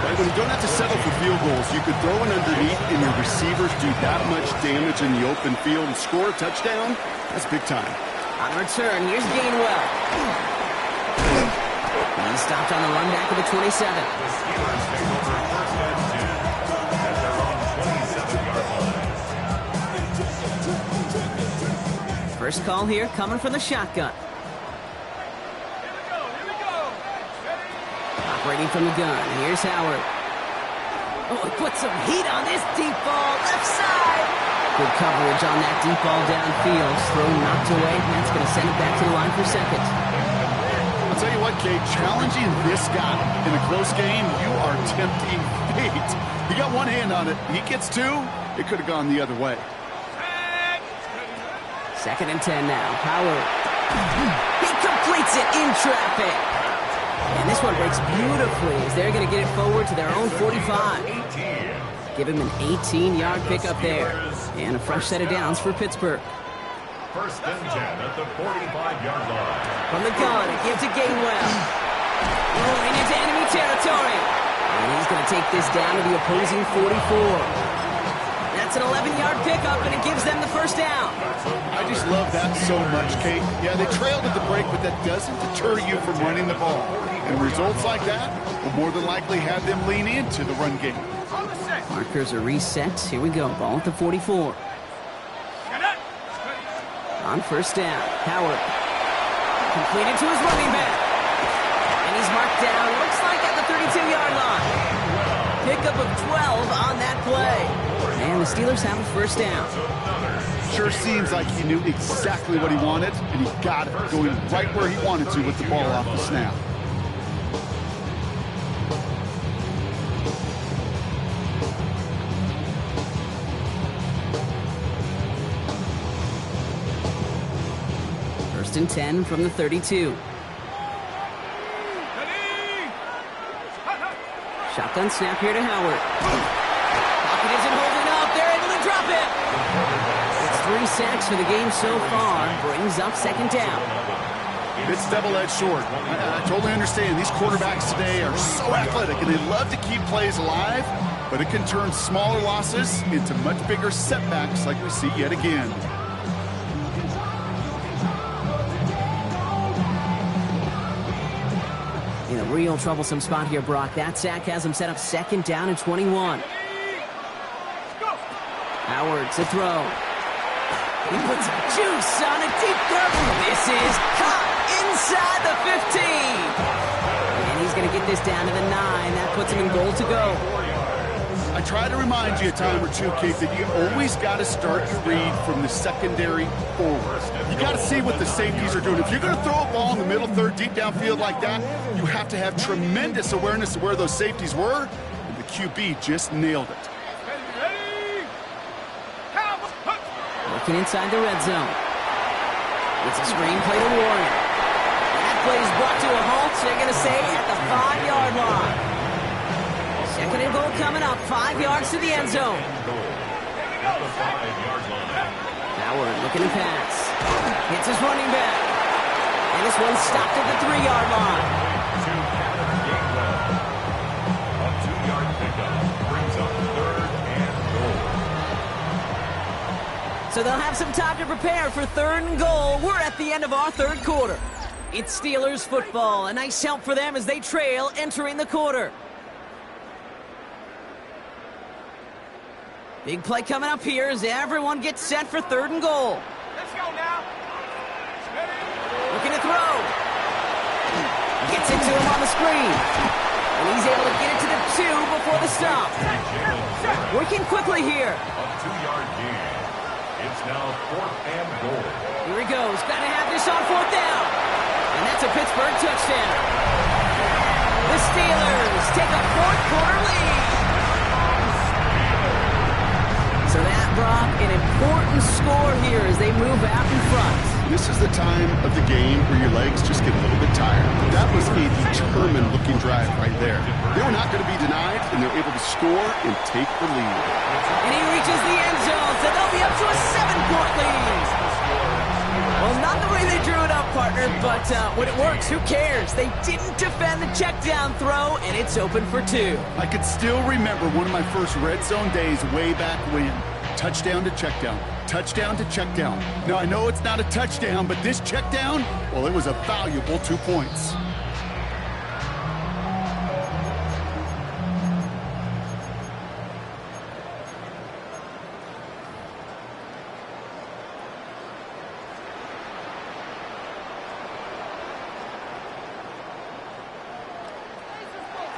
Right? When you don't have to settle for field goals, you could throw it underneath, and your receivers do that much damage in the open field and score a touchdown. That's big time. On the return, here's Gainwell. He stopped on the run back of the 27. The Steelers take over 1st and 10 at their own 27-yard line. First call here coming from the shotgun. Operating from the gun. Here's Howard. Oh, put some heat on this deep ball. Left side. Good coverage on that deep ball downfield. Throw knocked away. That's going to send it back to the line for second. I'll tell you what, Kate, challenging this guy in a close game, you are tempting fate. He got one hand on it. He gets two. It could have gone the other way. Second and 10 now. Howard. He completes it in traffic. And this one breaks beautifully as they're going to get it forward to their own 45. Give him an 18-yard pickup there. And a fresh set of downs for Pittsburgh. First and 10 at the 45-yard line. From the gun, it gives to Gainwell. Moving into enemy territory. And he's going to take this down to the opposing 44. That's an 11-yard pickup, and it gives them the first down. I just love that so much, Kate. Yeah, they trailed at the break, but that doesn't deter you from running the ball. And results like that will more than likely have them lean into the run game. Markers are reset. Here we go. Ball at the 44. On first down, Howard. Completed to his running back. And he's marked down, looks like at the 32-yard line. Pickup of 12 on that play. And the Steelers have a first down. Sure seems like he knew exactly what he wanted, and he got it, going right where he wanted to with the ball off the snap. First and 10 from the 32. Shotgun snap here to Howard. Pocket isn't holding up. They're able to drop it. It's 3 sacks for the game so far. Brings up second down. It's double-edged sword. I totally understand. These quarterbacks today are so athletic, and they love to keep plays alive, but it can turn smaller losses into much bigger setbacks like we see yet again. In a real troublesome spot here, Brock. That sack has him set up second down and 21. Howard to throw. He puts some juice on a deep throw. This is caught inside the 15. And he's going to get this down to the 9. That puts him in goal to go. I try to remind you a time or two, Kate, that you always got to start your read from the secondary forward. You got to see what the safeties are doing. If you're going to throw a ball in the middle third, deep downfield like that, you have to have tremendous awareness of where those safeties were, and the QB just nailed it. Working inside the red zone. It's a screen play to Warren. That play is brought to a halt, so they're going to say at the 5-yard line. Second and goal coming up, 5 yards to the end zone. Howard looking to pass. Hits his running back. And this one stopped at the 3-yard line. A 2-yard pickup brings up third and goal. So they'll have some time to prepare for third and goal. We're at the end of our third quarter. It's Steelers football. A nice help for them as they trail entering the quarter. Big play coming up here as everyone gets set for third and goal. Let's go now. Looking to throw. Gets it to him on the screen. And he's able to get it to the 2 before the stop. Working quickly here. A 2-yard gain. It's now fourth and goal. Here he goes. Got to have this on fourth down. And that's a Pittsburgh touchdown. The Steelers take a fourth quarter lead. So that, Brock, an important score here as they move out in front. This is the time of the game where your legs just get a little bit tired. That was a determined-looking drive right there. They were not going to be denied, and they're able to score and take the lead. And he reaches the end zone, so they'll be up to a 7-point lead. Well, not the way they drew it up, partner, but when it works, who cares? They didn't defend the check down throw, and it's open for 2. I could still remember one of my first red zone days way back when. Touchdown to check down. Touchdown to check down. Now, I know it's not a touchdown, but this check down, well, it was a valuable 2 points.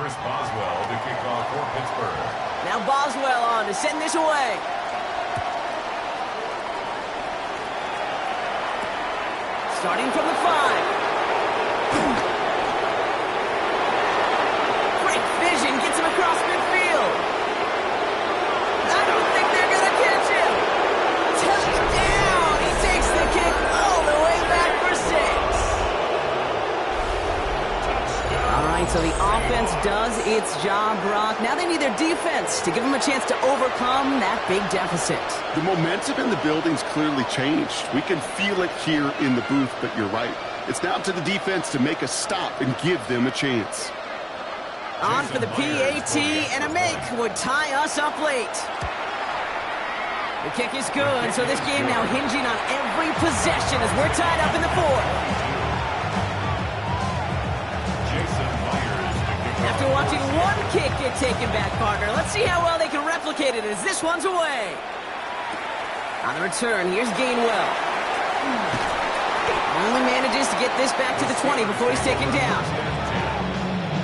Chris Boswell to kick off for Pittsburgh. Now Boswell on to send this away. Starting from the 5. Great vision, gets him across midfield. I don't think they're going to catch him. Touchdown! He takes the kick all the way back for 6. All right, so the offense does its job, Brock. Now they need their defense to give them a chance to overcome that big deficit. The momentum in the building's clearly changed. We can feel it here in the booth, but you're right. It's now to the defense to make a stop and give them a chance. On for the PAT, and a make would tie us up late. The kick is good, so this game now hinging on every possession as we're tied up in the 4th. After watching one kick get taken back, partner, let's see how well they can replicate it as this one's away. On the return, here's Gainwell. Only manages to get this back to the 20 before he's taken down.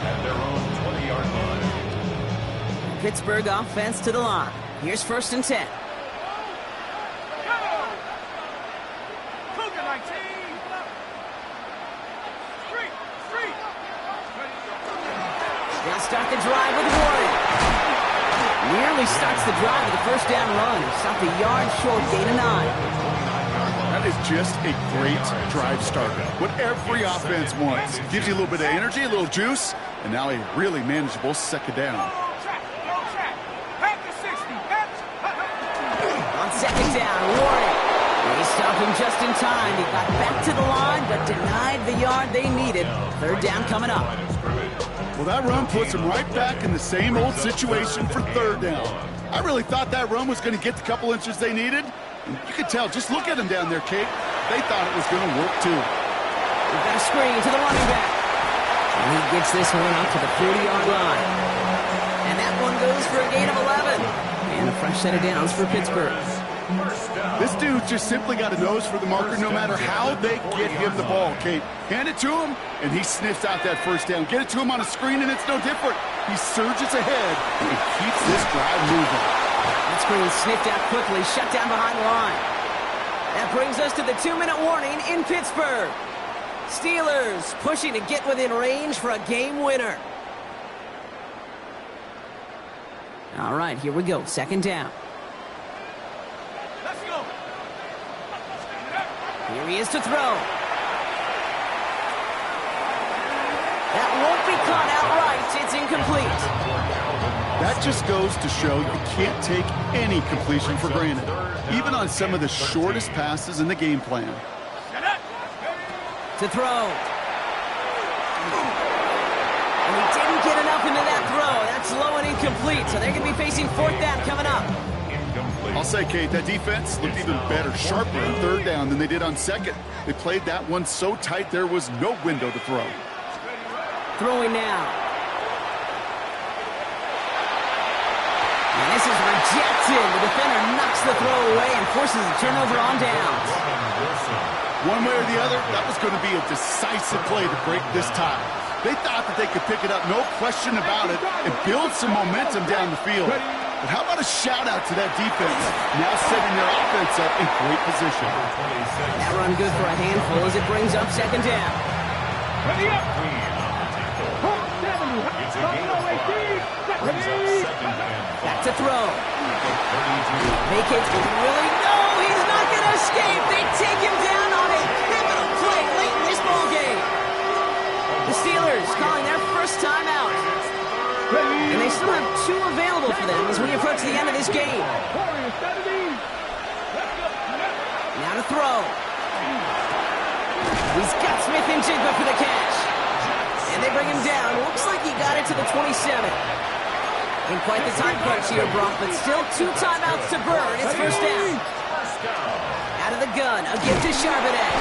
At their own 20-yard line. Pittsburgh offense to the line. Here's 1st and 10. Now start the drive with Warren. Nearly starts the drive with a 1st down run. Stopped a yard short, gain of 9. That is just a great drive starter. What every offense wants. Gives you a little bit of energy, a little juice, and now a really manageable 2nd down. On 2nd down, Warren. They stopped him just in time. He got back to the line, but denied the yard they needed. 3rd down coming up. Well, that run puts them right back in the same old situation for 3rd down. I really thought that run was going to get the couple inches they needed. And you could tell, just look at them down there, Kate. They thought it was going to work, too. We've got a screen to the running back. And he gets this one up to the 40-yard line. And that one goes for a gain of 11. And a fresh set of downs for Pittsburgh. This dude's just simply got a nose for the marker no matter how they get him the ball, Kate. Hand it to him, and he sniffs out that 1st down. Get it to him on a screen, and it's no different. He surges ahead and keeps this drive moving. That screen sniffed out quickly, shut down behind the line. That brings us to the 2-minute warning in Pittsburgh. Steelers pushing to get within range for a game winner. All right, here we go. 2nd down. Let's go. Here he is to throw. That won't be caught outright. It's incomplete. That just goes to show you can't take any completion for granted, even on some of the shortest passes in the game plan. To throw. And he didn't get enough into that throw. That's low and incomplete, so they're going to be facing 4th down coming up. I'll say, Kate, that defense looked even better, sharper on 3rd down than they did on 2nd. They played that one so tight there was no window to throw. Throwing now. And this is rejected. The defender knocks the throw away and forces a turnover on downs. One way or the other, that was going to be a decisive play to break this tie. They thought that they could pick it up, no question about it, and build some momentum down the field. But how about a shout-out to that defense, now setting their offense up in great position. That run good for a handful as it brings up 2nd down. Ready up. Back to throw. Vacates with Willie. No, he's not going to escape. They take him down on a pivotal play late in this ball game. The Steelers calling their 1st time out. And they still have 2 available for them as we approach the end of this game. Now to throw. He's got Smith and Jigba for the catch. And they bring him down. Looks like he got it to the 27. In quite the time crunch here, Brock, but still 2 timeouts to burn. It's 1st down. Out of the gun, a gift to Charbonnet.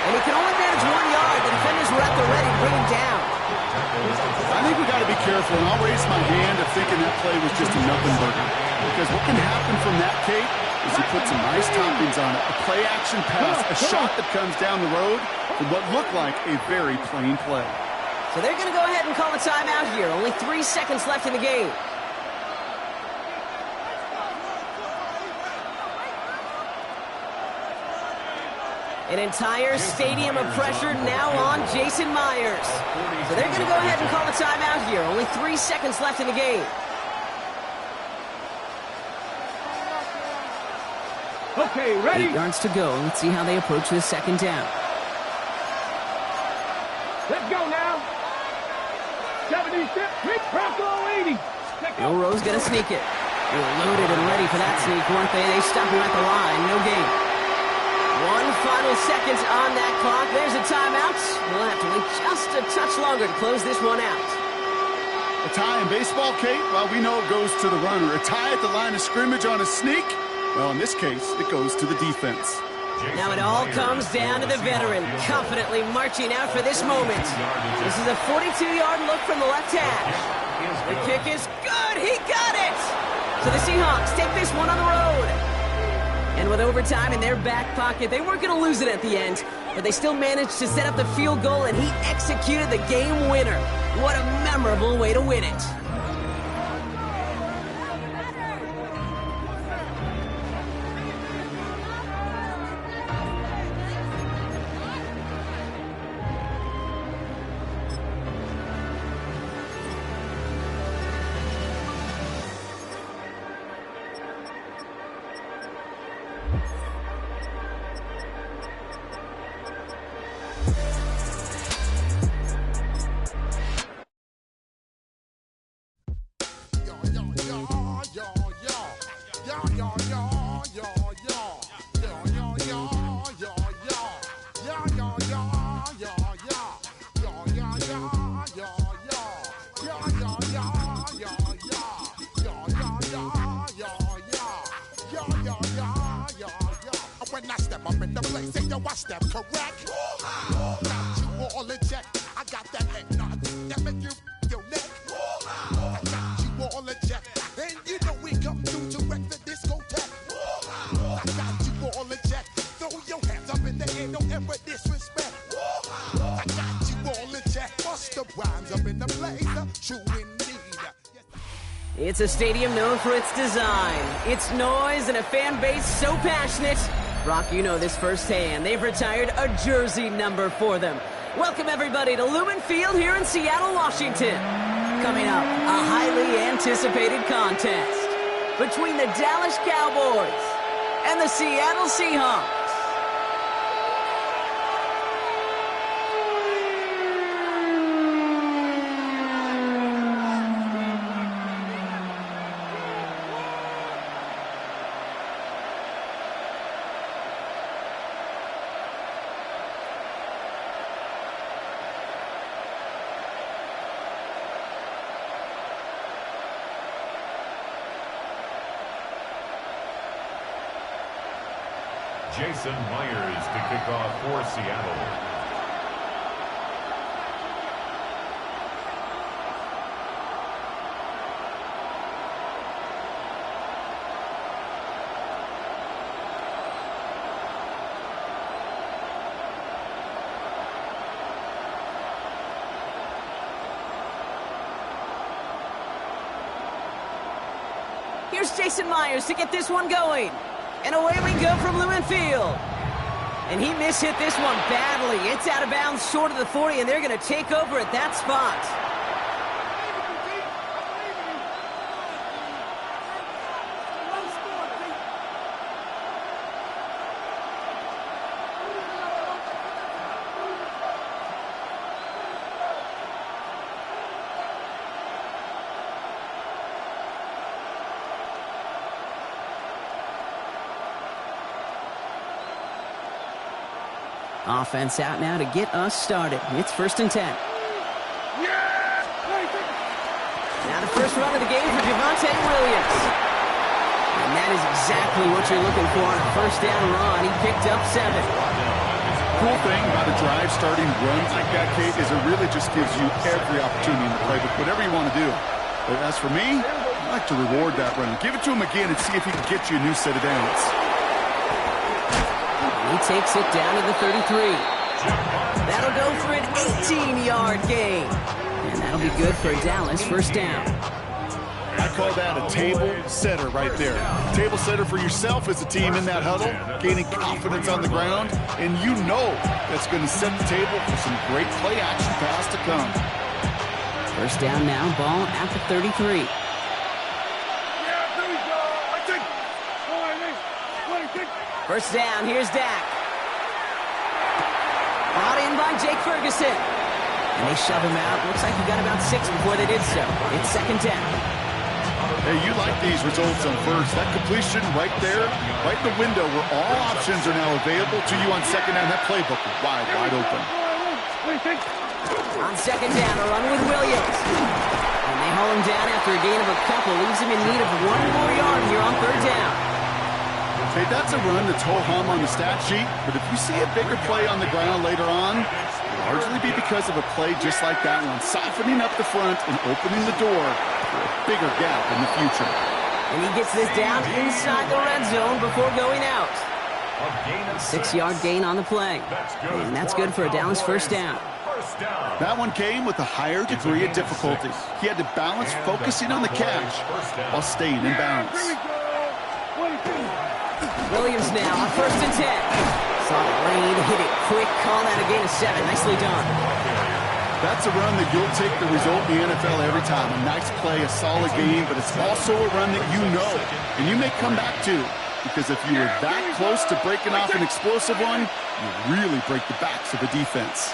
And he can only manage 1 yard. The defenders were at the ready to bring him down. I think we got to be careful, and I'll raise my hand of thinking that play was just a nothing burger. Because what can happen from that, Kate, is you put some nice toppings on it. A play-action pass, a shot that comes down the road from what looked like a very plain play. So they're going to go ahead and call a timeout here. Only 3 seconds left in the game. An entire stadium of pressure now on Jason Myers. So they're going to go ahead and call a timeout here. Only 3 seconds left in the game. Okay, ready? 8 yards to go. Let's see how they approach this second down. Let's go now. 70, Bronco 80. Bill Rowe's going to sneak it. They were loaded and ready for that sneak, weren't they? They stopped him at the line. No gain. 1 final second on that clock. There's a timeout. We'll have to wait just a touch longer to close this one out. A tie in baseball, Kate? Well, we know it goes to the runner. A tie at the line of scrimmage on a sneak? Well, in this case, it goes to the defense. Now it all comes down to the veteran, confidently marching out for this moment. This is a 42-yard look from the left hash. The kick is good. He got it. So the Seahawks take this one on the road. And with overtime in their back pocket, they weren't going to lose it at the end, but they still managed to set up the field goal, and he executed the game winner. What a memorable way to win it. When I step up in the place, and yo, I step correct. Got you all in check. I got that head nod that make you your neck. I got you all in check, and you know we come through to wreck the discotheque. I got you all in check. Throw your hands up in the air, don't ever disrespect. I got you all in check. Bust the rhymes up in the place, true indeed. It's a stadium known for its design, its noise, and a fan base so passionate. Brock, you know this firsthand. They've retired a jersey number for them. Welcome, everybody, to Lumen Field here in Seattle, Washington. Coming up, a highly anticipated contest between the Dallas Cowboys and the Seattle Seahawks. Jason Myers to kick off for Seattle. Here's Jason Myers to get this one going. And away we go from Lumen Field. And he mishit this one badly. It's out of bounds short of the 40, and they're going to take over at that spot. Offense out now to get us started. It's 1st and 10. Now the first run of the game for Javonte Williams. And that is exactly what you're looking for on a first down run. He picked up 7. Cool thing about a drive starting runs like that, Kate, is it really just gives you every opportunity in the playbook, whatever you want to do. But as for me, I like to reward that run. Give it to him again and see if he can get you a new set of downs. He takes it down to the 33. That'll go for an 18-yard gain. And that'll be good for Dallas first down. I call that a table setter right there. Table setter for yourself as a team in that huddle, gaining confidence on the ground, and you know that's going to set the table for some great play action pass to come. First down now, ball at the 33. First down, here's Dak. Brought in by Jake Ferguson. And they shove him out. Looks like he got about 6 before they did so. It's second down. Hey, you like these results on first. That completion right there, right in the window where all options are now available to you on second down. That playbook is wide open. On second down, a run with Williams. And they haul him down after a gain of a couple. Leaves him in need of 1 more yard here on third down. Hey, that's a run that's ho-hum on the stat sheet, but if you see a bigger play on the ground later on, it'll largely be because of a play just like that one, softening up the front and opening the door for a bigger gap in the future. And he gets this down inside the red zone before going out. A 6-yard gain on the play. And that's good for a Dallas first down. That one came with a higher degree of difficulty. He had to balance focusing on the catch while staying in bounds. Williams now on first and 10. Saw the lane, hit it quick, call that a gain of 7. Nicely done. That's a run that you'll take the result in the NFL every time. A nice play, a solid game, but it's also a run that you know and you may come back to, because if you were that close to breaking off an explosive one, you really break the backs of the defense.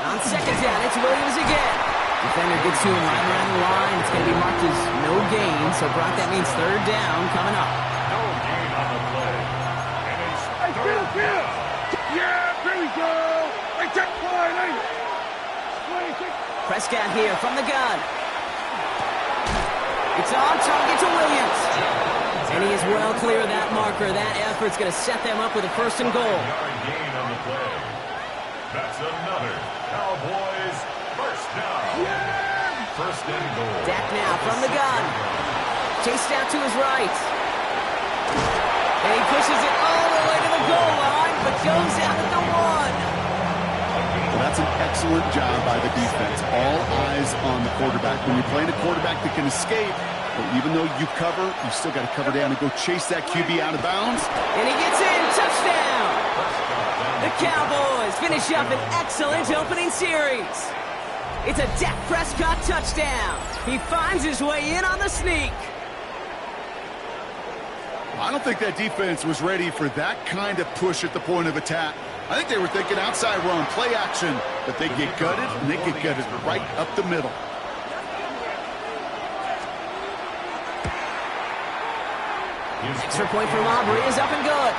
On second down, it's Williams again. Defender gets to him right around the line. It's going to be marked as no gain, so Brock, that means third down coming up. No gain on the play. And it's third down. Yeah, there we go. Hey, check play. Prescott here from the gun. It's on target to Williams. And he is well clear of that marker. That effort's going to set them up with a first and goal. Yard gain on the play. That's another Cowboys first down. First and goal. Dak now from the gun. Chased out to his right. And he pushes it all the way to the goal line, but goes out at the 1. Well, that's an excellent job by the defense. All eyes on the quarterback. When you're playing a quarterback that can escape, well, even though you cover, you still got to cover down and go chase that QB out of bounds. And he gets in. Touchdown. The Cowboys finish up an excellent opening series. It's a Dak Prescott touchdown. He finds his way in on the sneak. I don't think that defense was ready for that kind of push at the point of attack. I think they were thinking outside run, play action, but they get gutted, and they get gutted right up the middle. Extra point from Aubrey is up and good.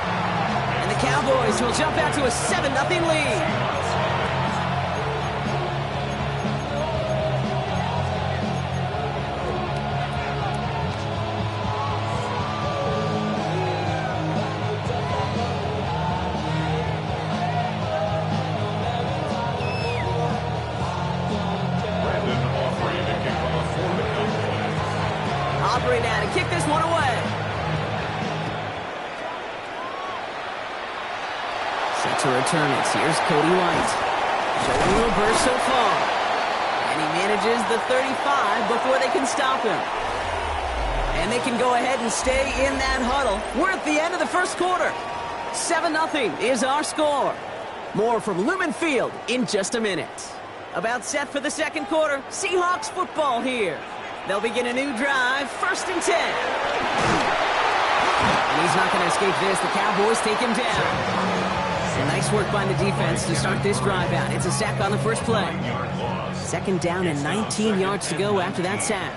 And the Cowboys will jump out to a 7-0 lead. Aubrey now to kick this one away. Set to return it. Here's Cody White. Showing a burst so far. And he manages the 35 before they can stop him. And they can go ahead and stay in that huddle. We're at the end of the first quarter. 7-0 is our score. More from Lumen Field in just a minute. About set for the second quarter. Seahawks football here. They'll begin a new drive, first and 10. And he's not going to escape this. The Cowboys take him down. So nice work by the defense to start this drive out. It's a sack on the first play. Second down and 19 yards to go after that sack.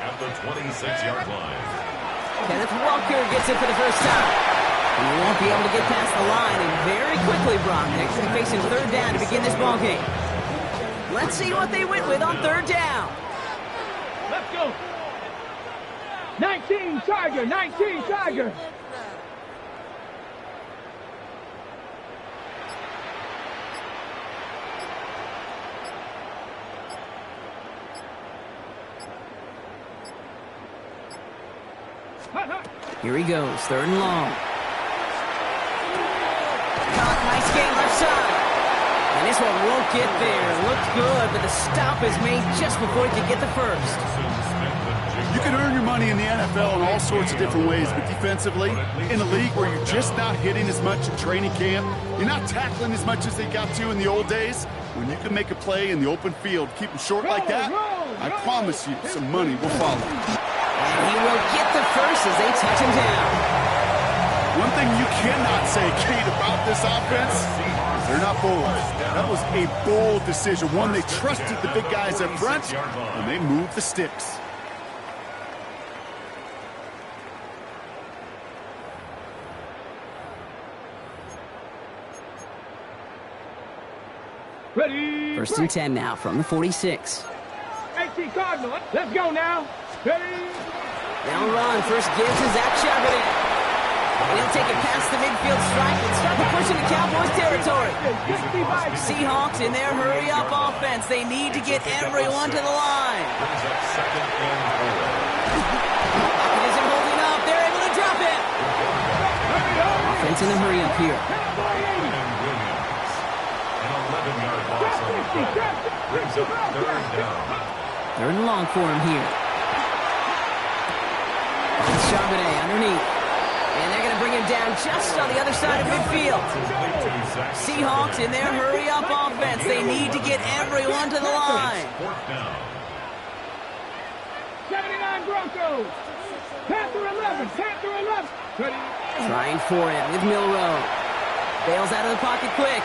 At the 26-yard line. Kenneth Walker gets it for the first time. And he won't be able to get past the line. And very quickly, Brock, they're going to be facing third down to begin this ballgame. Let's see what they went with on third down. Let's go. 19 Tiger, 19 Tiger. Here he goes, third and long. Caught Nice gain left side. And this one won't get there. Looked good, but the stop is made just before he could get the first. You can earn your money in the NFL in all sorts of different ways, but defensively, in a league where you're just not hitting as much in training camp, you're not tackling as much as they got to in the old days, when you can make a play in the open field, keep them short like that, I promise you some money will follow. And he will get the first as they touch him down. One thing you cannot say, Kate, about this offense, they're not bold. That was a bold decision, one they trusted the big guys up front, and they moved the sticks. Ready. First and 10 now from the 46. 18 Cardinal. Let's go now. Ready. They'll run. First gives to Zach Charbonnet. And he'll take it past the midfield stripe and start to push into Cowboys territory. Seahawks in their hurry-up offense. They need to get everyone to the line. Pocket isn't holding up. They're able to drop it. Offense in the hurry-up here. Third and long for him here. Charbonnet underneath. And they're going to bring him down just on the other side of midfield. Seahawks in their hurry-up offense. They need to get everyone to the line. 79 Broncos. Panther 11. Panther 11. Trying for it with Milroe. Bails out of the pocket quick.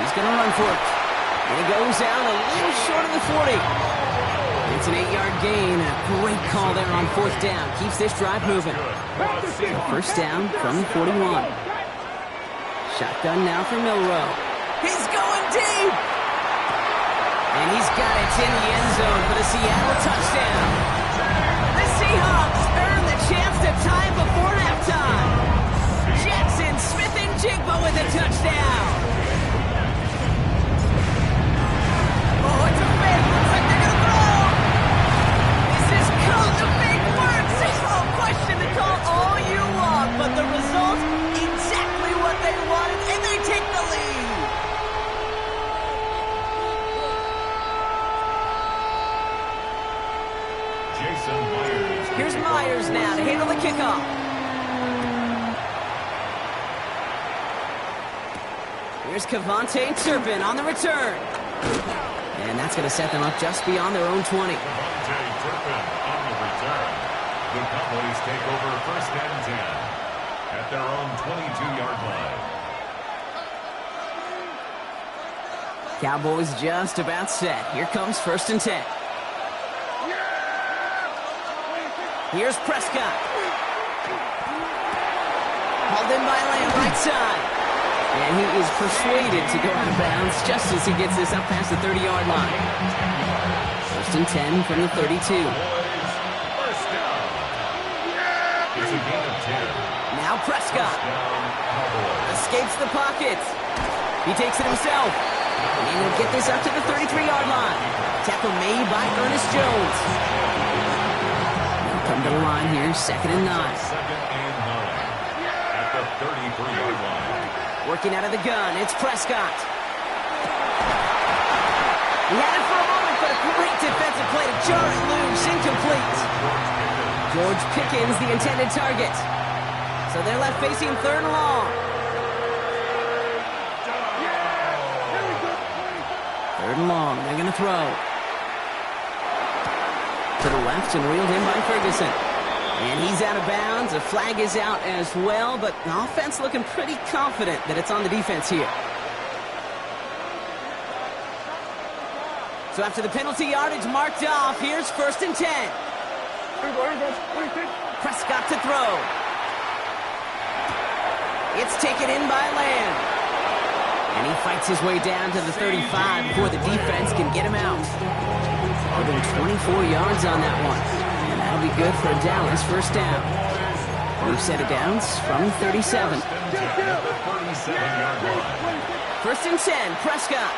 He's going to run for it. And he goes out a little short of the 40. It's an 8-yard gain. A great call there on fourth down. Keeps this drive moving. First down from the 41. Shotgun now for Milroe. He's going deep. And he's got it in the end zone for the Seattle touchdown. The Seahawks earn the chance to tie before halftime. Jackson Smith-Njigba with a touchdown. Oh, it's a fake. Looks like they're going to throw. This is called the fake works. Oh, question the call all you want, but the result exactly what they wanted, and they take the lead. Jason Myers. Here's Myers now to handle the kickoff. Here's Kevontae Turpin on the return. And that's going to set them up just beyond their own 20. Kevontae Turpin on the return. The Cowboys take over first and 10 at their own 22-yard line. Cowboys just about set. Here comes first and 10. Here's Prescott. Hauled in by Lamb, right side. And he is persuaded to go out of bounds just as he gets this up past the 30-yard line. First and 10 from the 32. First down. It's a gain of 10. Now Prescott. Escapes the pocket. He takes it himself. And he'll get this up to the 33-yard line. Tackle made by Ernest Jones. They'll come to the line here, second and 9. Second and 9 at the 33-yard line. Working out of the gun, it's Prescott. He had it for a moment, but a great defensive play to jar it loose, incomplete. George Pickens, the intended target. So they're left facing third and long. Third and long, they're going to throw. To the left and reeled in by Ferguson. And he's out of bounds. A flag is out as well, but the offense looking pretty confident that it's on the defense here. So after the penalty yardage marked off, here's first and 10. Prescott to throw. It's taken in by Lamb. And he fights his way down to the 35 before the defense can get him out. More than 24 yards on that one. That'll be good for Dallas first down. New set of downs from 37. First and 10, Prescott.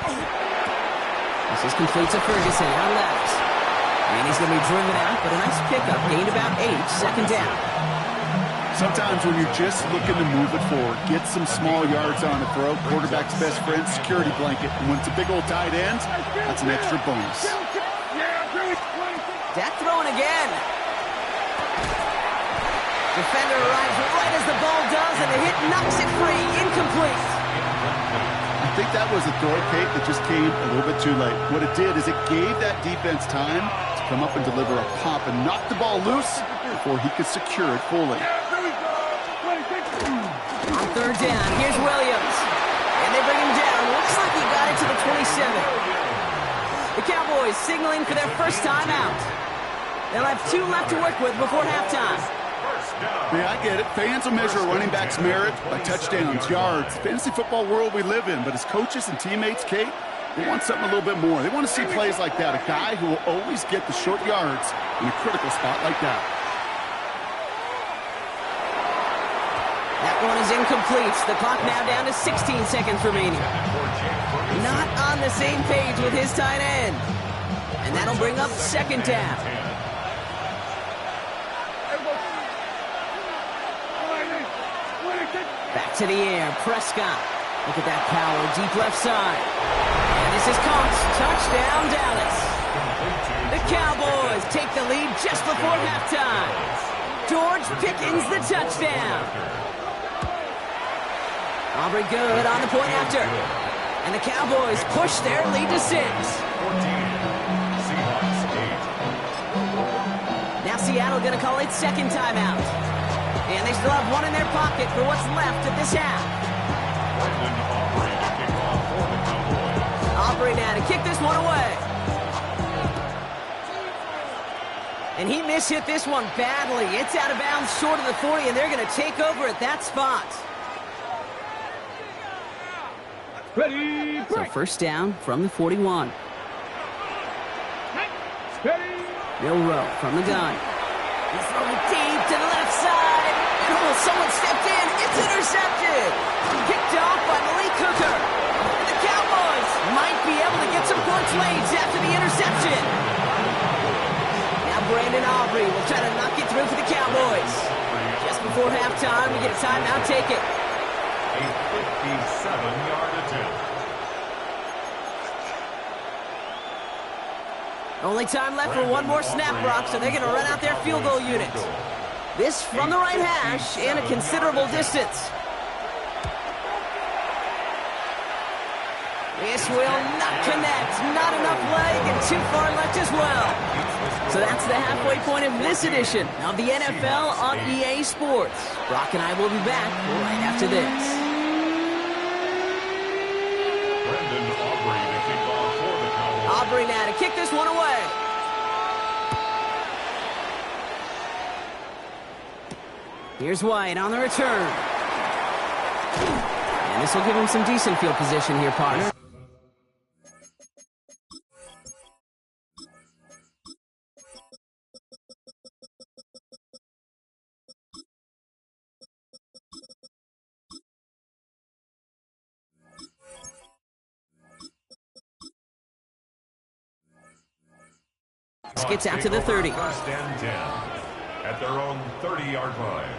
This is complete to Ferguson out left. And he's going to be driven out, but a nice pickup. Gained about 8, second down. Sometimes when you're just looking to move it forward, get some small yards on a throw, quarterback's best friend, security blanket. And when it's a big old tight end, that's an extra bonus. Dak throwing again. Defender arrives right as the ball does, and the hit knocks it free. Incomplete. I think that was a throw, Kate, that just came a little bit too late. What it did is it gave that defense time to come up and deliver a pop and knock the ball loose before he could secure it fully. On third down, here's Williams. And they bring him down. Looks like he got it to the 27. The Cowboys signaling for their first time out. They'll have 2 left to work with before halftime. Yeah, I get it. Fans will measure a running back's merit by touchdowns, yards, fantasy football world we live in. But as coaches and teammates, Kate, they want something a little bit more. They want to see plays like that. A guy who will always get the short yards in a critical spot like that. That one is incomplete. The clock now down to 16 seconds remaining. Not on the same page with his tight end. And that'll bring up second down. Back to the air, Prescott. Look at that power, deep left side. And this is caught. Touchdown, Dallas. The Cowboys take the lead just before halftime. George Pickens, the touchdown. Aubrey good on the point after. And the Cowboys push their lead to 6. Now Seattle going to call its second timeout. And they still have one in their pocket for what's left of this half. Aubrey now to kick this one away. And he mishit this one badly. It's out of bounds short of the 40, and they're going to take over at that spot. Ready, so first down from the 41. Milroe from the gun. He's throwing deep to the left side. And someone stepped in. It's intercepted. Kicked off by Malik Hooker. And the Cowboys might be able to get some points late after the interception. Now Brandon Aubrey will try to knock it through for the Cowboys. Just before halftime, we get a timeout. Take it. A 57-yard attempt. Only time left for one more snap, Brock, so they're going to run out their field goal unit. This from the right hash and a considerable distance. This will not connect. Not enough leg and too far left as well. So that's the halfway point of this edition of the NFL on EA Sports. Brock and I will be back right after this. Aubrey now to kick this one away. Here's White on the return. And this will give him some decent field position here, partner. Gets out to the 30. First and 10 at their own 30-yard line.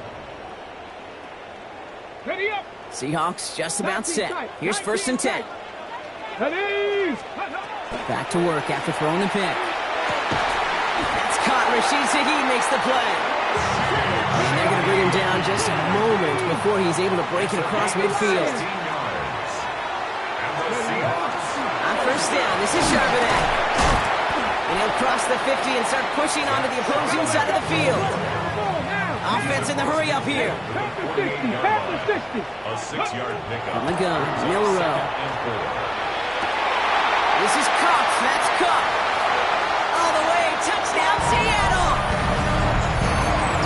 Ready up. Seahawks just about set. Here's first and 10. Back to work after throwing the pick. That's caught. Rashid Shaheed makes the play. And they're going to bring him down just a moment before he's able to break it across midfield. On first down, this is Charbonnet. And he'll cross the 50 and start pushing onto the opposing side of the field. Offense in the hurry up here. A 6-yard pickup. On the gun, Milroe. This is Cox. That's Cook. All the way. Touchdown, Seattle.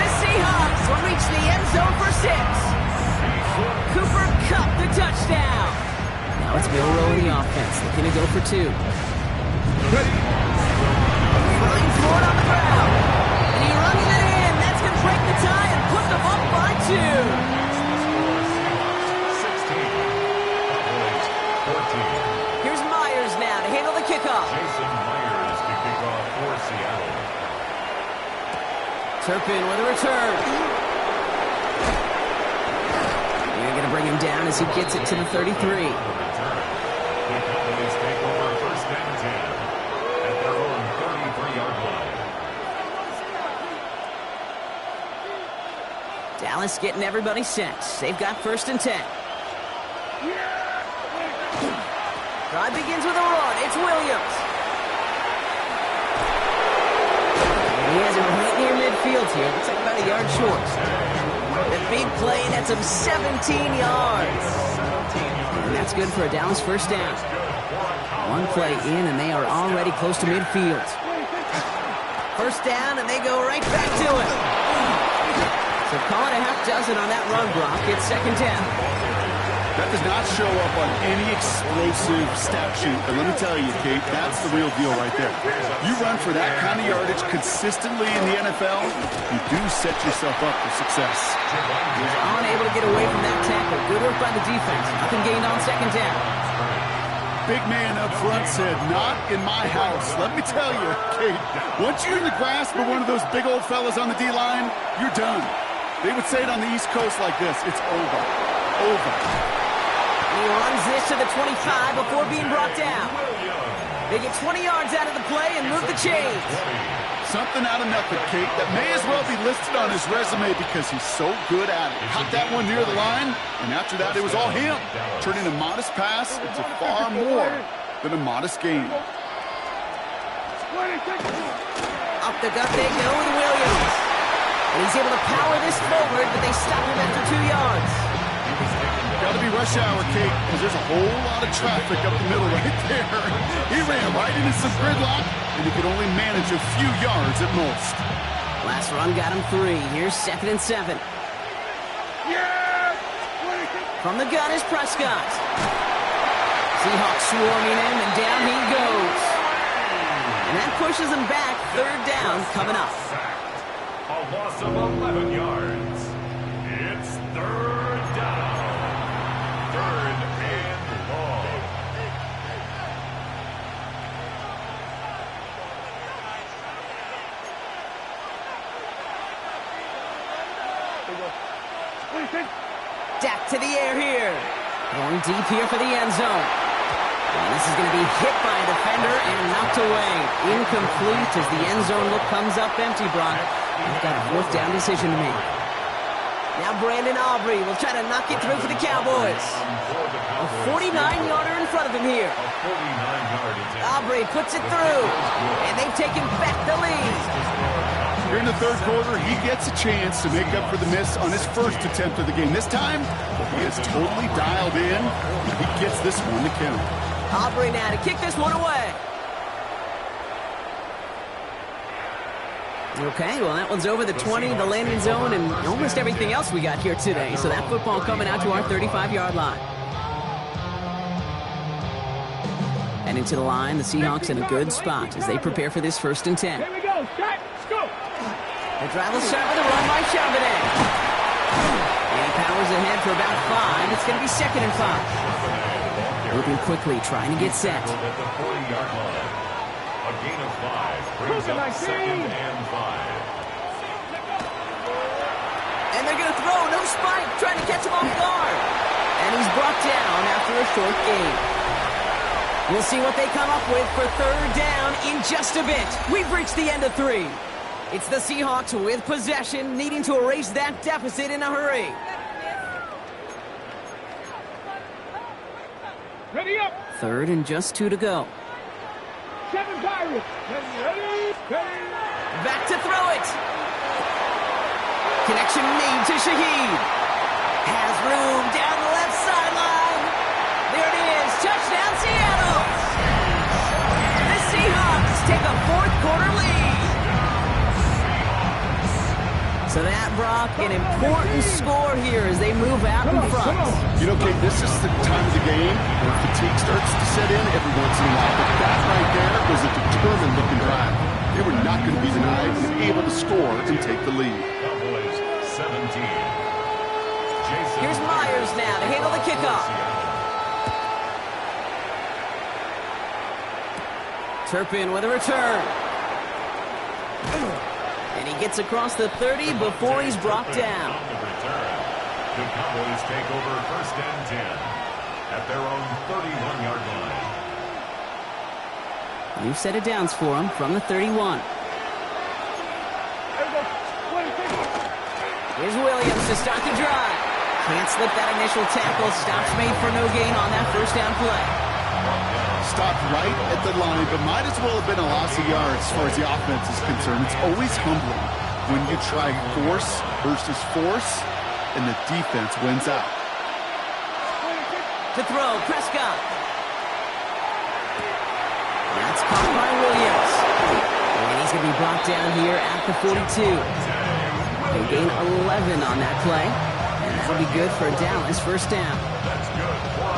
The Seahawks will reach the end zone for 6. Cooper Kupp the touchdown. Now it's Milroe in the offense, looking to go for 2. Flying forward on the ground. And he runs it in. That's going to break the tie and put them up by 2. 16. Here's Myers now to handle the kickoff. Jason Myers to kick off for Seattle. Turpin with a return. They're going to bring him down as he gets it to the 33. The Cowboys take over first and 10 at their own 33-yard line. Dallas getting everybody set. They've got first and 10. Drive begins with a run. It's Williams. And he has him right near midfield here. Looks like about a yard short. The big play, that's him 17 yards. And that's good for a Dallas first down. One play in, and they are already close to midfield. First down, and they go right back to it. So call it a half dozen on that run block. It's second down. That does not show up on any explosive stat sheet. But let me tell you, Kate, that's the real deal right there. You run for that kind of yardage consistently in the NFL, you do set yourself up for success. He was unable to get away from that tackle. Good work by the defense. Nothing gained on second down. Big man up front said, not in my house. Let me tell you, Kate, once you're in the grasp of one of those big old fellas on the D-line, you're done. They would say it on the East Coast like this, it's over. Over. He runs this to the 25 before being brought down. They get 20 yards out of the play and move the chains. Something out of nothing, Kate, that may as well be listed on his resume because he's so good at it. Caught that one near the line, and after that, it was all him. Turning a modest pass into far more than a modest gain. Up the gut they go with Williams. And he's able to power this forward, but they stop him after 2 yards. Got to be rush hour, Kate, because there's a whole lot of traffic up the middle right there. He ran right into some gridlock, and he could only manage a few yards at most. Last run got him 3. Here's second and 7. From the gun is Prescott. Seahawks swarming him, and down he goes. And that pushes him back. Third down coming up. A loss of 11 yards. It's third down. Third and long. Dak to the air here. Going deep here for the end zone. And this is going to be hit by a defender and knocked away. Incomplete as the end zone look comes up empty, Brock. You've got a fourth down decision to make. Now Brandon Aubrey will try to knock it through for the Cowboys. A 49-yarder in front of him here. Aubrey puts it through, and they've taken back the lead. Here in the third quarter, he gets a chance to make up for the miss on his first attempt of the game. This time, he is totally dialed in, and he gets this one to count. Aubrey now to kick this one away. Okay, well, that one's over the 20, the landing zone, and almost everything else we got here today. So that football coming out to our 35-yard line. And into the line, the Seahawks in a good spot as they prepare for this first and 10. Here we go, Scott. Let's go. The drive will start with a run by Charbonnet. And he powers ahead for about 5. It's going to be second and 5. Moving quickly, trying to get set. At the 40-yard line. A gain of 5 brings up second and 5. And they're going to throw. No spike. Trying to catch him off guard. And he's brought down after a short gain. We'll see what they come up with for third down in just a bit. We've reached the end of 3. It's the Seahawks with possession, needing to erase that deficit in a hurry. Ready up. Third and just 2 to go. 7 Pirates. Ready. Back to throw it. Connection made to Shaheed. Has room down the left sideline. There it is. Touchdown, Seattle. The Seahawks take a fourth-quarter lead. So that, Brock, an important score here as they move out in front. You know, Kate, this is the time of the game where fatigue starts to set in every once in a while. But that right there was a determined-looking drive. They were not going to be denied and able to score and take the lead. Cowboys 17. Here's Myers now to handle the kickoff. Turpin with a return. And he gets across the 30 before he's brought down. The Cowboys take over 1st and 10 at their own 31-yard line. New set of downs for him from the 31. Here's Williams to start the drive. Can't slip that initial tackle. Stops made for no gain on that first down play. Stopped right at the line, but might as well have been a loss of yards as far as the offense is concerned. It's always humbling when you try force versus force, and the defense wins out. To throw, Prescott. That's caught by Williams. And he's going to be brought down here at the 42. They gain 11 on that play. And that'll be good for Dallas first down.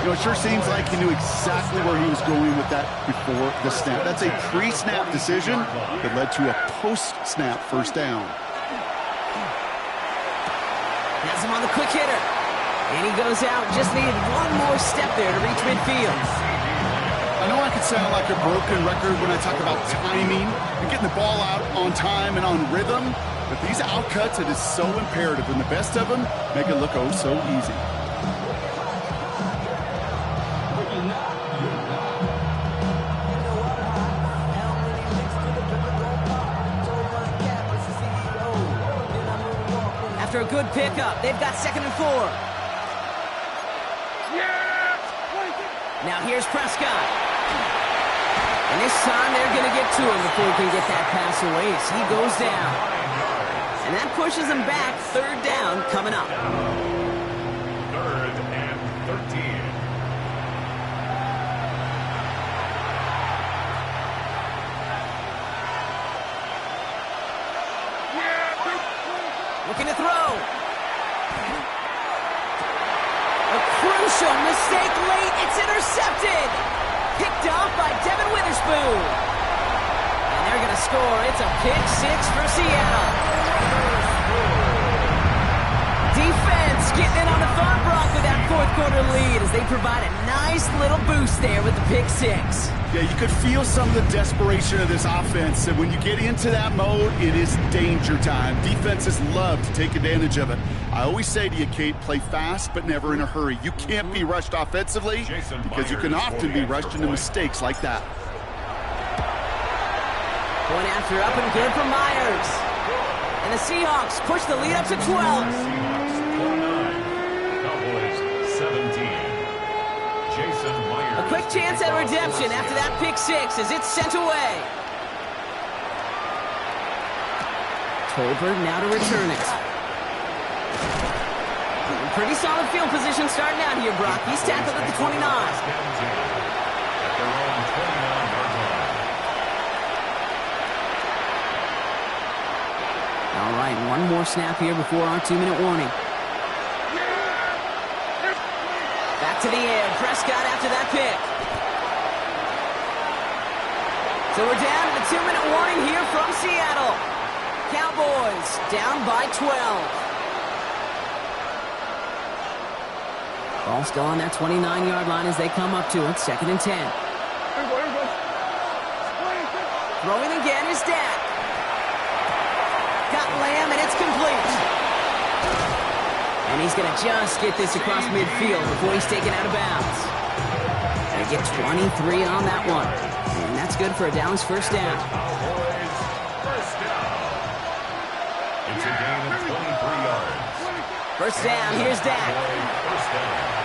You know, it sure seems like he knew exactly where he was going with that before the snap. That's a pre-snap decision that led to a post-snap first down. Has him on the quick hitter. And he goes out. Just needed one more step there to reach midfield. I know I could sound like a broken record when I talk about timing and getting the ball out on time and on rhythm, but these outcuts, it is so imperative, and the best of them make it look oh so easy. After a good pickup, they've got 2nd and 4. Now here's Prescott. And this time they're going to get to him before he can get that pass away as he goes down. And that pushes him back. 3rd down coming up. 3rd and 13. Looking to throw. A crucial mistake late. It's intercepted. Picked off by Devin Witherspoon. And they're going to score. It's a pick 6 for Seattle. Defense getting in on the Farm Bronc with that 4th quarter lead as they provide a nice little boost there with the pick 6. Yeah, you could feel some of the desperation of this offense, and when you get into that mode, it is danger time. Defenses love to take advantage of it. I always say to you, Kate, play fast but never in a hurry. You can't be rushed offensively because you can often be rushed into mistakes like that. Point after up and good for Myers. And the Seahawks push the lead up to 12. Seahawks 29, Cowboys 17. Jason Myers. A quick chance at redemption after that pick 6 as it's sent away. Tolbert now to return it. Pretty solid field position starting out here, Brock. He's tackled at the 29. All right, one more snap here before our 2-minute warning. Back to the air. Prescott after that pick. So we're down to the 2-minute warning here from Seattle. Cowboys down by 12. Ball still on that 29-yard line as they come up to it. 2nd and 10. Throwing again is Dak. Got Lamb, and it's complete. And he's going to just get this across midfield before he's taken out of bounds. Going to get 23 on that one. And that's good for a Dallas first down. It's a gain of 23 yards. First down, here's Dak. First down.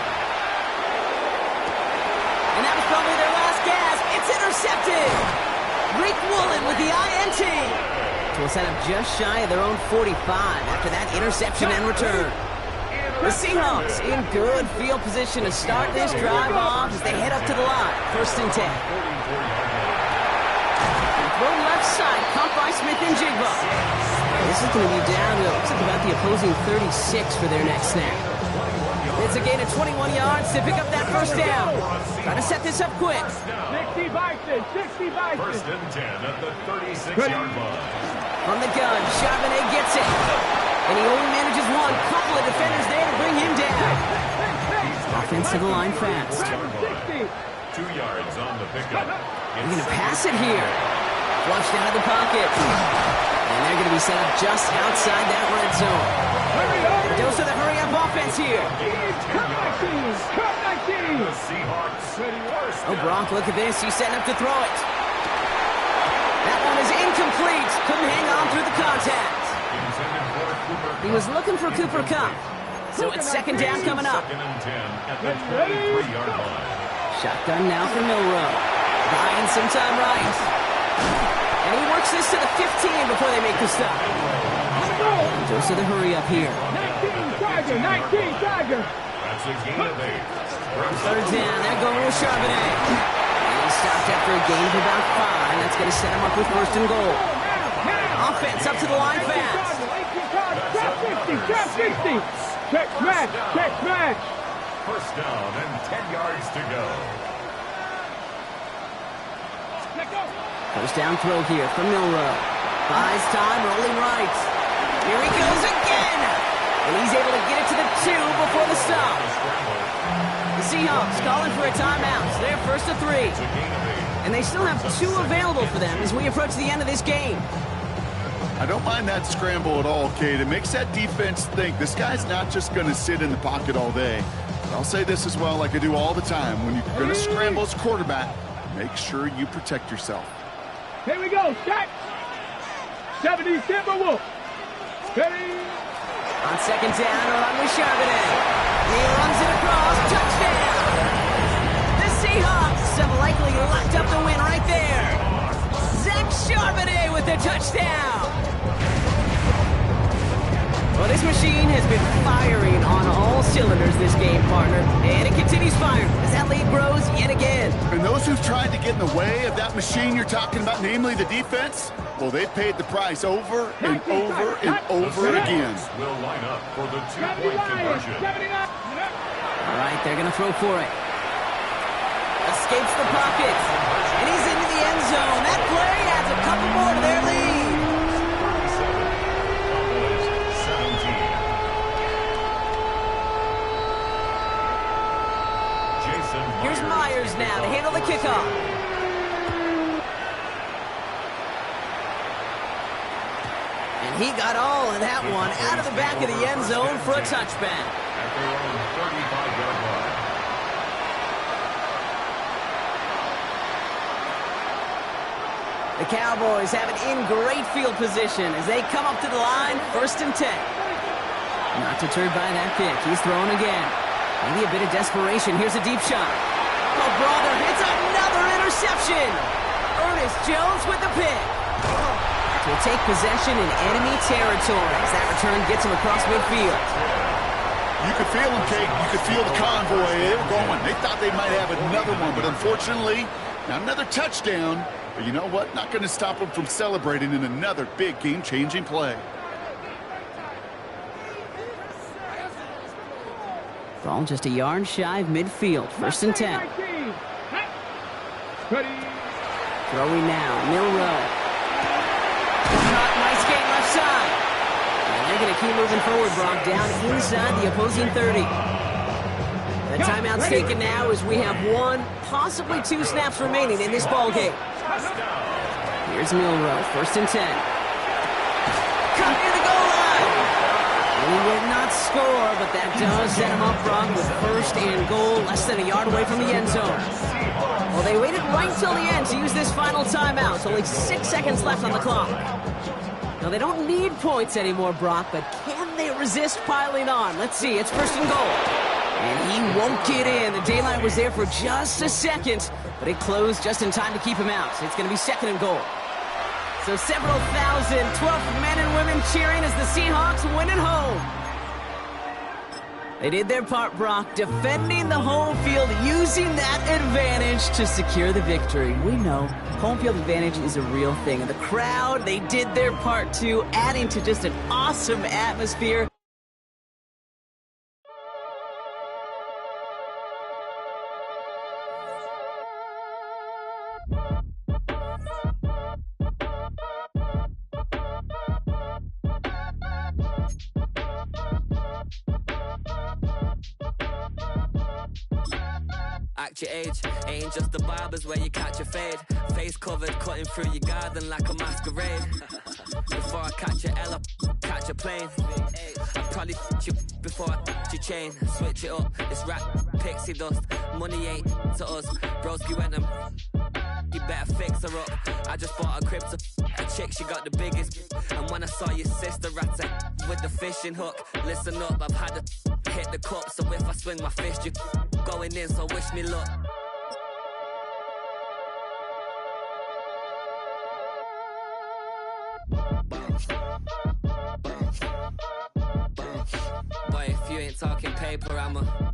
And that was probably their last gasp. It's intercepted. Rick Woolen with the INT. So we'll set up just shy of their own 45 after that interception and return. The Seahawks in good field position to start this drive off as they head up to the line. 1st and 10. Throw left side, caught by Smith and Jigba. This is going to be down to, looks like about the opposing 36 for their next snap. It's a gain of 21 yards to pick up that first down. Trying to set this up quick. 60 Bison, 60 Bison. 1st and 10 at the 36-yard line. From the gun, Charbonnet gets it. And he only manages one. Couple of defenders there to bring him down. Offense to the line fast. 2 yards on the pickup. They're going to pass it here. Flushed out of the pocket. And they're going to be set up just outside that red zone. A dose of the hurry-up offense chance here. Oh, Brock, look at this. He's setting up to throw it. That one is incomplete. Couldn't hang on through the contact. He was looking for Cooper Kupp. So it's second down coming up. Shotgun now for Milroe. Buying some time right. And he works this to the 15 before they make the stop. Goes to the hurry up here. 19 Tiger. That's a gain of 8. Third down, they're going with Charbonnet. And he stopped after a gain of about 5. That's going to set him up with first and goal. Offense up to the line fast. Trap 60. Check match. First down and 10 yards to go. First down throw here from Milroe. Buys time, rolling right. Here he goes again. And he's able to get it to the 2 before the stop. The Seahawks calling for a timeout. So they're first to 3. And they still have 2 available for them as we approach the end of this game. I don't mind that scramble at all, Kate. It makes that defense think this guy's not just going to sit in the pocket all day. But I'll say this as well, like I do all the time. When you're going to scramble as quarterback, make sure you protect yourself. Here we go, shot. 70 Timberwolves. Ready. On second down, along with Charbonnet. He runs it across, touchdown! The Seahawks have likely locked up the win right there. Zach Charbonnet with the touchdown! Well, this machine has been firing on all cylinders this game, partner. And it continues firing as that lead grows yet again. And those who've tried to get in the way of that machine you're talking about, namely the defense, well, they've paid the price over and over and over again. Will line up for the 2-point conversion. All right, they're going to throw for it. Escapes the pocket. And he's into the end zone. That play adds a couple more to their lead. Here's Myers now to handle the kickoff. And he got all of that one out of the back of the end zone for a touchback. At their own 35-yard line. The Cowboys have it in great field position as they come up to the line, first and 10. Not deterred by that pick. He's throwing again. Maybe a bit of desperation. Here's a deep shot. Oh, brother, it's another interception. Ernest Jones with the pick. To take possession in enemy territory as that return gets him across midfield. You could feel them, Kate. You could feel the convoy. They were going. They thought they might have another one, but unfortunately, not another touchdown. But you know what? Not going to stop them from celebrating in another big game-changing play. Ball just a yard shy of midfield. First and 10. Throwing now. Milroe. Nice game left side. And they're going to keep moving forward, Brock. Down inside the opposing 30. The timeout's taken now as we have 1, possibly 2 snaps remaining in this ball game. Here's Milroe. First and 10. Cut near the goal line. He did not score, but that does set him up, Brock, with first and goal, less than a yard away from the end zone. Well, they waited right until the end to use this final timeout. So only 6 seconds left on the clock. Now, they don't need points anymore, Brock, but can they resist piling on? Let's see. It's first and goal. And he won't get in. The daylight was there for just a second, but it closed just in time to keep him out. It's going to be second and goal. So several thousand 12th men and women cheering as the Seahawks win at home. They did their part, Brock, defending the home field, using that advantage to secure the victory. We know home field advantage is a real thing. And the crowd, they did their part too, adding to just an awesome atmosphere. Act your age, ain't just the barbers where you catch a fade. Face covered, cutting through your garden like a masquerade. Before I catch a L up, catch a plane. I'd probably f*** you before I your chain, switch it up. This rap pixie dust. Money ain't to us. Broski went them. You better fix her up. I just bought a crib to a chick, she got the biggest. And when I saw your sister at it with the fishing hook, listen up, I've had to hit the cup. So if I swing my fist, you going in, so wish me luck. Boy, if you ain't talking paper, I'm a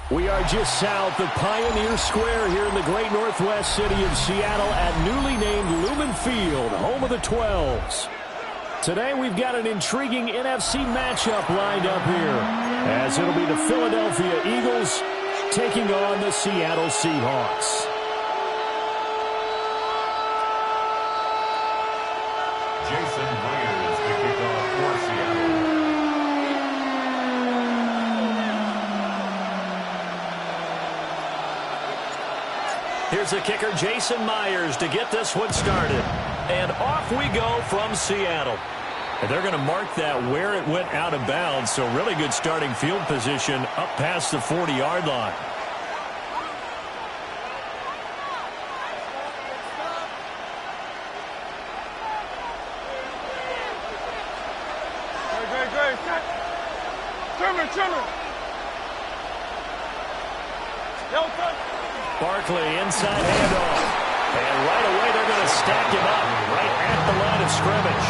We are just south of Pioneer Square here in the great northwest city of Seattle at newly named Lumen Field, home of the 12s. Today we've got an intriguing NFC matchup lined up here, as it'll be the Philadelphia Eagles taking on the Seattle Seahawks. Jason Myers to kick off for Seattle. Here's the kicker, Jason Myers, to get this one started. And off we go from Seattle. And they're going to mark that where it went out of bounds, so really good starting field position up past the 40-yard line. Barkley inside handoff. And right away they're going to stack him up right at the line of scrimmage.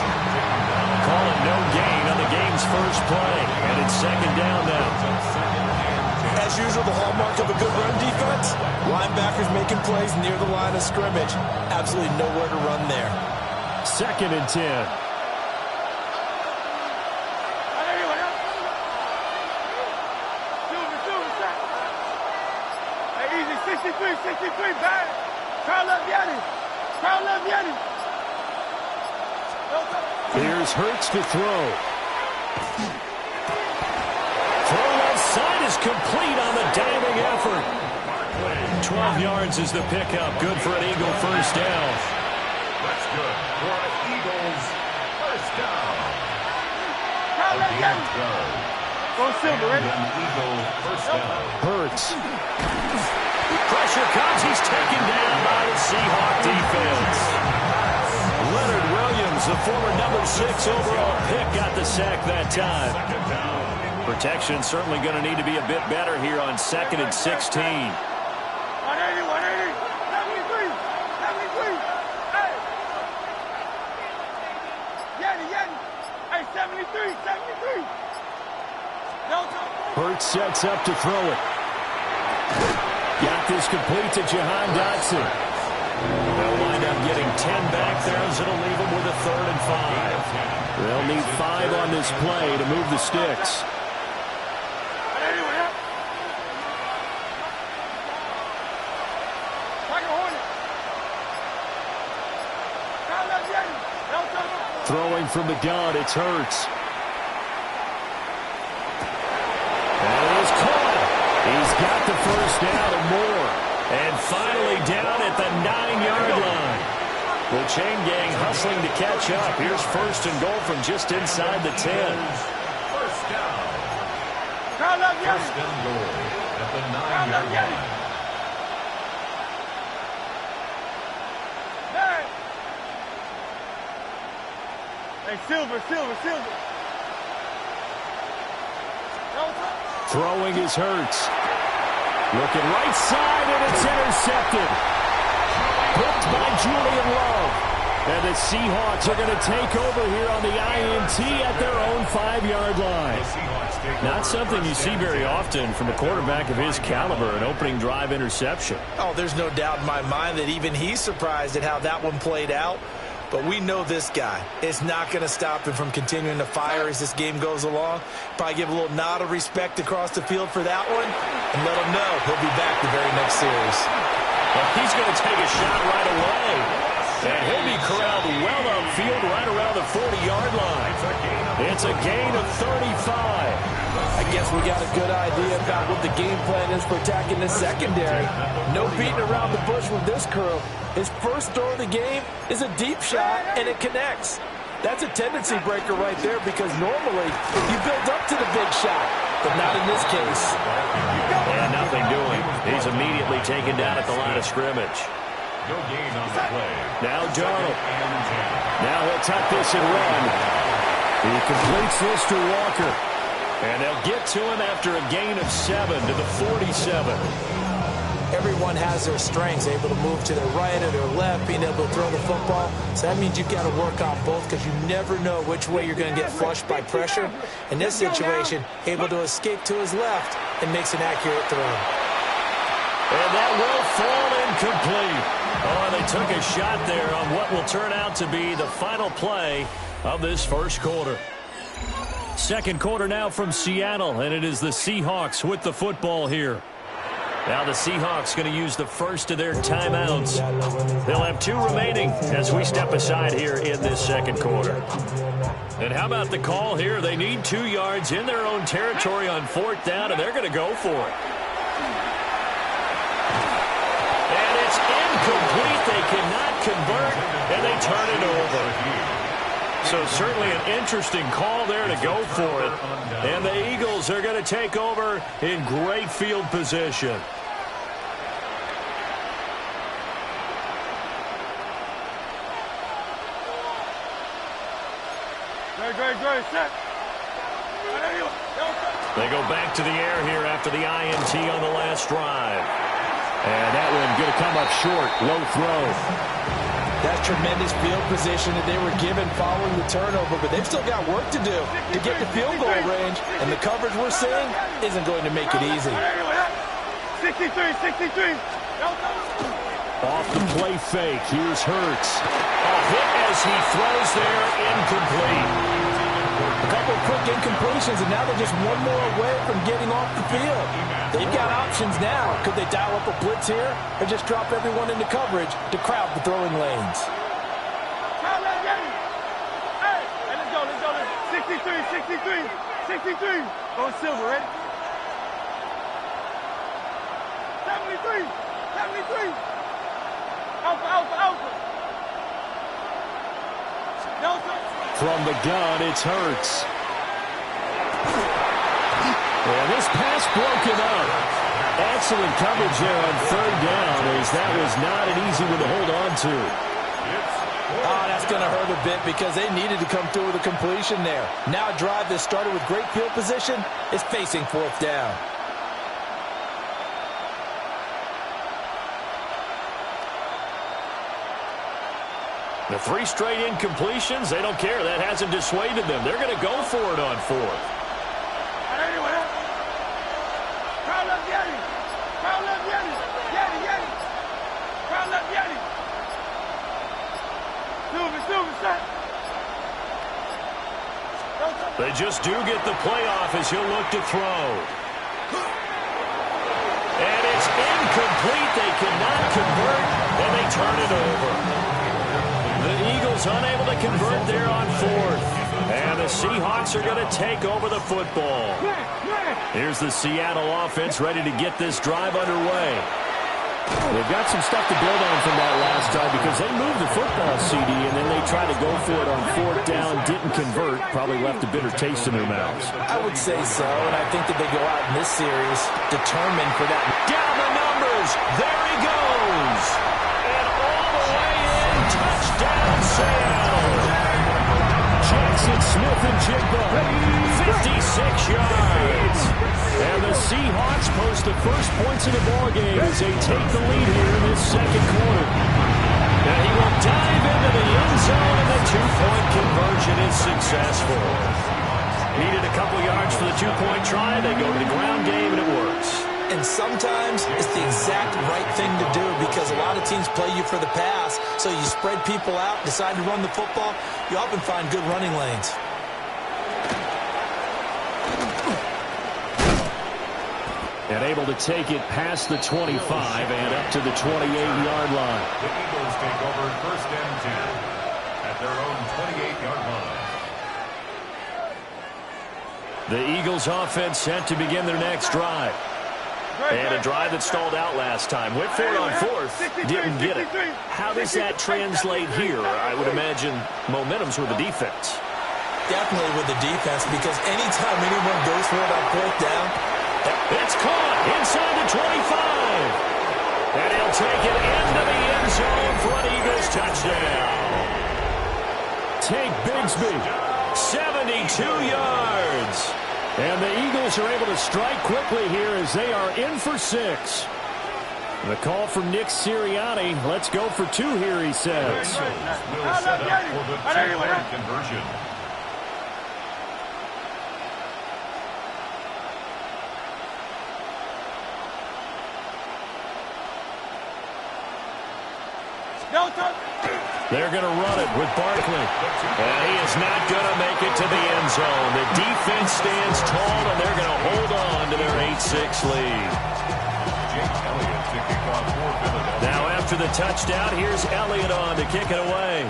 Call it no gain on the game's first play. And it's second down now. As usual, the hallmark of a good run defense, linebackers making plays near the line of scrimmage. Absolutely nowhere to run there. Second and 10. Here's Hurts to throw. Throw left side is complete on the diving effort. 12 yards is the pickup. Good for an Eagle first down. That's good for an Eagles first down. Hurts. Pressure comes. He's taken down by the Seahawk defense. Leonard Williams, the former number 6 overall pick, got the sack that time. Protection certainly going to need to be a bit better here on 2nd and 16. 180, 180, 73, 73. Hey. Yeti. Hey, 73, 73. Hurts sets up to throw it. Got this complete to Jahan Dotson. They'll wind up getting 10 back there as it'll leave them with a 3rd and 5. They'll need 5 on this play to move the sticks. Throwing from the gun, it's Hurts. And it is caught. He's got the first down and more. And finally down at the 9-yard line. The chain gang hustling to catch up. Here's 1st and goal from just inside the 10. First down. First and goal at the 9-yard line. Hey, Silver. Throwing is Hurts. Looking right side, and it's intercepted. Picked by Julian Love. And the Seahawks are going to take over here on the INT at their own 5-yard line. Not something you see very often from a quarterback of his caliber, an opening drive interception. Oh, there's no doubt in my mind that even he's surprised at how that one played out. But we know this guy. It's not going to stop him from continuing to fire as this game goes along. Probably give a little nod of respect across the field for that one and let him know he'll be back the very next series. Well, he's going to take a shot right away. And he'll be corralled well upfield right around the 40-yard line. It's a gain of 35. I guess we got a good idea about what the game plan is for attacking the secondary. No beating around the bush with this crew. His first throw of the game is a deep shot, and it connects. That's a tendency breaker right there because normally you build up to the big shot, but not in this case. And nothing doing. He's immediately taken down at the line of scrimmage. No gain on the play. Now Darnold. Now he'll tuck this and run. He completes this to Walker. And they'll get to him after a gain of 7 to the 47. Everyone has their strengths, able to move to their right or their left, being able to throw the football. So that means you've got to work on both because you never know which way you're going to get flushed by pressure. In this situation, able to escape to his left and makes an accurate throw. And that will fall incomplete. Oh, they took a shot there on what will turn out to be the final play of this first quarter. Second quarter now from Seattle, and it is the Seahawks with the football here. Now the Seahawks going to use the first of their timeouts. They'll have 2 remaining as we step aside here in this second quarter. And how about the call here? They need 2 yards in their own territory on 4th down, and they're going to go for it. And it's incomplete. They cannot convert, and they turn it over. So certainly an interesting call there to go for it. And the Eagles are going to take over in great field position. They go back to the air here after the INT on the last drive. And that one going to come up short. Low throw. That's tremendous field position that they were given following the turnover, but they've still got work to do to get to field goal range, and the coverage we're seeing isn't going to make it easy. 63. Off the play fake, here's Hurts. A hit as he throws there, incomplete. A couple of quick incompletions, and now they're just one more away from getting off the field. They've got options now. Could they dial up a blitz here or just drop everyone into coverage to crowd the throwing lanes? Hey, let's go. 63. Going silver, ready? 73. Alpha. Delta. From the gun, it's Hurts. And this pass broken up. Excellent coverage there on 3rd down, as that was not an easy one to hold on to. Oh, that's going to hurt a bit because they needed to come through with a completion there. Now a drive that started with great field position is facing 4th down. The 3 straight incompletions, they don't care. That hasn't dissuaded them. They're going to go for it on 4th. They just do get the playoff as he'll look to throw. And it's incomplete. They cannot convert, and they turn it over. The Eagles unable to convert there on 4th. And the Seahawks are going to take over the football. Here's the Seattle offense ready to get this drive underway. They've got some stuff to build on from that last drive because they moved the football, CD, and then they tried to go for it on 4th down, didn't convert, probably left a bitter taste in their mouths. I would say so, and I think that they go out in this series determined for that. Down the numbers. There he goes. And all the way in. Touchdown, Seattle. Jackson Smith and Jigba, 56 yards. And the Seahawks post the first points of the ballgame as they take the lead here in this second quarter. Now he will dive into the end zone, and the 2-point conversion is successful. Needed a couple yards for the 2-point try. They go to the ground game, and it works. And sometimes it's the exact right thing to do because a lot of teams play you for the pass, so you spread people out, decide to run the football. You often find good running lanes. And able to take it past the 25 and up to the 28-yard line. The Eagles take over 1st and 10 at their own 28-yard line. The Eagles offense set to begin their next drive. And a drive that stalled out last time. Went for it on fourth, didn't get it. How does that translate here? I would imagine momentum's with the defense. Definitely with the defense, because anytime anyone goes for it on fourth down, it's caught inside the 25. And he'll take it into the end zone for an Eagles touchdown. Take Bigsby, 72 yards. And the Eagles are able to strike quickly here as they are in for 6. The call from Nick Sirianni. Let's go for 2 here, he says. Will set up for the two-point conversion. They're going to run it with Barkley. And he is not going to make it to the end zone. The defense stands tall, and they're going to hold on to their 8-6 lead. Now after the touchdown, here's Elliott on to kick it away.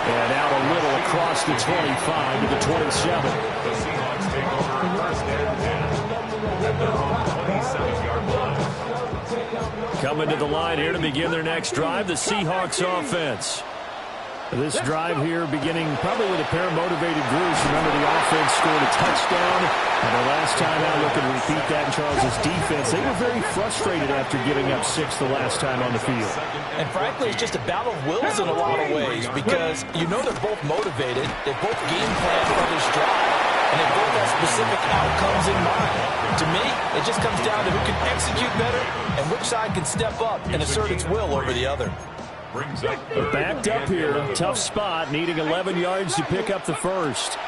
And out a little across the 25 to the 27. The Seahawks take over first and 10 at their own 27-yard line. Coming to the line here to begin their next drive, the Seahawks offense. This drive here beginning probably with a pair of motivated groups. Remember, the offense scored a touchdown. And the last time out, looking to repeat that in Charles' defense. They were very frustrated after giving up 6 the last time on the field. And frankly, it's just a battle of wills in a lot of ways, because you know they're both motivated. They both game plan for this drive, and they both have specific outcomes in mind. To me, it just comes down to who can execute better and which side can step up and assert its will over the other. They're backed up here. Tough spot, needing 11 yards to pick up the first. Oh,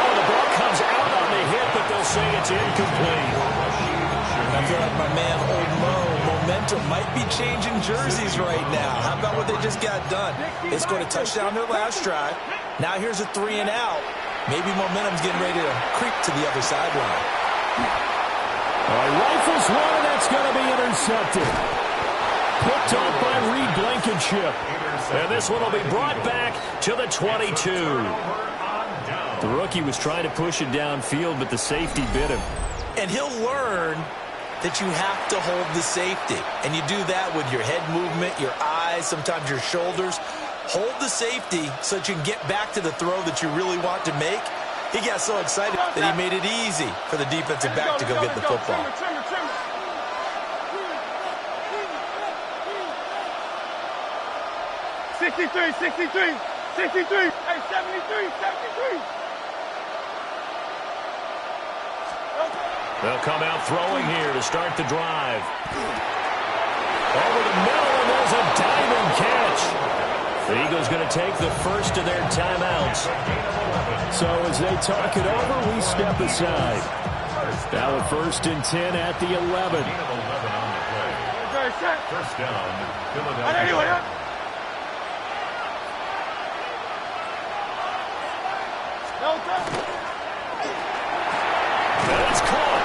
the ball comes out on the hit, but they'll say it's incomplete. I feel like my man, Old Mo, momentum might be changing jerseys right now. How about what they just got done? They scored a touchdown their last drive. Now here's a 3 and out. Maybe momentum's getting ready to creep to the other sideline. He rifles one, and that's going to be intercepted. Picked off by Reed Blankenship. And this one will be brought back to the 22. The rookie was trying to push it downfield, but the safety bit him. And he'll learn that you have to hold the safety. And you do that with your head movement, your eyes, sometimes your shoulders. Hold the safety so that you can get back to the throw that you really want to make. He got so excited that he made it easy for the defensive back to go get the football. 63, 63, 63, hey, 73, 73. They'll come out throwing here to start the drive. Over the middle, and there's a diving catch. The Eagles going to take the first of their timeouts. So as they talk it over, we step aside. Now at 1st and 10 at the 11. First down, Philadelphia. That's caught.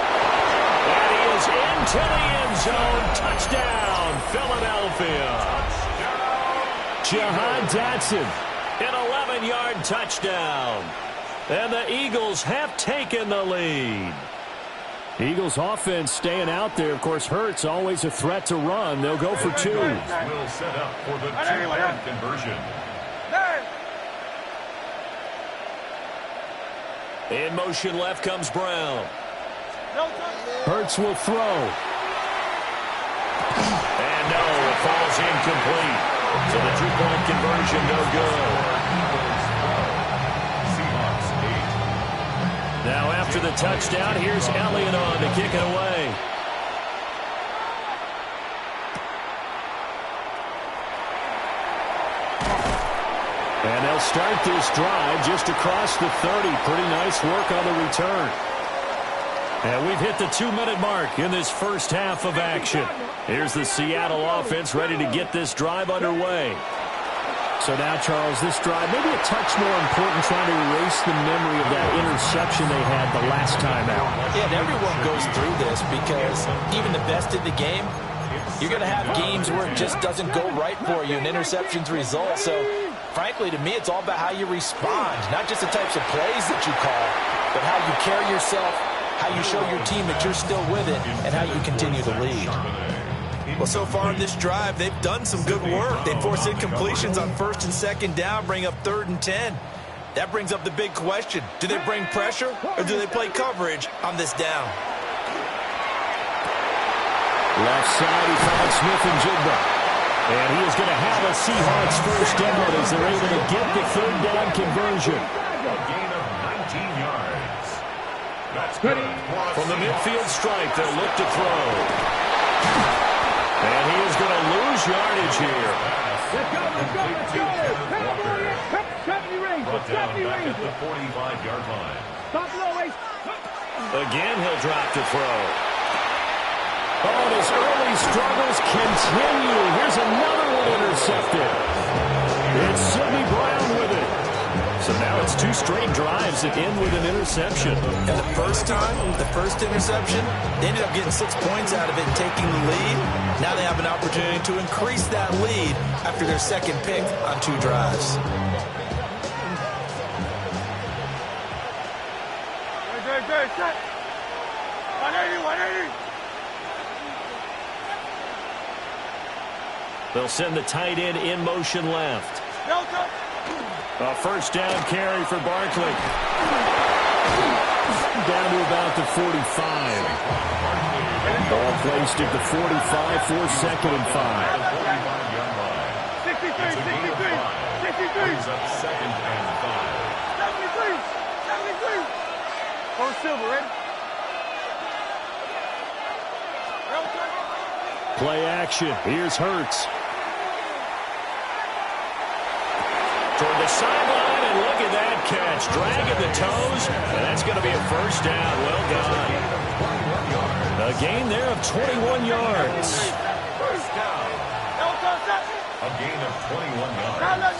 And he is into the end zone. Touchdown, Philadelphia. Jahan Dotson, an 11-yard touchdown. And the Eagles have taken the lead. Eagles offense staying out there. Of course, Hurts always a threat to run. They'll go for 2. Will set up for the two-point conversion. In motion left comes Brown. Hurts will throw. And no, it falls incomplete. So the two-point conversion no good. Seahawks 8. Now after the touchdown, here's Elliott on to kick it away. And they'll start this drive just across the 30. Pretty nice work on the return. And we've hit the 2-minute mark in this first half of action. Here's the Seattle offense ready to get this drive underway. So now, Charles, this drive maybe a touch more important, trying to erase the memory of that interception they had the last time out. Yeah, and everyone goes through this because even the best in the game, you're going to have games where it just doesn't go right for you and interceptions result. So Frankly, to me, it's all about how you respond, not just the types of plays that you call, but how you carry yourself, how you show your team that you're still with it, and how you continue to lead. Well, so far in this drive, they've done some good work. They force incompletions on 1st and 2nd down, bring up 3rd and 10. That brings up the big question. Do they bring pressure, or do they play coverage on this down? Left side, he found Smith-Njigba. And he is going to have a Seahawks first down as they're able to get the 3rd down conversion. A gain of 19 yards. That's good. From the midfield stripe, they'll look to throw. And he is going to lose yardage here. Let's go. Brought down back at the 45-yard line. Again, he'll drop to throw. Oh, and his early struggles continue. Here's another one intercepted. It's Sidney Brown with it. So now it's 2 straight drives that end with an interception. And the first time, the first interception, they ended up getting 6 points out of it and taking the lead. Now they have an opportunity to increase that lead after their 2nd pick on 2 drives. Good. 180. They'll send the tight end in motion left. A first down carry for Barkley. Down to about the 45. Ball placed at the 45 for 2nd and 5. 63. Brings up 2nd and 5. 73. Go Silver, ready? Play action. Here's Hurts. Toward the sideline, and look at that catch. Dragging the toes, and that's going to be a first down. Well done. A gain there of 21 yards. First down. A gain of 21 yards.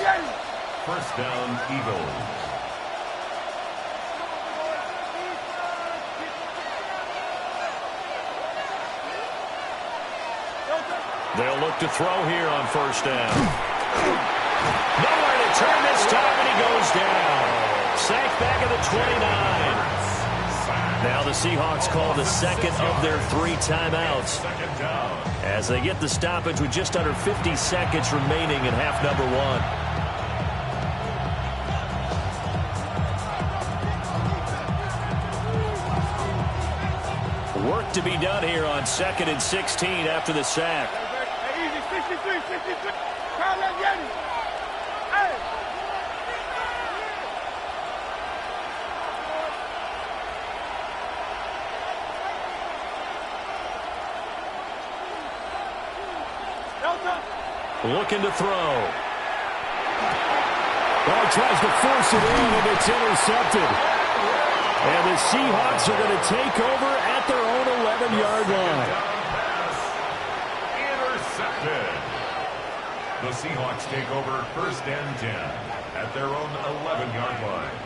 First down, Eagles. They'll look to throw here on first down. Nowhere to turn this time, and he goes down. Sacked back at the 29. Now the Seahawks call the 2nd of their 3 timeouts as they get the stoppage with just under 50 seconds remaining in half number 1. Work to be done here on 2nd and 16 after the sack. Easy, 63. Carl Yeti. Hey. Looking to throw. Well, he tries to force it in, and it's intercepted. And the Seahawks are going to take over at their own 11-yard line. Intercepted. The Seahawks take over 1st and 10 at their own 11-yard line.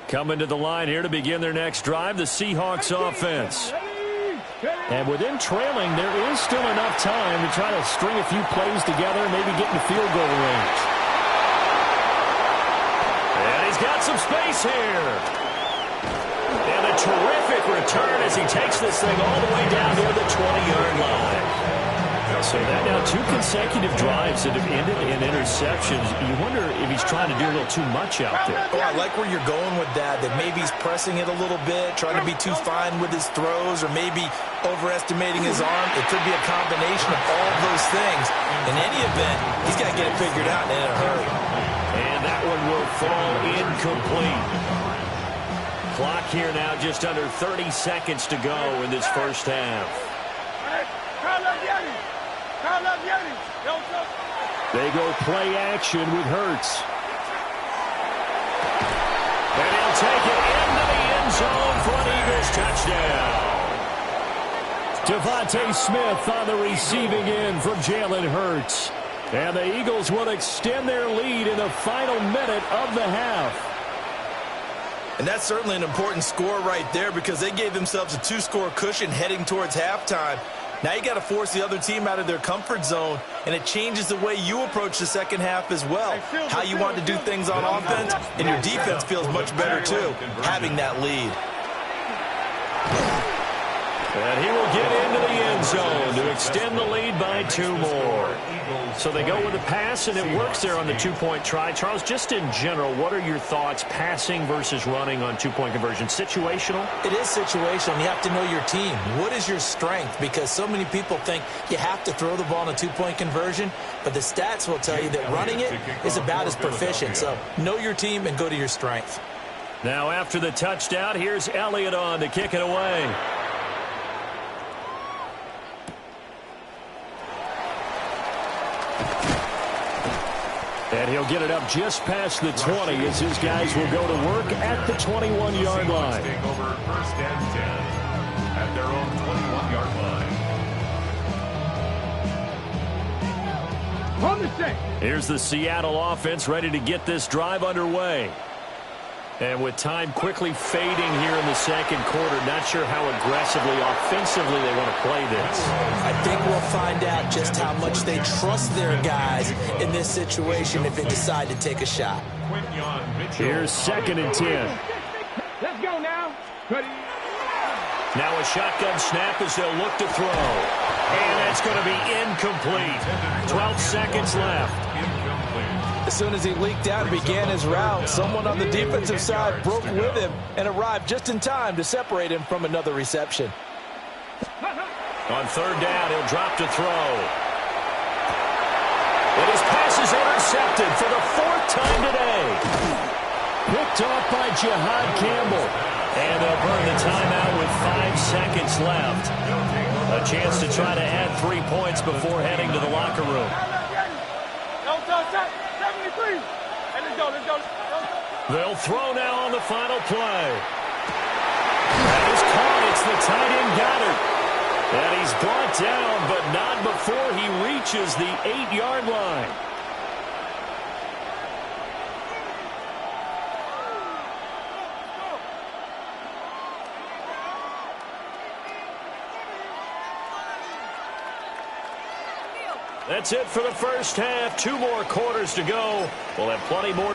Coming to the line here to begin their next drive, the Seahawks offense. And with them trailing, there is still enough time to try to string a few plays together and maybe get into field goal range. And he's got some space here. And a terrific return as he takes this thing all the way down near the 20-yard line. So that now 2 consecutive drives that have ended in interceptions. You wonder if he's trying to do a little too much out there. Oh, I like where you're going with that maybe he's pressing it a little bit, trying to be too fine with his throws, or maybe overestimating his arm. It could be a combination of all of those things. In any event, he's got to get it figured out in a hurry. And that one will fall incomplete. Clock here now just under 30 seconds to go in this first half. They go play action with Hurts. And he'll take it into the end zone for an Eagles touchdown. Devontae Smith on the receiving end from Jalen Hurts. And the Eagles will extend their lead in the final minute of the half. And that's certainly an important score right there because they gave themselves a 2-score cushion heading towards halftime. Now you got to force the other team out of their comfort zone, and it changes the way you approach the second half as well. How you want to do things on offense, and your defense feels much better too, having that lead. And he will get into the end zone to extend the lead by 2 more. So they go with a pass, and it works there on the 2-point try. Charles, just in general, what are your thoughts passing versus running on 2-point conversion? Situational? It is situational. You have to know your team. What is your strength? Because so many people think you have to throw the ball in a 2-point conversion, but the stats will tell you that running it is about as proficient. So know your team and go to your strength. Now after the touchdown, here's Elliott on to kick it away. And he'll get it up just past the 20 as his guys will go to work at the 21-yard line. Take over 1st and 10 at their own 21-yard line. On the set. Here's the Seattle offense ready to get this drive underway. And with time quickly fading here in the second quarter, not sure how aggressively, offensively they want to play this. I think we'll find out just how much they trust their guys in this situation if they decide to take a shot. Here's 2nd and 10. Let's go now. Now a shotgun snap as they'll look to throw. And that's going to be incomplete. 12 seconds left. As soon as he leaked out and began his route, someone on the defensive side broke with him and arrived just in time to separate him from another reception. On 3rd down, he'll drop to throw. And his pass is intercepted for the 4th time today. Picked off by Jihad Campbell. And they'll burn the timeout with 5 seconds left. A chance to try to add 3 points before heading to the locker room. They'll throw now on the final play. That is caught. It's the tight end Goddard. And he's brought down, but not before he reaches the 8-yard line. That's it for the first half. 2 more quarters to go. We'll have plenty more.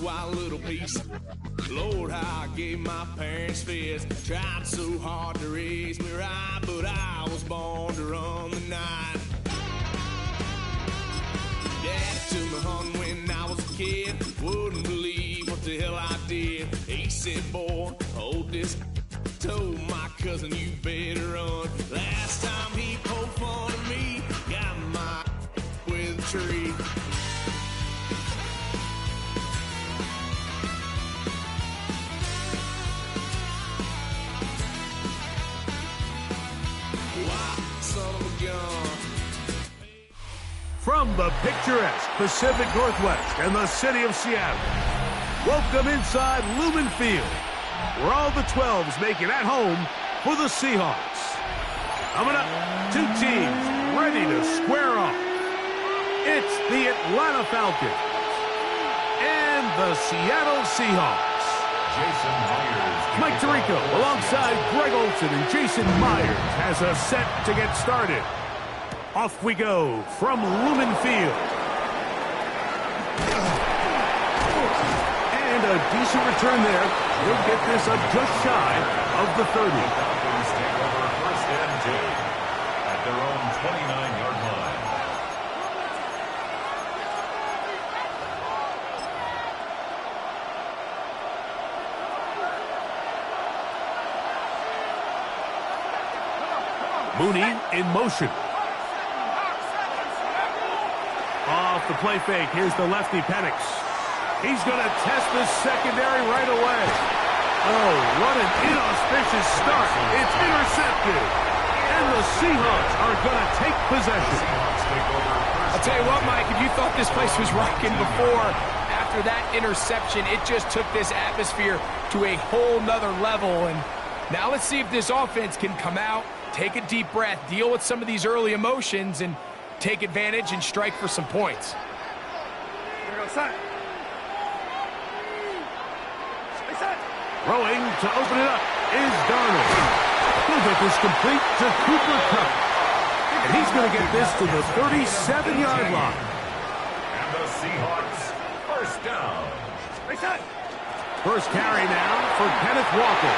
Wild little piece. Lord, how I gave my parents fist. Tried so hard to raise me right, but I was born to run the night. Daddy took me hunting when I was a kid. Wouldn't believe what the hell I did. He said, boy, hold this. Told my cousin, you better run. Last time he poked fun of me, got my with a tree. From the picturesque Pacific Northwest and the city of Seattle, welcome inside Lumen Field, where all the 12s make it at home for the Seahawks. Coming up, 2 teams ready to square off. It's the Atlanta Falcons and the Seattle Seahawks. Jason Myers. Mike Tirico alongside Greg Olsen and Jason Myers has us set to get started. Off we go from Lumen Field. And a decent return there. He'll get this up just shy of the 30. Falcons take over 1st and 10 at their own 29-yard line. Mooney in motion. Off the play fake, here's the lefty Penix. He's going to test the secondary right away. Oh, what an inauspicious start. It's intercepted. And the Seahawks are going to take possession. I'll tell you what, Mike, if you thought this place was rocking before, after that interception, it just took this atmosphere to a whole nother level. And now let's see if this offense can come out, take a deep breath, deal with some of these early emotions, and take advantage and strike for some points. Throwing to open it up is Darnold. He'll get this complete to Cooper Kupp. And he's going to get this to the 37-yard line. And the Seahawks, first down. First carry now for Kenneth Walker.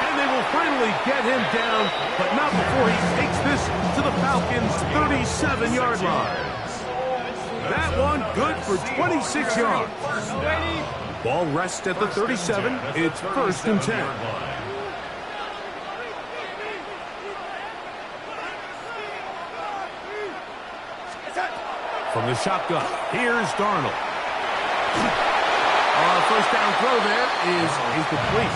And they will finally get him down, but not before he takes this to the Falcons' 37-yard line. That one good for 26 yards. Ball rests at the 37. It's 1st and 10. From the shotgun, here's Darnold. First down throw there is incomplete.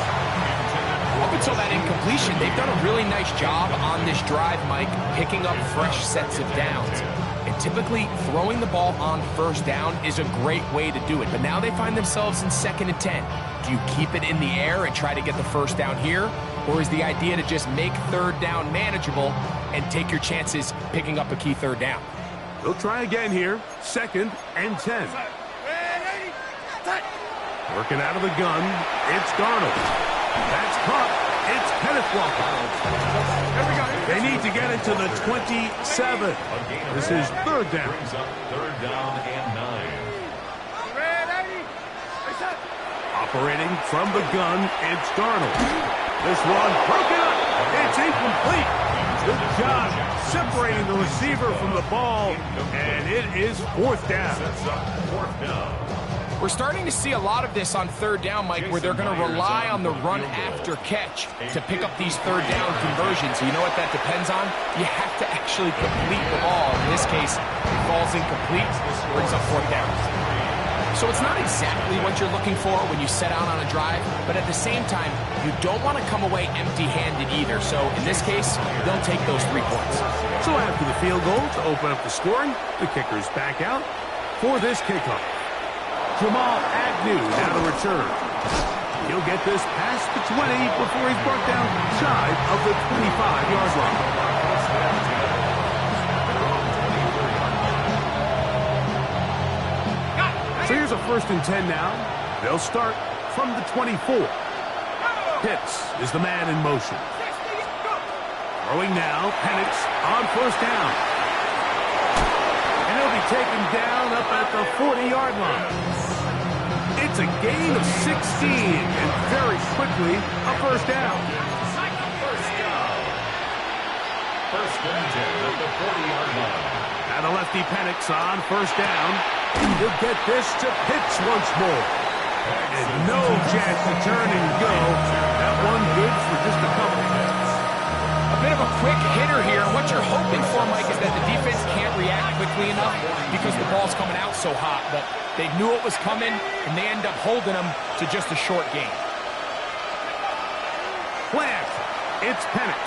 Up until that incompletion, they've done a really nice job on this drive, Mike, picking up fresh sets of downs. And typically, throwing the ball on first down is a great way to do it. But now they find themselves in 2nd and 10. Do you keep it in the air and try to get the first down here? Or is the idea to just make 3rd down manageable and take your chances picking up a key 3rd down? They'll try again here. 2nd and 10. Working out of the gun, it's Darnold. That's caught. It's Kenneth Walker. They need to get it to the 27. This is 3rd down. 3rd down and 9. Operating from the gun, it's Darnold. This one broken up. It's incomplete. Good job separating the receiver from the ball, and it is 4th down. We're starting to see a lot of this on 3rd down, Mike, where they're going to rely on the run after catch to pick up these 3rd down conversions. You know what that depends on? You have to actually complete the ball. In this case, it falls incomplete, brings up 4th down. So it's not exactly what you're looking for when you set out on a drive, but at the same time, you don't want to come away empty-handed either. So in this case, they'll take those 3 points. So after the field goal to open up the scoring, the kicker's back out for this kickoff. Jamal Agnew now to return. He'll get this past the 20 before he's brought down shy of the 25-yard line. So here's a 1st and 10 now. They'll start from the 24. Pitts is the man in motion. Throwing now, Penix on 1st down. And he'll be taken down up at the 40-yard line. It's a gain of 16, and very quickly, a 1st down. 1st and 10 at the 40-yard line. And a lefty Penix on 1st down. He'll get this to Pitts once more. And no chance to turn and go. That one good for just a couple. A bit of a quick hitter here. What you're hoping for, Mike, is that the defense can't react quickly enough because the ball's coming out so hot. But they knew it was coming, and they end up holding them to just a short gain. Plant. It's Penix.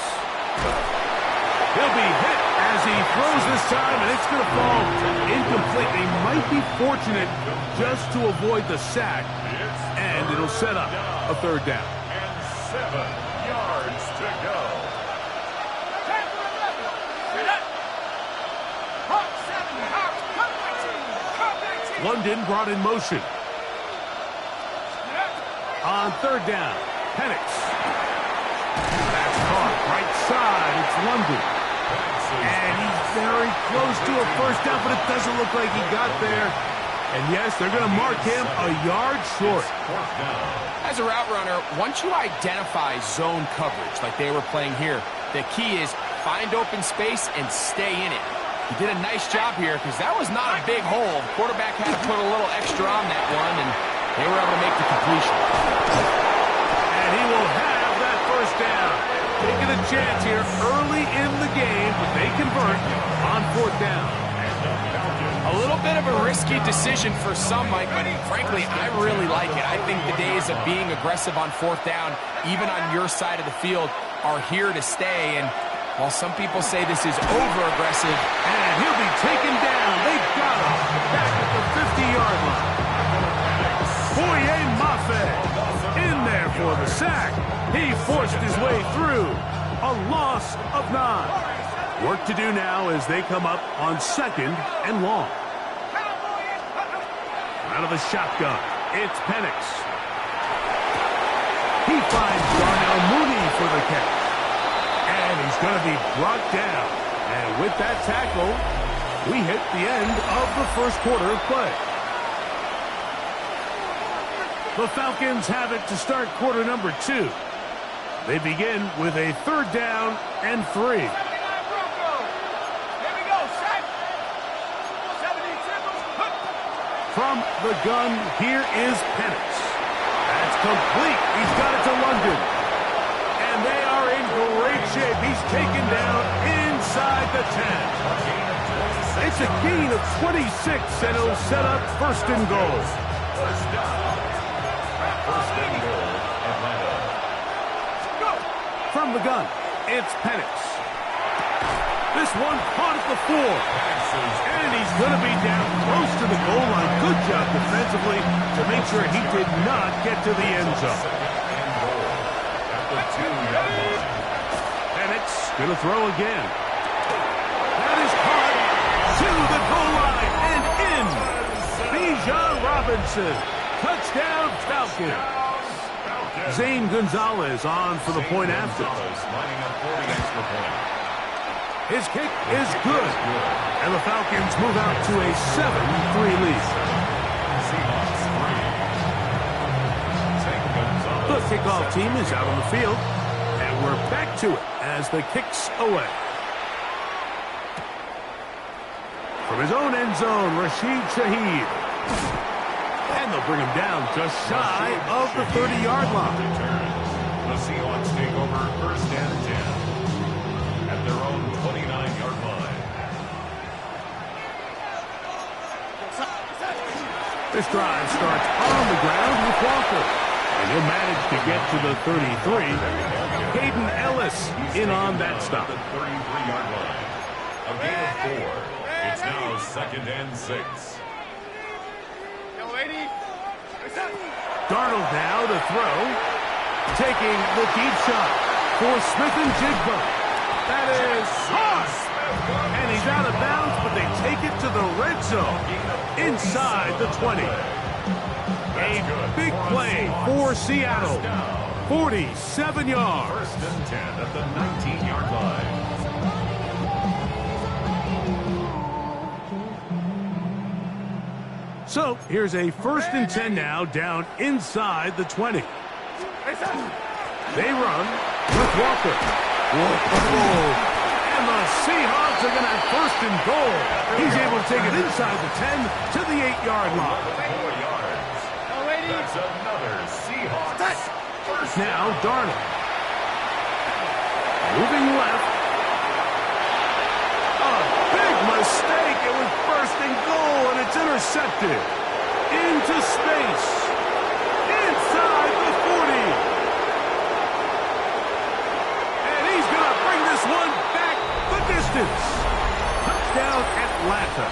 He'll be hit as he throws this time, and it's going to fall incomplete. They might be fortunate just to avoid the sack, and it'll set up a 3rd down. And 7 yards to go. London brought in motion. On 3rd down, Penix. That's caught right side. It's London. And he's very close to a 1st down, but it doesn't look like he got there. And yes, they're going to mark him a yard short. As a route runner, once you identify zone coverage like they were playing here, the key is find open space and stay in it. He did a nice job here because that was not a big hole. The quarterback had to put a little extra on that one, and they were able to make the completion. And he will have that 1st down. Taking a chance here early in the game, but they convert on 4th down. A little bit of a risky decision for some, Mike, but frankly, I really like it. I think the days of being aggressive on 4th down, even on your side of the field, are here to stay. And while some people say this is over-aggressive, and he'll be taken down. They got him back at the 50-yard line. Boye Mafe in there for the sack. He forced his way through. a loss of 9. Work to do now as they come up on 2nd and long. Out of the shotgun, it's Penix. He finds Darnell Mooney for the catch. And he's going to be brought down. And with that tackle, we hit the end of the first quarter of play. The Falcons have it to start quarter number 2. They begin with a 3rd down and 3. From the gun, here is Penix. That's complete. He's got it to London. And they are in great shape. He's taken down inside the 10. It's a gain of 26, and it'll set up 1st and goal. First and goal, Atlanta. From the gun, it's Penix. This one caught at the 4. And he's going to be down close to the goal line. Good job defensively to make sure he did not get to the end zone. Penix going to throw again. That is caught to the goal line and in. Bijan Robinson. Touchdown Falcons. Zane Gonzalez on for the point after. Lining up for the extra point. His kick is good. And the Falcons move out to a 7-3 lead. The kickoff team is out on the field. And we're back to it as the kick's away. From his own end zone, Rashid Shaheed. And they'll bring him down just shy of the 30-yard line. The Seahawks take over 1st and 10 at their own 29-yard line. This drive starts on the ground with Walker. And he'll manage to get to the 33. Hayden Ellis in on that stop. The 33-yard line. A gain of 4. It's now 2nd and 6. Darnold now to throw. Taking the deep shot for Smith and Jigba. That is hard. And he's out of bounds, but they take it to the red zone inside the 20. A big play for Seattle. 47 yards. 1st and 10 at the 19-yard line. So here's a 1st and 10 now down inside the 20. They run with Walker. Whoa. And the Seahawks are going to have 1st and goal. He's able to take it inside the 10 to the 8-yard line. 4 yards. That's another Seahawks. First now Darnold. Moving left. A big mistake. It was 1st and goal, and it's intercepted. Into space. Inside the 40. And he's going to bring this one back the distance. Touchdown Atlanta.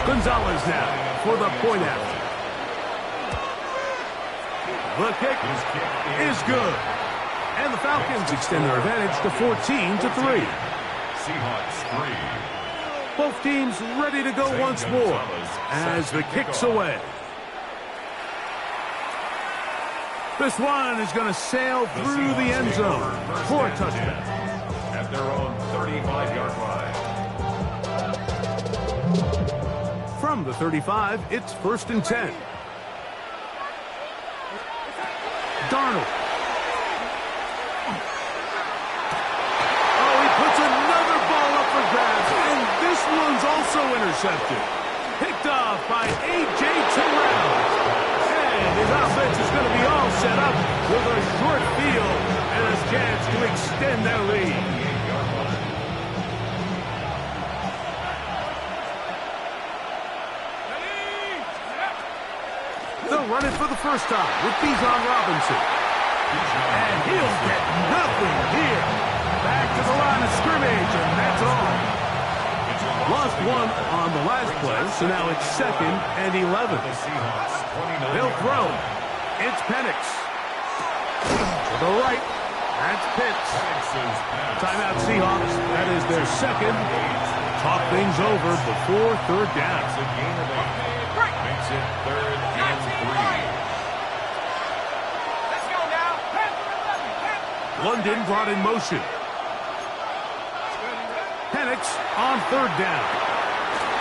Gonzalez now for the point after. The kick is good. And the Falcons extend their advantage to 14-3. Seahawks 3. Both teams ready to go once more as the kick's away. This one is going to sail through the end zone for a touchdown. At their own 35-yard line. From the 35, it's 1st and 10. Darnold. Oh, he puts another ball up for grabs, and this one's also intercepted. Picked off by A.J. Terrell. And his offense is going to be all set up with a short field and a chance to extend their lead. They'll run it for the first time with Bijan Robinson. And he'll get nothing here. Back to the line of scrimmage, and that's all. Lost one on the last play, so now it's 2nd and 11. They'll throw. It's Penix. To the right. That's Pitts. Timeout Seahawks. That is their second. Talk things over before third down. It's a gain of 8. Makes it 3rd and 3. Let's go now. London brought in motion. Penix on third down.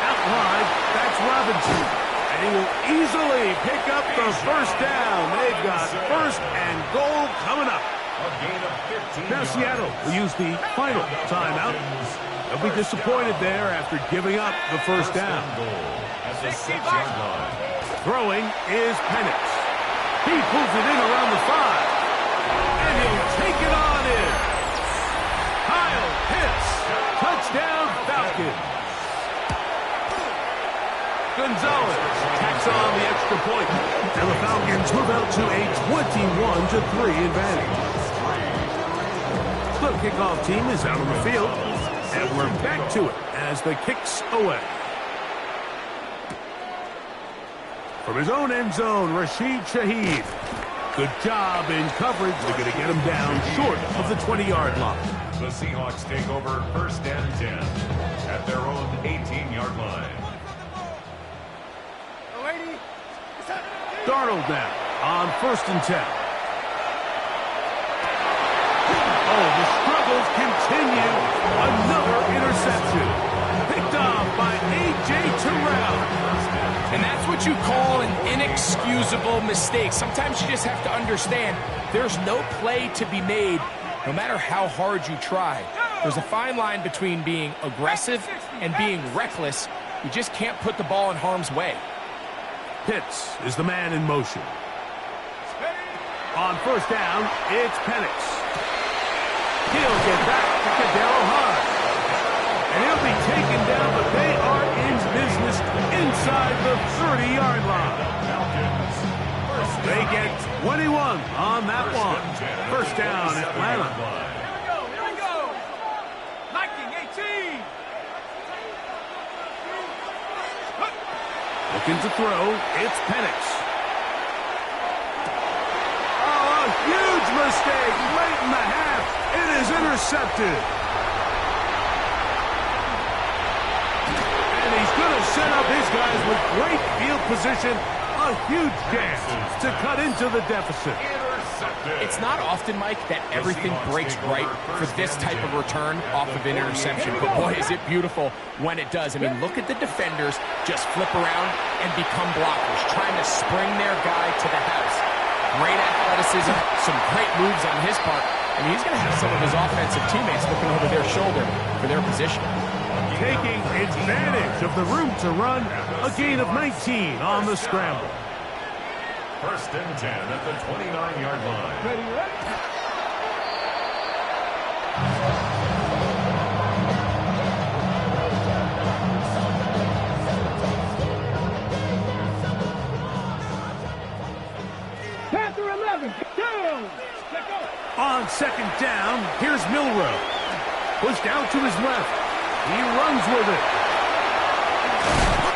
Out wide, that's Robinson. And he will easily pick up the first down. They've got first and goal coming up. A gain of 15 Now Seattle will use the final timeout. They'll be disappointed there after giving up the first down. At the 6-yard line. Throwing is Penix. He pulls it in around the 5. And he'll take it on in. Kyle Pitts. Touchdown Falcons. Gonzalez tacks on the extra point. And the Falcons move out to a 21-3 advantage. The kickoff team is out on the field. And we're back to it as the kick's away. From his own end zone, Rashid Shaheed. Good job in coverage. They're going to get him down short of the 20-yard line. The Seahawks take over 1st and 10 at their own 18-yard line. Darnold now on 1st and 10. Oh, the struggles continue. Another interception. Picked off by A.J. Terrell. And that's what you call an inexcusable mistake. Sometimes you just have to understand there's no play to be made, no matter how hard you try. There's a fine line between being aggressive and being reckless. You just can't put the ball in harm's way. Pitts is the man in motion. On 1st down, it's Penix. He'll get back to Cadell Hart. And he'll be taken down, but they are in business inside the 30-yard line. They get 21 on that one. 1st down, Atlanta. Here we go. Liking 18. Looking to throw, it's Penix. Oh, a huge mistake late in the half. It is intercepted. And he's going to set up his guys with great field position. A huge chance to cut into the deficit. It's not often, Mike, that everything breaks right for this type of return off of an interception. But boy, is it beautiful when it does. I mean, look at the defenders just flip around and become blockers, trying to spring their guy to the house. Great athleticism, some great moves on his part. I mean, he's going to have some of his offensive teammates looking over their shoulder for their position. Taking advantage of the room to run, a gain of 19 on the scramble. 1st and 10 at the 29-yard line. Panther 11, down. On 2nd down, here's Milroe. Pushed out to his left. He runs with it.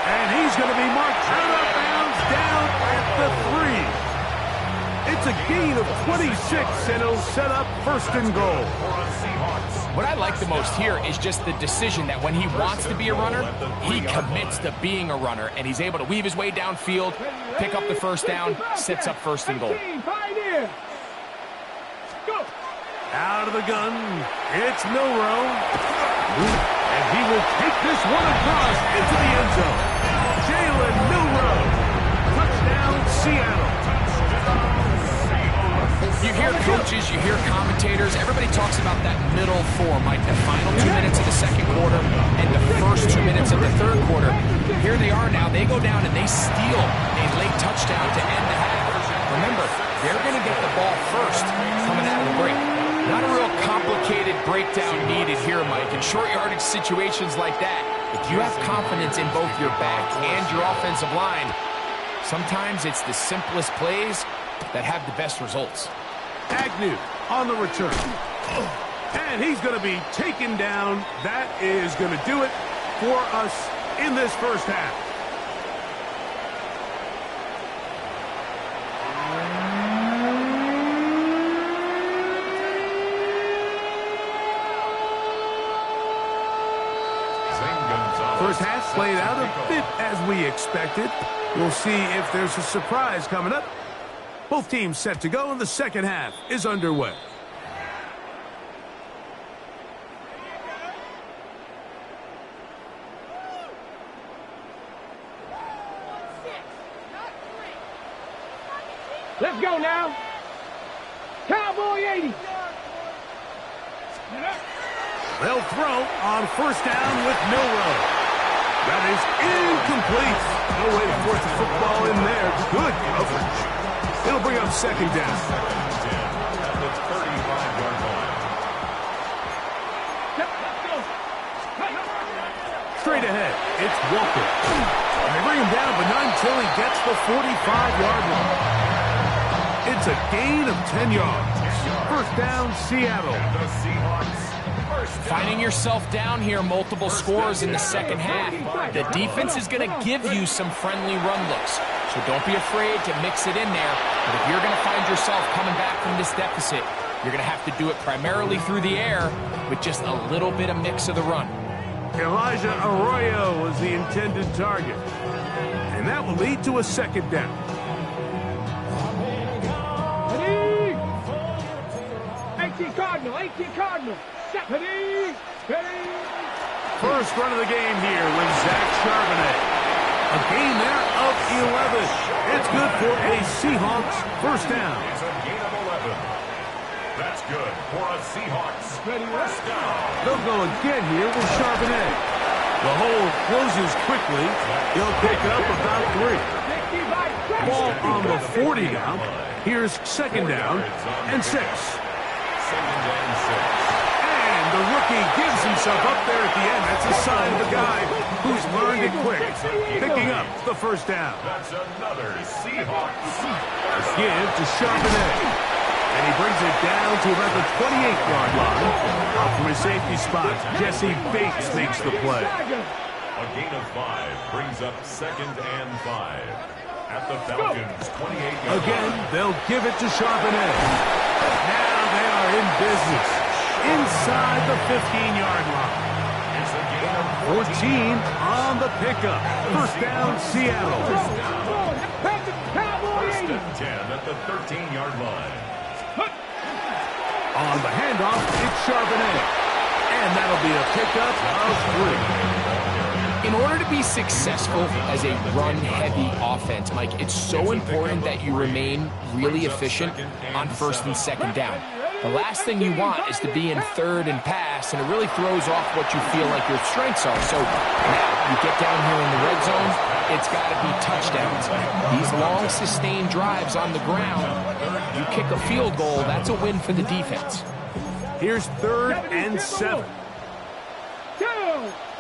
And he's going to be marked out of bounds down at the 3. It's a gain of 26, and it'll set up 1st and goal. What I like the most here is just the decision that when he wants to be a runner, he commits to being a runner, and he's able to weave his way downfield, pick up the 1st down, sets up 1st and goal. Out of the gun, it's Milroe. And he will take this one across into the end zone. Jalen Milroe. Touchdown, Seattle. You hear coaches, you hear commentators, everybody talks about that middle 4, Mike, the final 2 minutes of the 2nd quarter and the first 2 minutes of the 3rd quarter. Here they are now. They go down and they steal a late touchdown to end the half. Remember, they're going to get the ball first coming out of the break. Not a real complicated breakdown needed here, Mike. In short yardage situations like that, if you have confidence in both your back and your offensive line, sometimes it's the simplest plays that have the best results. Agnew on the return. And he's going to be taken down. That is going to do it for us in this 1st half. played out a bit as we expected. We'll see if there's a surprise coming up. Both teams set to go, and the second half is underway. Let's go now. Cowboy 80. They'll throw on first down with Milrow. That is incomplete. No way to force the football in there. Good coverage. It'll bring up second down. At the 35-yard line. Straight ahead, it's Walker. And they bring him down, but not until he gets the 45-yard line. It's a gain of 10 yards. First down, Seattle. The Seahawks. Finding yourself down here, multiple scores in the second half. The defense is going to give you some friendly run looks, so don't be afraid to mix it in there. But if you're going to find yourself coming back from this deficit, you're going to have to do it primarily through the air with just a little bit of mix of the run. Elijah Arroyo was the intended target, and that will lead to a second down. 18 Cardinal. First run of the game here with Zach Charbonnet. A gain there of 11. It's good for a Seahawks first down. It's a gain of 11. That's good for a Seahawks first down. They'll go again here with Charbonnet. The hole closes quickly. He'll pick up about 3. Ball on the 40 now. Here's second down and 6. Second and 6. The rookie gives himself up there at the end. That's a sign of a guy who's learned it quick. Picking up the first down. That's another Seahawks. Give to Charbonnet. And he brings it down to about the 28-yard line. Out from his safety spot, Jesse Bates makes the play. A gain of 5 brings up second and 5. At the Falcons' 28-yard line. Again, they'll give it to Charbonnet. Now they are in business. Inside the 15-yard line. It's a gain of 14 on the pickup. First down, Seattle. First and 10 at the 13-yard line. On the handoff, it's Charbonnet. And that'll be a pickup of 3. In order to be successful as a run-heavy offense, Mike, it's so important that you remain really efficient on first and second down. The last thing you want is to be in third and pass, and it really throws off what you feel like your strengths are. So now you get down here in the red zone, it's got to be touchdowns. These long, sustained drives on the ground, you kick a field goal, that's a win for the defense. Here's third and 7.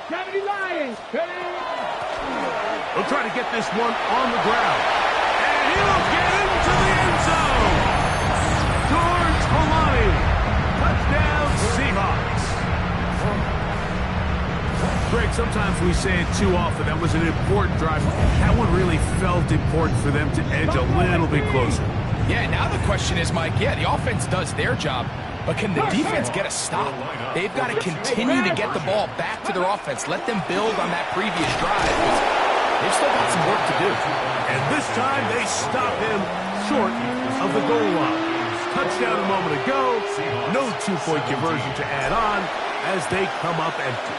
70 Lions. We'll try to get this one on the ground. And he'll get into the end zone. George Holani. Touchdown, Seahawks. Greg, sometimes we say it too often. That was an important drive. That one really felt important for them to edge a little bit closer. Yeah, now the question is, Mike, the offense does their job, but can the defense get a stop? They've got to continue to get the ball back to their offense. Let them build on that previous drive. They've still got some work to do. And this time they stop him short of the goal line. Touchdown a moment ago. No two-point conversion to add on as they come up empty.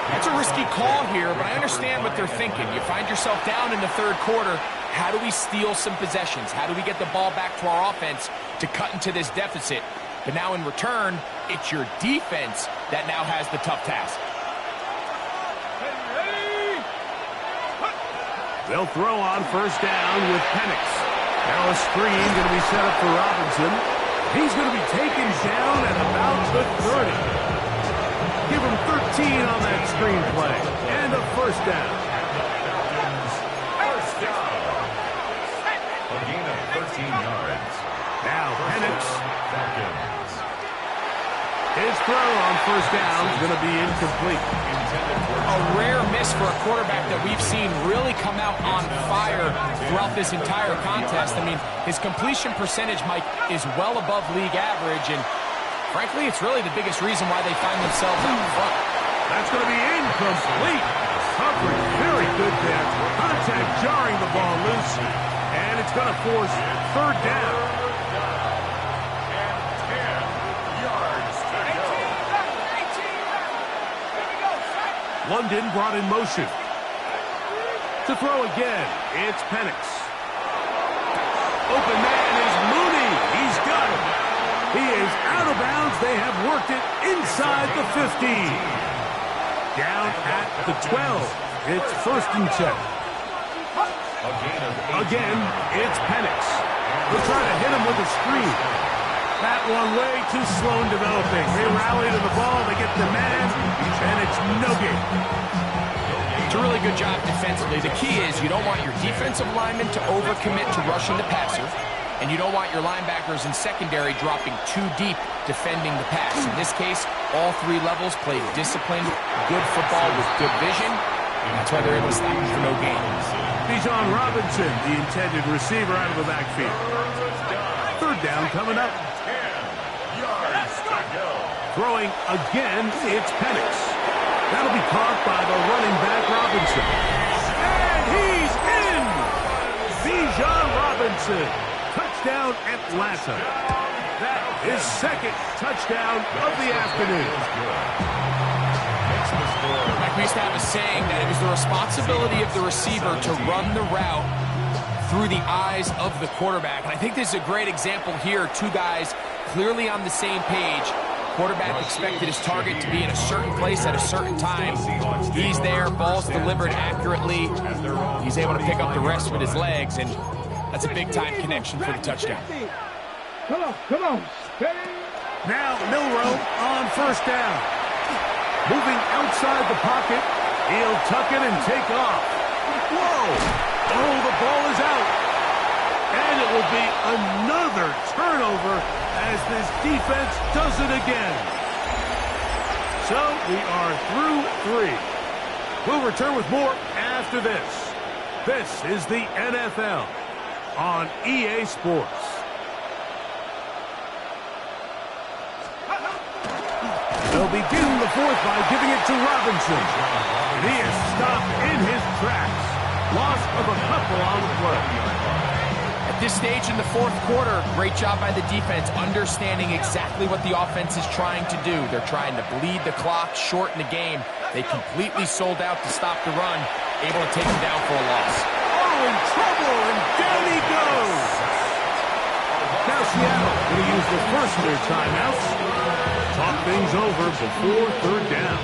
That's a risky call here, but I understand what they're thinking. You find yourself down in the third quarter. How do we steal some possessions? How do we get the ball back to our offense to cut into this deficit? But now in return, it's your defense that now has the tough task. They'll throw on first down with Penix. Now a screen going to be set up for Robinson. He's going to be taken down at about the 30. Give him 13 on that screen play. And a first down. First down. A gain of 13 yards. Now Penix. Falcons. His throw on first down is going to be incomplete. A rare miss for a quarterback that we've seen really come out on fire throughout this entire contest. I mean, his completion percentage, Mike, is well above league average, and frankly, it's really the biggest reason why they find themselves out in front. That's going to be incomplete. Coverage very good there. Contact jarring the ball loose. And it's going to force third down. London brought in motion. To throw again, it's Penix. Open man is Mooney. He's got him. He is out of bounds. They have worked it inside the 15. Down at the 12. It's 1st and 10. Again, it's Penix. They'll try to hit him with a screen. That one way too slow in developing. They rally to the ball, they get the man, and it's no gain. It's a really good job defensively. The key is you don't want your defensive linemen to overcommit to rushing the passer, and you don't want your linebackers in secondary dropping too deep defending the pass. In this case, all 3 levels played disciplined, good football with good vision, and that's why they're able to stop him for no gain. Bijan Robinson, the intended receiver out of the backfield. 3rd down coming up. Throwing again, it's Penix. That'll be caught by the running back Robinson. And he's in! Bijan Robinson. Touchdown Atlanta. That is 2nd touchdown of the afternoon. Like we used to have a saying that it was the responsibility of the receiver to run the route through the eyes of the quarterback. And I think this is a great example here. 2 guys clearly on the same page. Quarterback expected his target to be in a certain place at a certain time. He's there, ball's delivered accurately. He's able to pick up the rest with his legs, and that's a big-time connection for the touchdown. Come on. Now Milroe on 1st down. Moving outside the pocket. He'll tuck it and take off. Whoa! Oh, the ball is out. And it will be another turnover as this defense does it again. So we are through 3. We'll return with more after this. This is the NFL on EA Sports. They'll begin the 4th by giving it to Robinson. He is stopped in his tracks. Loss of a couple on the play. At this stage in the 4th quarter, great job by the defense, understanding exactly what the offense is trying to do. They're trying to bleed the clock, shorten the game. They completely sold out to stop the run, able to take him down for a loss. Oh, in trouble, and down he goes. Now Seattle going to use the first of their timeouts. Talk things over before 3rd down.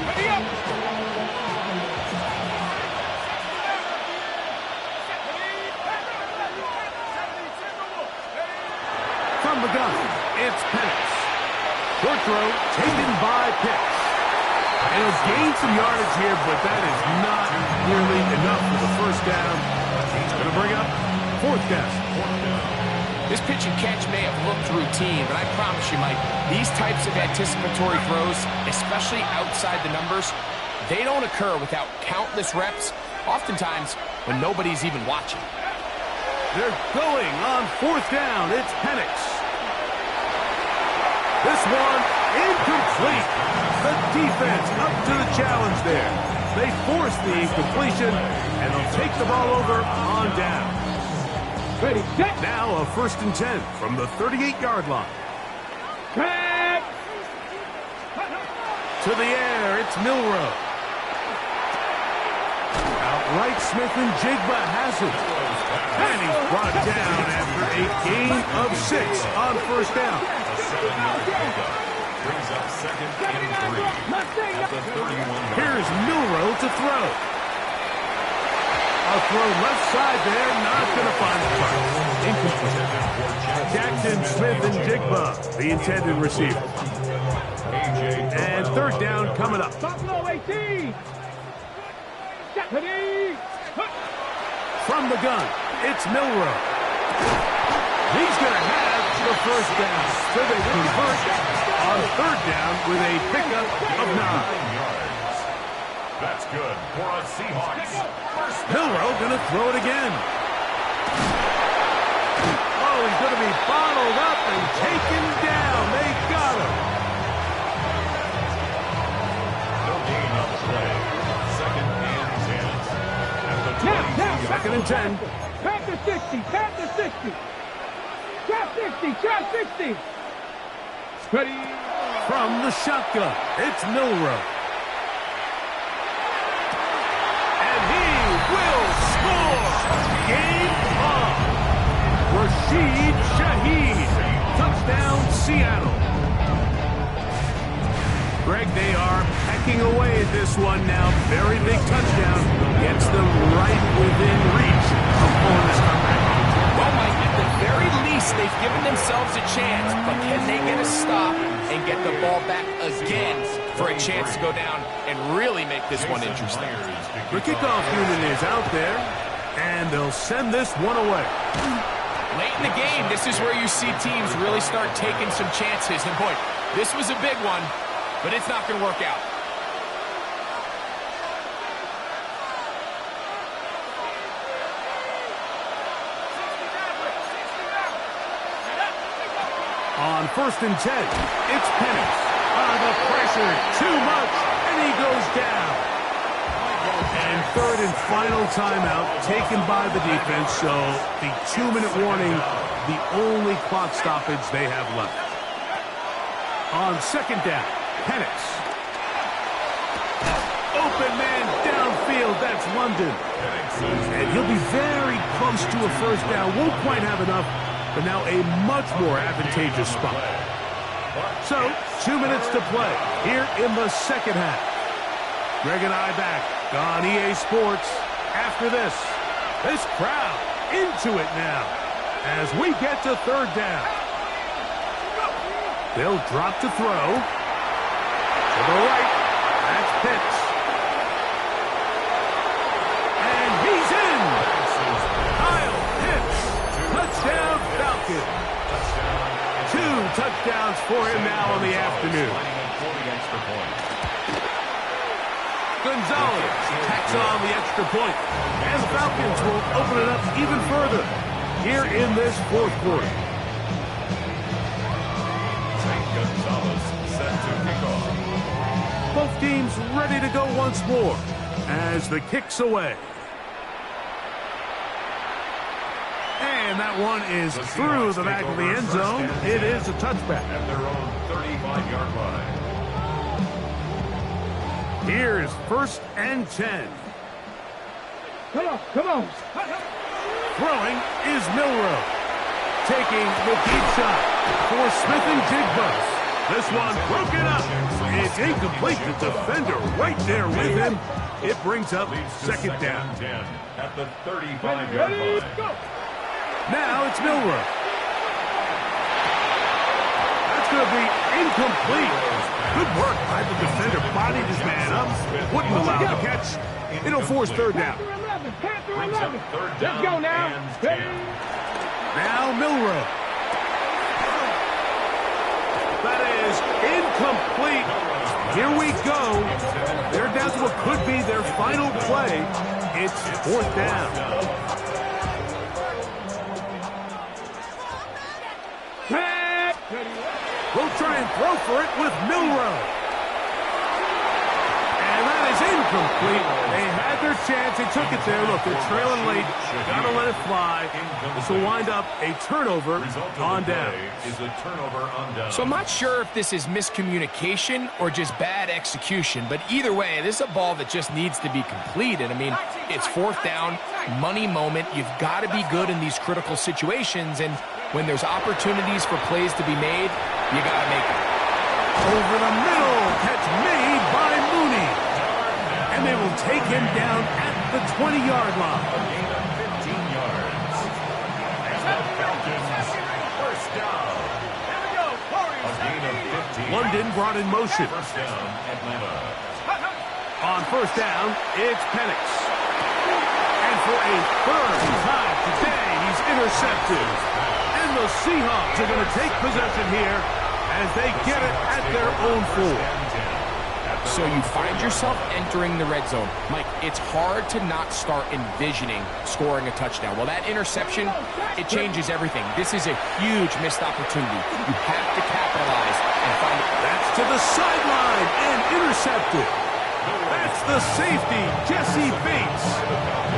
Ready up! From the gun, it's Penix. Short throw taken by Pitts. And he'll gain some yardage here, but that is not nearly enough for the 1st down. He's going to bring up 4th down. This pitch and catch may have looked routine, but I promise you, Mike, these types of anticipatory throws, especially outside the numbers, they don't occur without countless reps, oftentimes when nobody's even watching. They're going on 4th down. It's Penix. This one incomplete. The defense up to the challenge there. They force the incompletion, and they'll take the ball over on down. Ready, set. Now a 1st and 10 from the 38-yard line. Back. To the air, it's Milroe. Outright Smith and Jigba has it. And he's brought down after a gain of 6 on 1st down. Brings up 2nd and 3 at the 31. Here's Milroe to throw. A throw left side there, not going to find the target. Incomplete. Jackson, Smith, and Jigba, the intended receiver. And 3rd down coming up. Buffalo 18. Deputy. From the gun, it's Milroe. He's going to have the 1st down. So they convert on 3rd down with a pickup of 9. That's good for a Seahawks. Milroe going to throw it again. Oh, he's going to be bottled up and taken down. They got him. 2nd and 10. Panther 60, Panther 60. Trap 60, trap 60. Ready. From the shotgun, it's Milroe. And he will score! Game on! Chiy. Touchdown, Seattle. Greg, they are pecking away at this one now. Very big touchdown. Gets them right within reach of pulling this comeback. Well, Mike, at the very least, they've given themselves a chance, but can they get a stop and get the ball back again for a chance to go down and really make this one interesting? The kickoff unit is out there, and they'll send this one away. Late in the game, this is where you see teams really start taking some chances. And boy, this was a big one, but it's not going to work out. On 1st and 10, it's Penix. The pressure, too much, and he goes down. And 3rd and final timeout taken by the defense, so the 2-minute warning, the only clock stoppage they have left. On 2nd down, Penix. Open man downfield, that's London. And he'll be very close to a 1st down, won't quite have enough, but now a much more advantageous spot. So, 2 minutes to play here in the 2nd half. Greg and I back on EA Sports. After this crowd into it now as we get to 3rd down. They'll drop to throw. To the right, that's Pitts. And he's in! Kyle Pitts, touchdown Falcon. 2 touchdowns for him now on the afternoon. Gonzalez tacks on the extra point. And the Falcons will open it up even further here in this 4th quarter. Gonzalez set to kick off. Both teams ready to go once more as the kick's away. And that one is through the back of the end zone. It is a touchback. At their own 35-yard line. Here's 1st and 10. Come on, come on. Throwing is Milroe. Taking the deep shot for Smith and Jigba. This one broken up. It's incomplete. The defender right there with him. It brings up 2nd down. At the 35-yard line. Now it's Milroe. That's going to be incomplete. Good work by the defender. Bodied his man up. Wouldn't allow the catch. It'll force 3rd down. Panther 11. Let's go now. Now Milroe. That is incomplete. Here we go. They're down to what could be their final play. It's 4th down. We'll try and throw for it with Milroe. And that is incomplete. They had their chance. They took it there. Look, they're trailing late. Got to let it fly. This will wind up a turnover on down. So I'm not sure if this is miscommunication or just bad execution, but either way, this is a ball that just needs to be completed. I mean, it's 4th down, money moment. You've got to be good in these critical situations, and when there's opportunities for plays to be made, you got to make them. Over the middle, catch made by Mooney. And they will take him down at the 20-yard line. A gain of 15 yards. And the Falcons, 1st down. A gain of 15. London brought in motion. 1st down, Atlanta. On 1st down, it's Penix. And for a 3rd time today, he's intercepted. And the Seahawks are going to take possession here as they get it at their own 4. So you find yourself entering the red zone. Mike, it's hard to not start envisioning scoring a touchdown. Well, that interception, it changes everything. This is a huge missed opportunity. You have to capitalize and find it. That's to the sideline and intercepted. That's the safety, Jesse Bates.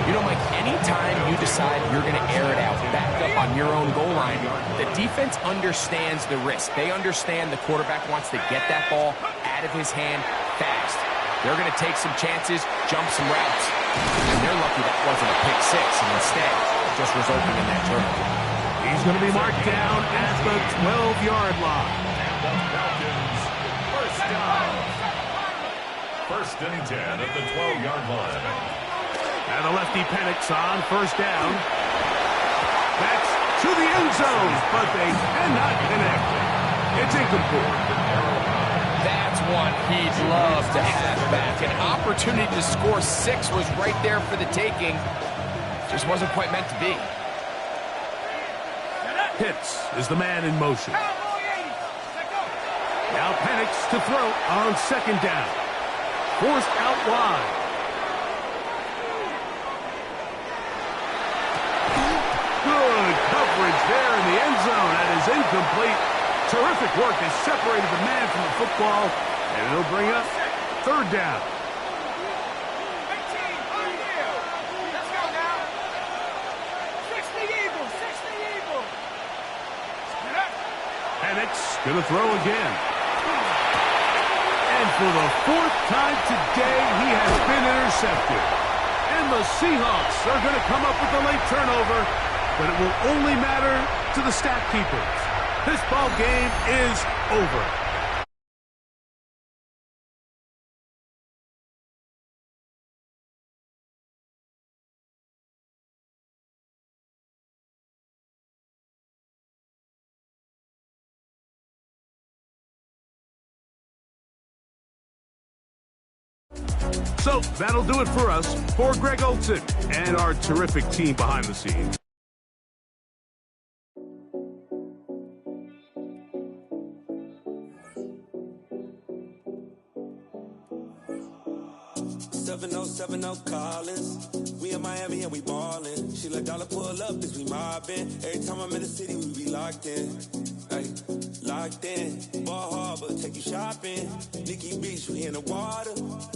You know, Mike, anytime you decide you're going to air it out, back up on your own goal line, the defense understands the risk. They understand the quarterback wants to get that ball out of his hand fast. They're going to take some chances, jump some routes. And they're lucky that wasn't a pick six, and instead, just resulting in that turnover. He's going to be marked down at the 12-yard line. Falcons, first down. First and 10 at the 12-yard line. And the lefty Penix on first down. That's to the end zone, but they cannot connect. It's incomplete. That's one he'd love to have back. An opportunity to score 6 was right there for the taking. Just wasn't quite meant to be. Pitts is the man in motion. Now Penix to throw on second down. Forced out wide. Good coverage there in the end zone. That is incomplete. Terrific work has separated the man from the football, and it'll bring up third down. Penix going to throw again. And for the 4th time today, he has been intercepted. And the Seahawks are going to come up with a late turnover, but it will only matter to the stat keepers. This ball game is over. So that'll do it for us. For Greg Olson and our terrific team behind the scenes. Collins. We in Miami and we ballin'. She let dollar pull up, cause we mobbin'. Every time I'm in the city, we be locked in. Ay, locked in. Ball Harbor, take you shopping. Nikki Beach, we in the water.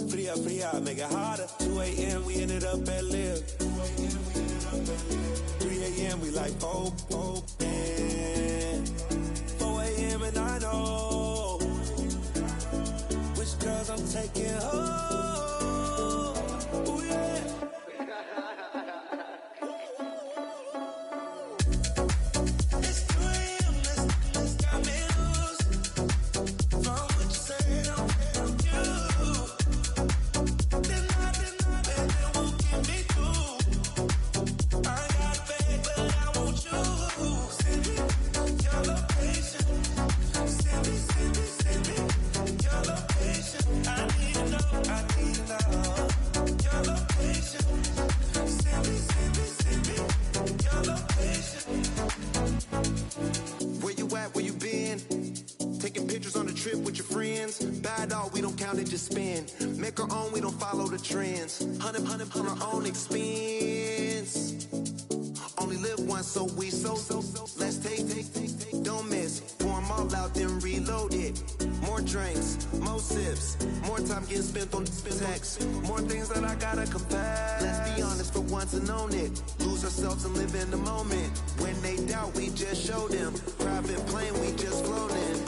Free up, make it hotter. 2 a.m., we ended up at Live. 3 a.m., we like open. 4 a.m. and I know which girls I'm taking home. Just spin, make our own, we don't follow the trends. 100 on our own expense. Only live once, so we so. Let's take, don't miss. Pour 'em all out, then reload it. More drinks, more sips, more time getting spent on text. More things that I gotta confess. Let's be honest for once and own it. Lose ourselves and live in the moment. When they doubt, we just show them. Private plane, we just float in.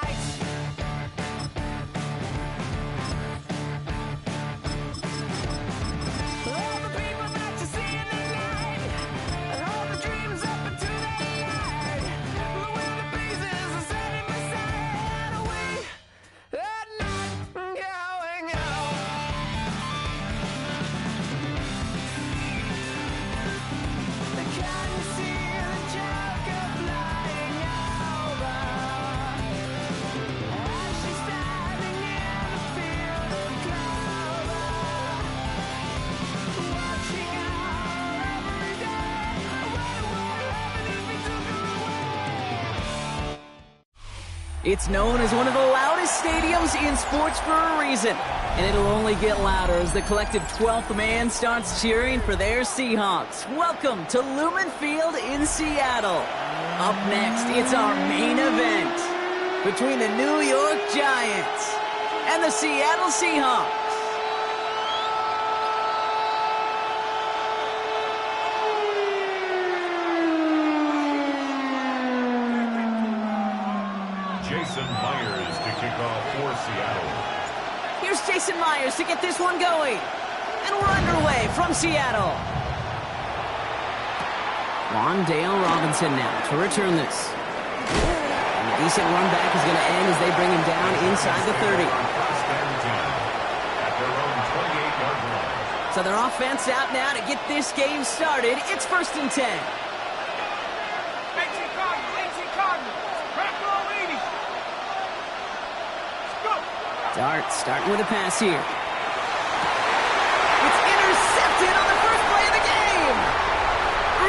nights. All the people that you see in the night, all the dreams up into the yard. The wind breezes are setting the sun away. At night, going out. Can you see the Joker flying over? As she's standing in the field of clover, watching our every day. What would happen if we took her away? It's known as one of the loudest stadiums in sports for a reason, and it'll only get louder as the collective 12th man starts cheering for their Seahawks. Welcome to Lumen Field in Seattle. Up next, it's our main event between the New York Giants and the Seattle Seahawks. Jason Myers to kick off for Seattle. Here's Jason Myers to get this one going. And we're underway from Seattle. Wandale Robinson now to return this. And a decent run back is going to end as they bring him down inside the 30. At their own 28-yard line. So their offense out now to get this game started. It's 1st and 10. Dart starting with a pass here. It's intercepted on the first play of the game.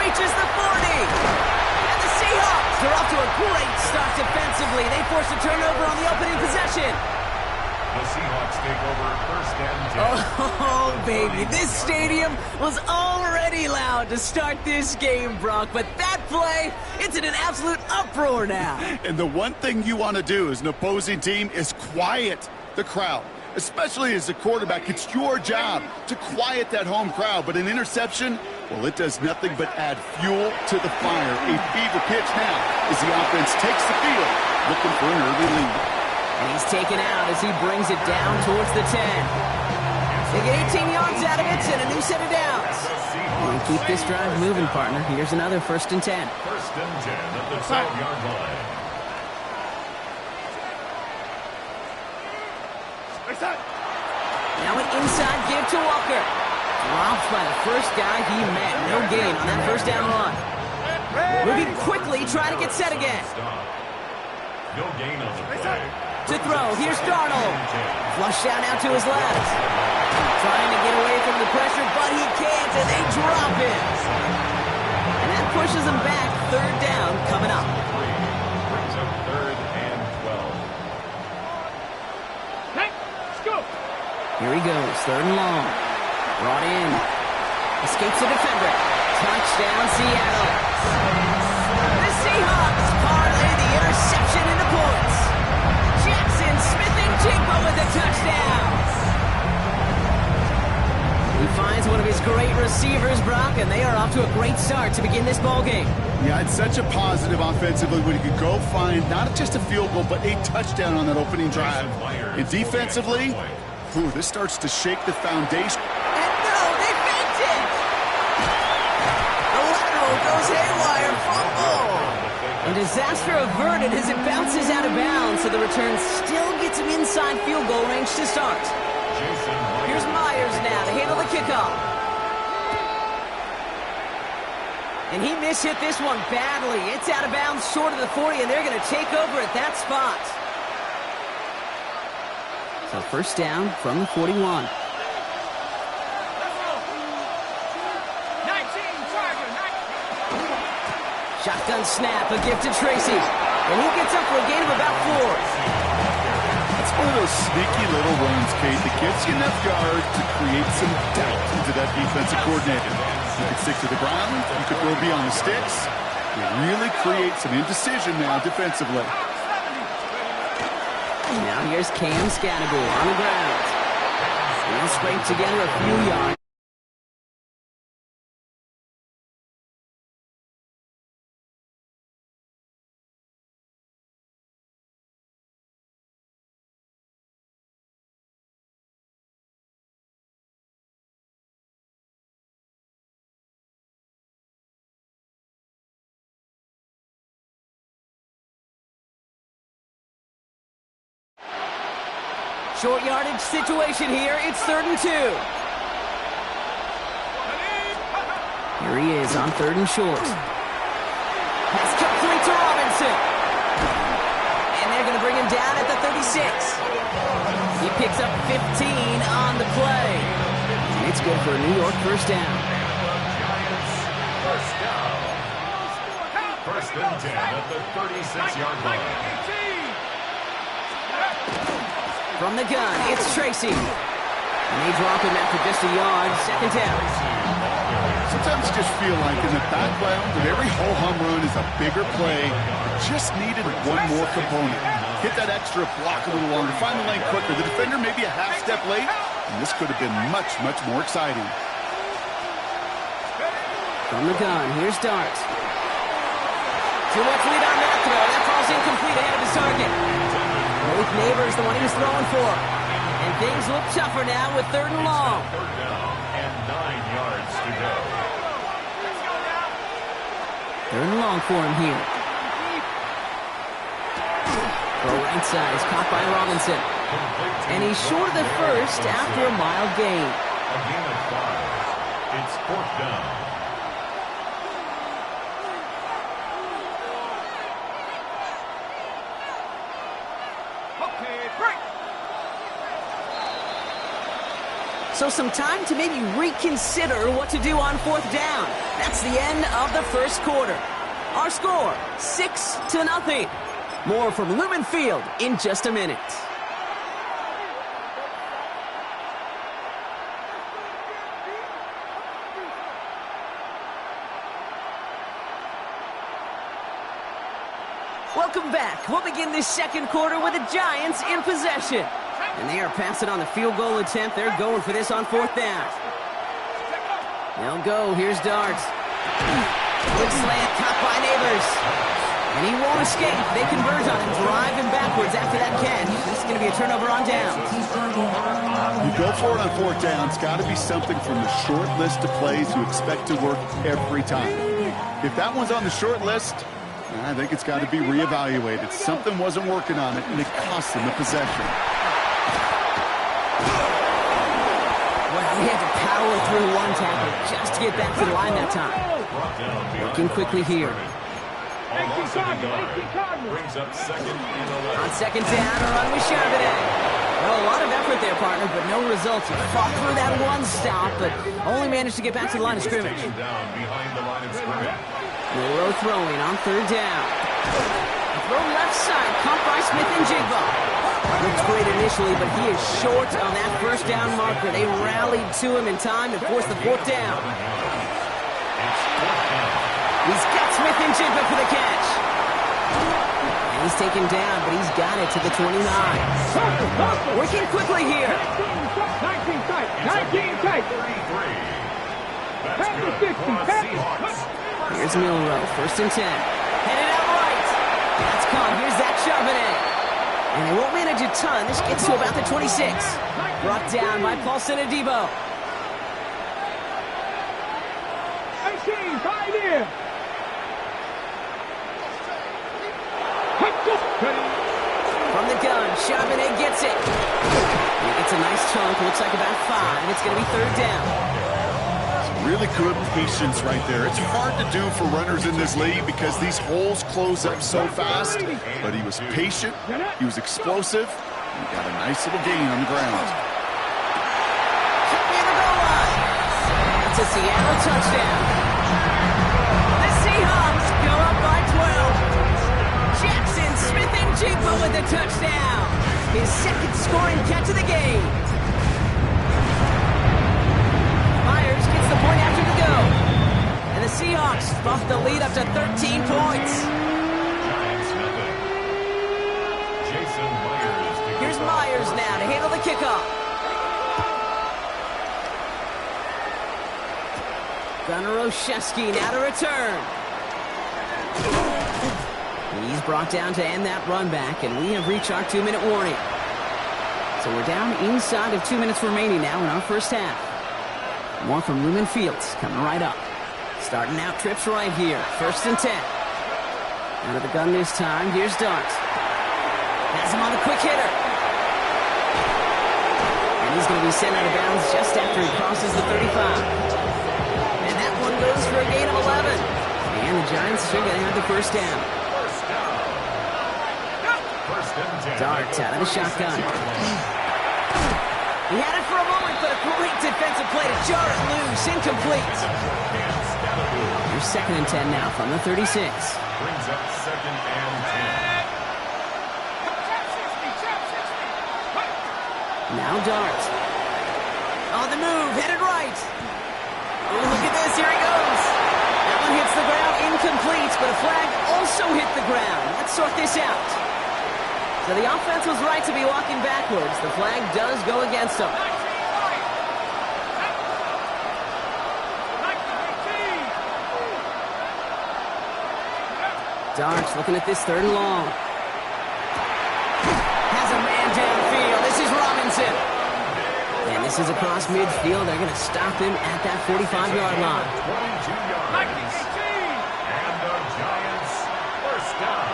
Reaches the 40. And the Seahawks are off to a great start defensively. They force a turnover on the opening possession. The Seahawks take over 1st and 10. Oh, baby. This stadium was already loud to start this game, Brock. But that play, it's in an absolute uproar now. And the one thing you want to do as an opposing team is quiet the crowd, especially as a quarterback. It's your job to quiet that home crowd, but an interception, well, it does nothing but add fuel to the fire. A fever pitch now as the offense takes the field, looking for an early lead. And he's taken out as he brings it down towards the 10. They get 18 yards out of it and a new set of downs. And keep this drive moving, partner. Here's another 1st and 10. 1st and 10 at the 12-yard line. Now an inside give to Walker. Dropped by the first guy he met. No gain on that 1st down run. Moving quickly, trying to get set again. No gain on the play. To throw, here's Darnold. Flush down out to his left. Trying to get away from the pressure, but he can't, and they drop him. And that pushes him back. 3rd down coming up. Brings up 3rd and 12. Hey, let's go. Here he goes, 3rd and long. Brought in. Escapes the defender. Touchdown, Seattle. The Seahawks parlay the interception into points. Jackson Smith-Njigba with a touchdown. He finds one of his great receivers, Brock, and they are off to a great start to begin this ballgame. Yeah, it's such a positive offensively when you could go find not just a field goal, but a touchdown on that opening drive. And defensively, ooh, this starts to shake the foundation. And no, they faked it! The lateral goes haywire, fumble! And disaster averted as it bounces out of bounds, so the return still gets him inside field goal range to start. Here's Myers now to handle the kickoff. And he mishit this one badly. It's out of bounds short of the 40, and they're going to take over at that spot. So 1st down from the 41. Shotgun snap, a gift to Tracy. And he gets up for a gain of about 4. It's one of those sneaky little runs, Kate, that gets you enough yards to create some doubt into that defensive coordinator. You could stick to the ground, you could go beyond the sticks. You really create some indecision now defensively. Now here's Cam Scattergool on the ground. He'll scrape together a few yards. Short yardage situation here. It's 3rd and 2. Here he is on 3rd and short. Pass complete to Robinson. And they're going to bring him down at the 36. He picks up 15 on the play. And it's good for a New York first down. First down. 1st and 10 at the 36-yard line. From the gun, it's Tracy. And they drop him after just a yard. 2nd down. Sometimes you just feel like in the background of every ho-hum run is a bigger play. Just needed one more component. Hit that extra block a little longer. Find the lane quicker. The defender maybe a half step late. And this could have been much, much more exciting. From the gun, here's Dart. Too much lead on that throw. That falls incomplete ahead of his target. Malik Neighbors, the one he was throwing for. And things look tougher now with 3rd and long. 3rd down and 9 yards to go. 3rd and long for him here. Throw right side is caught by Robinson. And he's short of the first after a mild gain. A gain of 5. It's 4th down. So some time to maybe reconsider what to do on 4th down. That's the end of the first quarter. Our score, 6-0. More from Lumen Field in just a minute. Welcome back. We'll begin this second quarter with the Giants in possession. And they are passing on the field goal attempt. They're going for this on 4th down. They'll go. Here's Dart. Quick slant, caught by Neighbors. And he won't escape. They converge on him, drive him backwards after that catch. This is going to be a turnover on downs. You go for it on 4th down. It's got to be something from the short list of plays you expect to work every time. If that one's on the short list, I think it's got to be reevaluated. Something wasn't working on it, and it cost them the possession. Well, he had to power through one tackle just to get back to the line that time. Working quickly here. Brings up 2nd and 11. On 2nd down, a run with Charbonnet. Well, a lot of effort there, partner, but no results. He fought through that one stop, but only managed to get back to the line of scrimmage. Down behind the line of scrimmage. Moro throwing on 3rd down. Throw left side, caught by Smith and Jigba. Looks great initially, but he is short on that 1st down marker. They rallied to him in time to force the 4th down. He's got Smith and Jigba for the catch. And he's taken down, but he's got it to the 29. Working quickly here. 19 tight. 19 tight. That's good for the Seahawks. Here's Milrow, 1st and 10. Headed out right. That's caught. Here's Zach Charbonnet. And they won't manage a ton. This gets to about the 26. Brought down by Paul Senadebo. 19, tight in. From the gun, Charbonnet gets it. He gets a nice chunk. Looks like about 5. It's going to be 3rd down. Really good patience right there. It's hard to do for runners in this league because these holes close up so fast. But he was patient. He was explosive. He got a nice little gain on the ground. It's a Seattle touchdown. The Seahawks go up by 12. Jackson Smith and Jigba with the touchdown. His 2nd scoring catch of the game. Myers gets the point after the go. And the Seahawks buff the lead up to 13 points. Here's Myers now to handle the kickoff. Gunnar Olszewski now to return. He's brought down to end that run back, and we have reached our 2-minute warning. So we're down inside of 2 minutes remaining now in our first half. More from Lumen Fields coming right up. Starting out trips right here. 1st and 10. Out of the gun this time. Here's Dart. Has him on a quick hitter. He's going to be sent out of bounds just after he crosses the 35. And that one goes for a gain of 11. And the Giants are going to have the first down. Darts out of the shotgun. He had it for a moment, but a great defensive play to jar it loose. Incomplete. Here's 2nd and 10 now from the 36. Brings up 2nd and 10. Now Dart. On the move, headed right. Oh, look at this, here he goes. That one hits the ground, incomplete, but a flag also hit the ground. Let's sort this out. So the offense was right to be walking backwards. The flag does go against them. Darts looking at this 3rd and long. Has a man downfield. This is Robinson. And this is across midfield. They're going to stop him at that 45-yard line. 22 yards. And the Giants first down.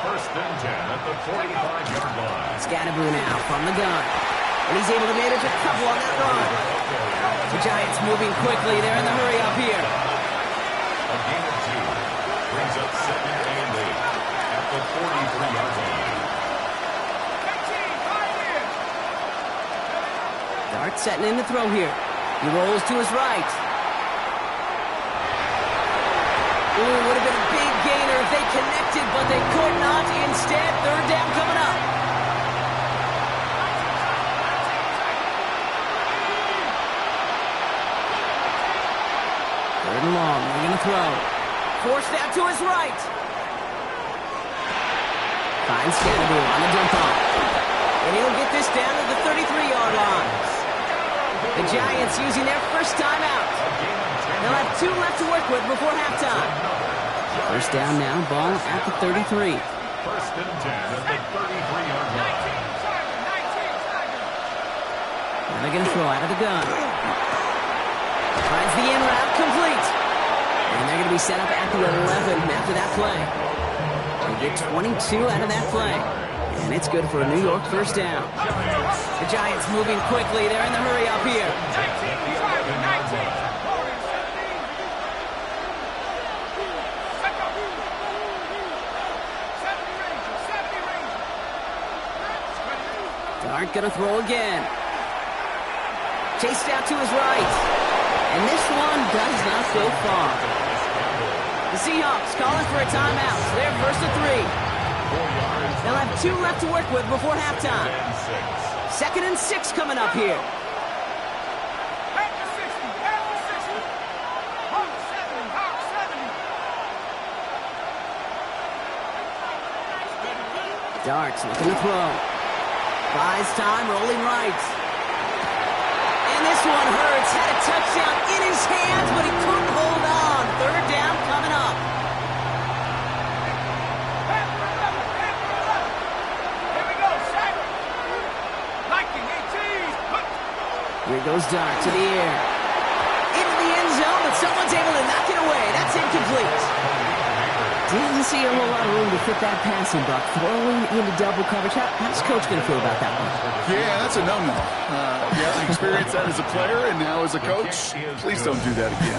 1st and 10 at the 45-yard line. Scatterboo now from the gun. And he's able to manage a couple on that run. The Giants moving quickly. They're in the hurry up here. A gain of 2. Brings up 2nd and 8 at the 43-yard line. Dart setting in the throw here. He rolls to his right. Ooh, would have been a big gainer if they connected, but they could not. Instead, 3rd down coming up. Third and long. They're going to throw. Forced out to his right. Finds Scatterboo on the dump off. And he'll get this down to the 33-yard line. The Giants using their first timeout. They'll have 2 left to work with before halftime. First down now, ball at the 33. 1st and 10 at the 33-yard line. Now they're going to throw out of the gun. Finds the in route, complete. And they're going to be set up at the 11 after that play. They get 22 out of that play. And it's good for a New York first down. The Giants moving quickly. They're in the hurry up here. Dart gonna throw again. Chased out to his right. And this one does not go far. The Seahawks calling for a timeout. They're first and 3. They'll have 2 left to work with before halftime. 2nd and 6 coming up here. Darts looking to throw. Buys time, rolling right. And this one hurts. Had a touchdown in his hands, but he couldn't hold on. 3rd down coming up. Here goes Dart to the air. Into the end zone, but someone's able to knock it away. That's incomplete. Didn't see a whole lot of room to fit that passing, Buck. Throwing into double coverage. How's Coach going to feel about that one? Yeah, that's a no-no. You haven't experienced that as a player and now as a coach. Please don't do that again.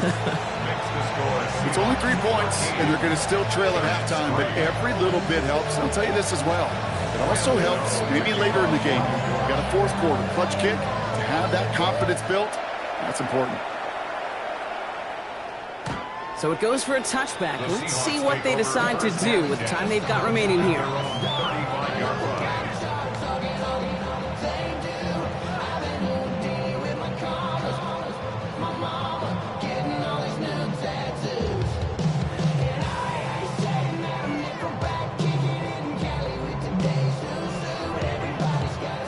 It's only 3 points, and they're going to still trail at halftime, but every little bit helps. I'll tell you this as well. It also helps maybe later in the game. You got a 4th quarter clutch kick. To have that confidence built, that's important. So it goes for a touchback. Let's see what they decide to do with the time they've got remaining here.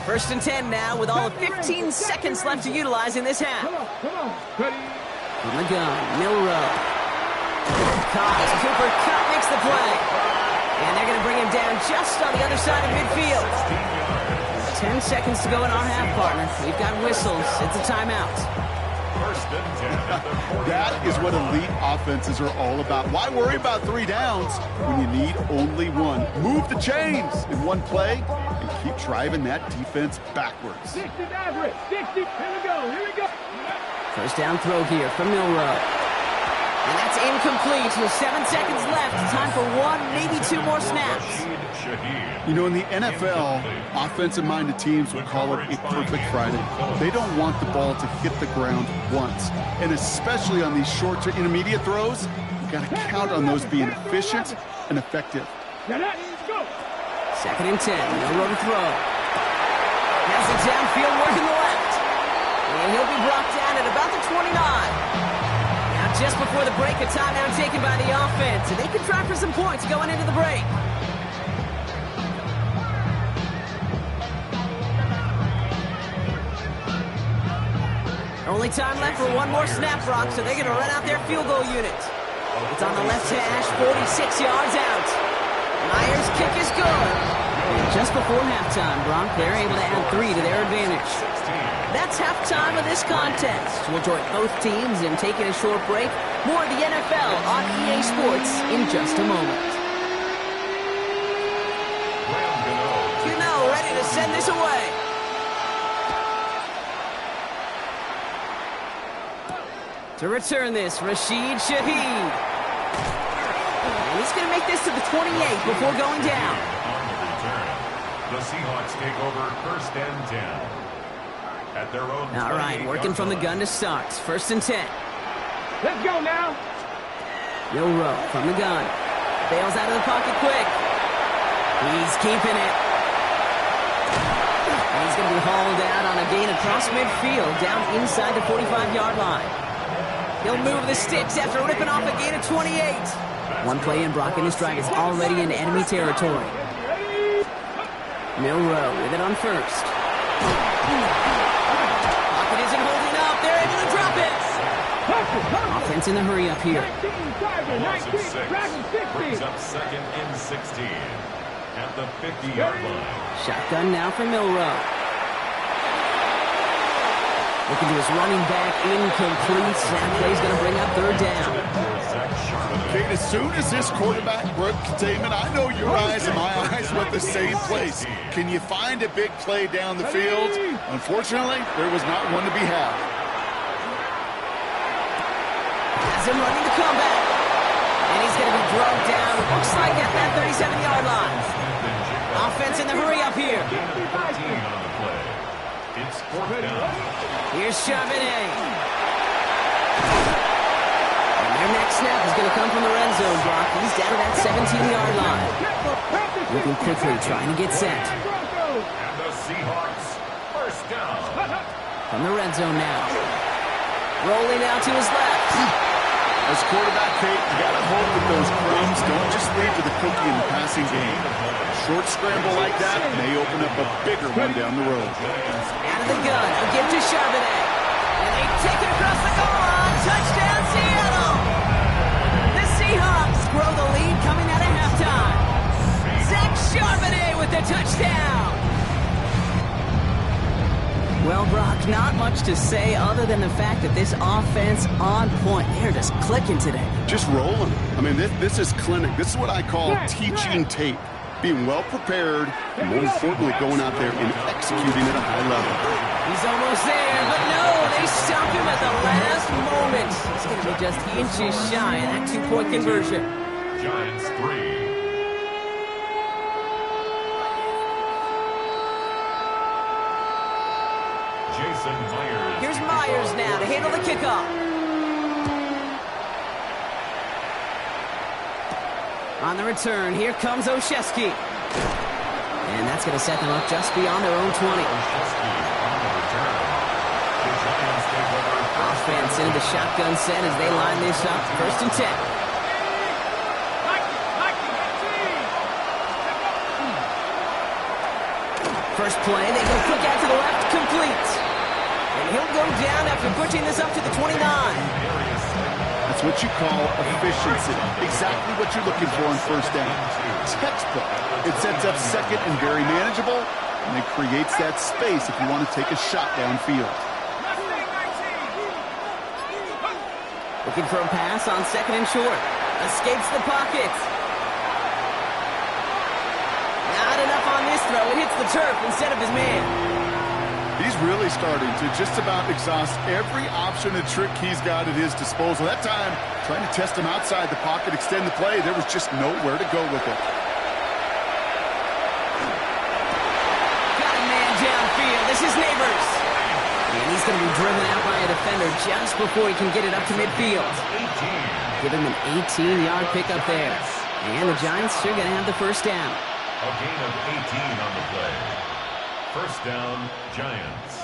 First and 10 now with all of 15 seconds left to utilize in this half. From the gun, Milrow. Caught. Cooper Kupp makes the play. And they're going to bring him down just on the other side of midfield. 10 seconds to go in our half, partner. We've got whistles. It's a timeout. That is what elite offenses are all about. Why worry about 3 downs when you need only 1? Move the chains in one play and keep driving that defense backwards. 60 average. 60. Here we go. Here we go. First down throw here from Milrow. And that's incomplete with 7 seconds left. Time for one, maybe two more snaps. You know, in the NFL, offensive-minded teams would call it a perfect Friday. They don't want the ball to hit the ground once. And especially on these short to intermediate throws, you got to count on those being efficient and effective. Second and 10. Milrow to throw. Has it downfield working the left. And he'll be brought down at about the 29. Just before the break, a timeout taken by the offense, and they can try for some points going into the break. Only time left for one more snap, Brock, so they're going to run out their field goal unit. It's on the left hash, 46 yards out. Myers' kick is good. And just before halftime, Brock, they're able to add 3 to their advantage. That's halftime of this contest. We'll join both teams in taking a short break. More of the NFL on EA Sports in just a moment. Gano ready to send this away. To return this, Rashid Shaheed. And he's going to make this to the 28 before going down. On the return, the Seahawks take over first and 10. At their own. All right, working from the gun to start. First and 10. Let's go now. Milrow from the gun. Bails out of the pocket quick. He's keeping it. And he's going to be hauled out on a gain across midfield, down inside the 45-yard line. He'll move the sticks after ripping off a gain of 28. One play in, Brock, and his drive is already in enemy territory. Milrow with it on first. Offense in the hurry up here. Loss of 6. Brings up second and 16 at the 50-yard line. Shotgun now for Milrow. Looking to his running back, incomplete. That play's going to bring up third down. Kate, as soon as this quarterback broke containment, I know your eyes and my eyes went the same place. Can you find a big play down the field? Unfortunately, there was not one to be had. Has him running the comeback. And he's going to be drugged down, looks like at that 37-yard line. Offense in the hurry up here. It's fourth down. Here's Charbonnet. And their next snap is going to come from the red zone block. He's down to that 17-yard line. Moving quickly, trying to get set. And the Seahawks, first down. From the red zone now. Rolling out to his left. As quarterback, Kate, you got to hope that those crumbs don't just lead to the cookie in the passing game. A short scramble like that may open up a bigger one down the road. Out of the gun, a give to Charbonnet. And they take it across the goal line. Touchdown, Seattle! The Seahawks grow the lead coming out of halftime. Zach Charbonnet with the touchdown. Well, Brock, not much to say other than the fact that this offense on point. They're just clicking today. Just rolling. I mean, this is clinic. This is what I call teaching tape. Being well prepared, and more importantly, going out there and executing at a high level. He's almost there, but no, they stop him at the last moment. He's going to be just inches shy of that 2-point conversion. Giants 3. Myers. Here's Myers now to handle the kickoff. On the return, here comes Olszewski. And that's going to set them up just beyond their own 20. Offense into the shotgun set as they line this up. First and 10. First play, they go quick out to the left, complete. And he'll go down after pushing this up to the 29. That's what you call efficiency. Exactly what you're looking for on first down. Textbook. It sets up second and very manageable, and it creates that space if you want to take a shot downfield. Looking for a pass on second and short. Escapes the pocket. Not enough on this throw, it hits the turf instead of his man. He's really starting to just about exhaust every option and trick he's got at his disposal. That time, trying to test him outside the pocket, extend the play, there was just nowhere to go with it. Got a man downfield. This is Neighbors. And he's going to be driven out by a defender just before he can get it up to midfield. Give him an 18-yard pickup there. And the Giants are going to have the first down. A gain of 18 on the play. First down, Giants.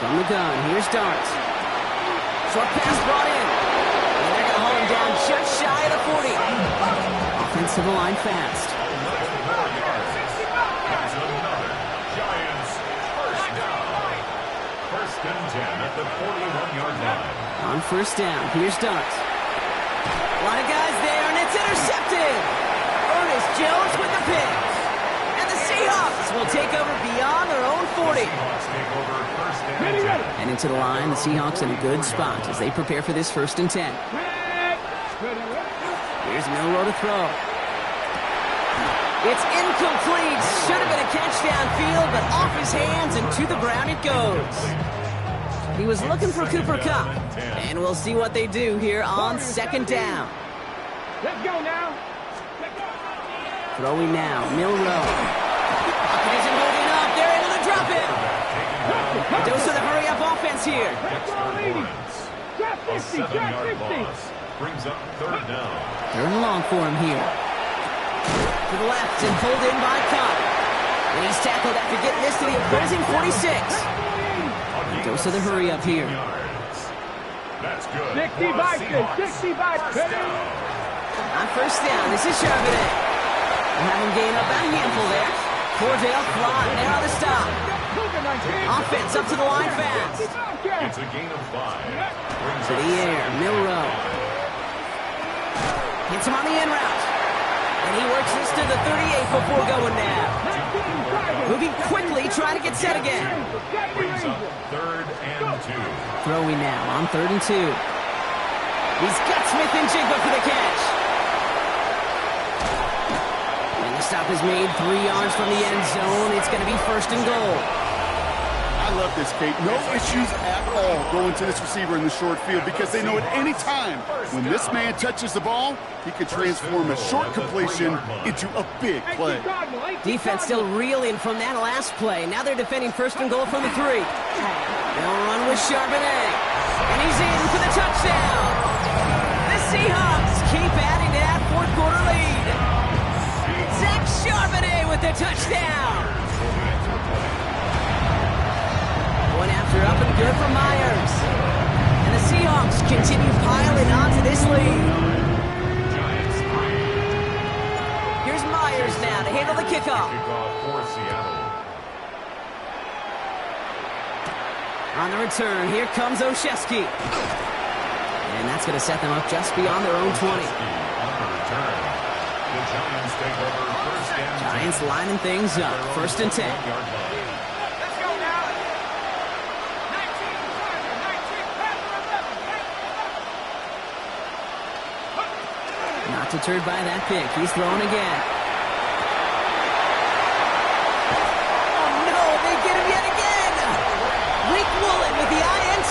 From the gun, here's Dart. Short pass brought in. And they're going to haul him down just shy of the 40. Offense to the line fast. That's another Giants first down. First and 10 at the 41-yard line. On first down, here's Dart. A lot of guys there, and it's intercepted. Ernest Jones with the pick. And the Seahawks will take over beyond their own 40. And into the line, the Seahawks in a good spot as they prepare for this first and 10. Here's Milroe to throw. It's incomplete. Should have been a catch downfield, but off his hands and to the ground it goes. He was looking for Cooper Kupp, and we'll see what they do here on second down. Let's go now. Throwing now, Milroe. Pocket isn't moving up. They're able to drop it. A dose of the hurry-up offense here. A 7-yard loss brings up third down. Third and long for him here. To the left and pulled in by Kupp. And he's tackled after getting this to the opposing 46. A dose of the hurry-up here. That's good. 60 by 60 by 10. On first down, this is Charbonnet. We'll have him gain up about a handful there. Cordell flying there on the stop. Offense up to the line fast. It's a gain of 5. To the air, Milroe. Hits him on the in route. And he works this to the 38 before going down. Moving quickly, trying to get set again. Brings up third and 2. Throwing now on third and 2. He's got Smith and Jigba for the catch. And the stop is made 3 yards from the end zone. It's going to be first and goal. I love this, Kate. No issues at all going to this receiver in the short field because they know at any time when this man touches the ball, he can transform a short completion into a big play. Defense still reeling from that last play. Now they're defending first and goal from the 3. They'll run with Charbonnet. And he's in for the touchdown. The Seahawks keep adding to that fourth quarter lead. Zach Charbonnet with the touchdown. One after up and good for Myers. And the Seahawks continue piling onto this lead. Here's Myers now to handle the kickoff. For Seattle. On the return, here comes Olszewski. And that's going to set them up just beyond their own 20. On the return, the Giants take over first and 10. Giants lining things up. First and 10. Not deterred by that pick. He's throwing again. Oh, no, they get him yet again. Rick Woolen with the INT.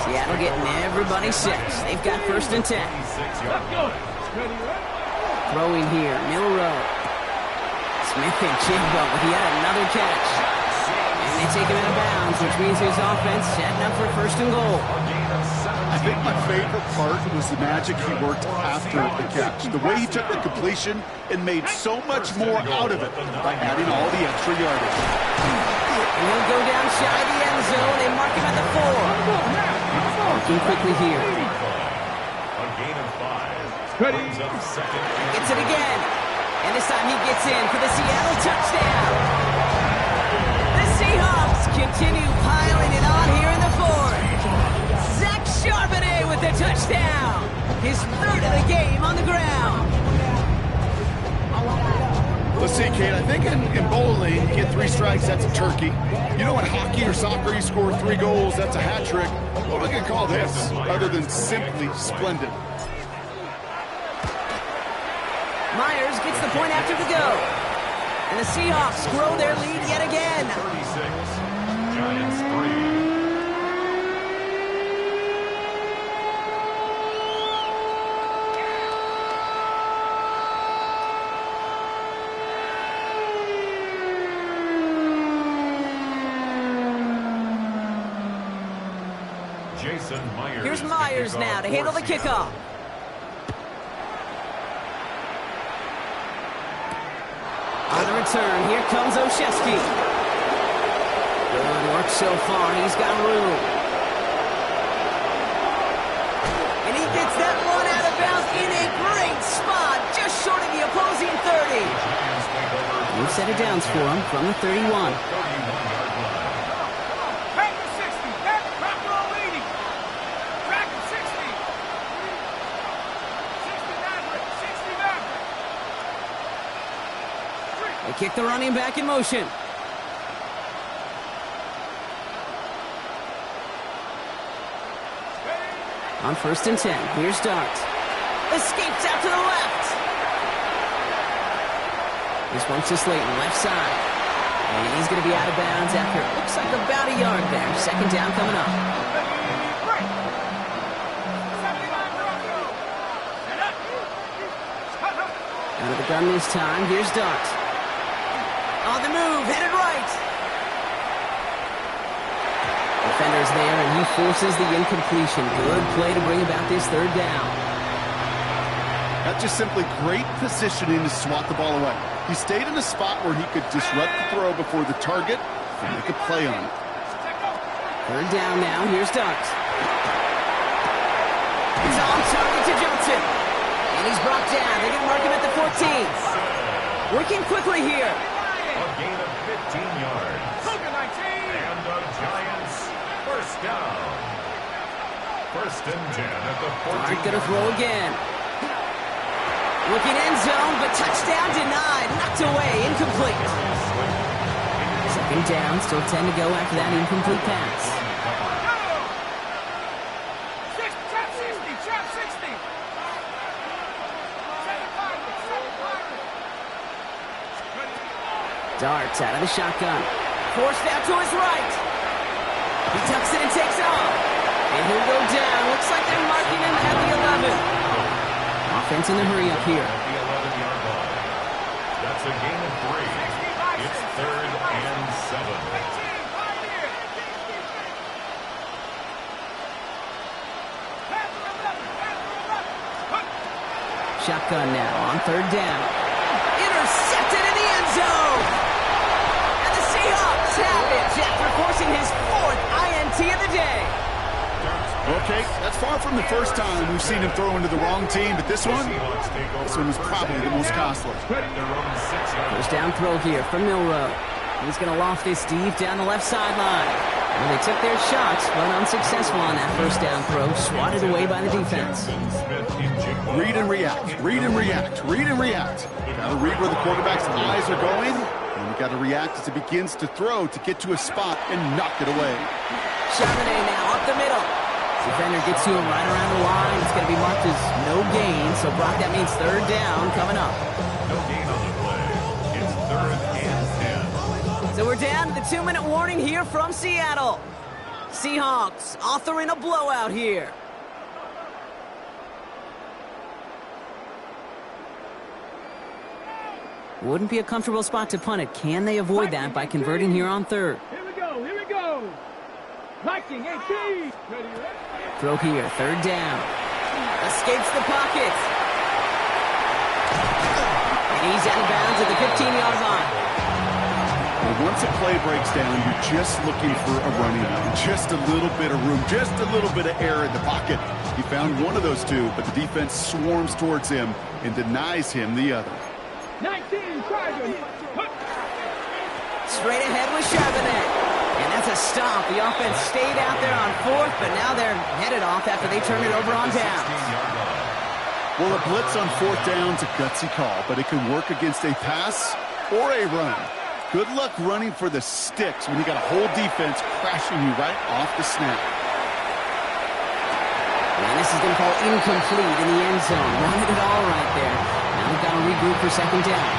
Seattle getting everybody 6. They've got first and 10. Throwing here, Milroe. Smith and Jigba with yet another catch. And they take him out of bounds, which means his offense setting up for first and goal. I think my favorite part was the magic he worked after the catch. The way he took the completion and made so much more out of it by adding all the extra yardage. And he'll go down shy of the end zone. They mark him at the 4. Walking quickly here. A gain of 5. Brings up second. Gets it again. And this time he gets in for the Seattle touchdown. The Seahawks continue piling it on here in the 4th. Zach Charbonnet with the touchdown. His 3rd of the game on the ground. The see, Kate, I think in bowling, you get 3 strikes, that's a turkey. You know, in hockey or soccer, you score 3 goals, that's a hat trick. What are we going to call this other than simply splendid? Myers gets the point after the go. And the Seahawks grow their lead yet again. 36, Giants 3. Here's Myers now to handle the kickoff. On the return, here comes Olszewski. Good work so far. He's got room. And he gets that one out of bounds in a great spot, just short of the opposing 30. New set of downs for him from the 31. Kick the running back in motion. On 1st and 10, here's Dart. Escapes out to the left. This one's to Slayton, left side. And he's going to be out of bounds after it looks like about a yard there. 2nd down coming up. Out of the gun this time, here's Dart. On the move, headed right. Defender's there, and he forces the incompletion. Good play to bring about this 3rd down. That's just simply great positioning to swat the ball away. He stayed in a spot where he could disrupt the throw before the target and make a play on it. 3rd down now, here's Dart. He's on target to Johnson. And he's brought down. They're going to mark him at the 14th. Working quickly here. A gain of 15 yards. And the Giants, 1st down. 1st and 10 at the 14. Dart gonna throw again. Looking end zone, but touchdown denied. Knocked away, incomplete. 2nd down, still 10 to go after that incomplete pass. Darts out of the shotgun. Forced out to his right. He tucks it and takes off. And he'll go down. Looks like they're marking him at the 11. Offense in the hurry up here. The 11-yard line. That's a gain of 3. It's 3rd and 7. Shotgun now on 3rd down. Intercepted in the end zone. And the Seahawks have it after forcing his 4th INT of the day. Okay, that's far from the first time we've seen him throw into the wrong team, but this one was probably the most costly. 1st down throw here from Milrow. He's going to loft this deep down the left sideline. Well, they took their shots, but unsuccessful on that 1st down throw, swatted away by the defense. Read and react, read and react, read and react. Got to read where the quarterback's eyes are going, and you got to react as it begins to throw to get to a spot and knock it away. Charbonnet now up the middle. Defender gets to him right around the line. It's going to be marked as no gain. So, Brock, that means 3rd down coming up. No gain on the play. It's 3rd and 10. So we're down to the 2-minute warning here from Seattle. Seahawks authoring a blowout here. Wouldn't be a comfortable spot to punt it. Can they avoid that by converting here on 3rd? Here we go, here we go. Viking 18. Throw here, 3rd down. Escapes the pocket. And he's out of bounds at the 15-yard line. Well, once a play breaks down, you're just looking for a running lane. Just a little bit of room, just a little bit of air in the pocket. He found one of those two, but the defense swarms towards him and denies him the other. 19, Tiger. Straight ahead with Charbonnet. And that's a stop. The offense stayed out there on 4th, but now they're headed off after they turn it over on downs. Well, a blitz on 4th down's a gutsy call, but it can work against a pass or a run. Good luck running for the sticks when you got a whole defense crashing you right off the snap. And this is going to fall incomplete in the end zone. Running it all right there. Now we've got to regroup for second down.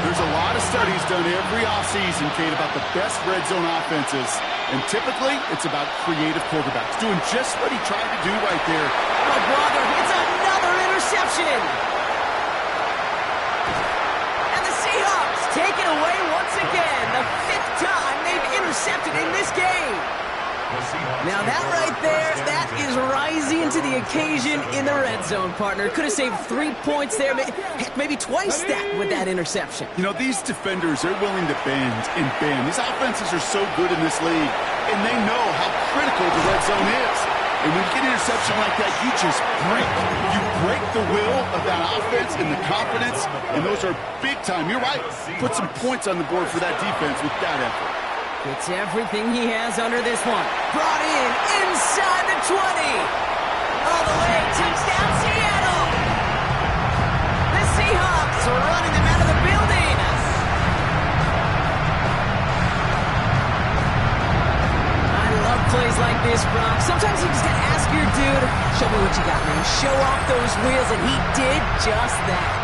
There's a lot of studies done every offseason, Kate, about the best red zone offenses. And typically, it's about creative quarterbacks doing just what he tried to do right there. Oh, brother, it's another interception. And the Seahawks take it away once again. The 5th time they've intercepted in this game. Now that right there, that is rising to the occasion in the red zone, partner. Could have saved 3 points there, heck, maybe twice that with that interception. You know, these defenders, they're willing to bend and bend. These offenses are so good in this league, and they know how critical the red zone is. And when you get an interception like that, you just break. You break the will of that offense and the confidence, and those are big time. You're right. Put some points on the board for that defense with that effort. It's everything he has under this one. Brought in inside the 20. All the way, touchdown Seattle. The Seahawks are running them out of the building. I love plays like this, Brock. Sometimes you just gotta ask your dude, show me what you got, man. Show off those wheels, and he did just that.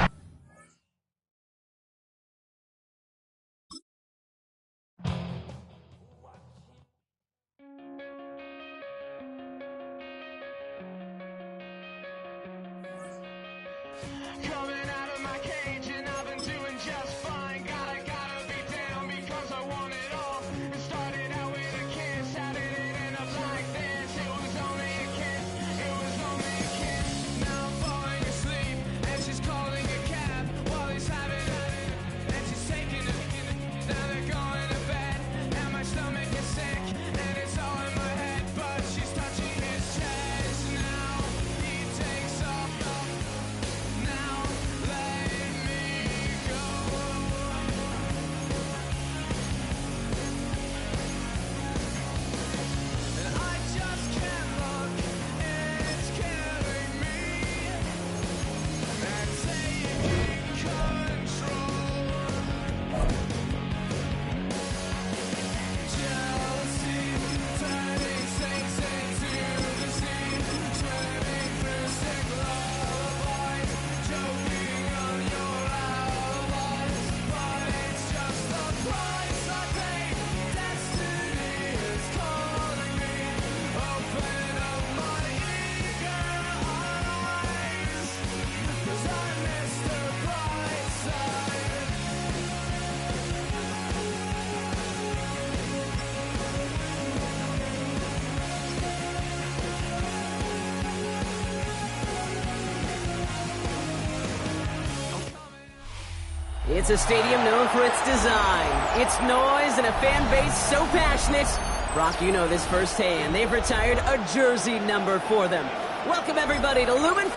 It's a stadium known for its design, its noise, and a fan base so passionate. Brock, you know this firsthand. They've retired a jersey number for them. Welcome, everybody, to Lumen.